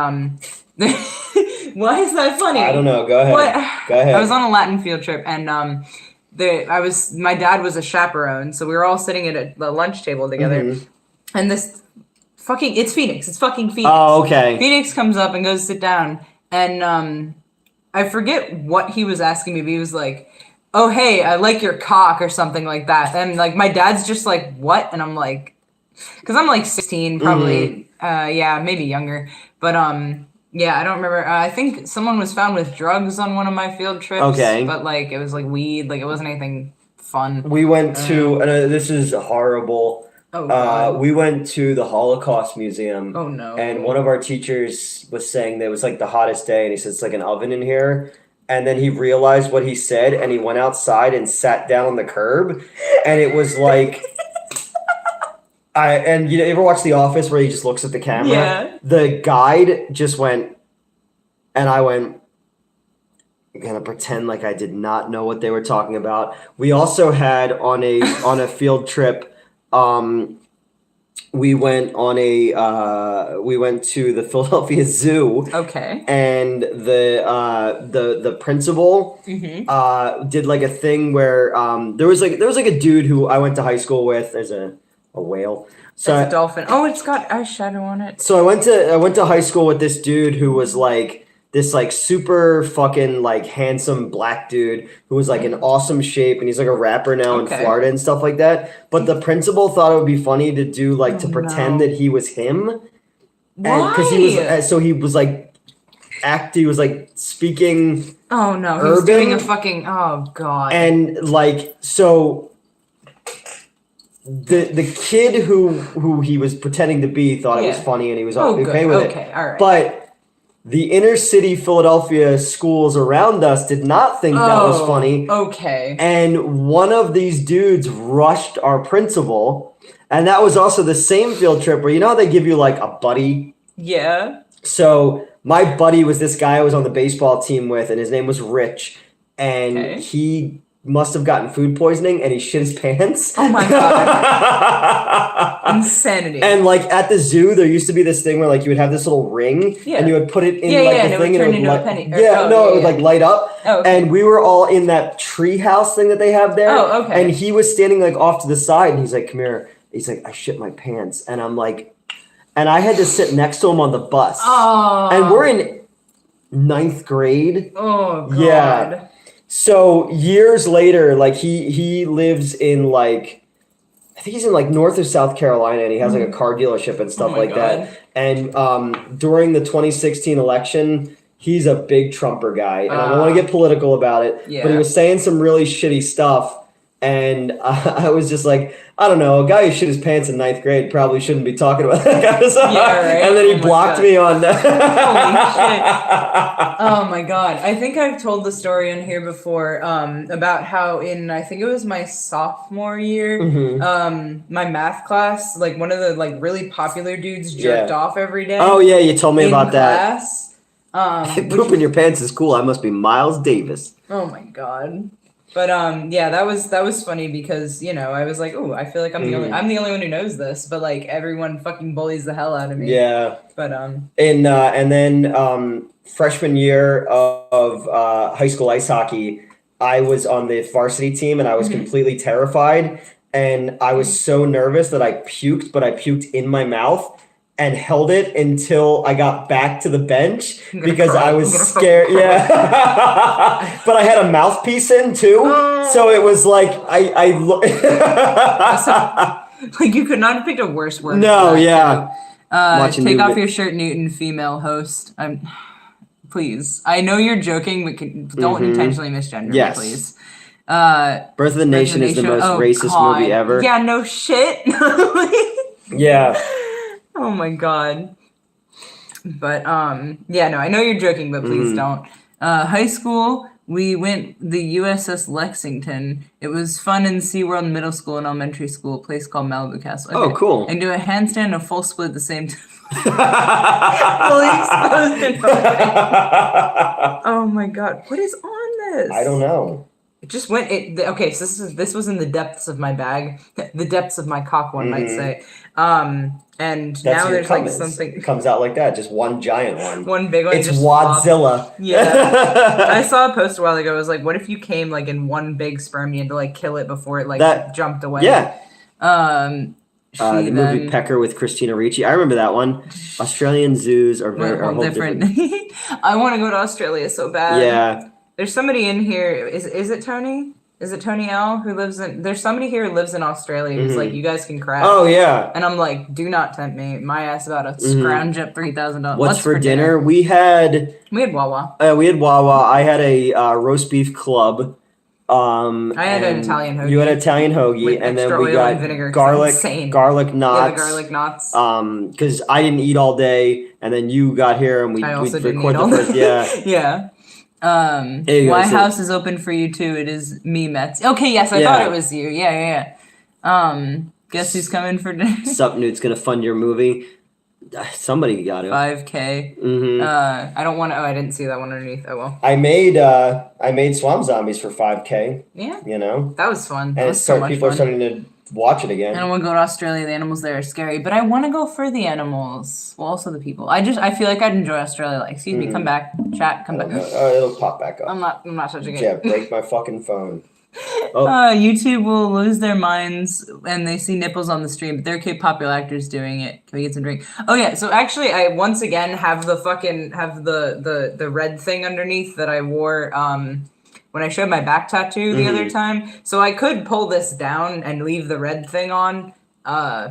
why is that funny? I don't know. Go ahead. What? Go ahead. I was on a Latin field trip, and my dad was a chaperone, so we were all sitting at the lunch table together, and this it's Phoenix. It's fucking Phoenix. Oh, okay. Phoenix comes up and goes to sit down, and I forget what he was asking me, but he was like, "Oh, hey, I like your cock," or something like that. And like my dad's just like, "What?" And I'm like, because I'm like 16, probably, maybe younger, but yeah, I don't remember. I think someone was found with drugs on one of my field trips. Okay. But like it was like weed, like it wasn't anything fun. We went to, and this is horrible. Oh, God. We went to the Holocaust Museum. Oh, no. And one of our teachers was saying that it was like the hottest day, and he said it's like an oven in here. And then he realized what he said, and he went outside and sat down on the curb, and it was like And you ever watch The Office where he just looks at the camera? Yeah. The guide just went, and I went, I'm gonna pretend like I did not know what they were talking about. We also had on a field trip, we went to the Philadelphia Zoo. Okay. And the principal did like a thing where there was like a dude who I went to high school with. There's a whale. So It's a dolphin. Oh, it's got eyeshadow on it. So I went to high school with this dude who was like this like super fucking like handsome black dude who was like in awesome shape, and he's like a rapper now in Florida and stuff like that. But the principal thought it would be funny to do like to pretend that he was him. Why? Because he was like speaking. Oh no, he urban, was doing a fucking. Oh god. And like so. The kid who he was pretending to be thought it was funny, and he was okay with it. All right. But the inner city Philadelphia schools around us did not think that was funny. Okay. And one of these dudes rushed our principal, and that was also the same field trip where how they give you like a buddy. Yeah. So my buddy was this guy I was on the baseball team with, and his name was Rich, and he must have gotten food poisoning, and he shit his pants. Oh my god. Insanity. And like at the zoo, there used to be this thing where like you would have this little ring, and you would put it in the thing, and it would a penny. It would like light up. Oh, okay. And we were all in that tree house thing that they have there. Oh, okay. And he was standing like off to the side, and he's like, "Come here." He's like, "I shit my pants," and I'm like, and I had to sit next to him on the bus. Oh. And we're in 9th grade. Oh god. Yeah. So years later, like he lives in like, I think he's in like North or South Carolina, and he has like a car dealership and stuff like that. And during the 2016 election, he's a big Trumper guy, and I don't want to get political about it, but he was saying some really shitty stuff, and I was just like, I don't know, a guy who shit his pants in 9th grade probably shouldn't be talking about that kind of stuff. Yeah, right? And then he blocked me on that. Holy shit. Oh my god. I think I've told the story on here before about how I think it was my sophomore year, my math class, like one of the like really popular dudes jerked off every day. Oh yeah, you told me about class. Pooping your pants is cool. I must be Miles Davis. Oh my god. But that was funny because I was like, oh, I feel like I'm the only one who knows this, but like everyone fucking bullies the hell out of me. Yeah. But and then freshman year of high school ice hockey, I was on the varsity team, and I was completely terrified, and I was so nervous that I puked, but I puked in my mouth. And held it until I got back to the bench because I was scared. Yeah, but I had a mouthpiece in too, so it was like I like you could not have picked a worse word. No, yeah. Take off your shirt, Newton. Female host. Please. I know you're joking, but don't intentionally misgender me, please. Birth of the Nation is the most racist movie ever. Yeah, no shit. Yeah. Oh my god. But I know you're joking, but please don't. High school, we went the USS Lexington. It was fun in SeaWorld Middle School and Elementary School, a place called Malibu Castle. Okay. Oh, cool. And do a handstand and a full split at the same time. Fully exposed and oh my god. What is on this? I don't know. It just went. Okay, so this was in the depths of my bag, the depths of my cock, one might say. And that's now there's like something. It comes out like that, just one giant one. One big one. It's Wadzilla. Yeah. I saw a post a while ago. It was like, what if you came like in one big sperm? You had to like kill it before it jumped away. Yeah. The movie Pecker with Christina Ricci. I remember that one. Australian zoos are very whole different. I want to go to Australia so bad. Yeah. There's somebody in here. Is it Tony? Is it Tony L who lives in? There's somebody here who lives in Australia who's like, you guys can crash. Oh yeah. And I'm like, do not tempt me. My ass about to scrounge up $3,000. What's for dinner? We had Wawa. We had Wawa. I had a roast beef club. I had an Italian hoagie. You had Italian hoagie, and then we got garlic knots. Yeah, the garlic knots. Because I didn't eat all day, and then you got here, and we recorded the first. Yeah. Yeah. My house is open for you too. It is me, Mets. Okay, yes, I thought it was you. Yeah. Guess who's coming for dinner? Sup, Newt's gonna fund your movie. Somebody got it. 5K. Mm-hmm. I don't want to. Oh, I didn't see that one underneath. Oh well. I made Swamp Zombies for 5K. Yeah. You know. That was fun. And people are starting to watch it again. I don't want to go to Australia. The animals there are scary, but I want to go for the animals. Well, also the people. I feel like I'd enjoy Australia. Like, excuse me, come back, chat, come back. It'll pop back up. I'm not touching it. Yeah, break my fucking phone. Oh. YouTube will lose their minds and they see nipples on the stream, but they're K-pop actors doing it. Can we get some drink? Oh yeah, so actually I once again have the red thing underneath that I wore when I showed my back tattoo the other time. So I could pull this down and leave the red thing on.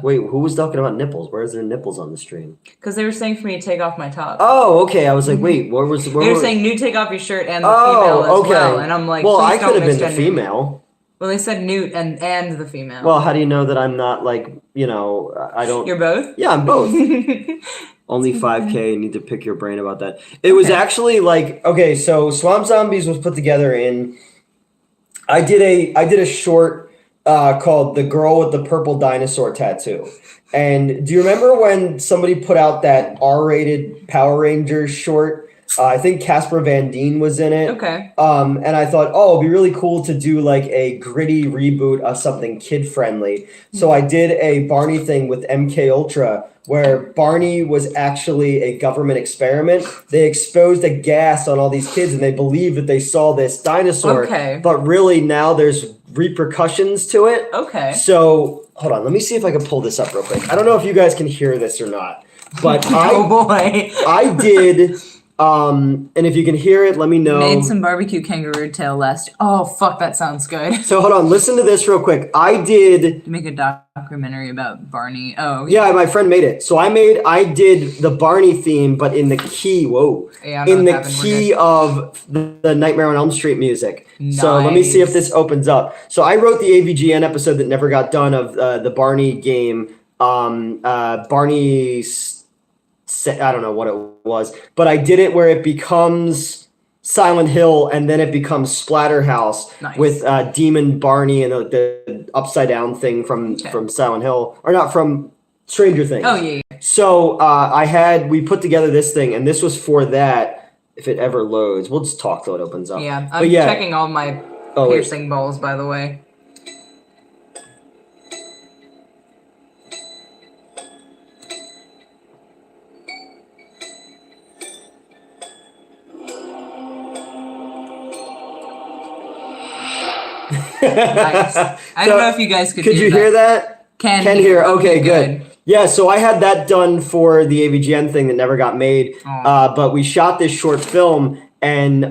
Wait, who was talking about nipples? Where's there nipples on the stream? Because they were saying for me to take off my top. Oh, okay. I was like, wait, what was? They were saying, "Newt, take off your shirt and the female as well." And I'm like, well, I could have been the female. Well, they said Newt and the female. Well, how do you know that I'm not like, I don't... You're both? Yeah, I'm both. Only 5K, need to pick your brain about that. It was actually like, okay, so Swamp Zombies was put together in... I did a short called The Girl with the Purple Dinosaur Tattoo. And do you remember when somebody put out that R-rated Power Rangers short? I think Casper Van Dien was in it. Okay. And I thought, it'd be really cool to do like a gritty reboot of something kid-friendly. So I did a Barney thing with MK Ultra, where Barney was actually a government experiment. They exposed a gas on all these kids, and they believed that they saw this dinosaur. Okay. But really, now there's repercussions to it. Okay. So hold on, let me see if I can pull this up real quick. I don't know if you guys can hear this or not, but oh boy, I did. And if you can hear it, let me know. Made some barbecue kangaroo tail last. Oh fuck, that sounds good. So hold on, listen to this real quick. I did make a documentary about Barney. Oh yeah, my friend made it. So I did the Barney theme, but in the key. Whoa, yeah, in the key of the Nightmare on Elm Street music. Nice. So let me see if this opens up. So I wrote the AVGN episode that never got done of the Barney game. Barney's. I don't know what it was, but I did it where it becomes Silent Hill and then it becomes Splatterhouse with Demon Barney and the upside down thing from Silent Hill, or not, from Stranger Things. Oh yeah. So we put together this thing, and this was for that. If it ever loads, we'll just talk till it opens up. Yeah, I'm checking all my piercing balls, by the way. Nice. I don't know if you guys could hear that? Can hear. Okay, good. Yeah, so I had that done for the AVGN thing that never got made. But we shot this short film, and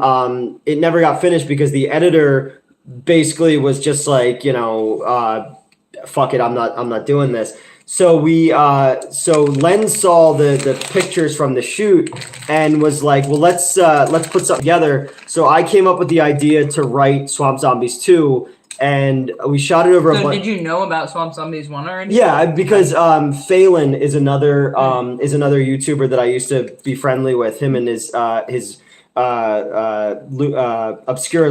it never got finished because the editor basically was just like, fuck it, I'm not doing this. So so Len saw the pictures from the shoot and was like, well, let's put something together. So I came up with the idea to write Swamp Zombies 2, and we shot it over did you know about Swamp Zombies 1 or anything? Yeah, because Phelan is another YouTuber that I used to be friendly with. Him and his Obscura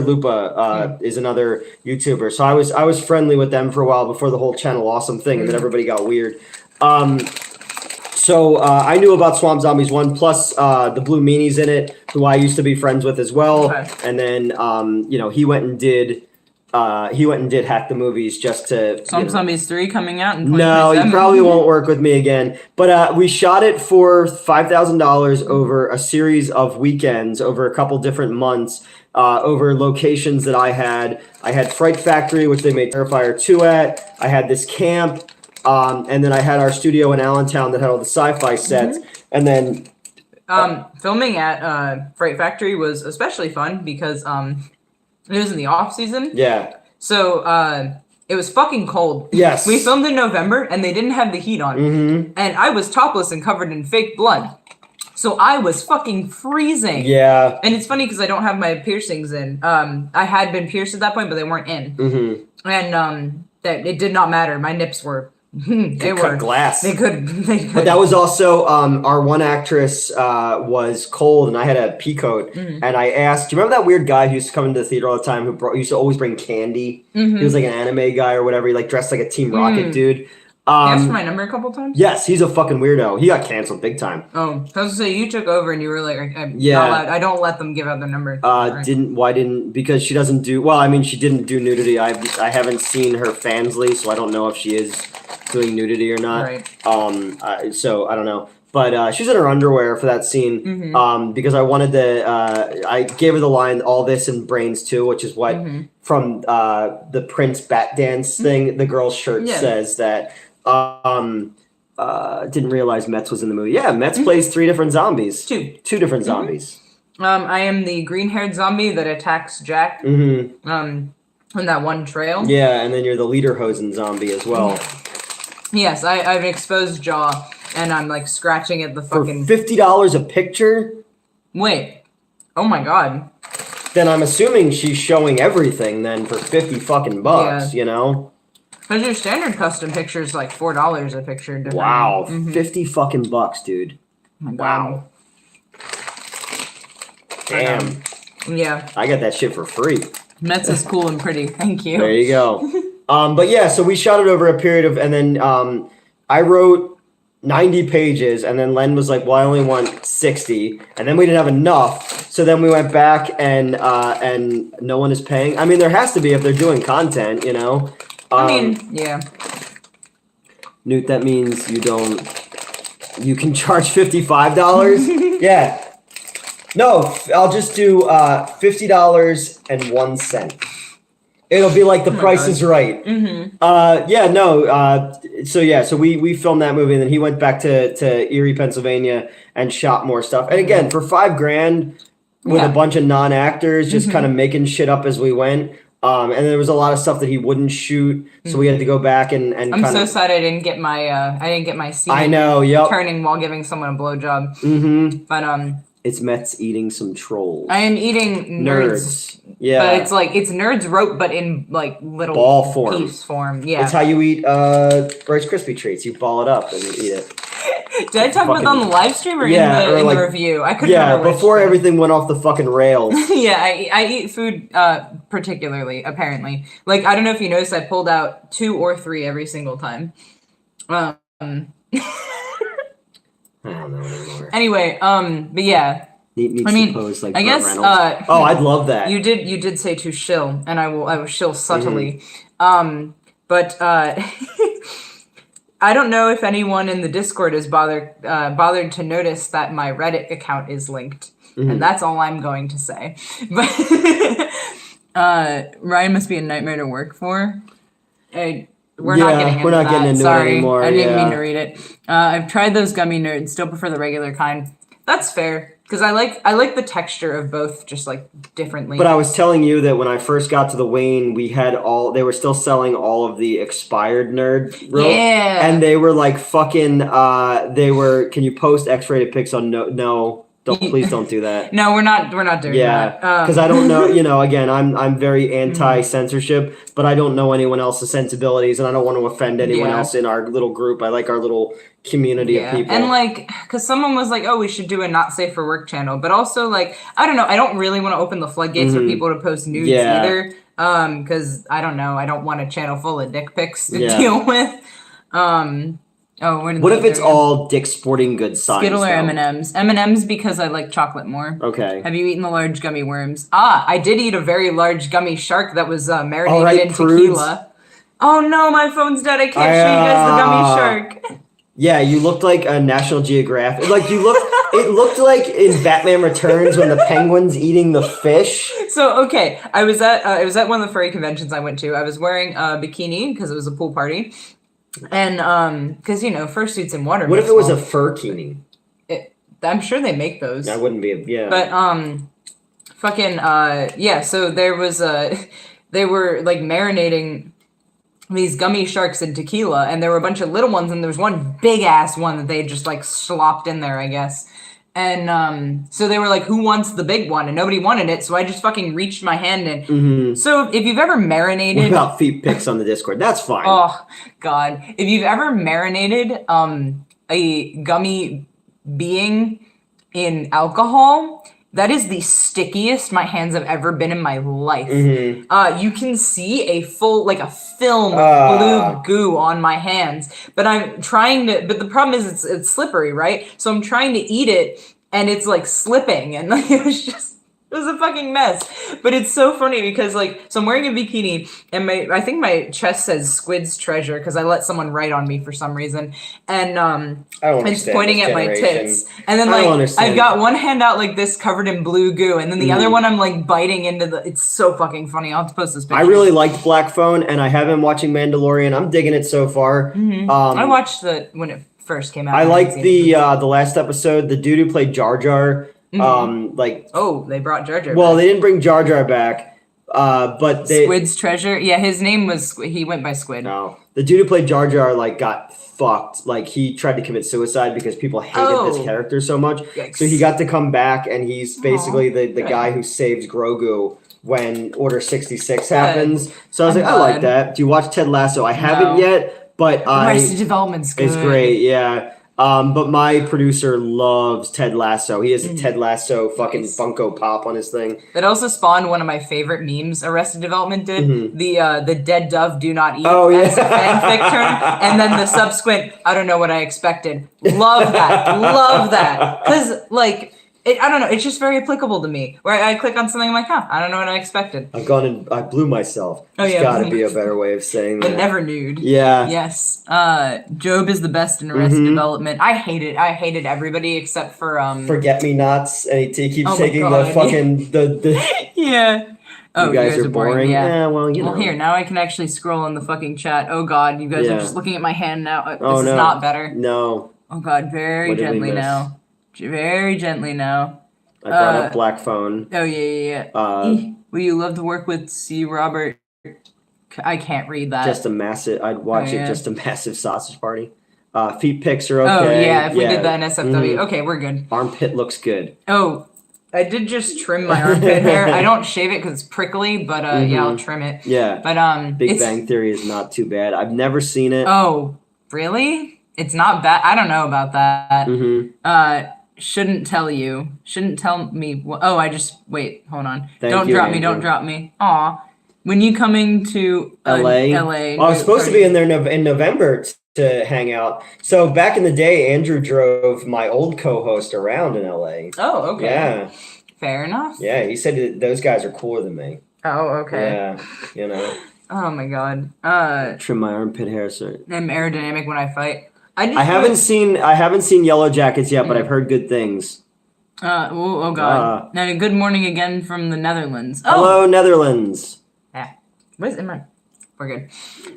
Lupa is another YouTuber. So I was friendly with them for a while before the whole Channel Awesome thing, and then everybody got weird. So I knew about Swamp Zombies 1, plus the Blue Meanies in it, who I used to be friends with as well. Okay. And then he went and did Hack the Movies just to... Swamp Zombies 3 coming out in 2027? No, he probably won't work with me again. But we shot it for $5,000 over a series of weekends, over a couple different months, over locations that I had. I had Fright Factory, which they made Terrifier 2 at. I had this camp. And then I had our studio in Allentown that had all the sci-fi sets. And then... filming at Fright Factory was especially fun because... it was in the off season. Yeah. So it was fucking cold. Yes. We filmed in November and they didn't have the heat on. Mm-hmm. And I was topless and covered in fake blood. So I was fucking freezing. Yeah. And it's funny because I don't have my piercings in. I had been pierced at that point, but they weren't in. Mm-hmm. And that it did not matter. My nips were... they were glass. They could. But that was also our one actress was cold, and I had a pea coat. Mm-hmm. And I asked, do you remember that weird guy who used to come into the theater all the time who used to always bring candy? Mm-hmm. He was like an anime guy or whatever. He like dressed like a Team Rocket dude. asked for my number a couple times? Yes, he's a fucking weirdo. He got canceled big time. Oh, I was gonna say, you took over and you were like, I'm Yeah. not allowed. I don't let them give out their number. Because she doesn't do, well, I mean, she didn't do nudity. I haven't seen her Fansly, so I don't know if she is doing nudity or not. Right. So I don't know. But she's in her underwear for that scene because I wanted to, I gave her the line, all this and brains too, which is what from the Prince Bat Dance thing, the girl's shirt says that. Didn't realize Metz was in the movie. Yeah, Metz plays 3 different zombies. Two different zombies. I am the green-haired zombie that attacks Jack. On that one trail. Yeah, and then you're the Lederhosen zombie as well. Yes, I have an exposed jaw, and I'm like scratching at the fucking. For $50 a picture. Wait. Oh my god. Then I'm assuming she's showing everything. Then for 50 fucking bucks, you know. Because your standard custom picture is like $4 a picture. Wow, 50 fucking bucks, dude. Oh my wow. Damn. Yeah. I got that shit for free. Metz is cool and pretty. Thank you. There you go. But yeah, so we shot it over a period of, and then I wrote 90 pages, and then Len was like, well, I only want 60, and then we didn't have enough, so then we went back and no one is paying. I mean, there has to be if they're doing content, you know. I mean, yeah. Newt, that means you can charge $55? Yeah. No, I'll just do $50.01. It'll be like The Price is Right. So we filmed that movie, and then he went back to Erie, Pennsylvania, and shot more stuff. And again, for $5,000 with a bunch of non-actors, just kind of making shit up as we went. And there was a lot of stuff that he wouldn't shoot, so we had to go back and I'm so sad I didn't get my scene. I know, turning while giving someone a blowjob. But it's Metz eating some trolls. I am eating nerds. Yeah, but it's nerds rope, but in like little ball form. Piece form. Yeah, it's how you eat Rice Krispie treats. You ball it up and you eat it. Did I talk about that on the live stream or in the review? I couldn't remember. Before everything went off the fucking rails. Yeah, I eat food particularly, apparently. Like, I don't know if you noticed, I pulled out 2 or 3 every single time. I don't know anymore. Anyway, but yeah. I pose like I guess oh, I'd love that. You did say to shill, and I will shill subtly. But I don't know if anyone in the Discord has bothered to notice that my Reddit account is linked, and that's all I'm going to say. But Ryan must be a nightmare to work for. We're not getting into it anymore. I didn't mean to read it. I've tried those gummy nerds. Still prefer the regular kind. That's fair. Because I like the texture of both, just like differently. But I was telling you that when I first got to the Wayne, they were still selling all of the expired nerd rope. Yeah. And they were like fucking, can you post X-rated pics on no, please don't do that. No, we're not doing that. Yeah, because I don't know, again, I'm very anti-censorship, but I don't know anyone else's sensibilities, and I don't want to offend anyone else in our little group. I like our little community of people. And like, because someone was like, oh, we should do a not safe for work channel, but also like, I don't know, I don't really want to open the floodgates for people to post nudes either, because I don't know, I don't want a channel full of dick pics to deal with. What if it's all Dick's Sporting Goods signs? Skittle or M&M's? M&M's because I like chocolate more. Okay. Have you eaten the large gummy worms? I did eat a very large gummy shark that was marinated in tequila. Oh no, my phone's dead. I can't show you guys the gummy shark. Yeah, you looked like a National Geographic. Like it looked like in Batman Returns when the penguin's eating the fish. So okay, I was at one of the furry conventions I went to. I was wearing a bikini because it was a pool party. And because fursuits and water. What if it was a furkini? I'm sure they make those. That wouldn't be But So there was they were like marinating these gummy sharks in tequila, and there were a bunch of little ones, and there was one big ass one that they just like slopped in there, I guess. And so they were like, who wants the big one? And nobody wanted it, so I just fucking reached my hand in. So if you've ever marinated... What about feet pics on the Discord? That's fine. Oh, God. If you've ever marinated a gummy being in alcohol, That is the stickiest my hands have ever been in my life. You can see a full, like a film of blue goo on my hands, but I'm trying to, but the problem is it's slippery, right? So I'm trying to eat it and it's like slipping and like, it was a fucking mess. But it's so funny because like, so I'm wearing a bikini and I think my chest says Squid's Treasure because I let someone write on me for some reason. And I'm just pointing at my tits. And then like, I've got one hand out like this covered in blue goo. And then the other one I'm like biting into it's so fucking funny. I'll have to post this picture. I really liked Black Phone and I have been watching Mandalorian. I'm digging it so far. I watched when it first came out. I liked the last episode. The dude who played Jar Jar. They brought Jar Jar Well, back. they didn't bring Jar Jar back, but Squid's Treasure. Yeah, his name was he went by Squid. No, the dude who played Jar Jar like got fucked. Like he tried to commit suicide because people hated this character so much. Yikes. So he got to come back, and he's basically the guy who saves Grogu when Order 66 happens. So I was I like that. Do you watch Ted Lasso? I haven't yet, but Arrested Development's good. It's great, yeah. But my producer loves Ted Lasso. He has a Ted Lasso fucking Funko Pop on his thing. It also spawned one of my favorite memes Arrested Development did. The dead dove do not eat as a fanfic term. And then the subsequent, I don't know what I expected. Love that. Love that. Because, like, I don't know. It's just very applicable to me. Where I click on something, I'm like, I don't know what I expected. I've gone and I blew myself. There's got to be a better way of saying that. But never nude. Yeah. Yes. Job is the best in Arrested Development. I hate it. I hated everybody except for Forget-me-nots, and he keeps taking the fucking the yeah. You guys are boring. Yeah. Well, you know. Well, here now I can actually scroll in the fucking chat. Oh God, you guys are just looking at my hand now. This is not better. No. Oh God, very gently now. Very gently now. I brought up Black Phone. Oh yeah. Will you love to work with C. Robert? I can't read that. I'd watch it. Just a massive sausage party. Feet pics are okay. Oh yeah, if we did the NSFW, okay, we're good. Armpit looks good. Oh, I did just trim my armpit hair. I don't shave it because it's prickly, but yeah, I'll trim it. Yeah. But Big Bang Theory is not too bad. I've never seen it. Oh, really? It's not bad. I don't know about that. Shouldn't tell you. Shouldn't tell me. Wait, hold on. Don't drop me. Aw. When you coming to LA? LA. Well, I was supposed to be in there in November to hang out. So back in the day, Andrew drove my old co-host around in LA. Oh, okay. Yeah. Fair enough. Yeah, he said that those guys are cooler than me. Oh, okay. Yeah, you know. Oh my God. Trim my armpit hair, sir. I'm aerodynamic when I fight. I haven't seen Yellow Jackets yet, but I've heard good things. Oh God. Now, good morning again from the Netherlands. Oh. Hello, Netherlands. Yeah. What is in my? We're good.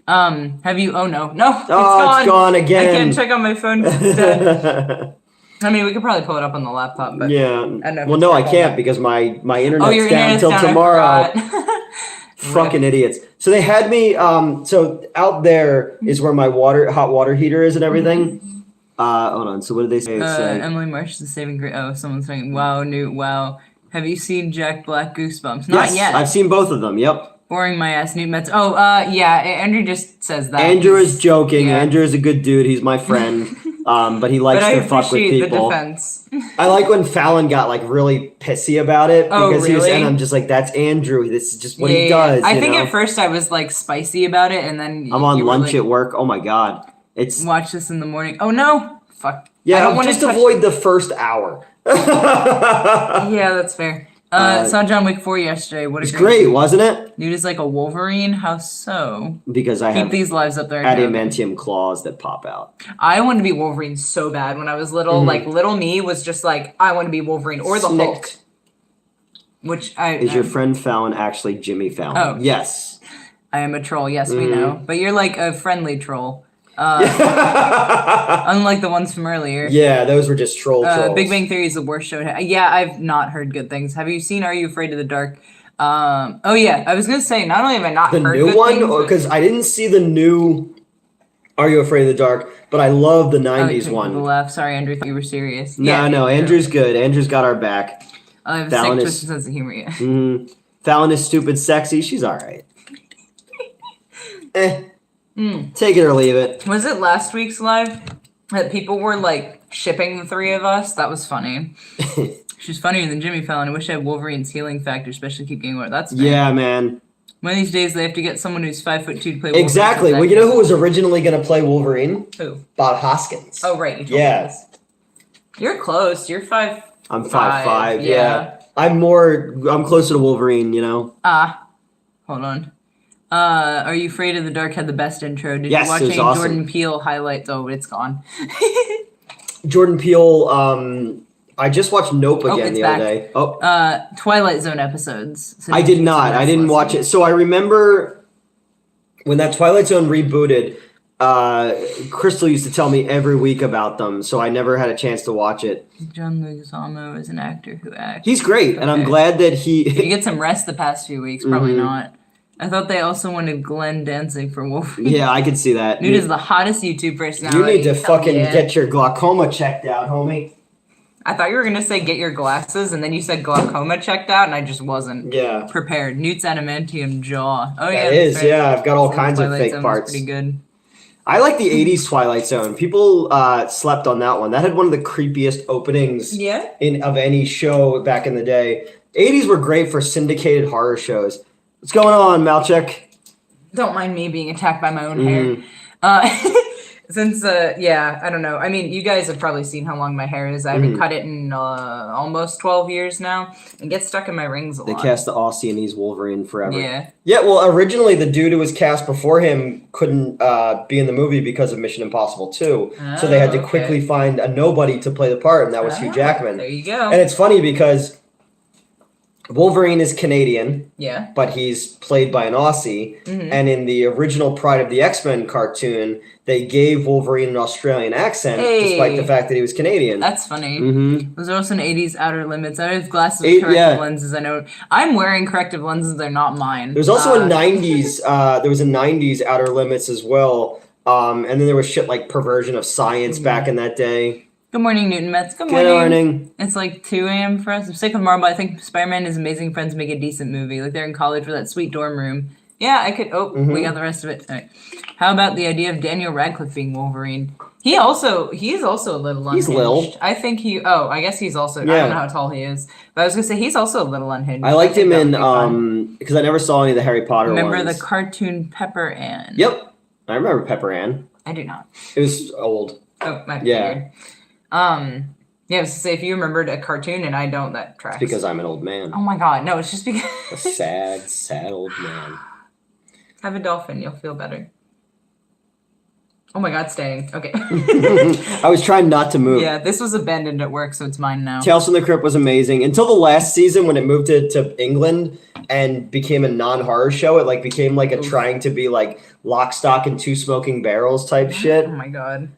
Have you? Oh no, it's gone again. I can't check on my phone. It's dead. I mean, we could probably pull it up on the laptop, but yeah. I can't because my internet's your down internet's until down, tomorrow. Fucking idiots. So they had me. So out there is where my hot water heater is and everything. Hold on. So what did they say? Emily Marsh is saving great. Oh, someone's saying, "Wow, Newt, wow." Have you seen Jack Black Goosebumps? Not yet. I've seen both of them. Yep. Boring my ass, Newt Metz. Oh, yeah. Andrew just says that. Andrew is joking. Yeah. Andrew is a good dude. He's my friend. But he likes to fuck with people. The defense. I like when Fallon got like really pissy about it because really? and I'm just like, that's Andrew. This is just what he does. I think at first I was like spicy about it, and then I'm on lunch at work. Oh my God, watch this in the morning. Oh no, fuck. Yeah, I don't want to avoid the first hour. Yeah, that's fair. Saw John Wick 4 yesterday. What it's great, wasn't it? Dude is like a Wolverine. How so? Because I keep these lives up there. Adamantium claws that pop out. I wanted to be Wolverine so bad when I was little. Like little me was just like, I want to be Wolverine or the Hulk. Which is your friend Fallon actually Jimmy Fallon? Oh yes. I am a troll. Yes, we know. But you're like a friendly troll. Unlike the ones from earlier. Yeah, those were just trolls. Big Bang Theory is the worst show. Yeah, I've not heard good things. Have you seen Are You Afraid of the Dark? Oh yeah, I was gonna say not only have I not heard the new good one, things, because I didn't see the new Are You Afraid of the Dark, but I love the '90s one. Laugh. Sorry, Andrew, thought you were serious. No, Andrew's good. Andrew's got our back. I have a sick twisted sense of humor. Yeah. Fallon is stupid, sexy. She's all right. Take it or leave it. Was it last week's live? that people were like shipping the three of us. That was funny. She's funnier than Jimmy Fallon. I wish I had Wolverine's healing factor, especially keep getting more. That's fair. Yeah, man. One of these days they have to get someone who's 5'2" to play Wolverine. Exactly. Well, you know who was originally going to play Wolverine? Who? Bob Hoskins. Oh, right. You told me this. You're close. You're 5'5". I'm 5'5". Yeah. I'm closer to Wolverine, you know? Hold on. Are You Afraid of the Dark had the best intro. Did Yes, you watch it was any awesome. Jordan Peele highlights? Oh, it's gone. Jordan Peele, I just watched Nope again the other day. Oh. Twilight Zone episodes. So I did not. I didn't watch it. So I remember when that Twilight Zone rebooted, Crystal used to tell me every week about them, so I never had a chance to watch it. John Leguizamo is an actor who acts. He's great, and I'm glad that he... Did you get some rest the past few weeks? Probably not. I thought they also wanted Glenn Danzig for Wolverine. Yeah, I can see that. Dude is the hottest YouTube personality. You need to fucking get your glaucoma checked out, homie. I thought you were going to say get your glasses, and then you said glaucoma checked out, and I just wasn't prepared. Newt's adamantium jaw. Oh, yeah. That is, right. yeah. I've got all kinds of Twilight fake Zone parts. Pretty good. I like the 80s Twilight Zone. People slept on that one. That had one of the creepiest openings of any show back in the day. 80s were great for syndicated horror shows. What's going on, Malchek? Don't mind me being attacked by my own hair. Since, I don't know. I mean, you guys have probably seen how long my hair is. I haven't cut it in almost 12 years now. And gets stuck in my rings a lot. They cast the Aussie and he's Wolverine forever. Yeah. Yeah, well, originally the dude who was cast before him couldn't be in the movie because of Mission Impossible 2. So they had to quickly find a nobody to play the part, and that was Hugh Jackman. There you go. And it's funny because Wolverine is Canadian, but he's played by an Aussie. And in the original Pride of the X-Men cartoon, they gave Wolverine an Australian accent, despite the fact that he was Canadian. That's funny. Was there also an 80s Outer Limits? I have glasses with corrective lenses. I know. I'm wearing corrective lenses. They're not mine. There's also a 90s, there was a 90s Outer Limits as well. And then there was shit like Perversion of Science back in that day. Good morning, Newton Mets. Good morning. It's like 2 a.m. for us. I'm sick of Marvel. I think Spider-Man and His Amazing Friends make a decent movie. Like they're in college for that sweet dorm room. Yeah, I could. Oh, we got the rest of it. All right. How about the idea of Daniel Radcliffe being Wolverine? He is also a little unhinged. He's little. I think I guess he's also. I don't know how tall he is, but I was gonna say he's also a little unhinged. I liked him in because I never saw any of the Harry Potter ones. Remember the cartoon Pepper Ann? Yep, I remember Pepper Ann. I do not. It was old. Oh, my weird. I was to say if you remembered a cartoon and I don't, that tracks. It's because I'm an old man. Oh my god, no, it's just because a sad old man. Have a dolphin, you'll feel better. Oh my god, staying. Okay. I was trying not to move. Yeah, this was abandoned at work, so it's mine now. Tales from the Crypt was amazing until the last season when it moved to England and became a non-horror show. It like became like a trying to be like Lock, Stock, and Two Smoking Barrels type shit. Oh my god.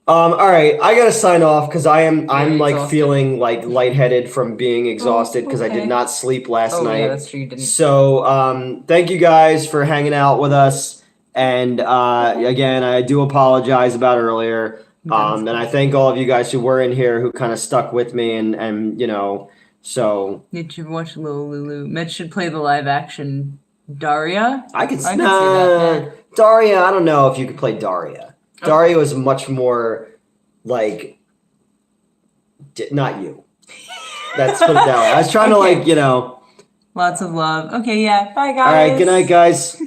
All right, I gotta sign off because I'm like exhausted. Feeling like lightheaded from being exhausted because I did not sleep last night. Yeah, that's true. You didn't. So thank you guys for hanging out with us. And again, I do apologize about earlier. And I thank all of you guys who were in here who kind of stuck with me and you know, so. Did you watch Little Lulu? Mitch should play the live action Daria. I could see that. Daria, I don't know if you could play Daria. Daria was much more like, not you. That's put it that way. I was trying to like, you know. Lots of love. Okay, yeah. Bye, guys. All right, good night, guys.